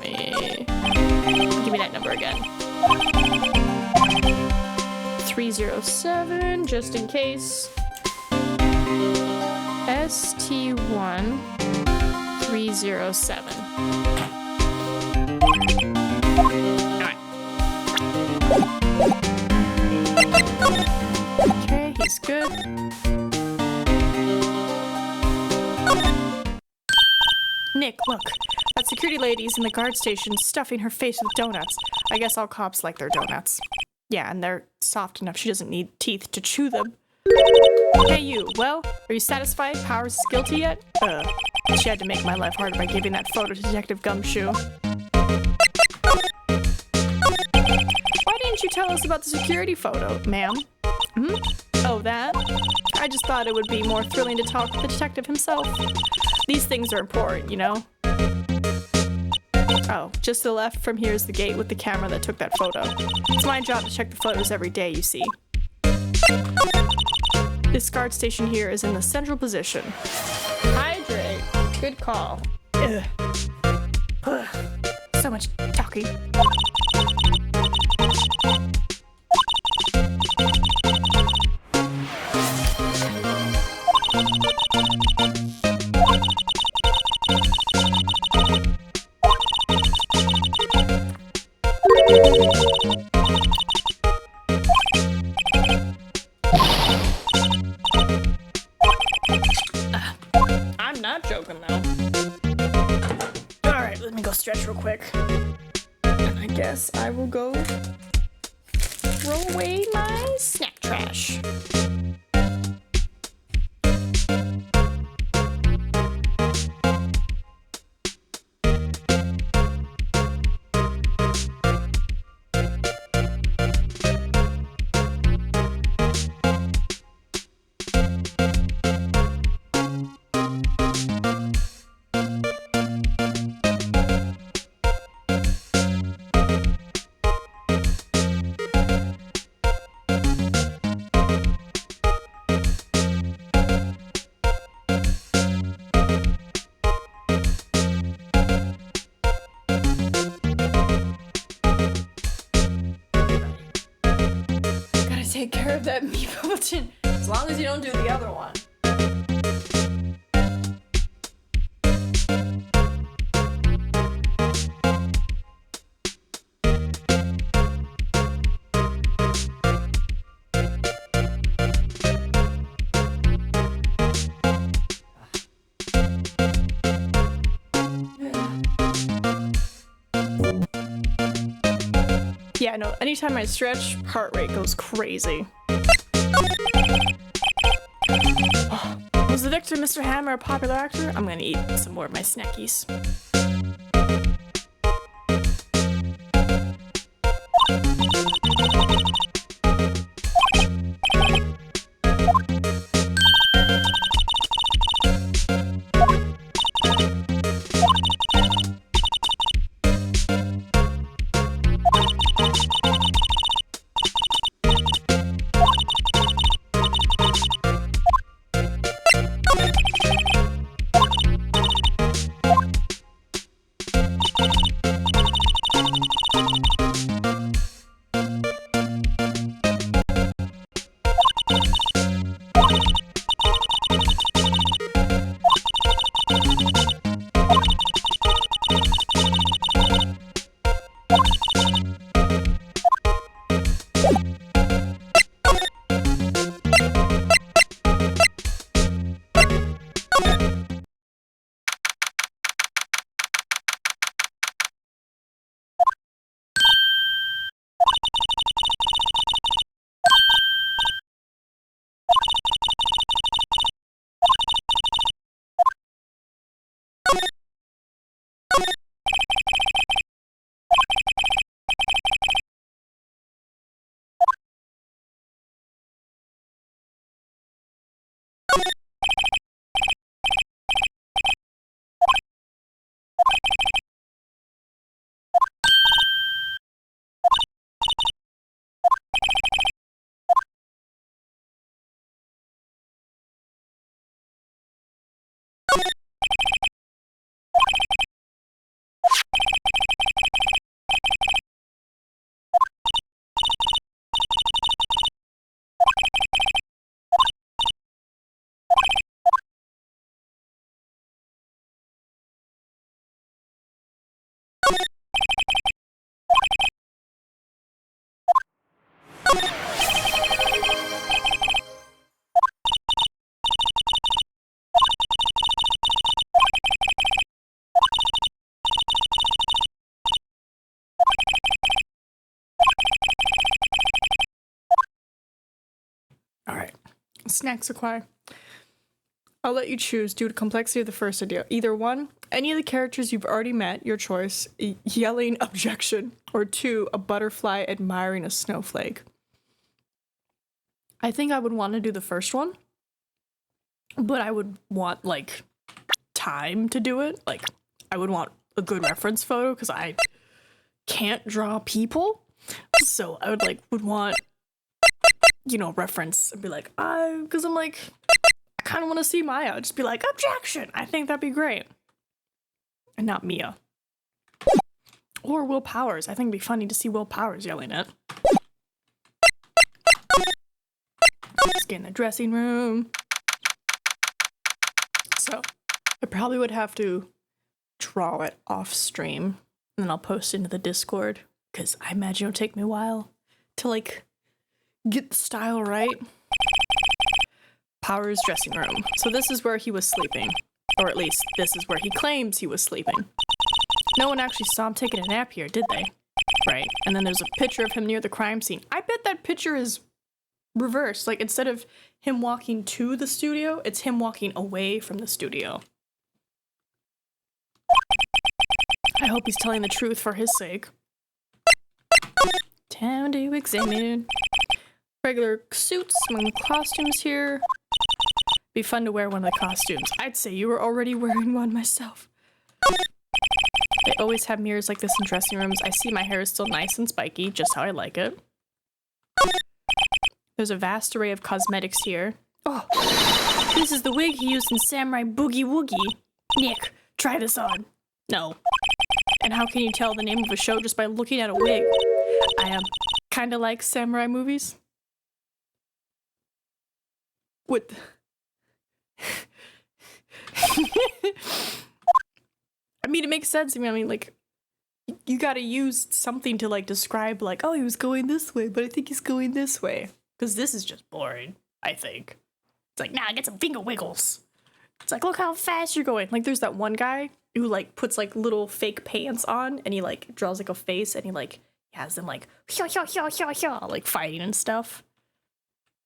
Give me that number again. 307, just in case. ST1 307. Alright. Okay, he's good. Nick, look. That security lady's in the guard station stuffing her face with donuts. I guess all cops like their donuts. Yeah, and they're soft enough she doesn't need teeth to chew them. Hey you, well, are you satisfied Powers is guilty yet? She had to make my life harder by giving that photo to Detective Gumshoe. Why didn't you tell us about the security photo, ma'am? Oh, that? I just thought it would be more thrilling to talk to the detective himself. These things are important, you know? Oh, just to the left from here is the gate with the camera that took that photo. It's my job to check the photos every day, you see. This guard station here is in the central position. Hydrate. Good call. Ugh. Ugh. So much talking. I'm not joking though. Alright, let me go stretch real quick. And I guess I will go throw away my snack trash. Take care of that meat bulletin as long as you don't do the other one. Yeah, no, anytime I stretch, heart rate goes crazy. Oh, was the victim Mr. Hammer a popular actor? I'm gonna eat some more of my snackies. Snacks acquire. I'll let you choose due to complexity of the first idea. Either one, any of the characters you've already met, your choice, yelling objection, or two, a butterfly admiring a snowflake. I think I would want to do the first one, but I would want like time to do it. Like I would want a good reference photo because I can't draw people. So I would want, you know, reference and be like, because I'm like, I kind of want to see Maya. Just be like, objection. I think that'd be great. And not Mia. Or Will Powers. I think it'd be funny to see Will Powers yelling it. Let's get in the dressing room. So I probably would have to draw it off stream. And then I'll post it into the Discord. Because I imagine it'll take me a while to like get the style right. Powers' dressing room. So this is where he was sleeping. Or at least this is where he claims he was sleeping. No one actually saw him taking a nap here, did they? Right. And then there's a picture of him near the crime scene. I bet that picture is reversed. Like instead of him walking to the studio, it's him walking away from the studio. I hope he's telling the truth for his sake. Time to examine. Regular suits, among the costumes here. Be fun to wear one of the costumes. I'd say you were already wearing one myself. They always have mirrors like this in dressing rooms. I see my hair is still nice and spiky, just how I like it. There's a vast array of cosmetics here. Oh, this is the wig he used in Samurai Boogie Woogie. Nick, try this on. No. And how can you tell the name of a show just by looking at a wig? I kind of like samurai movies. What? I mean, it makes sense. I mean, like, you gotta use something to, like, describe, like, oh, he was going this way, but I think he's going this way. Because this is just boring, I think. It's like, nah, get some finger wiggles. It's like, look how fast you're going. Like, there's that one guy who, like, puts, like, little fake pants on, and he, like, draws, like, a face, and he, like, has them, like, like, fighting and stuff.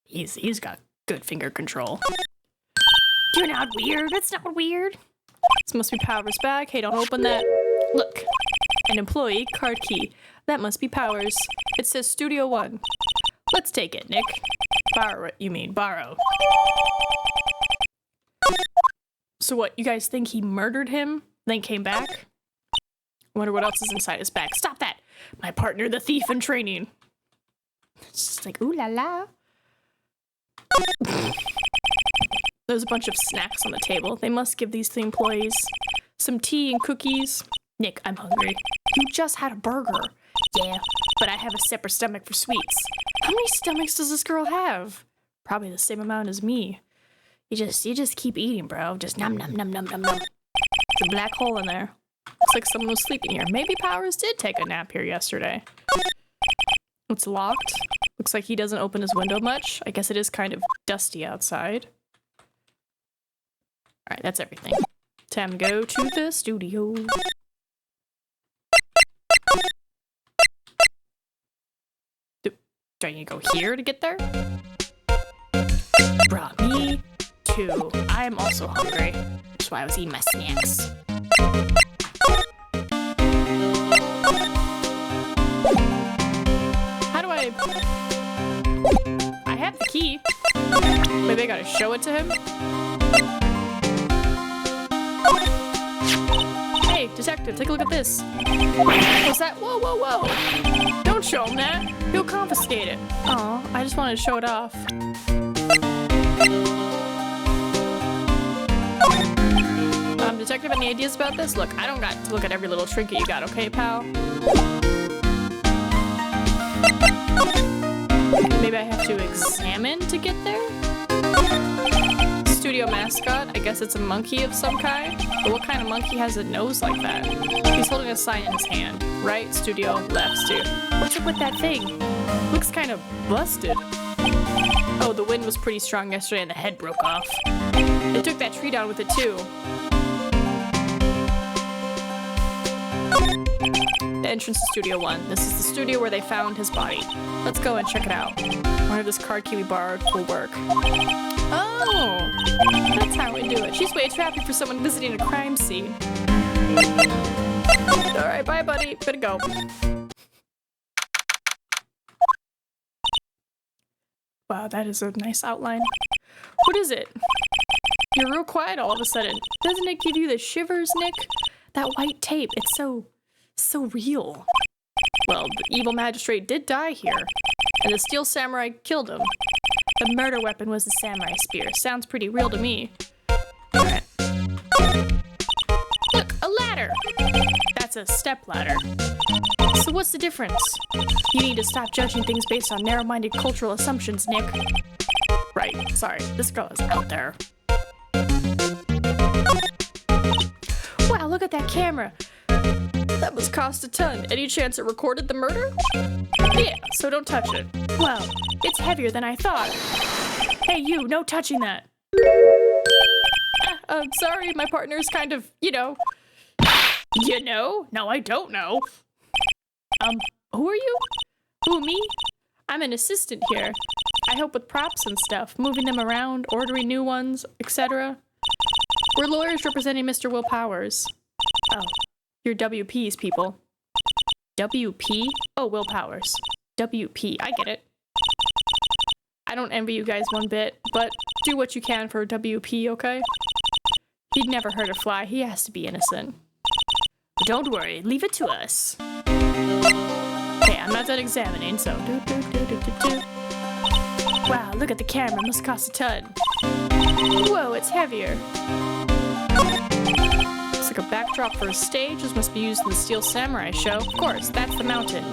He's got good finger control. You're not weird. That's not weird. This must be Powers' bag. Hey, don't open that. Look. An employee card key. That must be Powers. It says Studio 1. Let's take it, Nick. Borrow it, you mean. Borrow. So what, you guys think he murdered him, then came back? I wonder what else is inside his bag. Stop that! My partner, the thief in training. It's just like, ooh la la. There's a bunch of snacks on the table. They must give these to the employees. Some tea and cookies. Nick, I'm hungry. You just had a burger. Yeah, but I have a separate stomach for sweets. How many stomachs does this girl have? Probably the same amount as me. You just keep eating, bro. Just nom nom nom nom nom nom. There's a black hole in there. Looks like someone was sleeping here. Maybe Powers did take a nap here yesterday. It's locked. Looks like he doesn't open his window much. I guess it is kind of dusty outside. Alright, that's everything. Time to go to the studio. Do I need to go here to get there? Brought me too. I am also hungry. That's why I was eating my snacks. How do I have the key. Maybe I gotta show it to him? Hey, detective, take a look at this. What's that? Whoa, whoa, whoa. Don't show him that. He'll confiscate it. Aw, I just wanted to show it off. Detective, any ideas about this? Look, I don't got to look at every little trinket you got, okay, pal? Maybe I have to examine to get there? Studio mascot. I guess it's a monkey of some kind. But what kind of monkey has a nose like that? He's holding a sign in his hand. Right, studio, left, studio. What's up with that thing? Looks kind of busted. Oh, the wind was pretty strong yesterday and the head broke off. They took that tree down with it too. The entrance to Studio 1. This is the studio where they found his body. Let's go and check it out. I wonder if this card key we borrowed will work. Oh! That's how we do it. She's way too happy for someone visiting a crime scene. Alright, bye buddy. Gotta go. Wow, that is a nice outline. What is it? You're real quiet all of a sudden. Doesn't it give you the shivers, Nick? That white tape, it's so real. Well, the evil magistrate did die here, and the steel samurai killed him. The murder weapon was the samurai spear. Sounds pretty real to me. Alright. Look, a ladder! That's a step ladder. So what's the difference? You need to stop judging things based on narrow-minded cultural assumptions, Nick. Right, sorry, this girl is out there. Wow, look at that camera. That must cost a ton. Any chance it recorded the murder? Yeah, so don't touch it. Well, it's heavier than I thought. Hey, you, no touching that. Sorry, my partner's kind of, you know. You know? No, I don't know. Who are you? Who, me? I'm an assistant here. I help with props and stuff, moving them around, ordering new ones, etc. We're lawyers representing Mr. Will Powers. Oh, you're WP's people. WP? Oh, Will Powers. WP, I get it. I don't envy you guys one bit, but do what you can for WP, okay? He'd never hurt a fly. He has to be innocent. But don't worry, leave it to us. Okay, I'm not done examining, so Wow, look at the camera. Must cost a ton. Whoa, it's heavier. Looks like a backdrop for a stage. This must be used in the Steel Samurai show. Of course, that's the mountain.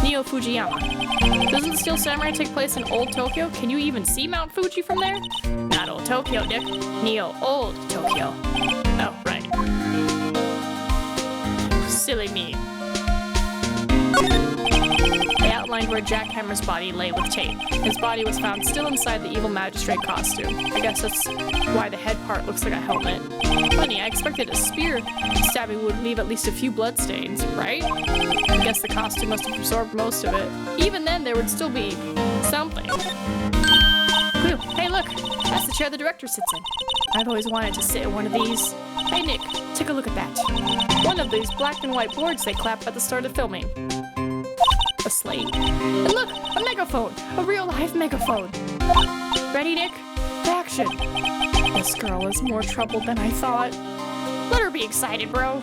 Neo Fujiyama. Doesn't the Steel Samurai take place in Old Tokyo? Can you even see Mount Fuji from there? Not Old Tokyo, Nick. Neo Old Tokyo. Oh, right. Silly me. They outlined where Jack Hammer's body lay with tape. His body was found still inside the evil magistrate costume. I guess that's why the head part looks like a helmet. Funny, I expected a spear stabbing would leave at least a few bloodstains, right? I guess the costume must have absorbed most of it. Even then, there would still be something. Whew. Hey, look! That's the chair the director sits in. I've always wanted to sit in one of these. Hey, Nick, take a look at that. One of these black and white boards they clap at the start of filming. A slate. And look, a megaphone! A real life megaphone! Ready, Nick? Action! This girl is more trouble than I thought. Let her be excited, bro.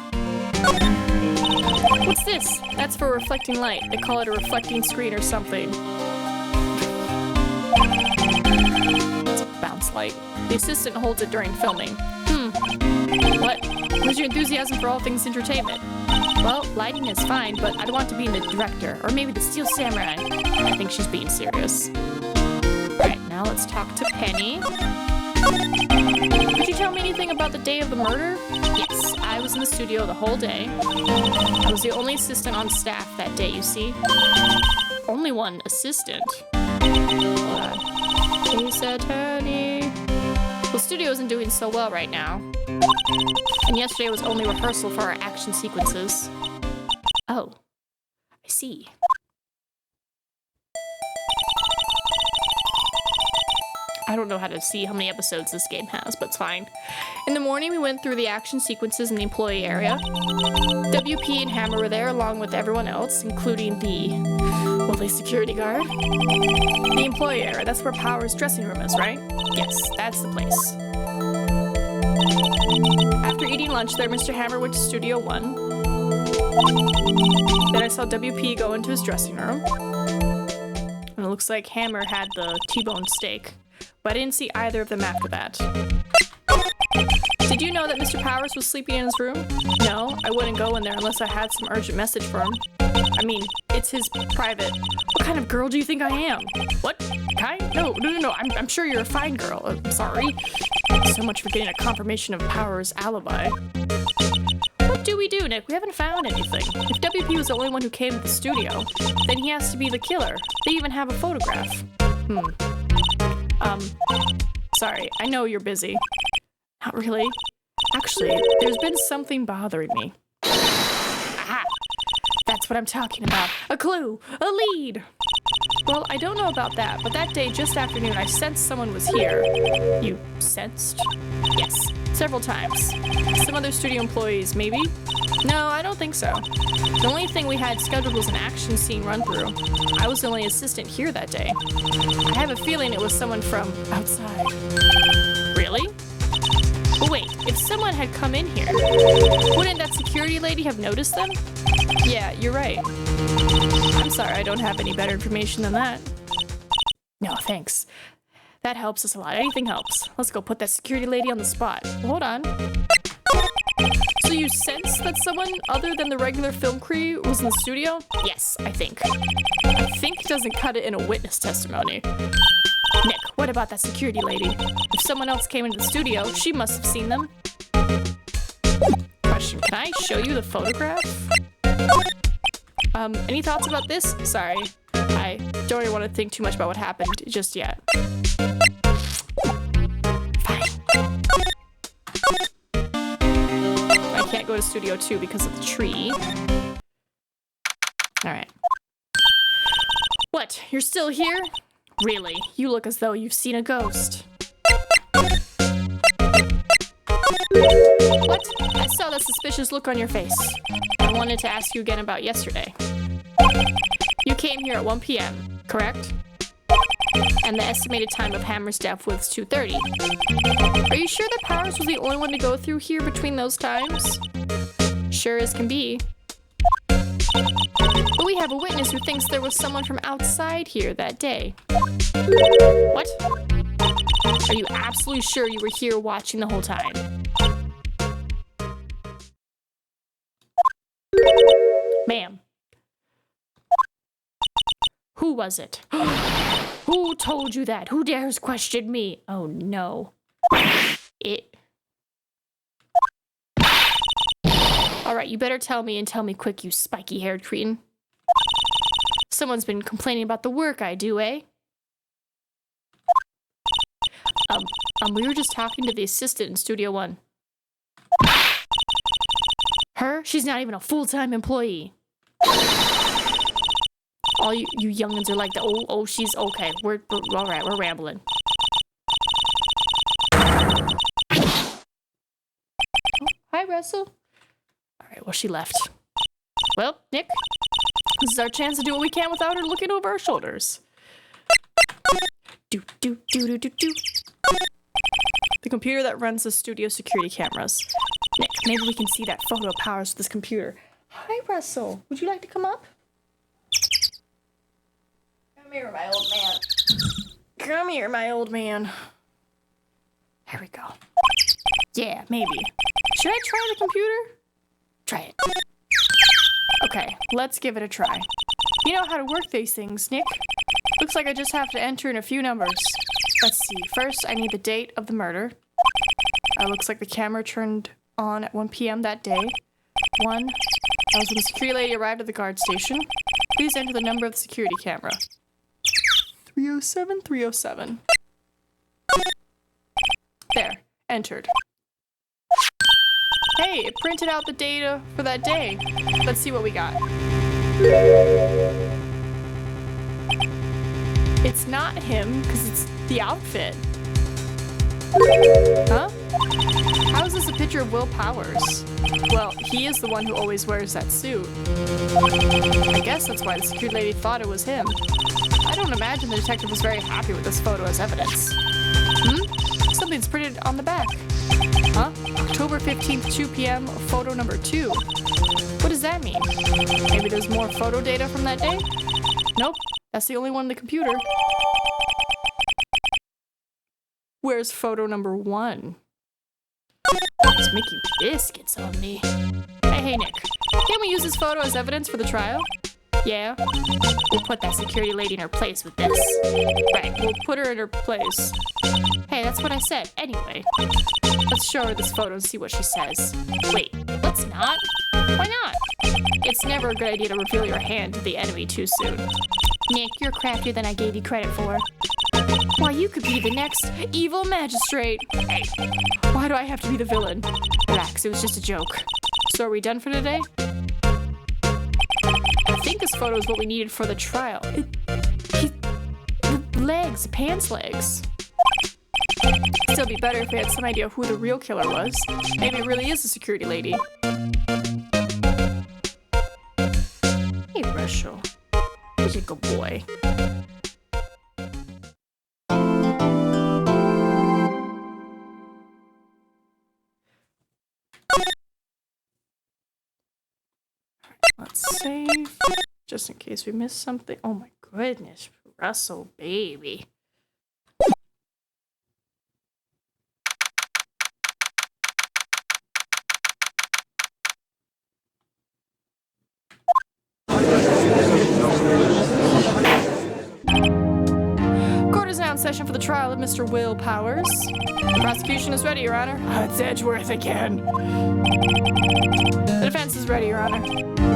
What's this? That's for reflecting light. They call it a reflecting screen or something. It's a bounce light. The assistant holds it during filming. What? Where's your enthusiasm for all things entertainment? Well, lighting is fine, but I'd want to be the director, or maybe the Steel Samurai. I think she's being serious. Alright, now let's talk to Penny. Could you tell me anything about the day of the murder? Yes, I was in the studio the whole day. I was the only assistant on staff that day, you see. Only one assistant? Hold on. Case attorney. The studio isn't doing so well right now. And yesterday was only rehearsal for our action sequences. Oh, I see. I don't know how to see how many episodes this game has, but it's fine. In the morning, we went through the action sequences in the employee area. WP and Hammer were there along with everyone else, including the security guard. The employee area, that's where Power's dressing room is, right? Yes, that's the place. After eating lunch there, Mr. Hammer went to Studio 1. Then I saw WP go into his dressing room. And it looks like Hammer had the T-bone steak. But I didn't see either of them after that. Did you know that Mr. Powers was sleeping in his room? No, I wouldn't go in there unless I had some urgent message for him. I mean, it's his private. What kind of girl do you think I am? What? Kind? No. I'm sure you're a fine girl. Sorry. So much for getting a confirmation of Powers' alibi. What do we do, Nick? We haven't found anything. If WP was the only one who came to the studio, then he has to be the killer. They even have a photograph. Sorry, I know you're busy. Not really. Actually, there's been something bothering me. Aha! That's what I'm talking about. A clue! A lead! Well, I don't know about that, but that day, just after noon, I sensed someone was here. You sensed? Yes, several times. Some other studio employees, maybe? No, I don't think so. The only thing we had scheduled was an action scene run-through. I was the only assistant here that day. I have a feeling it was someone from outside. Really? if someone had come in here, wouldn't that security lady have noticed them? Yeah, you're right. I'm sorry I don't have any better information than that. No, thanks. That helps us a lot. Anything helps. Let's go put that security lady on the spot. Hold on. So you sense that someone other than the regular film crew was in the studio? Yes, I think. I think doesn't cut it in a witness testimony. Nick, what about that security lady? If someone else came into the studio, she must have seen them. Question, can I show you the photograph? Any thoughts about this? Sorry, I don't really want to think too much about what happened just yet. Fine. I can't go to Studio 2 because of the tree. Alright. What? You're still here? Really? You look as though you've seen a ghost. What? I saw that suspicious look on your face. I wanted to ask you again about yesterday. You came here at 1 p.m., correct? And the estimated time of Hammer's death was 2:30. Are you sure that Powers was the only one to go through here between those times? Sure as can be. But we have a witness who thinks there was someone from outside here that day. What? Are you absolutely sure you were here watching the whole time? Ma'am. Who was it? Who told you that? Who dares question me? Oh no. Alright, you better tell me and tell me quick, you spiky-haired cretin. Someone's been complaining about the work I do, eh? We were just talking to the assistant in Studio 1. Her? She's not even a full-time employee. All you youngins are like, oh, she's okay. We're all right, we're rambling. Oh, hi, Russell. All right, well, she left. Well, Nick, this is our chance to do what we can without her looking over our shoulders. Do. The computer that runs the studio security cameras. Nick, maybe we can see that photo of Powers with this computer. Hi, Russell. Would you like to come up? Come here, my old man. Come here, my old man. Here we go. Yeah, maybe. Should I try the computer? Try it. Okay, let's give it a try. You know how to work these things, Nick. Looks like I just have to enter in a few numbers. Let's see. First, I need the date of the murder. Looks like the camera turned on at 1 p.m. that day. That was when the security lady arrived at the guard station. Please enter the number of the security camera. 307. There. Entered. Hey, it printed out the data for that day. Let's see what we got. It's not him, because it's the outfit. Huh? How is this a picture of Will Powers? Well, he is the one who always wears that suit. I guess that's why the security lady thought it was him. I don't imagine the detective was very happy with this photo as evidence. Something's printed on the back. Huh? October 15th, 2 p.m., photo number 2. What does that mean? Maybe there's more photo data from that day? Nope, that's the only one in the computer. Where's photo number 1? It's making biscuits on me. Hey, Nick. Can't we use this photo as evidence for the trial? Yeah. We'll put that security lady in her place with this. Right, we'll put her in her place. Hey, that's what I said. Anyway, let's show her this photo and see what she says. Wait, let's not? Why not? It's never a good idea to reveal your hand to the enemy too soon. Nick, you're crappier than I gave you credit for. Why, you could be the next evil magistrate. Hey, why do I have to be the villain? Relax, it was just a joke. So are we done for today? I think this photo is what we needed for the trial. The legs, pants legs. Still be better if we had some idea of who the real killer was. Maybe it really is the security lady. Hey, Russell. He's a good boy. just in case we missed something. Oh my goodness, Russell, baby. Court is now in session for the trial of Mr. Will Powers. The prosecution is ready, Your Honor. It's Edgeworth again. The defense is ready, Your Honor.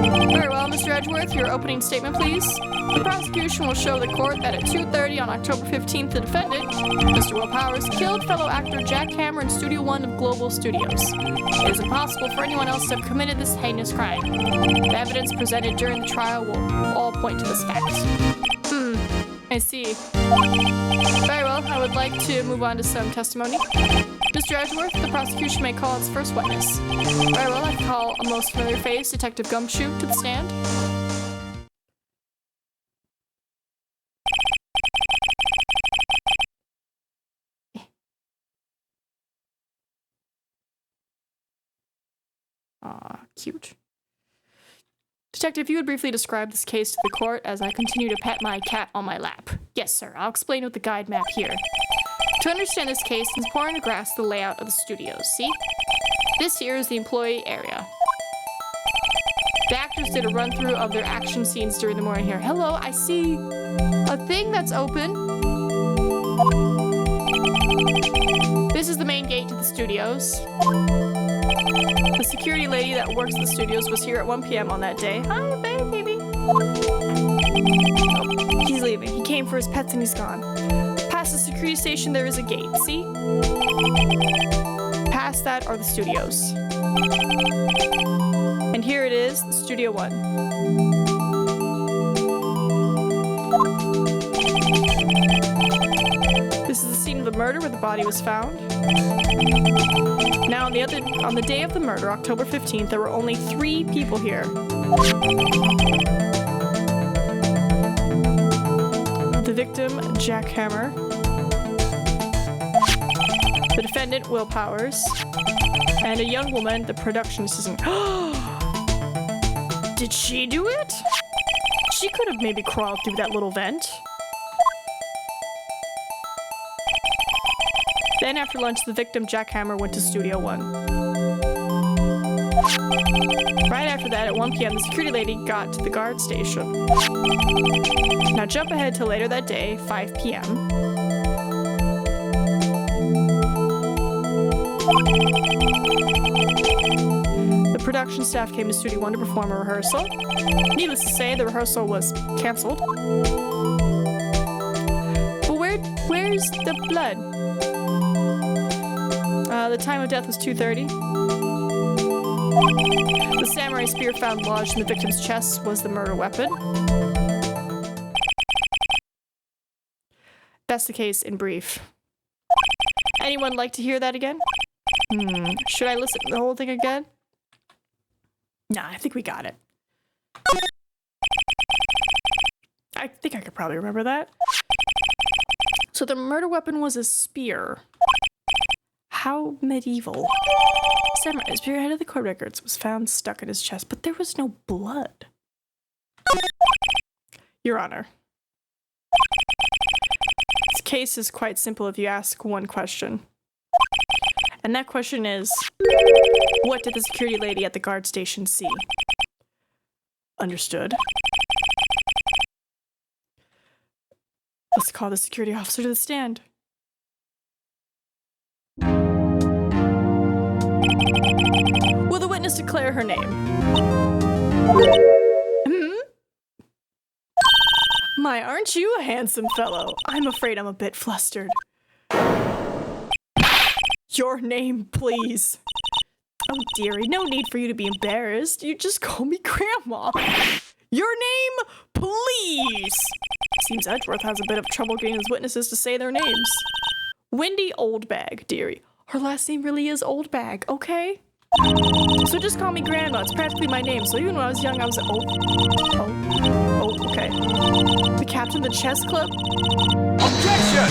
Very well, Mr. Edgeworth, your opening statement, please. The prosecution will show the court that at 2:30 on October 15th, the defendant, Mr. Will Powers, killed fellow actor Jack Hammer in Studio 1 of Global Studios. It is impossible for anyone else to have committed this heinous crime. The evidence presented during the trial will all point to this fact. I see. Very well, I would like to move on to some testimony. Mr. Edgeworth, the prosecution may call its first witness. Very well, I call a most familiar face, Detective Gumshoe, to the stand. Aw, cute. Detective, if you would briefly describe this case to the court as I continue to pet my cat on my lap. Yes, sir. I'll explain with the guide map here. To understand this case, it's important to grasp the layout of the studios. See? This here is the employee area. The actors did a run-through of their action scenes during the morning here. Hello, I see a thing that's open. This is the main gate to the studios. The security lady that works at the studios was here at 1 p.m. on that day. Hi, baby. Oh, he's leaving. He came for his pets and he's gone. Past the security station, there is a gate. See? Past that are the studios. And here it is, Studio 1. This is the scene of the murder where the body was found. Now, on the day of the murder, October 15th, there were only 3 people here. The victim, Jack Hammer. The defendant, Will Powers. And a young woman, the production assistant. Did she do it? She could have maybe crawled through that little vent. Then after lunch, the victim, Jack Hammer, went to Studio 1. Right after that, at 1 p.m., the security lady got to the guard station. Now jump ahead to later that day, 5 p.m. The production staff came to Studio 1 to perform a rehearsal. Needless to say, the rehearsal was canceled. But where's the blood? The time of death was 2:30. The samurai spear found lodged in the victim's chest was the murder weapon. That's the case in brief. Anyone like to hear that again? Should I listen to the whole thing again? Nah, I think we got it. I think I could probably remember that. So the murder weapon was a spear. How medieval. Samurai spearhead of the court records was found stuck in his chest, but there was no blood. Your Honor. This case is quite simple if you ask one question. And that question is, what did the security lady at the guard station see? Understood. Let's call the security officer to the stand. Will the witness declare her name? My, aren't you a handsome fellow? I'm afraid I'm a bit flustered. Your name, please. Oh, dearie, no need for you to be embarrassed. You just call me Grandma. Your name, please. Seems Edgeworth has a bit of trouble getting his witnesses to say their names. Wendy Oldbag, dearie. Her last name really is Oldbag, okay? So just call me Grandma. It's practically my name. So even when I was young, I was okay. The captain of the chess club? Objection!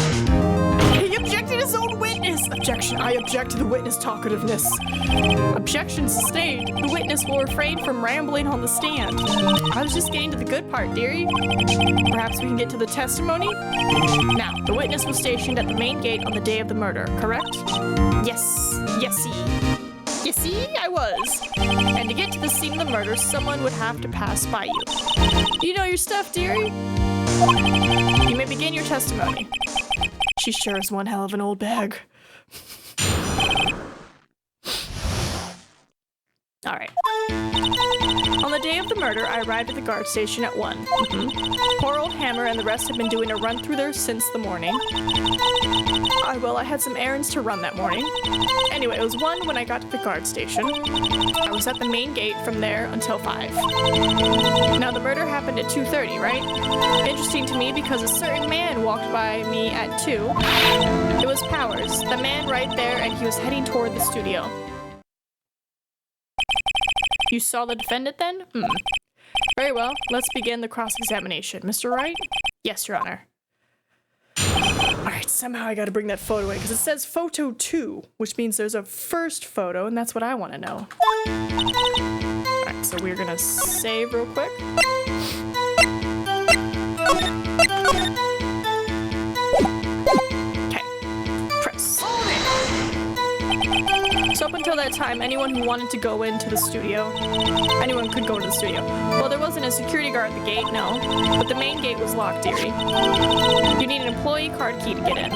He objected his own witness! Objection. I object to the witness talkativeness. Objection sustained. The witness will refrain from rambling on the stand. I was just getting to the good part, dearie. Perhaps we can get to the testimony? Now, the witness was stationed at the main gate on the day of the murder, correct? Yes. Yes-y. Yes-y, I was. And to get to the scene of the murder, someone would have to pass by you. You know your stuff, dearie? You may begin your testimony. She sure is one hell of an old bag. All right. On the day of the murder, I arrived at the guard station at 1. Poor old Hammer and the rest have been doing a run through there since the morning. I had some errands to run that morning. Anyway, it was 1 when I got to the guard station. I was at the main gate from there until 5. Now, the murder happened at 2:30, right? Interesting to me because a certain man walked by me at 2. It was Powers, the man right there, and he was heading toward the studio. You saw the defendant then? Very well, let's begin the cross-examination. Mr. Wright? Yes, Your Honor. Alright, somehow I gotta bring that photo in, because it says photo 2, which means there's a first photo, and that's what I want to know. Alright, so we're gonna save real quick. Okay, press. So up until that time, anyone who wanted to go into the studio, anyone could go to the studio. Well, there wasn't a security guard at the gate, no, but the main gate was locked, dearie. You need an employee card key to get in.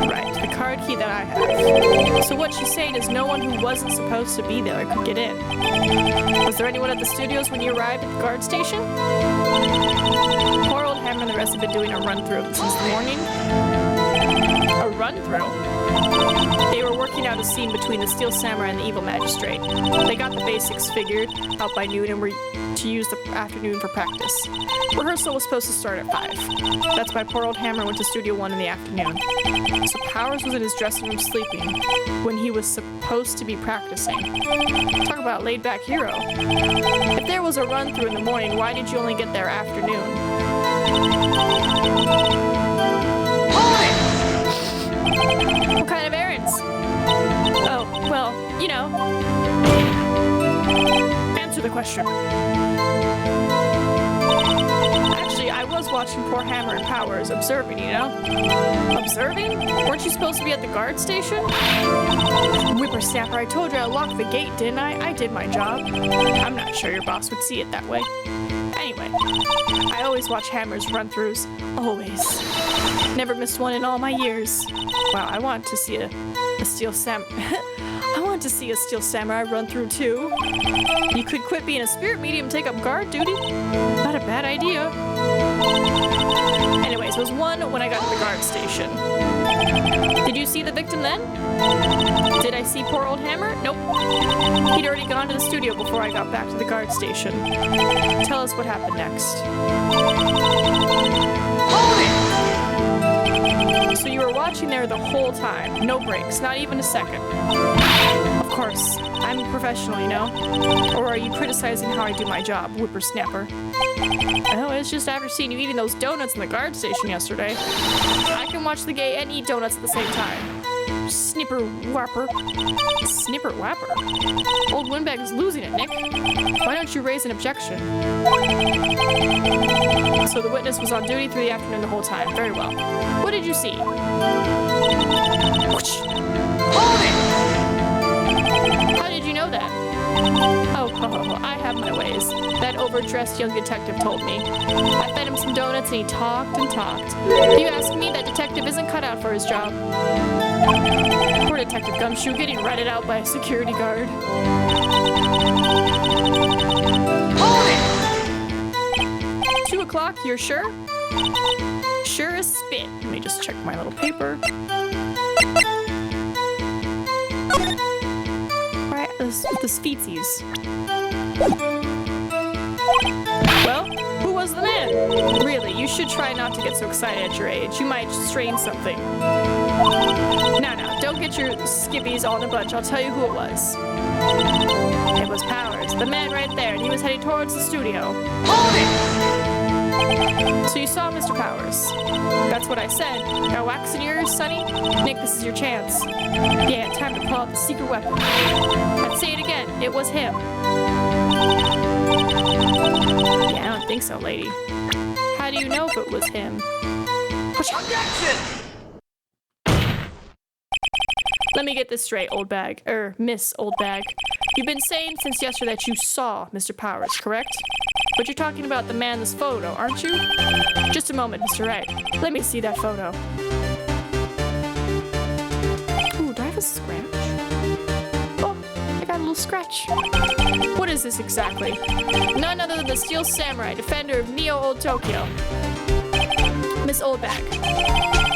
Right, the card key that I have. So what she's saying is no one who wasn't supposed to be there could get in. Was there anyone at the studios when you arrived at the guard station? Poor old Hammer and the rest have been doing a run-through since the morning. A run-through? They were working out a scene between the Steel Samurai and the Evil Magistrate. They got the basics figured out by noon and were to use the afternoon for practice. Rehearsal was supposed to start at 5. That's why poor old Hammer went to Studio 1 in the afternoon. So Powers was in his dressing room sleeping when he was supposed to be practicing. Talk about laid-back hero. If there was a run-through in the morning, why did you only get there afternoon? What kind of errands? Oh, well, you know. Answer the question. Actually, I was watching poor Hammer and Powers observing, you know? Observing? Weren't you supposed to be at the guard station? Whippersnapper, I told you I locked the gate, didn't I? I did my job. I'm not sure your boss would see it that way. Anyway, I always watch Hammer's run-throughs. Always. Never missed one in all my years. Wow, I want to see a Steel I want to see a Steel Samurai run through too. You could quit being a spirit medium and take up guard duty. Not a bad idea. Anyways, it was 1 when I got to the guard station. Did you see the victim then? Did I see poor old Hammer? Nope. He'd already gone to the studio before I got back to the guard station. Tell us what happened next. So you were watching there the whole time, no breaks, not even a second. Of course, I'm a professional, you know? Or are you criticizing how I do my job, whippersnapper? Oh, it's just after seeing you eating those donuts in the guard station yesterday. I can watch the gate and eat donuts at the same time. Snipper whapper. Snipper whapper? Old Windbag is losing it, Nick. Why don't you raise an objection? So the witness was on duty through the afternoon the whole time. Very well. What did you see? How did you know that? Oh, I have my ways. That overdressed young detective told me. I fed him some donuts and he talked and talked. You ask me, that detective isn't cut out for his job. Poor Detective Gumshoe getting ratted out by a security guard. 2 o'clock, you're sure? Sure as spit. Let me just check my little paper. Right, the speetsies. Well, who was the man? Really, you should try not to get so excited at your age. You might strain something. Now, don't get your skippies all in a bunch. I'll tell you who it was. It was Powers, the man right there, and he was heading towards the studio. So you saw Mr. Powers. That's what I said. Now wax in yours, Sonny. Nick, this is your chance. Yeah, time to pull out the secret weapon. I'd say it again. It was him. Yeah, I don't think so, lady. How do you know if it was him? Objection! Let me get this straight, old bag. Miss Old Bag. You've been saying since yesterday that you saw Mr. Powers, correct? But you're talking about the man in this photo, aren't you? Just a moment, Mr. Wright. Let me see that photo. Ooh, do I have a scratch? Oh, I got a little scratch. What is this exactly? None other than the Steel Samurai, defender of Neo-Old Tokyo. Miss Old Bag.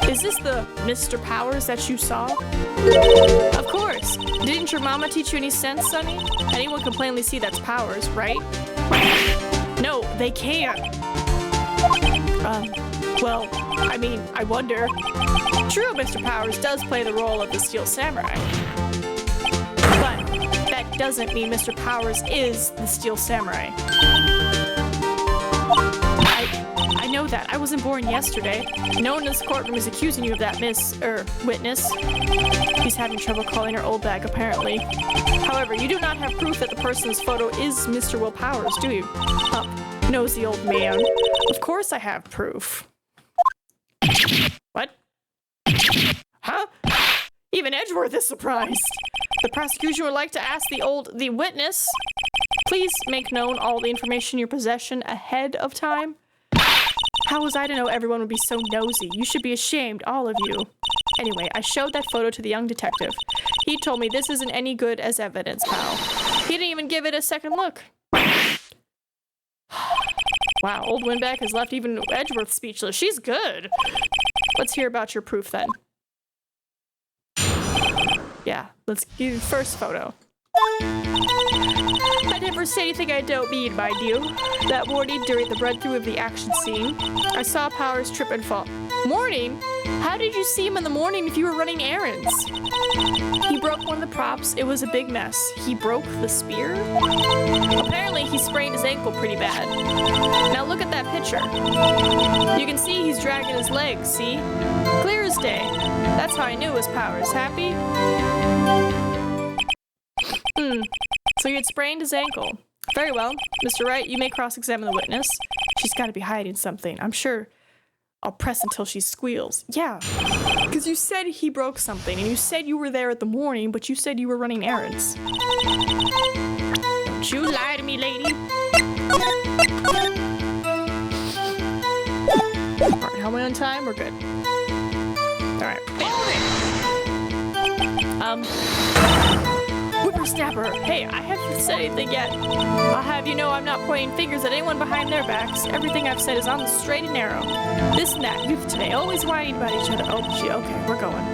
Is this the Mr. Powers that you saw? Of course. Didn't your mama teach you any sense, Sonny? Anyone can plainly see that's Powers, right? No, they can't. Well, I mean, I wonder. True, Mr. Powers does play the role of the Steel Samurai. But that doesn't mean Mr. Powers is the Steel Samurai. I know that. I wasn't born yesterday. No one in this courtroom is accusing you of that, witness. He's having trouble calling her Old Bag, apparently. However, you do not have proof that the person in this photo is Mr. Will Powers, do you? Nosy old man. Of course I have proof. What? Huh? Even Edgeworth is surprised. The prosecution would like to ask the witness, please make known all the information in your possession ahead of time. How was I to know everyone would be so nosy? You should be ashamed, all of you. Anyway, I showed that photo to the young detective. He told me this isn't any good as evidence, pal. He didn't even give it a second look. Wow, old Winback has left even Edgeworth speechless. She's good. Let's hear about your proof then. Yeah, let's do the first photo. I never say anything I don't mean, mind you. That morning, during the run-through of the action scene, I saw Powers trip and fall. Morning? How did you see him in the morning if you were running errands? He broke one of the props. It was a big mess. He broke the spear? Apparently, he sprained his ankle pretty bad. Now look at that picture. You can see he's dragging his legs, see? Clear as day. That's how I knew it was Powers. Happy? So he had sprained his ankle. Very well. Mr. Wright, you may cross-examine the witness. She's got to be hiding something. I'm sure I'll press until she squeals. Yeah, because you said he broke something, and you said you were there at the morning, but you said you were running errands. Don't you lie to me, lady. All right, how am I on time? We're good. All right. Whippersnapper, hey, I haven't said anything yet. I'll have you know I'm not pointing fingers at anyone behind their backs. Everything I've said is on the straight and narrow. This and that, youth today, always whining about each other. Oh, gee, okay, we're going.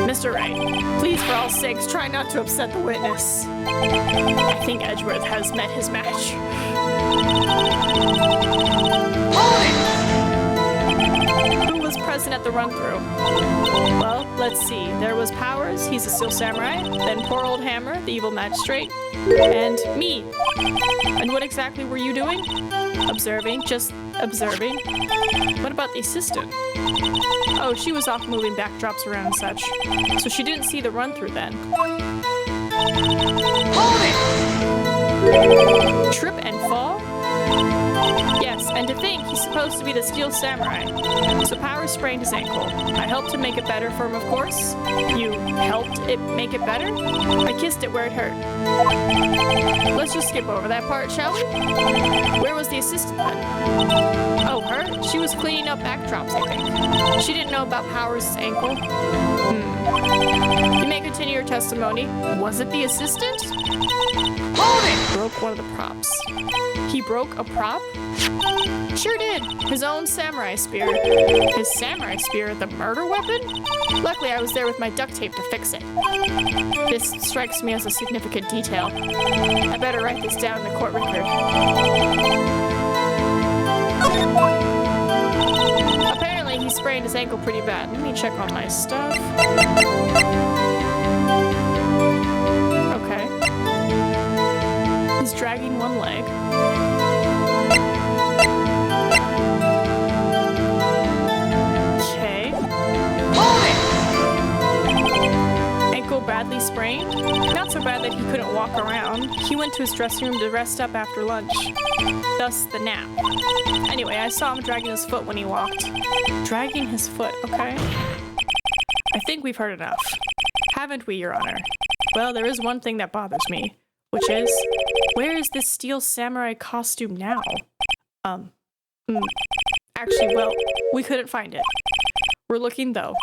Mr. Wright, please, for all sakes, try not to upset the witness. I think Edgeworth has met his match. Who was present at the run-through? Well, let's see. There was Powers, he's a Steel Samurai, then poor old Hammer, the evil magistrate, and me. And what exactly were you doing? Observing, just observing. What about the assistant? Oh, she was off moving backdrops around and such. So she didn't see the run-through then. Hold it! Trip and fall? Yes, and to think he's supposed to be the Steel Samurai. So Powers sprained his ankle. I helped to make it better for him, of course. You helped it make it better? I kissed it where it hurt. Let's just skip over that part, shall we? Where was the assistant then? Oh, her? She was cleaning up backdrops, I think. She didn't know about Powers' ankle. You may continue your testimony. Was it the assistant? Hold it! Broke one of the props. He broke a prop? Sure did. His own samurai spear. His samurai spear, the murder weapon? Luckily, I was there with my duct tape to fix it. This strikes me as a significant detail. I better write this down in the court record. Apparently, he sprained his ankle pretty bad. Let me check on my stuff. Okay. He's dragging one leg. He went to his dressing room to rest up after lunch. Thus, the nap. Anyway, I saw him dragging his foot when he walked. Dragging his foot, okay? I think we've heard enough. Haven't we, Your Honor? Well, there is one thing that bothers me, which is, where is this steel samurai costume now? Actually, well, we couldn't find it. We're looking, though.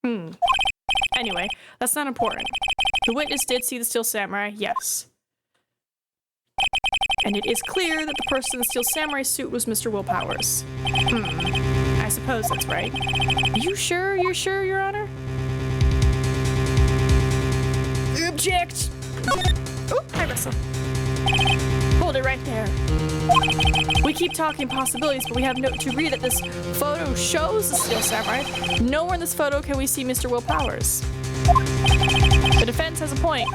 Anyway, that's not important. The witness did see the steel samurai, yes. And it is clear that the person in the steel samurai suit was Mr. Will Powers. I suppose that's right. Are you sure? You're sure, Your Honor? Object! Oh, hi, Russell. Hold it right there. We keep talking possibilities, but we have to agree that this photo shows the steel samurai. Nowhere in this photo can we see Mr. Will Powers. The defense has a point.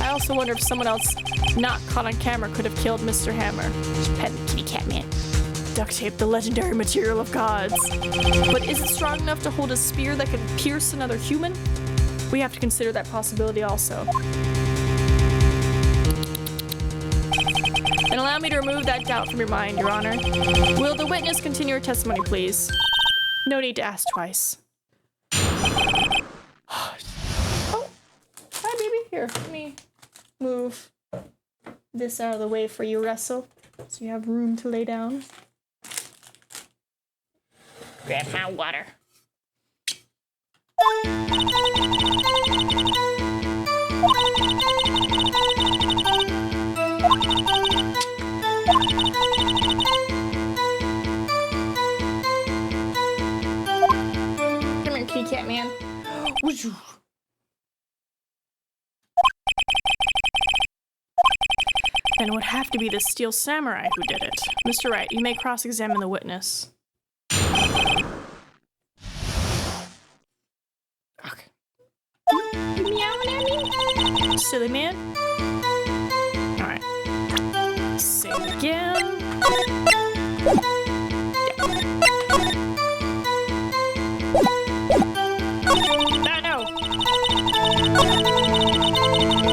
I also wonder if someone else not caught on camera could have killed Mr. Hammer. Pet the kitty cat man. Duct tape, the legendary material of gods. But is it strong enough to hold a spear that could pierce another human? We have to consider that possibility also. And allow me to remove that doubt from your mind, Your Honor. Will the witness continue her testimony, please? No need to ask twice. Oh, hi, baby. Here, let me move this out of the way for you, Russell, so you have room to lay down. Grab my water. Come here, kitty cat man. Then it would have to be the steel samurai who did it. Mr. Wright, you may cross-examine the witness. Okay. You meowing at me? Silly man. Alright. Say it again. Ah, no!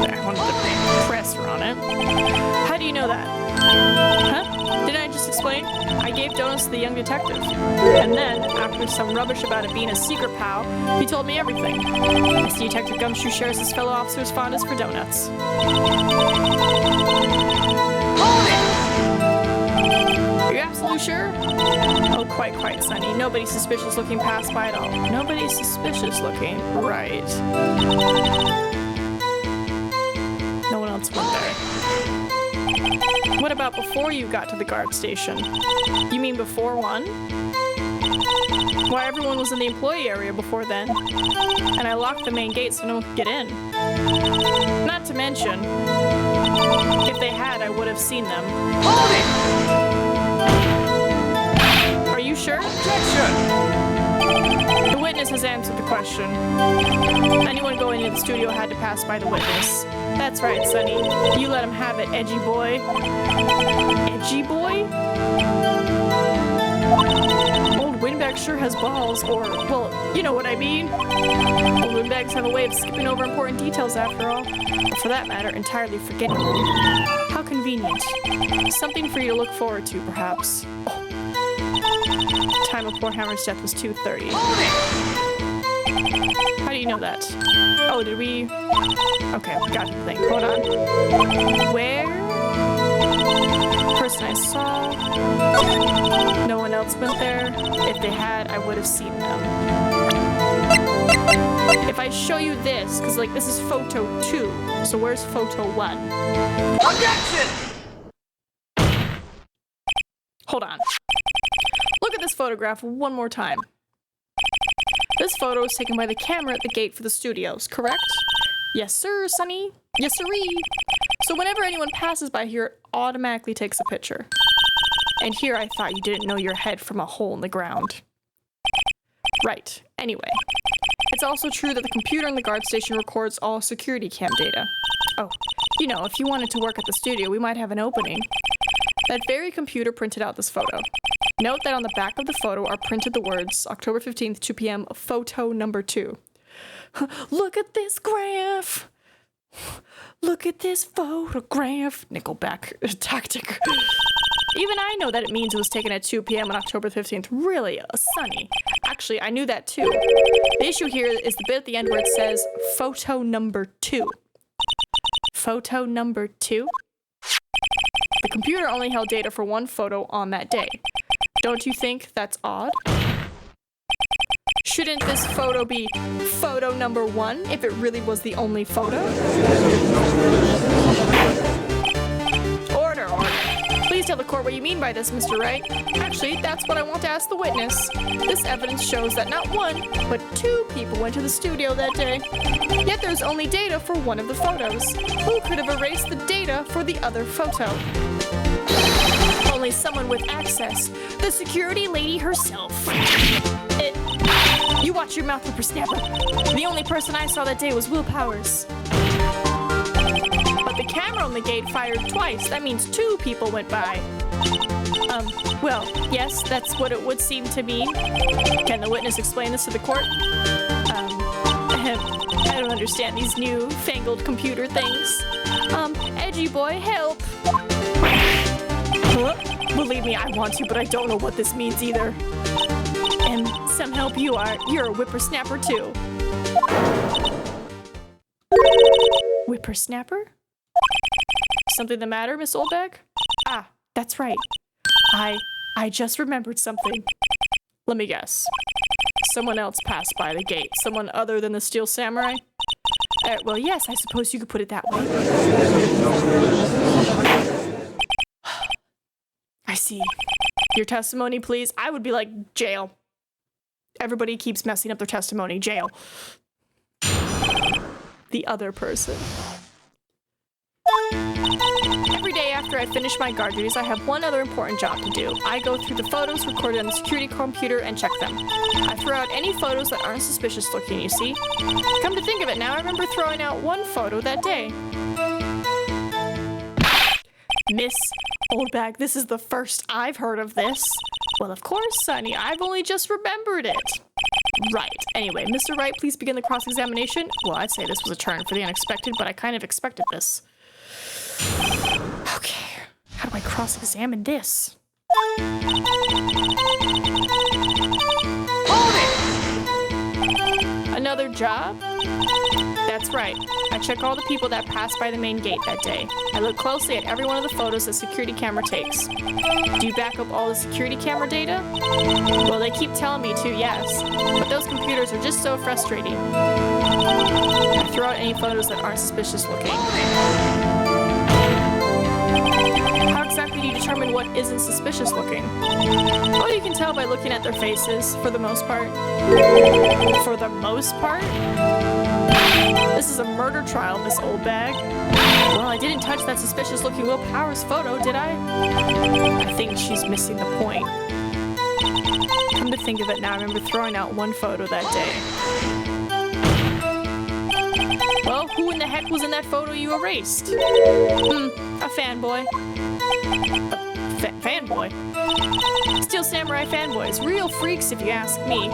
I wanted to press her on it. How do you know that? Huh? Didn't I just explain? I gave donuts to the young detective. And then, after some rubbish about it being a secret pal, he told me everything. I see Detective Gumshoe shares his fellow officer's fondness for donuts. Hold it! Are you absolutely sure? Oh, quite, Sonny. Nobody's suspicious looking passed by at all. Nobody's suspicious looking. Right. No one else went there. What about before you got to the guard station? You mean before 1? Why, everyone was in the employee area before then. And I locked the main gate so no one could get in. Not to mention, if they had, I would have seen them. Hold it! Are you sure? Objection! The witness has answered the question. Anyone going into the studio had to pass by the witness. That's right, Sonny. You let him have it, edgy boy. Edgy boy? Old Windbag sure has balls, or, well, you know what I mean. Old Windbags have a way of skipping over important details after all. Or for that matter, entirely forgetting them. How convenient. Something for you to look forward to, perhaps. Oh. Time of poor Hammer's death was 2:30. How do you know that? Oh, did we? Okay, got the thing. Hold on. Where? Person I saw. No one else went there. If they had, I would have seen them. If I show you this, because like this is photo 2, so where's photo 1? Objection! Hold on. Look at this photograph one more time. This photo is taken by the camera at the gate for the studios, correct? Yes, sir, Sonny. Yes, sirree. So whenever anyone passes by here, it automatically takes a picture. And here I thought you didn't know your head from a hole in the ground. Right. Anyway. It's also true that the computer in the guard station records all security cam data. Oh, you know, if you wanted to work at the studio, we might have an opening. That very computer printed out this photo. Note that on the back of the photo are printed the words, October 15th, 2 p.m., photo number 2. Look at this graph! Look at this photograph. Nickelback tactic. Even I know that it means it was taken at 2 p.m. on October 15th. Really, sunny. Actually, I knew that too. The issue here is the bit at the end where it says photo number 2. Photo number 2? The computer only held data for one photo on that day. Don't you think that's odd? Shouldn't this photo be photo number 1 if it really was the only photo? Order. Please tell the court what you mean by this, Mr. Wright. Actually, that's what I want to ask the witness. This evidence shows that not 1, but 2 people went to the studio that day. Yet there's only data for one of the photos. Who could have erased the data for the other photo? Only someone with access. The security lady herself. You watch your mouth, whippersnapper. The only person I saw that day was Will Powers. But the camera on the gate fired twice. That means 2 people went by. Well, yes, that's what it would seem to mean. Can the witness explain this to the court? I don't understand these new fangled computer things. Edgy boy, help. Believe me, I want to, but I don't know what this means either. And some help you are. You're a whippersnapper too. Whippersnapper? Something the matter, Miss Oldbag? Ah, that's right. I just remembered something. Let me guess. Someone else passed by the gate. Someone other than the Steel Samurai? Well, yes, I suppose you could put it that way. I see. Your testimony, please. I would be like, jail. Everybody keeps messing up their testimony. Jail. The other person. Every day after I finish my guard duties, I have one other important job to do. I go through the photos recorded on the security computer and check them. I throw out any photos that aren't suspicious looking, you see. Come to think of it now, I remember throwing out one photo that day. Miss Oldbag, this is the first I've heard of this. Well, of course, Sonny, I've only just remembered it. Right. Anyway, Mr. Wright, please begin the cross-examination. Well, I'd say this was a turn for the unexpected, but I kind of expected this. Okay, how do I cross-examine this? Hold it! Another job? That's right. I check all the people that passed by the main gate that day. I look closely at every one of the photos the security camera takes. Do you back up all the security camera data? Well, they keep telling me to, yes. But those computers are just so frustrating. I throw out any photos that aren't suspicious looking. How exactly do you determine what isn't suspicious looking? Well, you can tell by looking at their faces, for the most part. For the most part? This is a murder trial, Miss Oldbag. Well, I didn't touch that suspicious-looking Will Powers photo, did I? I think she's missing the point. Come to think of it now, I remember throwing out one photo that day. Well, who in the heck was in that photo you erased? A fanboy. Fanboy? Steel Samurai fanboys. Real freaks, if you ask me.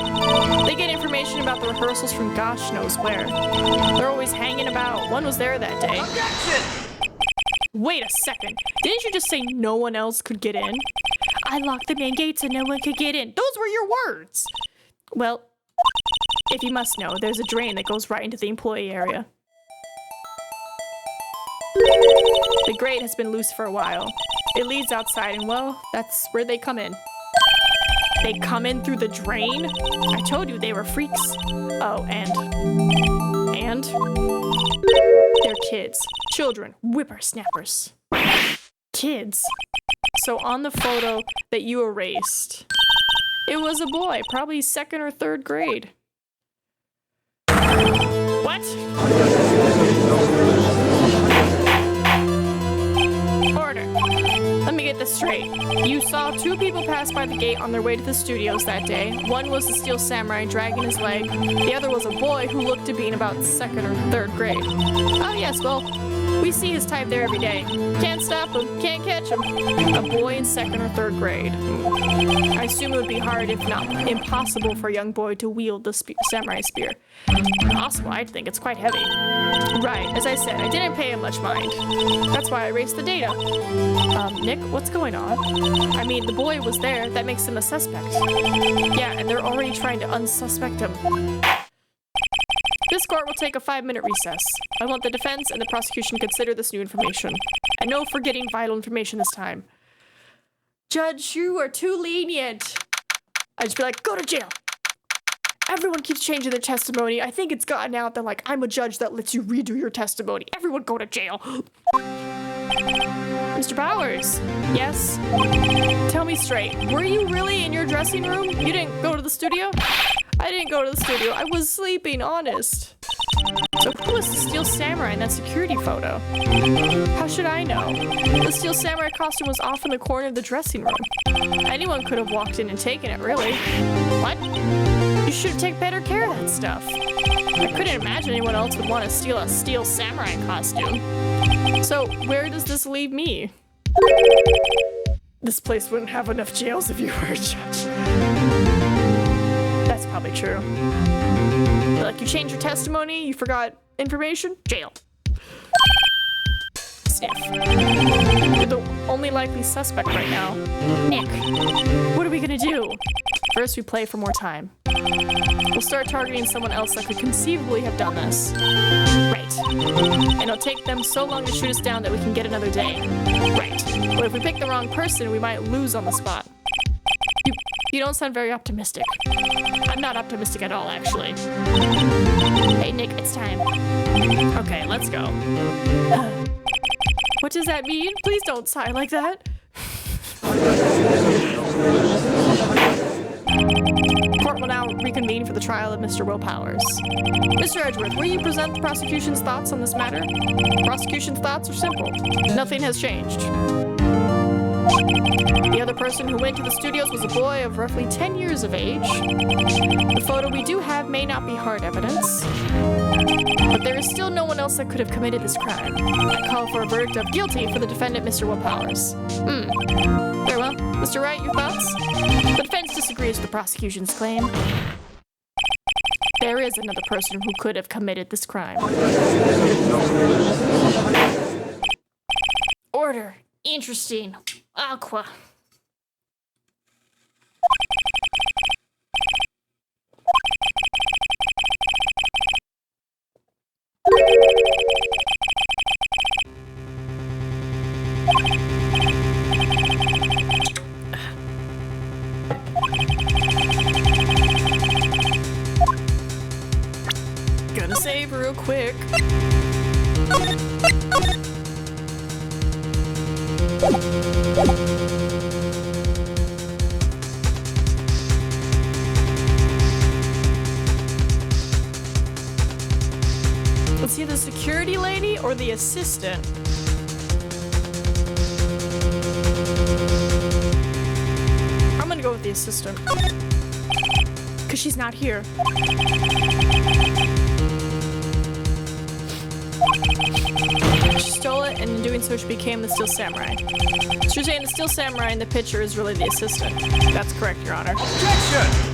They get information about the rehearsals from gosh knows where. They're always hanging about. One was there that day. Objection! Wait a second. Didn't you just say no one else could get in? I locked the main gates and no one could get in. Those were your words. Well, if you must know, there's a drain that goes right into the employee area. The grate has been loose for a while. It leads outside and, well, that's where they come in. They come in through the drain? I told you they were freaks. Oh, and? They're kids. Children. Whippersnappers. Kids. So on the photo that you erased, it was a boy, probably 2nd or 3rd grade. What? Order. Let me get this straight. You saw 2 people pass by the gate on their way to the studios that day. One was the Steel Samurai dragging his leg. The other was a boy who looked to be in about 2nd or 3rd grade. Oh yes, well, We see his type there every day. Can't stop him, can't catch him. A boy in 2nd or 3rd grade. I assume it would be hard, if not impossible, for a young boy to wield the samurai spear. Possible, I'd think. It's quite heavy. Right, as I said, I didn't pay him much mind. That's why I erased the data. Nick, what's going on? I mean, the boy was there. That makes him a suspect. Yeah, and they're already trying to unsuspect him. This court will take a 5-minute recess. I want the defense and the prosecution to consider this new information. And no forgetting vital information this time. Judge, you are too lenient. I'd just be like, go to jail. Everyone keeps changing their testimony. I think it's gotten out that, like, I'm a judge that lets you redo your testimony. Everyone go to jail. Mr. Powers. Yes? Tell me straight. Were you really in your dressing room? You didn't go to the studio? I didn't go to the studio. I was sleeping, honest. So who was the Steel Samurai in that security photo? How should I know? The Steel Samurai costume was off in the corner of the dressing room. Anyone could have walked in and taken it, really. What? You should take better care of that stuff. I couldn't imagine anyone else would want to steal a Steel Samurai costume. So where does this leave me? This place wouldn't have enough jails if you were a judge. That's probably true. Like, you changed your testimony, you forgot information, jail. Sniff. You're the only likely suspect right now. Nick, what are we gonna do? First, we play for more time. We'll start targeting someone else that could conceivably have done this. Right. And it'll take them so long to shoot us down that we can get another day. Right. But if we pick the wrong person, we might lose on the spot. You don't sound very optimistic. I'm not optimistic at all, actually. Hey, Nick, it's time. Okay, let's go. What does that mean? Please don't sigh like that. Court will now reconvene for the trial of Mr. Will Powers. Mr. Edgeworth, will you present the prosecution's thoughts on this matter? Prosecution's thoughts are simple. Nothing has changed. The other person who went to the studios was a boy of roughly 10 years of age. The photo we do have may not be hard evidence, but there is still no one else that could have committed this crime. I call for a verdict of guilty for the defendant, Mr. Will Powers. Very well. Mr. Wright, your thoughts? The defense disagrees with the prosecution's claim. There is another person who could have committed this crime. Order. Interesting. Aqua. Gonna save real quick. Let's see, the security lady or the assistant? I'm gonna go with the assistant. Because she's not here. She stole it, and in doing so, she became the Steel Samurai. So you're saying the Steel Samurai in the picture is really the assistant. That's correct, Your Honor. Objection!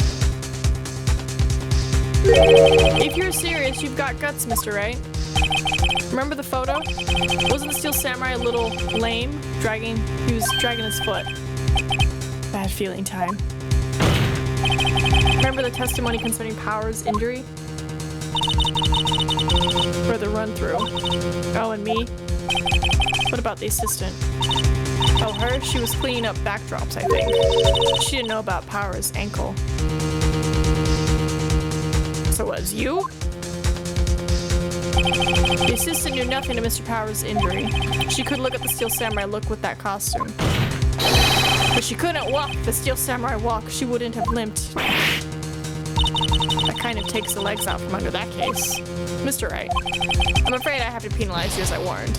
If you're serious, you've got guts, Mr. Wright. Remember the photo? Wasn't the Steel Samurai a little lame? He was dragging his foot. Bad feeling time. Remember the testimony concerning Powers' injury? Or the run-through? Oh, and me? What about the assistant? Oh, her? She was cleaning up backdrops, I think. She didn't know about Powers' ankle. So was you? The assistant knew nothing of Mr. Powers' injury. She could look at the Steel Samurai look with that costume. But she couldn't walk the Steel Samurai walk. She wouldn't have limped. That kind of takes the legs out from under that case. Mr. Wright, I'm afraid I have to penalize you as I warned.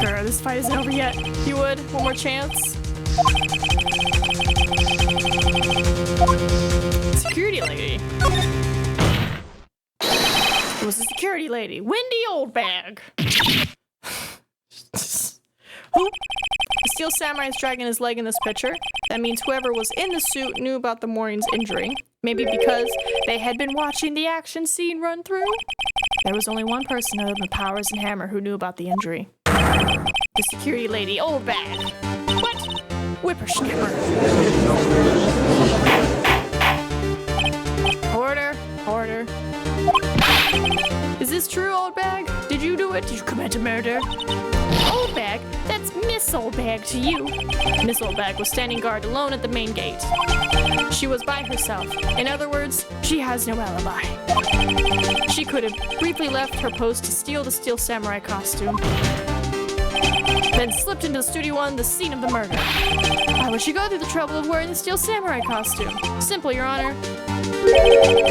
Girl, this fight isn't over yet. You would? One more chance? Security lady. was the security lady, Wendy Oldbag. Who? The Steel Samurai is dragging his leg in this picture. That means whoever was in the suit knew about the morning's injury. Maybe because they had been watching the action scene run through. There was only one person other than Powers and Hammer who knew about the injury. The security lady, Oldbag. What? Whippersnapper. Order. Order. Is this true, Oldbag? Did you do it? Did you commit a murder? Oldbag? That's Miss Oldbag to you. Miss Oldbag was standing guard alone at the main gate. She was by herself. In other words, she has no alibi. She could have briefly left her post to steal the Steel Samurai costume, then slipped into Studio 1, the scene of the murder. Why would she go through the trouble of wearing the Steel Samurai costume? Simple, Your Honor.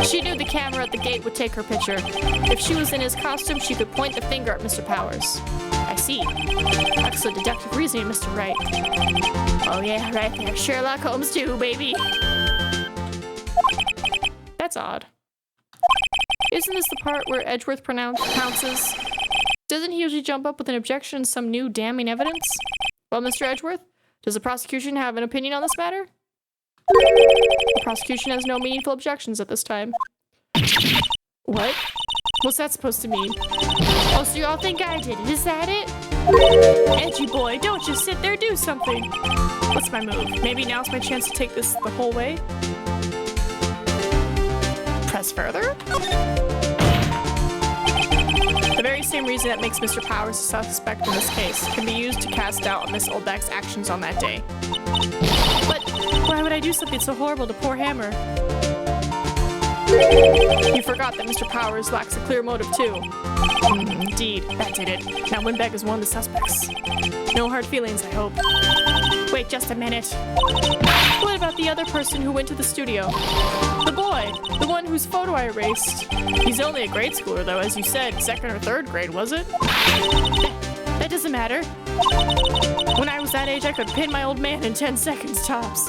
She knew the camera at the gate would take her picture. If she was in his costume, she could point the finger at Mr. Powers. I see. Excellent deductive reasoning, Mr. Wright. Oh yeah, right there. Sherlock Holmes too, baby. That's odd. Isn't this the part where Edgeworth pounces? Doesn't he usually jump up with an objection to some new damning evidence? Well, Mr. Edgeworth, does the prosecution have an opinion on this matter? The prosecution has no meaningful objections at this time. What? What's that supposed to mean? Oh, so y'all think I did it, is that it? Edgy boy, don't just sit there, do something. What's my move? Maybe now's my chance to take this the whole way? Press further? The very same reason that makes Mr. Powers a suspect in this case can be used to cast doubt on Miss Oldbag's actions on that day. But why would I do something so horrible to poor Hammer? You forgot that Mr. Powers lacks a clear motive too. Indeed, that did it. Now Winbeck is one of the suspects. No hard feelings, I hope. Wait just a minute. What about the other person who went to the studio? The boy, the one whose photo I erased. He's only a grade schooler though, as you said, 2nd or 3rd grade, was it? That doesn't matter. When I was that age, I could pin my old man in 10 seconds tops.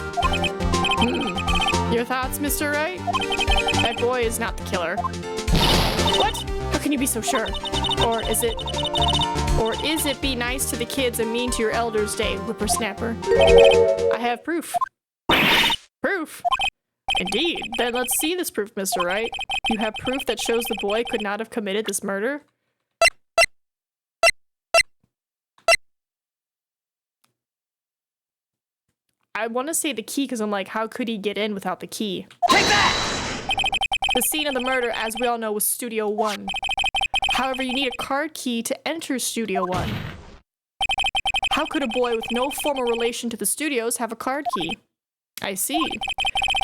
Your thoughts, Mr. Wright? That boy is not the killer. What? How can you be so sure? Or is it be nice to the kids and mean to your elders day, whippersnapper? I have proof. Proof? Indeed. Then let's see this proof, Mr. Wright. You have proof that shows the boy could not have committed this murder? I want to say the key because I'm like, how could he get in without the key? Take that! The scene of the murder, as we all know, was Studio 1. However, you need a card key to enter Studio 1. How could a boy with no formal relation to the studios have a card key? I see.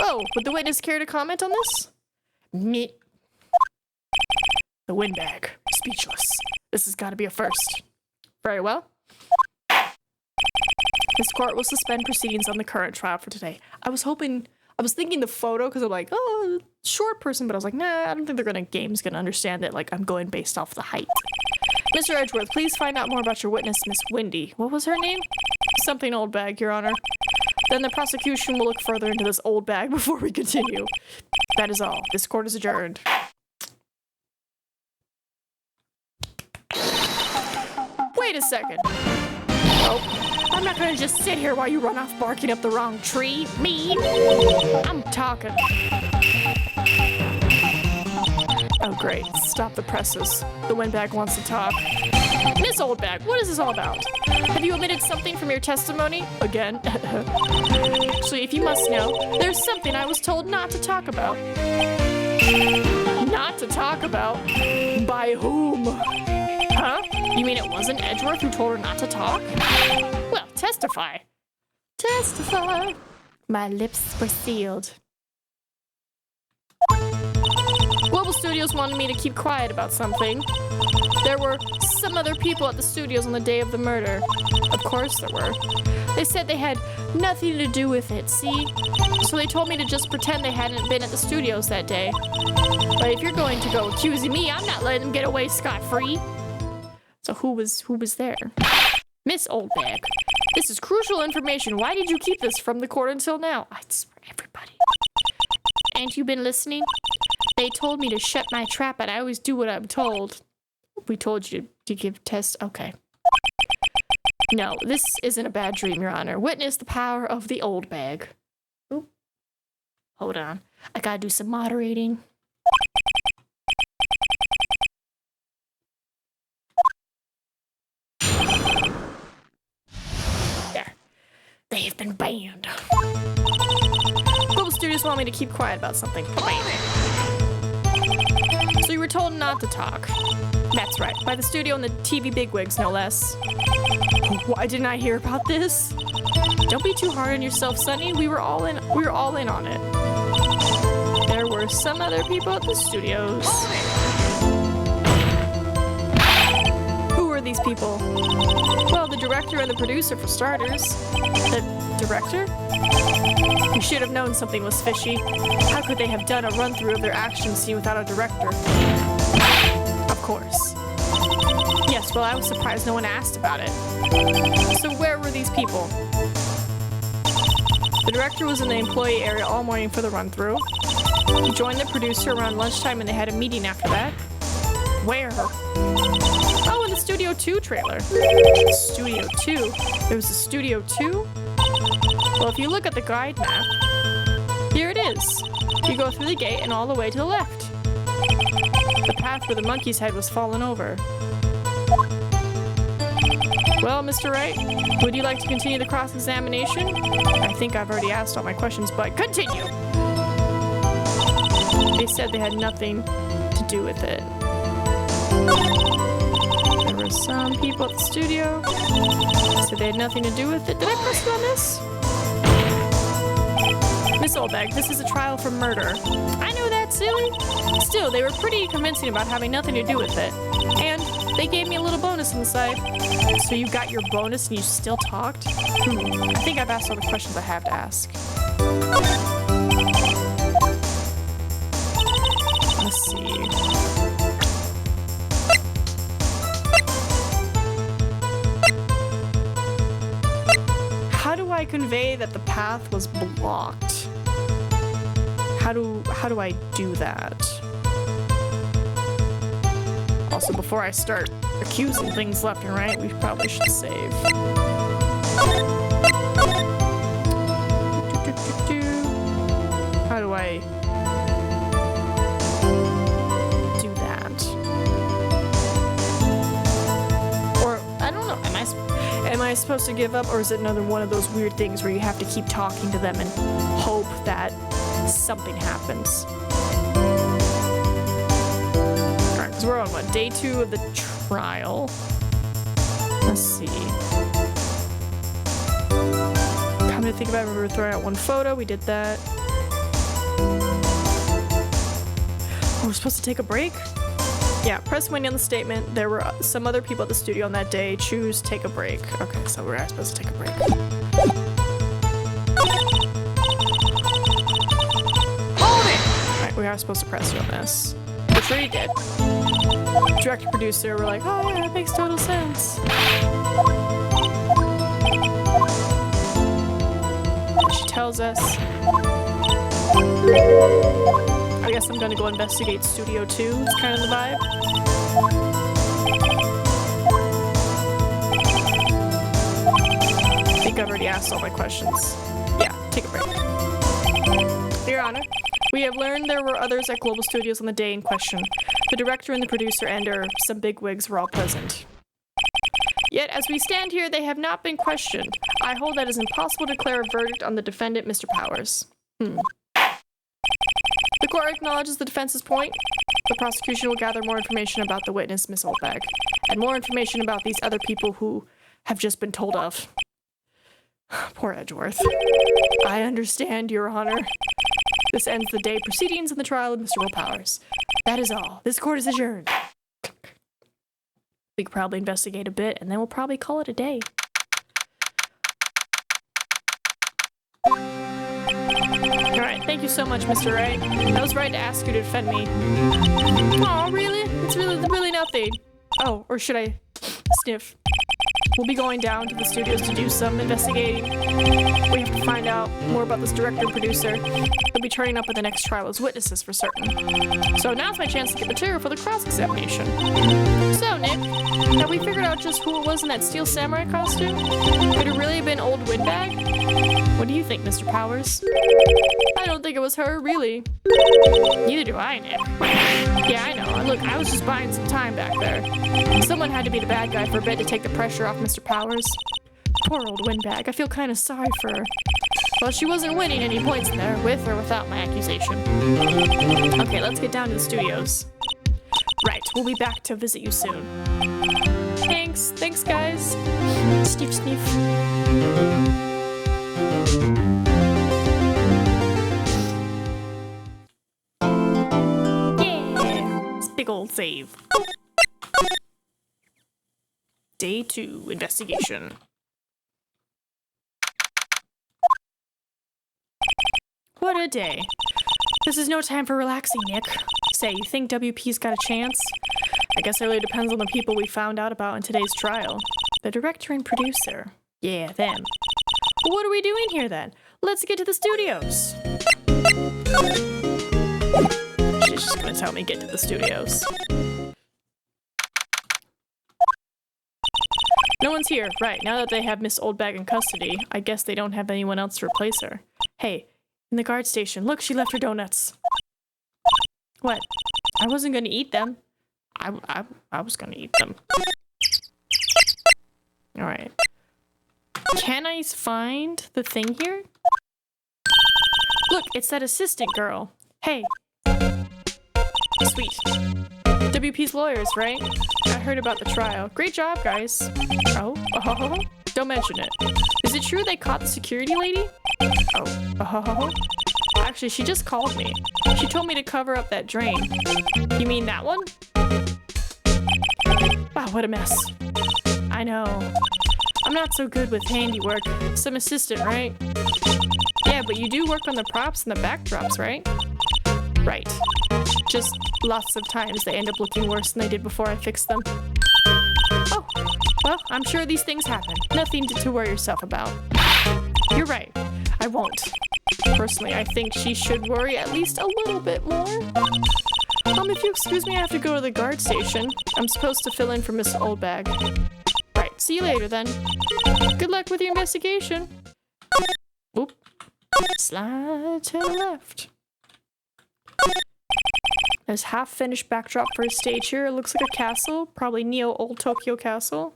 Oh, would the witness care to comment on this? Me. The windbag. Speechless. This has got to be a first. Very well. This court will suspend proceedings on the current trial for today. I was thinking the photo because I'm like, oh, short person, but I was like, nah, I don't think game's gonna understand that, like, I'm going based off the height. Mr. Edgeworth, please find out more about your witness, Miss Wendy. What was her name? Something Oldbag, Your Honor. Then the prosecution will look further into this old bag before we continue. That is all. This court is adjourned. Wait a second. Oh. I'm not gonna just sit here while you run off barking up the wrong tree. Me? I'm talking. Oh great, stop the presses. The windbag wants to talk. Miss Oldbag, what is this all about? Have you omitted something from your testimony? Again? Actually, if you must know, there's something I was told not to talk about. Not to talk about? By whom? Huh? You mean it wasn't Edgeworth who told her not to talk? Well, testify. Testify. My lips were sealed. Global Studios wanted me to keep quiet about something. There were some other people at the studios on the day of the murder. Of course there were. They said they had nothing to do with it, see? So they told me to just pretend they hadn't been at the studios that day. But if you're going to go accusing me, I'm not letting them get away scot-free. So who was there? Miss Oldbag, this is crucial information. Why did you keep this from the court until now? I swear, everybody. Ain't you been listening? They told me to shut my trap, and I always do what I'm told. We told you to give tests. Okay. No, this isn't a bad dream, Your Honor. Witness the power of the old bag. Oop. Hold on. I gotta do some moderating. There. They have been banned. Global Studios want me to keep quiet about something. So you were told not to talk. That's right, by the studio and the TV bigwigs, no less. Why didn't I hear about this? Don't be too hard on yourself, Sonny. We were all in on it. There were some other people at the studios. Who were these people? Well, the director and the producer, for starters. The director? We should have known something was fishy. How could they have done a run-through of their action scene without a director? Of course. Yes, well, I was surprised no one asked about it. So where were these people? The director was in the employee area all morning for the run-through. He joined the producer around lunchtime and they had a meeting after that. Where? Oh, in the Studio 2 trailer. Studio 2? There was a Studio 2? Well, if you look at the guide map, here it is. You go through the gate and all the way to the left. The path where the monkey's head was fallen over. Well, Mr. Wright, would you like to continue the cross-examination? I think I've already asked all my questions, but continue! They said they had nothing to do with it. There were some people at the studio. Said they had nothing to do with it. Did I press it on this? Miss Oldbag, this is a trial for murder. I know that, silly. Still, they were pretty convincing about having nothing to do with it. And they gave me a little bonus on the side. So you got your bonus and you still talked? I think I've asked all the questions I have to ask. Let's see. How do I convey that the path was blocked? How do I do that? Also, before I start accusing things left and right, we probably should save. How do I do that? Or, I don't know, am I supposed to give up, or is it another one of those weird things where you have to keep talking to them and hope that something happens? Alright, because we're on what, day 2 of the trial. Let's see. Come to think about it, we were throwing out one photo, we did that. Oh, we're supposed to take a break? Yeah, press winning on the statement. There were some other people at the studio on that day. Choose take a break. Okay, so we're supposed to take a break. Hold it! Alright, we are supposed to press you on this. Which we did. Director, producer were like, oh yeah, that makes total sense. She tells us. I guess I'm gonna go investigate Studio 2. It's kind of the vibe. I think I've already asked all my questions. Yeah, take a break. Your Honor, we have learned there were others at Global Studios on the day in question. The director and the producer and some bigwigs were all present. Yet, as we stand here, they have not been questioned. I hold that it is impossible to declare a verdict on the defendant, Mr. Powers. The court acknowledges the defense's point. The prosecution will gather more information about the witness, Miss Oldbag, and more information about these other people who have just been told of. Poor Edgeworth. I understand, Your Honor. This ends the day proceedings in the trial of Mr. Will Powers. That is all. This court is adjourned. We could probably investigate a bit, and then we'll probably call it a day. Alright, thank you so much, Mr. Wright. I was right to ask you to defend me. Oh, really? It's really nothing. Oh, or should I sniff? We'll be going down to the studios to do some investigating. We have to find out more about this director and producer. They'll be turning up at the next trial as witnesses for certain. So now's my chance to get material for the cross-examination. So, Nick, have we figured out just who it was in that steel samurai costume? Could it really have been old Windbag? What do you think, Mr. Powers? I don't think it was her, really. Neither do I, Nick. Yeah, I know. Look, I was just buying some time back there. Someone had to be the bad guy for a bit to take the pressure off Mr. Powers. Poor old Windbag. I feel kind of sorry for her. Well, she wasn't winning any points there, with or without my accusation. Okay, let's get down to the studios. Right, we'll be back to visit you soon. Thanks. Thanks, guys. Sniff, sniff. Big old save. Day 2 investigation. What a day. This is no time for relaxing, Nick. Say, you think WP's got a chance? I guess it really depends on the people we found out about in today's trial. The director and producer. Yeah, them. But what are we doing here then? Let's get to the studios. She's just gonna tell me get to the studios. No one's here. Right, now that they have Miss Oldbag in custody, I guess they don't have anyone else to replace her. Hey, in the guard station, look, she left her donuts. What? I wasn't gonna eat them. I was gonna eat them. Alright. Can I find the thing here? Look, it's that assistant girl. Hey. Sweet. WP's lawyers, right? I heard about the trial. Great job, guys. Oh, don't mention it. Is it true they caught the security lady? Oh, actually, she just called me. She told me to cover up that drain. You mean that one? Wow, what a mess. I know. I'm not so good with handiwork. Some assistant, right? Yeah, but you do work on the props and the backdrops, right? Right. Just lots of times they end up looking worse than they did before I fixed them. Oh, well, I'm sure these things happen. Nothing to worry yourself about. You're right. I won't. Personally, I think she should worry at least a little bit more. If you excuse me, I have to go to the guard station. I'm supposed to fill in for Miss Oldbag. Right, see you later then. Good luck with your investigation. Oop. Slide to the left. There's half-finished backdrop for a stage here. It looks like a castle, probably Neo Old Tokyo Castle.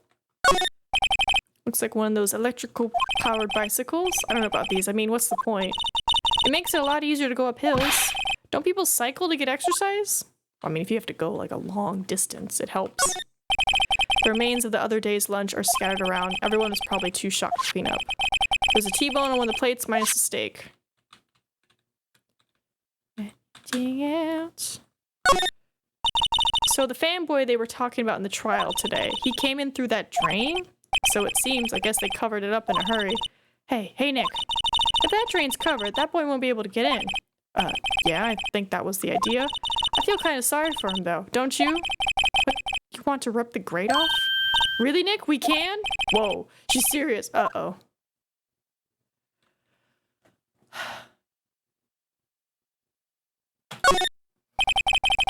Looks like one of those electrical powered bicycles. I don't know about these. I mean, what's the point? It makes it a lot easier to go up hills. Don't people cycle to get exercise? I mean, if you have to go like a long distance, it helps. The remains of the other day's lunch are scattered around. Everyone is probably too shocked to clean up. There's a T-bone on one of the plates minus the steak. Out. So the fanboy they were talking about in the trial today, he came in through that drain? So it seems, I guess they covered it up in a hurry. Hey Nick. If that drain's covered, that boy won't be able to get in. Yeah, I think that was the idea. I feel kind of sorry for him though, don't you? But you want to rip the grate off? Really, Nick? We can? Whoa, she's serious. Uh-oh.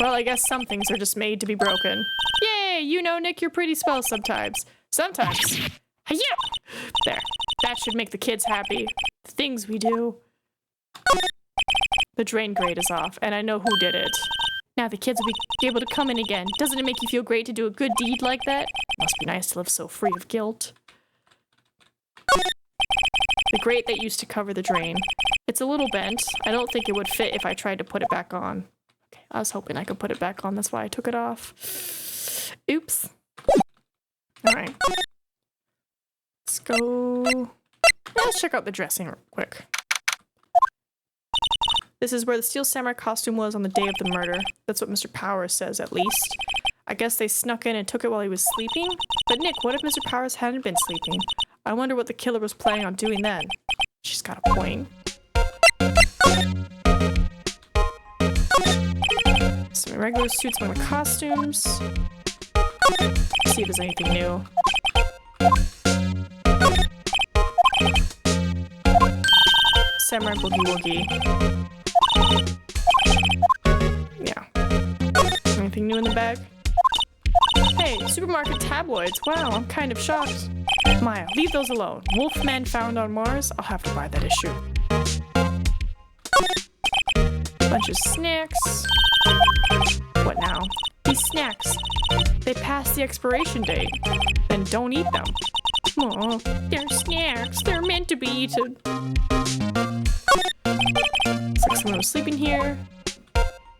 Well, I guess some things are just made to be broken. Yay! You know, Nick, you're pretty swell sometimes. Sometimes. Yeah! There. That should make the kids happy. The things we do. The drain grate is off, and I know who did it. Now the kids will be able to come in again. Doesn't it make you feel great to do a good deed like that? Must be nice to live so free of guilt. The grate that used to cover the drain. It's a little bent. I don't think it would fit if I tried to put it back on. Okay, I was hoping I could put it back on. That's why I took it off. Oops. Alright. Let's go... Let's check out the dressing real quick. This is where the Steel Samurai costume was on the day of the murder. That's what Mr. Powers says, at least. I guess they snuck in and took it while he was sleeping? But Nick, what if Mr. Powers hadn't been sleeping? I wonder what the killer was planning on doing then. She's got a point. Some regular suits among the costumes. See if there's anything new. Samurai Boogie Woogie. Yeah. Anything new in the bag? Hey, supermarket tabloids. Wow, I'm kind of shocked. Maya, leave those alone. Wolfman found on Mars? I'll have to buy that issue. Bunch of snacks. What now? These snacks. They pass the expiration date. Then don't eat them. Aw, they're snacks. They're meant to be eaten. Looks like someone was sleeping here.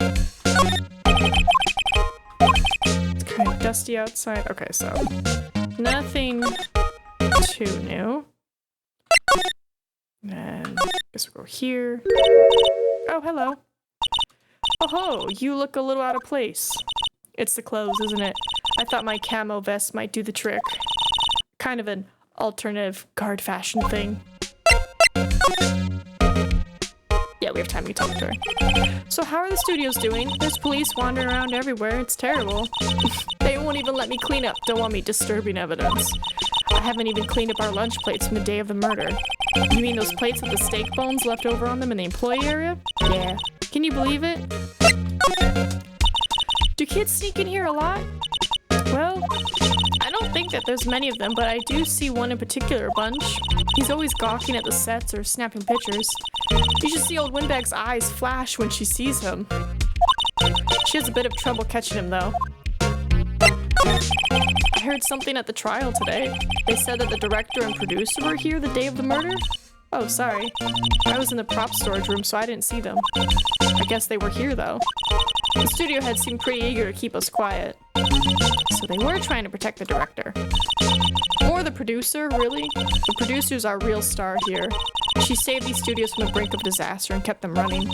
It's kind of dusty outside. Okay, so nothing too new. And I guess we'll go here. Oh, hello. Oh ho, you look a little out of place. It's the clothes, isn't it? I thought my camo vest might do the trick. Kind of an alternative guard fashion thing. Yeah, we have time to talk to her. So how are the studios doing? There's police wandering around everywhere. It's terrible. They won't even let me clean up. Don't want me disturbing evidence. I haven't even cleaned up our lunch plates from the day of the murder. You mean those plates with the steak bones left over on them in the employee area? Yeah. Can you believe it? Do kids sneak in here a lot? Well, I don't think that there's many of them, but I do see one in particular a bunch. He's always gawking at the sets or snapping pictures. You should see old Windbag's eyes flash when she sees him. She has a bit of trouble catching him, though. I heard something at the trial today. They said that the director and producer were here the day of the murder? Oh, sorry. I was in the prop storage room, so I didn't see them. I guess they were here, though. The studio head seemed pretty eager to keep us quiet. So they were trying to protect the director. Or the producer, really. The producer's our real star here. She saved these studios from the brink of disaster and kept them running.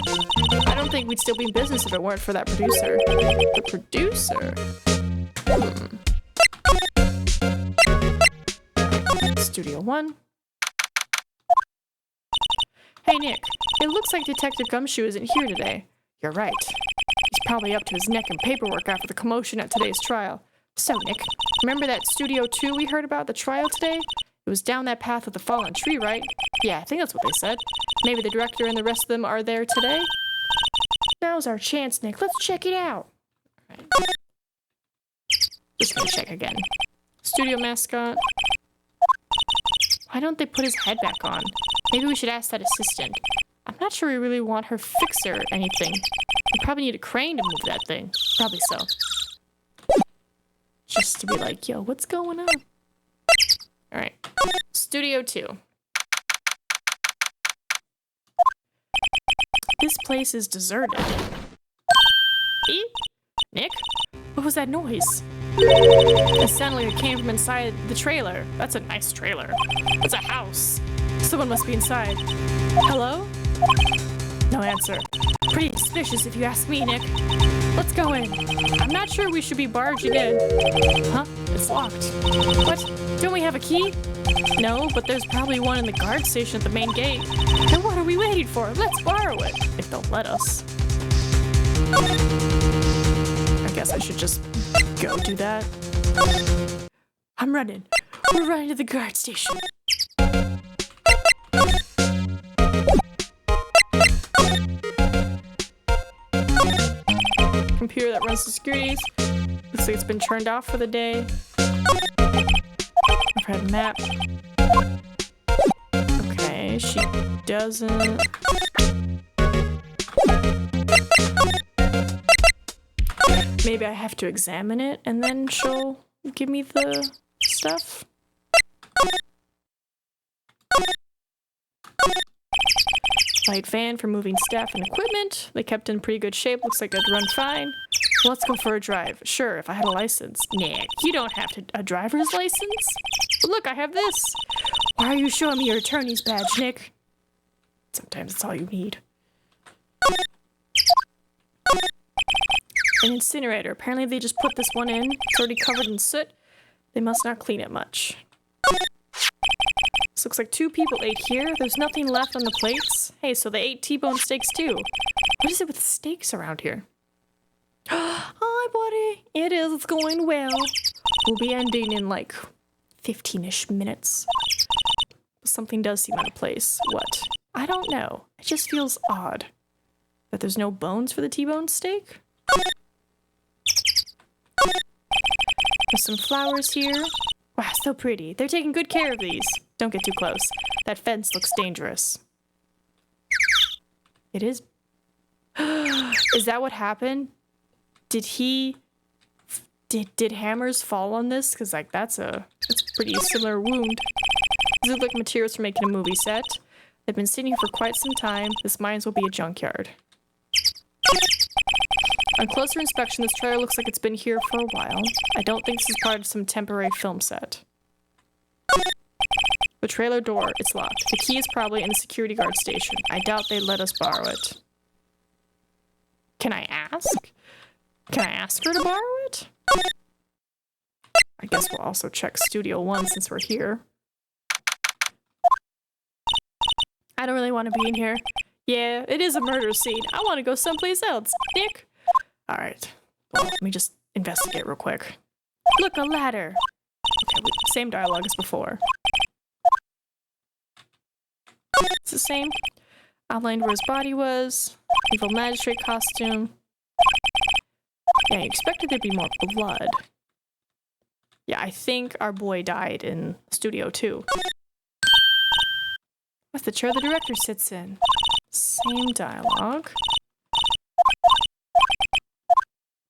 I don't think we'd still be in business if it weren't for that producer. The producer? Studio 1. Hey Nick, it looks like Detective Gumshoe isn't here today. You're right. He's probably up to his neck in paperwork after the commotion at today's trial. So Nick, remember that Studio 2 we heard about at the trial today? It was down that path with the fallen tree, right? Yeah, I think that's what they said. Maybe the director and the rest of them are there today? Now's our chance, Nick. Let's check it out. All right. Just gonna check again. Studio mascot. Why don't they put his head back on? Maybe we should ask that assistant. I'm not sure we really want her fixer or anything. We probably need a crane to move that thing. Probably so. Just to be like, yo, what's going on? Alright. Studio 2. This place is deserted. E? Nick? What was that noise? It sounded like it came from inside the trailer. That's a nice trailer. It's a house. Someone must be inside. Hello? No answer. Pretty suspicious if you ask me, Nick. Let's go in. I'm not sure we should be barging in. Huh? It's locked. What? Don't we have a key? No, but there's probably one in the guard station at the main gate. Then what are we waiting for? Let's borrow it. If they'll let us. I guess I should just go do that. I'm running. We're running to the guard station. Computer that runs the securities. Looks like it's been turned off for the day. Overhead map. Okay, she doesn't. Maybe I have to examine it and then she'll give me the stuff. Light van for moving staff and equipment. They kept in pretty good shape. Looks like it'd run fine. Let's go for a drive. Sure, if I had a license. Nick, you don't have a driver's license. But look, I have this. Why are you showing me your attorney's badge, Nick? Sometimes it's all you need. An incinerator. Apparently they just put this one in. It's already covered in soot. They must not clean it much. This looks like 2 people ate here. There's nothing left on the plates. Hey, so they ate T-bone steaks too. What is it with steaks around here? Hi, buddy. It is going well. We'll be ending in like 15-ish minutes. Something does seem out of place. What? I don't know. It just feels odd that there's no bones for the T-bone steak. There's some flowers here. Wow, so pretty. They're taking good care of these. Don't get too close. That fence looks dangerous. It is. Is that what happened? Did he... Did hammers fall on this? Because, like, that's a pretty similar wound. These look like materials for making a movie set. They've been sitting here for quite some time. This might as well be a junkyard. On closer inspection, this trailer looks like it's been here for a while. I don't think this is part of some temporary film set. The trailer door, it's locked. The key is probably in the security guard station. I doubt they'd let us borrow it. Can I ask? Can I ask her to borrow it? I guess we'll also check Studio 1 since we're here. I don't really want to be in here. Yeah, it is a murder scene. I want to go someplace else. Nick? Alright. Well, let me just investigate real quick. Look, a ladder! Okay, same dialogue as before. It's the same. Outlined where his body was. Evil magistrate costume. Yeah, you expected there'd be more blood. Yeah, I think our boy died in Studio 2. What's the chair the director sits in? Same dialogue.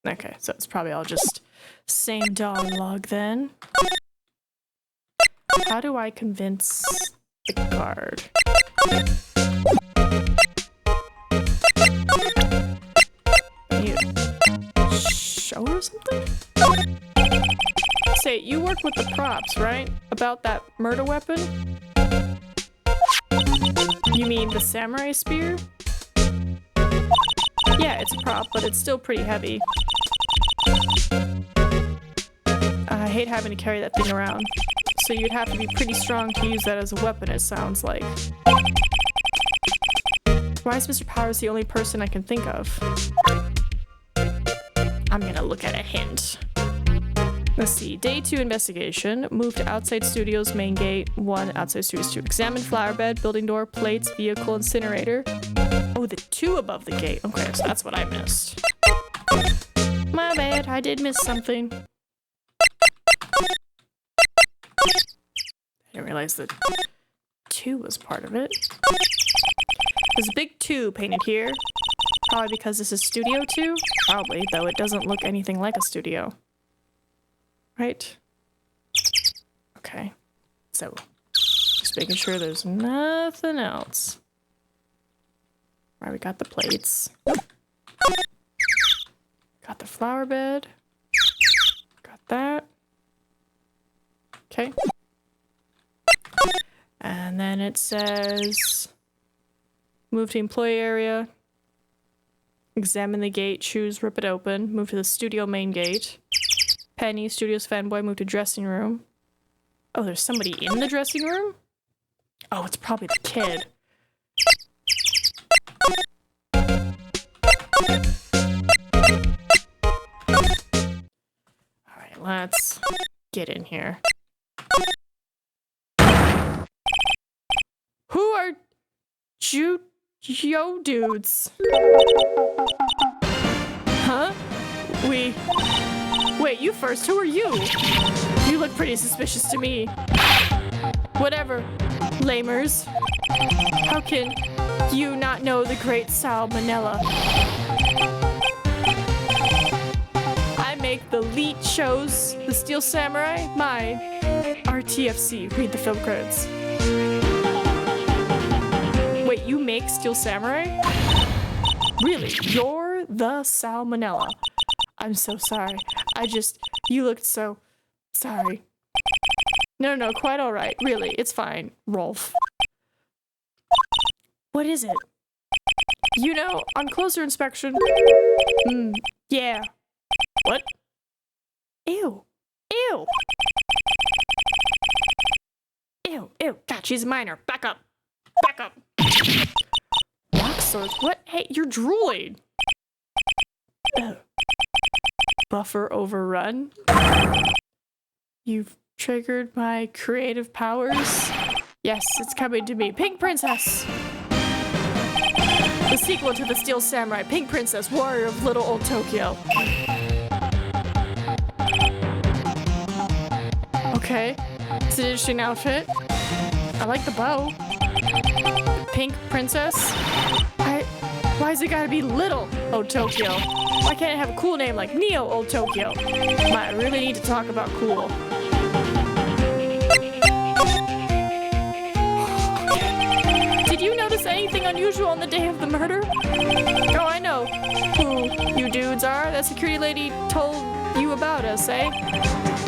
Okay, so it's probably all just same dialogue then. How do I convince the guard? You show her something? Say, you work with the props, right? About that murder weapon? You mean the samurai spear? Yeah, it's a prop, but it's still pretty heavy. I hate having to carry that thing around. So you'd have to be pretty strong to use that as a weapon, it sounds like. Why is Mr. Powers the only person I can think of? I'm gonna look at a hint. Let's see. Day 2 investigation. Move to outside studios, main gate. 1, outside studios 2. Examine flower bed, building door, plates, vehicle, incinerator. Oh, the 2 above the gate. Okay, so that's what I missed. My bad. I did miss something. I didn't realize that 2 was part of it. There's a big 2 painted here. Probably because this is Studio 2? Probably, though it doesn't look anything like a studio. Right? Okay. So, just making sure there's nothing else. Alright, we got the plates. Got the flower bed. Got that. Okay. And then it says... Move to employee area. Examine the gate, choose, rip it open. Move to the studio main gate. Penny, studio's fanboy, move to dressing room. Oh, there's somebody in the dressing room? Oh, it's probably the kid. Alright, let's get in here. Who are Yo dudes? Huh? Wait, you first. Who are you? You look pretty suspicious to me. Whatever, lamers. How can you not know the great salmonella? I make the lead shows, the Steel Samurai, my RTFC. Read the film credits. Wait, you make Steel Samurai? Really? You're the salmonella. I'm so sorry. You looked so sorry. No, quite all right. Really, it's fine, Rolf. What is it? You know, on closer inspection... yeah. What? Ew. Ew. Ew. God, she's a minor. Back up. Rock swords? What? Hey, you're drooling. Ugh. Buffer overrun? You've triggered my creative powers? Yes, it's coming to me. Pink princess! The sequel to the Steel Samurai, Pink Princess, Warrior of Little Old Tokyo. Okay, it's an interesting outfit. I like the bow. Pink Princess? Why is it gotta be Little Old Tokyo? Why can't it have a cool name like Neo Old Tokyo? I really need to talk about cool. Did you notice anything unusual on the day of the murder? Oh, I know who you dudes are. That security lady told you about us, eh?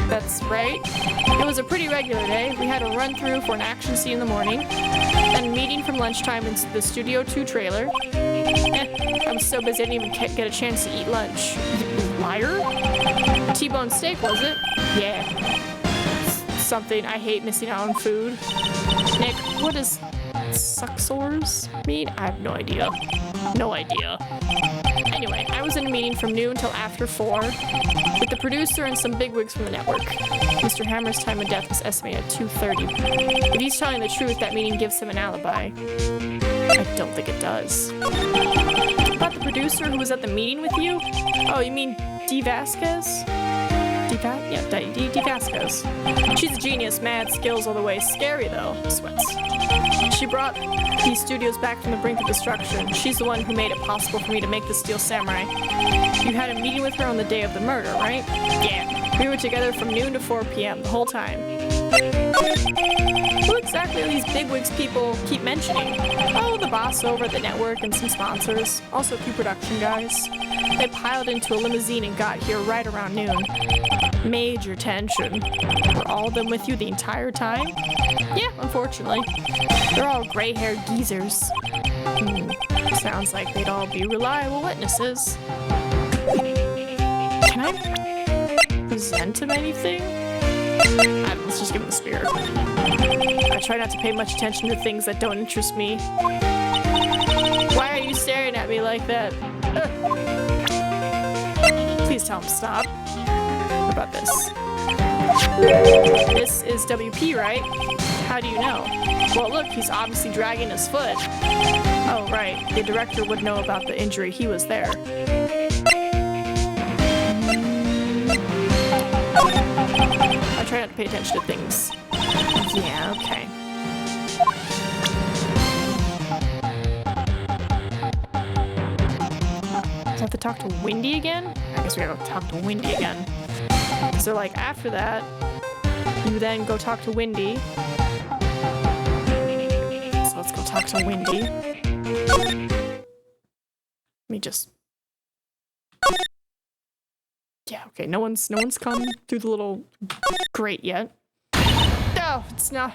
That's right. It was a pretty regular day. We had a run through for an action scene in the morning, and a meeting from lunchtime in the Studio 2 trailer. I was so busy I didn't even get a chance to eat lunch. Liar? T-bone steak, was it? Yeah. Something. I hate missing out on food. Nick, what does sucksores mean? I have no idea. No idea. Anyway, I was in a meeting from noon till after 4 with the producer and some bigwigs from the network. Mr. Hammer's time of death was estimated at 2:30. If he's telling the truth, that meeting gives him an alibi. I don't think it does. About the producer who was at the meeting with you? Oh, you mean D. Vasquez? D. Vasquez. She's a genius, mad, skills all the way. Scary though. Sweats. She brought these studios back from the brink of destruction. She's the one who made it possible for me to make the Steel Samurai. You had a meeting with her on the day of the murder, right? Yeah. We were together from noon to 4 p.m. the whole time. Who exactly are these bigwigs people keep mentioning? Oh, the boss over at the network and some sponsors. Also a few production guys. They piled into a limousine and got here right around noon. Major tension. Were all of them with you the entire time? Yeah, unfortunately. They're all gray-haired geezers. Sounds like they'd all be reliable witnesses. Can I present him anything? Let's just give him the spear. I try not to pay much attention to things that don't interest me. Why are you staring at me like that? Please tell him to stop. What about this? This is WP, right? How do you know? Well, look, he's obviously dragging his foot. Oh, right. The director would know about the injury. He was there. I try not to pay attention to things. Yeah, okay. Do I have to talk to Wendy again? I guess we gotta go talk to Wendy again. So, like, after that, you then go talk to Wendy. So let's go talk to Wendy. Let me just... Yeah, okay, no one's come through the little grate yet. No, it's not.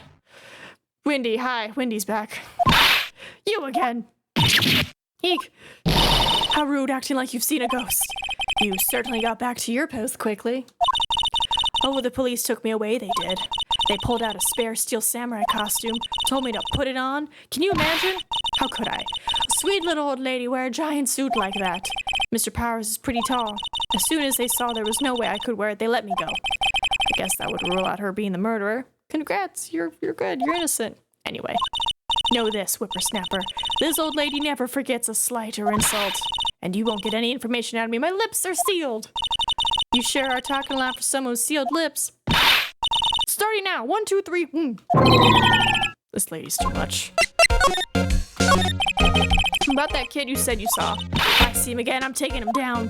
Wendy, hi, Wendy's back. You again. Eek. How rude, acting like you've seen a ghost. You certainly got back to your post quickly. Oh, the police took me away, they did. They pulled out a spare Steel Samurai costume, told me to put it on. Can you imagine? How could I? A sweet little old lady wear a giant suit like that. Mr. Powers is pretty tall. As soon as they saw there was no way I could wear it, they let me go. I guess that would rule out her being the murderer. Congrats, you're good, you're innocent. Anyway, know this, whippersnapper. This old lady never forgets a slight or insult. And you won't get any information out of me. My lips are sealed. You sure are talking loud for someone with sealed lips. Starting now. 1, 2, 3. This lady's too much. About that kid you said you saw. If I see him again, I'm taking him down.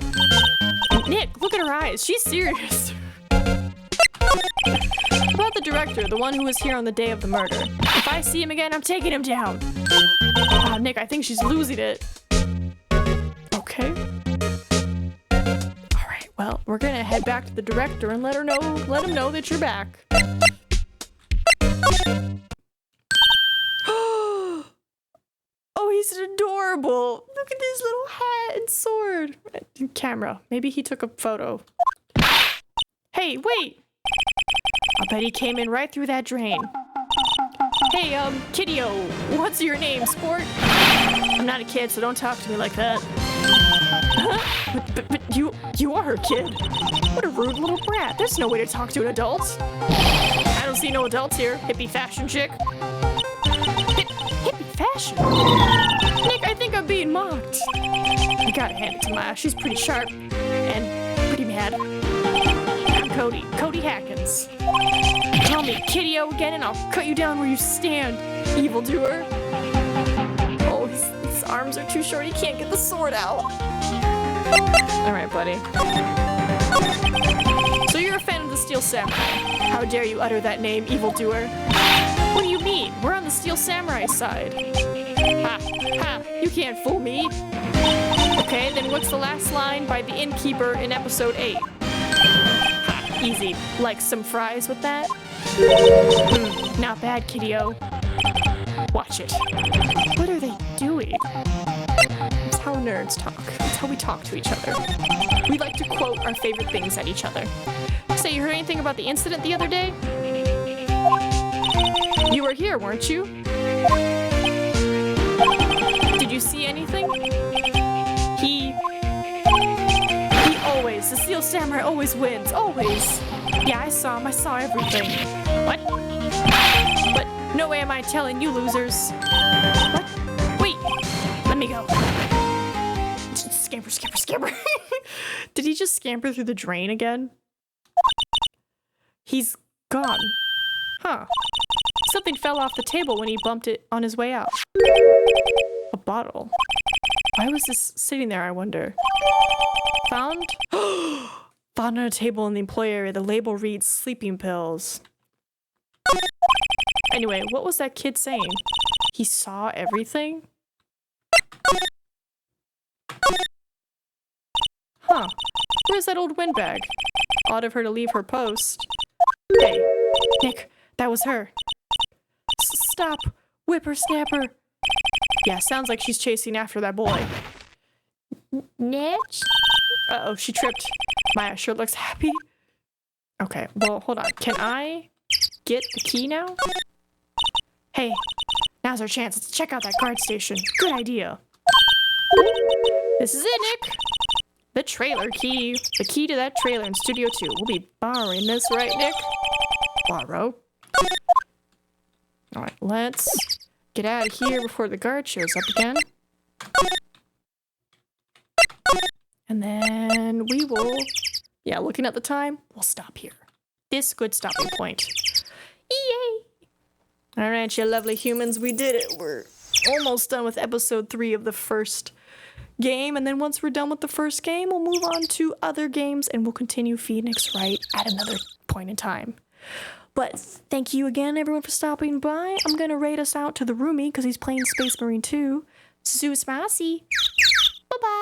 Nick, look at her eyes. She's serious. About the director, the one who was here on the day of the murder. If I see him again, I'm taking him down. Wow, Nick, I think she's losing it. Okay. Alright, well, we're gonna head back to the director and let him know that you're back. Oh, he's adorable. Look at his little hat and sword. Camera. Maybe he took a photo. Hey, wait! I bet he came in right through that drain. Hey, Kiddio, what's your name, sport? I'm not a kid, so don't talk to me like that. Huh? But you are a kid. What a rude little brat. There's no way to talk to an adult. I don't see no adults here, hippie fashion chick. Hippie fashion? Nick, I think I'm being mocked. Right. You gotta hand it to Maya. She's pretty sharp and pretty mad. I'm Cody. Cody Hackins. Call me Kitty-O again and I'll cut you down where you stand, evildoer. Oh, his arms are too short. He can't get the sword out. Alright, buddy. So you're a fan of the Steel Samurai. How dare you utter that name, evildoer? What do you mean? We're on the Steel Samurai side. Ha! Ha! You can't fool me! Okay, then what's the last line by the innkeeper in episode 8? Ha! Easy. Like some fries with that? Not bad, Kitty-O. Watch it. What are they doing? That's how nerds talk. That's how we talk to each other. We like to quote our favorite things at each other. Say, you heard anything about the incident the other day? You were here, weren't you? Did you see anything? He always, the Steel Samurai always wins, always. Yeah, I saw him, I saw everything. What? But no way am I telling you losers. What? Wait, let me go. Scamper, scamper, scamper. Did he just scamper through the drain again? He's gone. Huh. Something fell off the table when he bumped it on his way out. A bottle. Why was this sitting there, I wonder? Found? Found on a table in the employee area. The label reads sleeping pills. Anyway, what was that kid saying? He saw everything? Huh. Where's that old windbag? Odd of her to leave her post. Hey, Nick, that was her. Stop, whippersnapper. Yeah, sounds like she's chasing after that boy. Nick? Uh-oh, she tripped. Maya sure looks happy. Okay, well, hold on. Can I get the key now? Hey, now's our chance. Let's check out that guard station. Good idea. This is it, Nick. The trailer key. The key to that trailer in Studio 2. We'll be borrowing this, right, Nick? Borrow. Alright, let's get out of here before the guard shows up again. And then we will... Yeah, looking at the time, we'll stop here. This good stopping point. Yay! Alright, you lovely humans, we did it. We're almost done with episode 3 of the first game, and then once we're done with the first game, we'll move on to other games, and we'll continue Phoenix Wright at another point in time. But thank you again, everyone, for stopping by. I'm gonna raid us out to the roomie, because he's playing Space Marine 2. Zeus Massey. Bye-bye!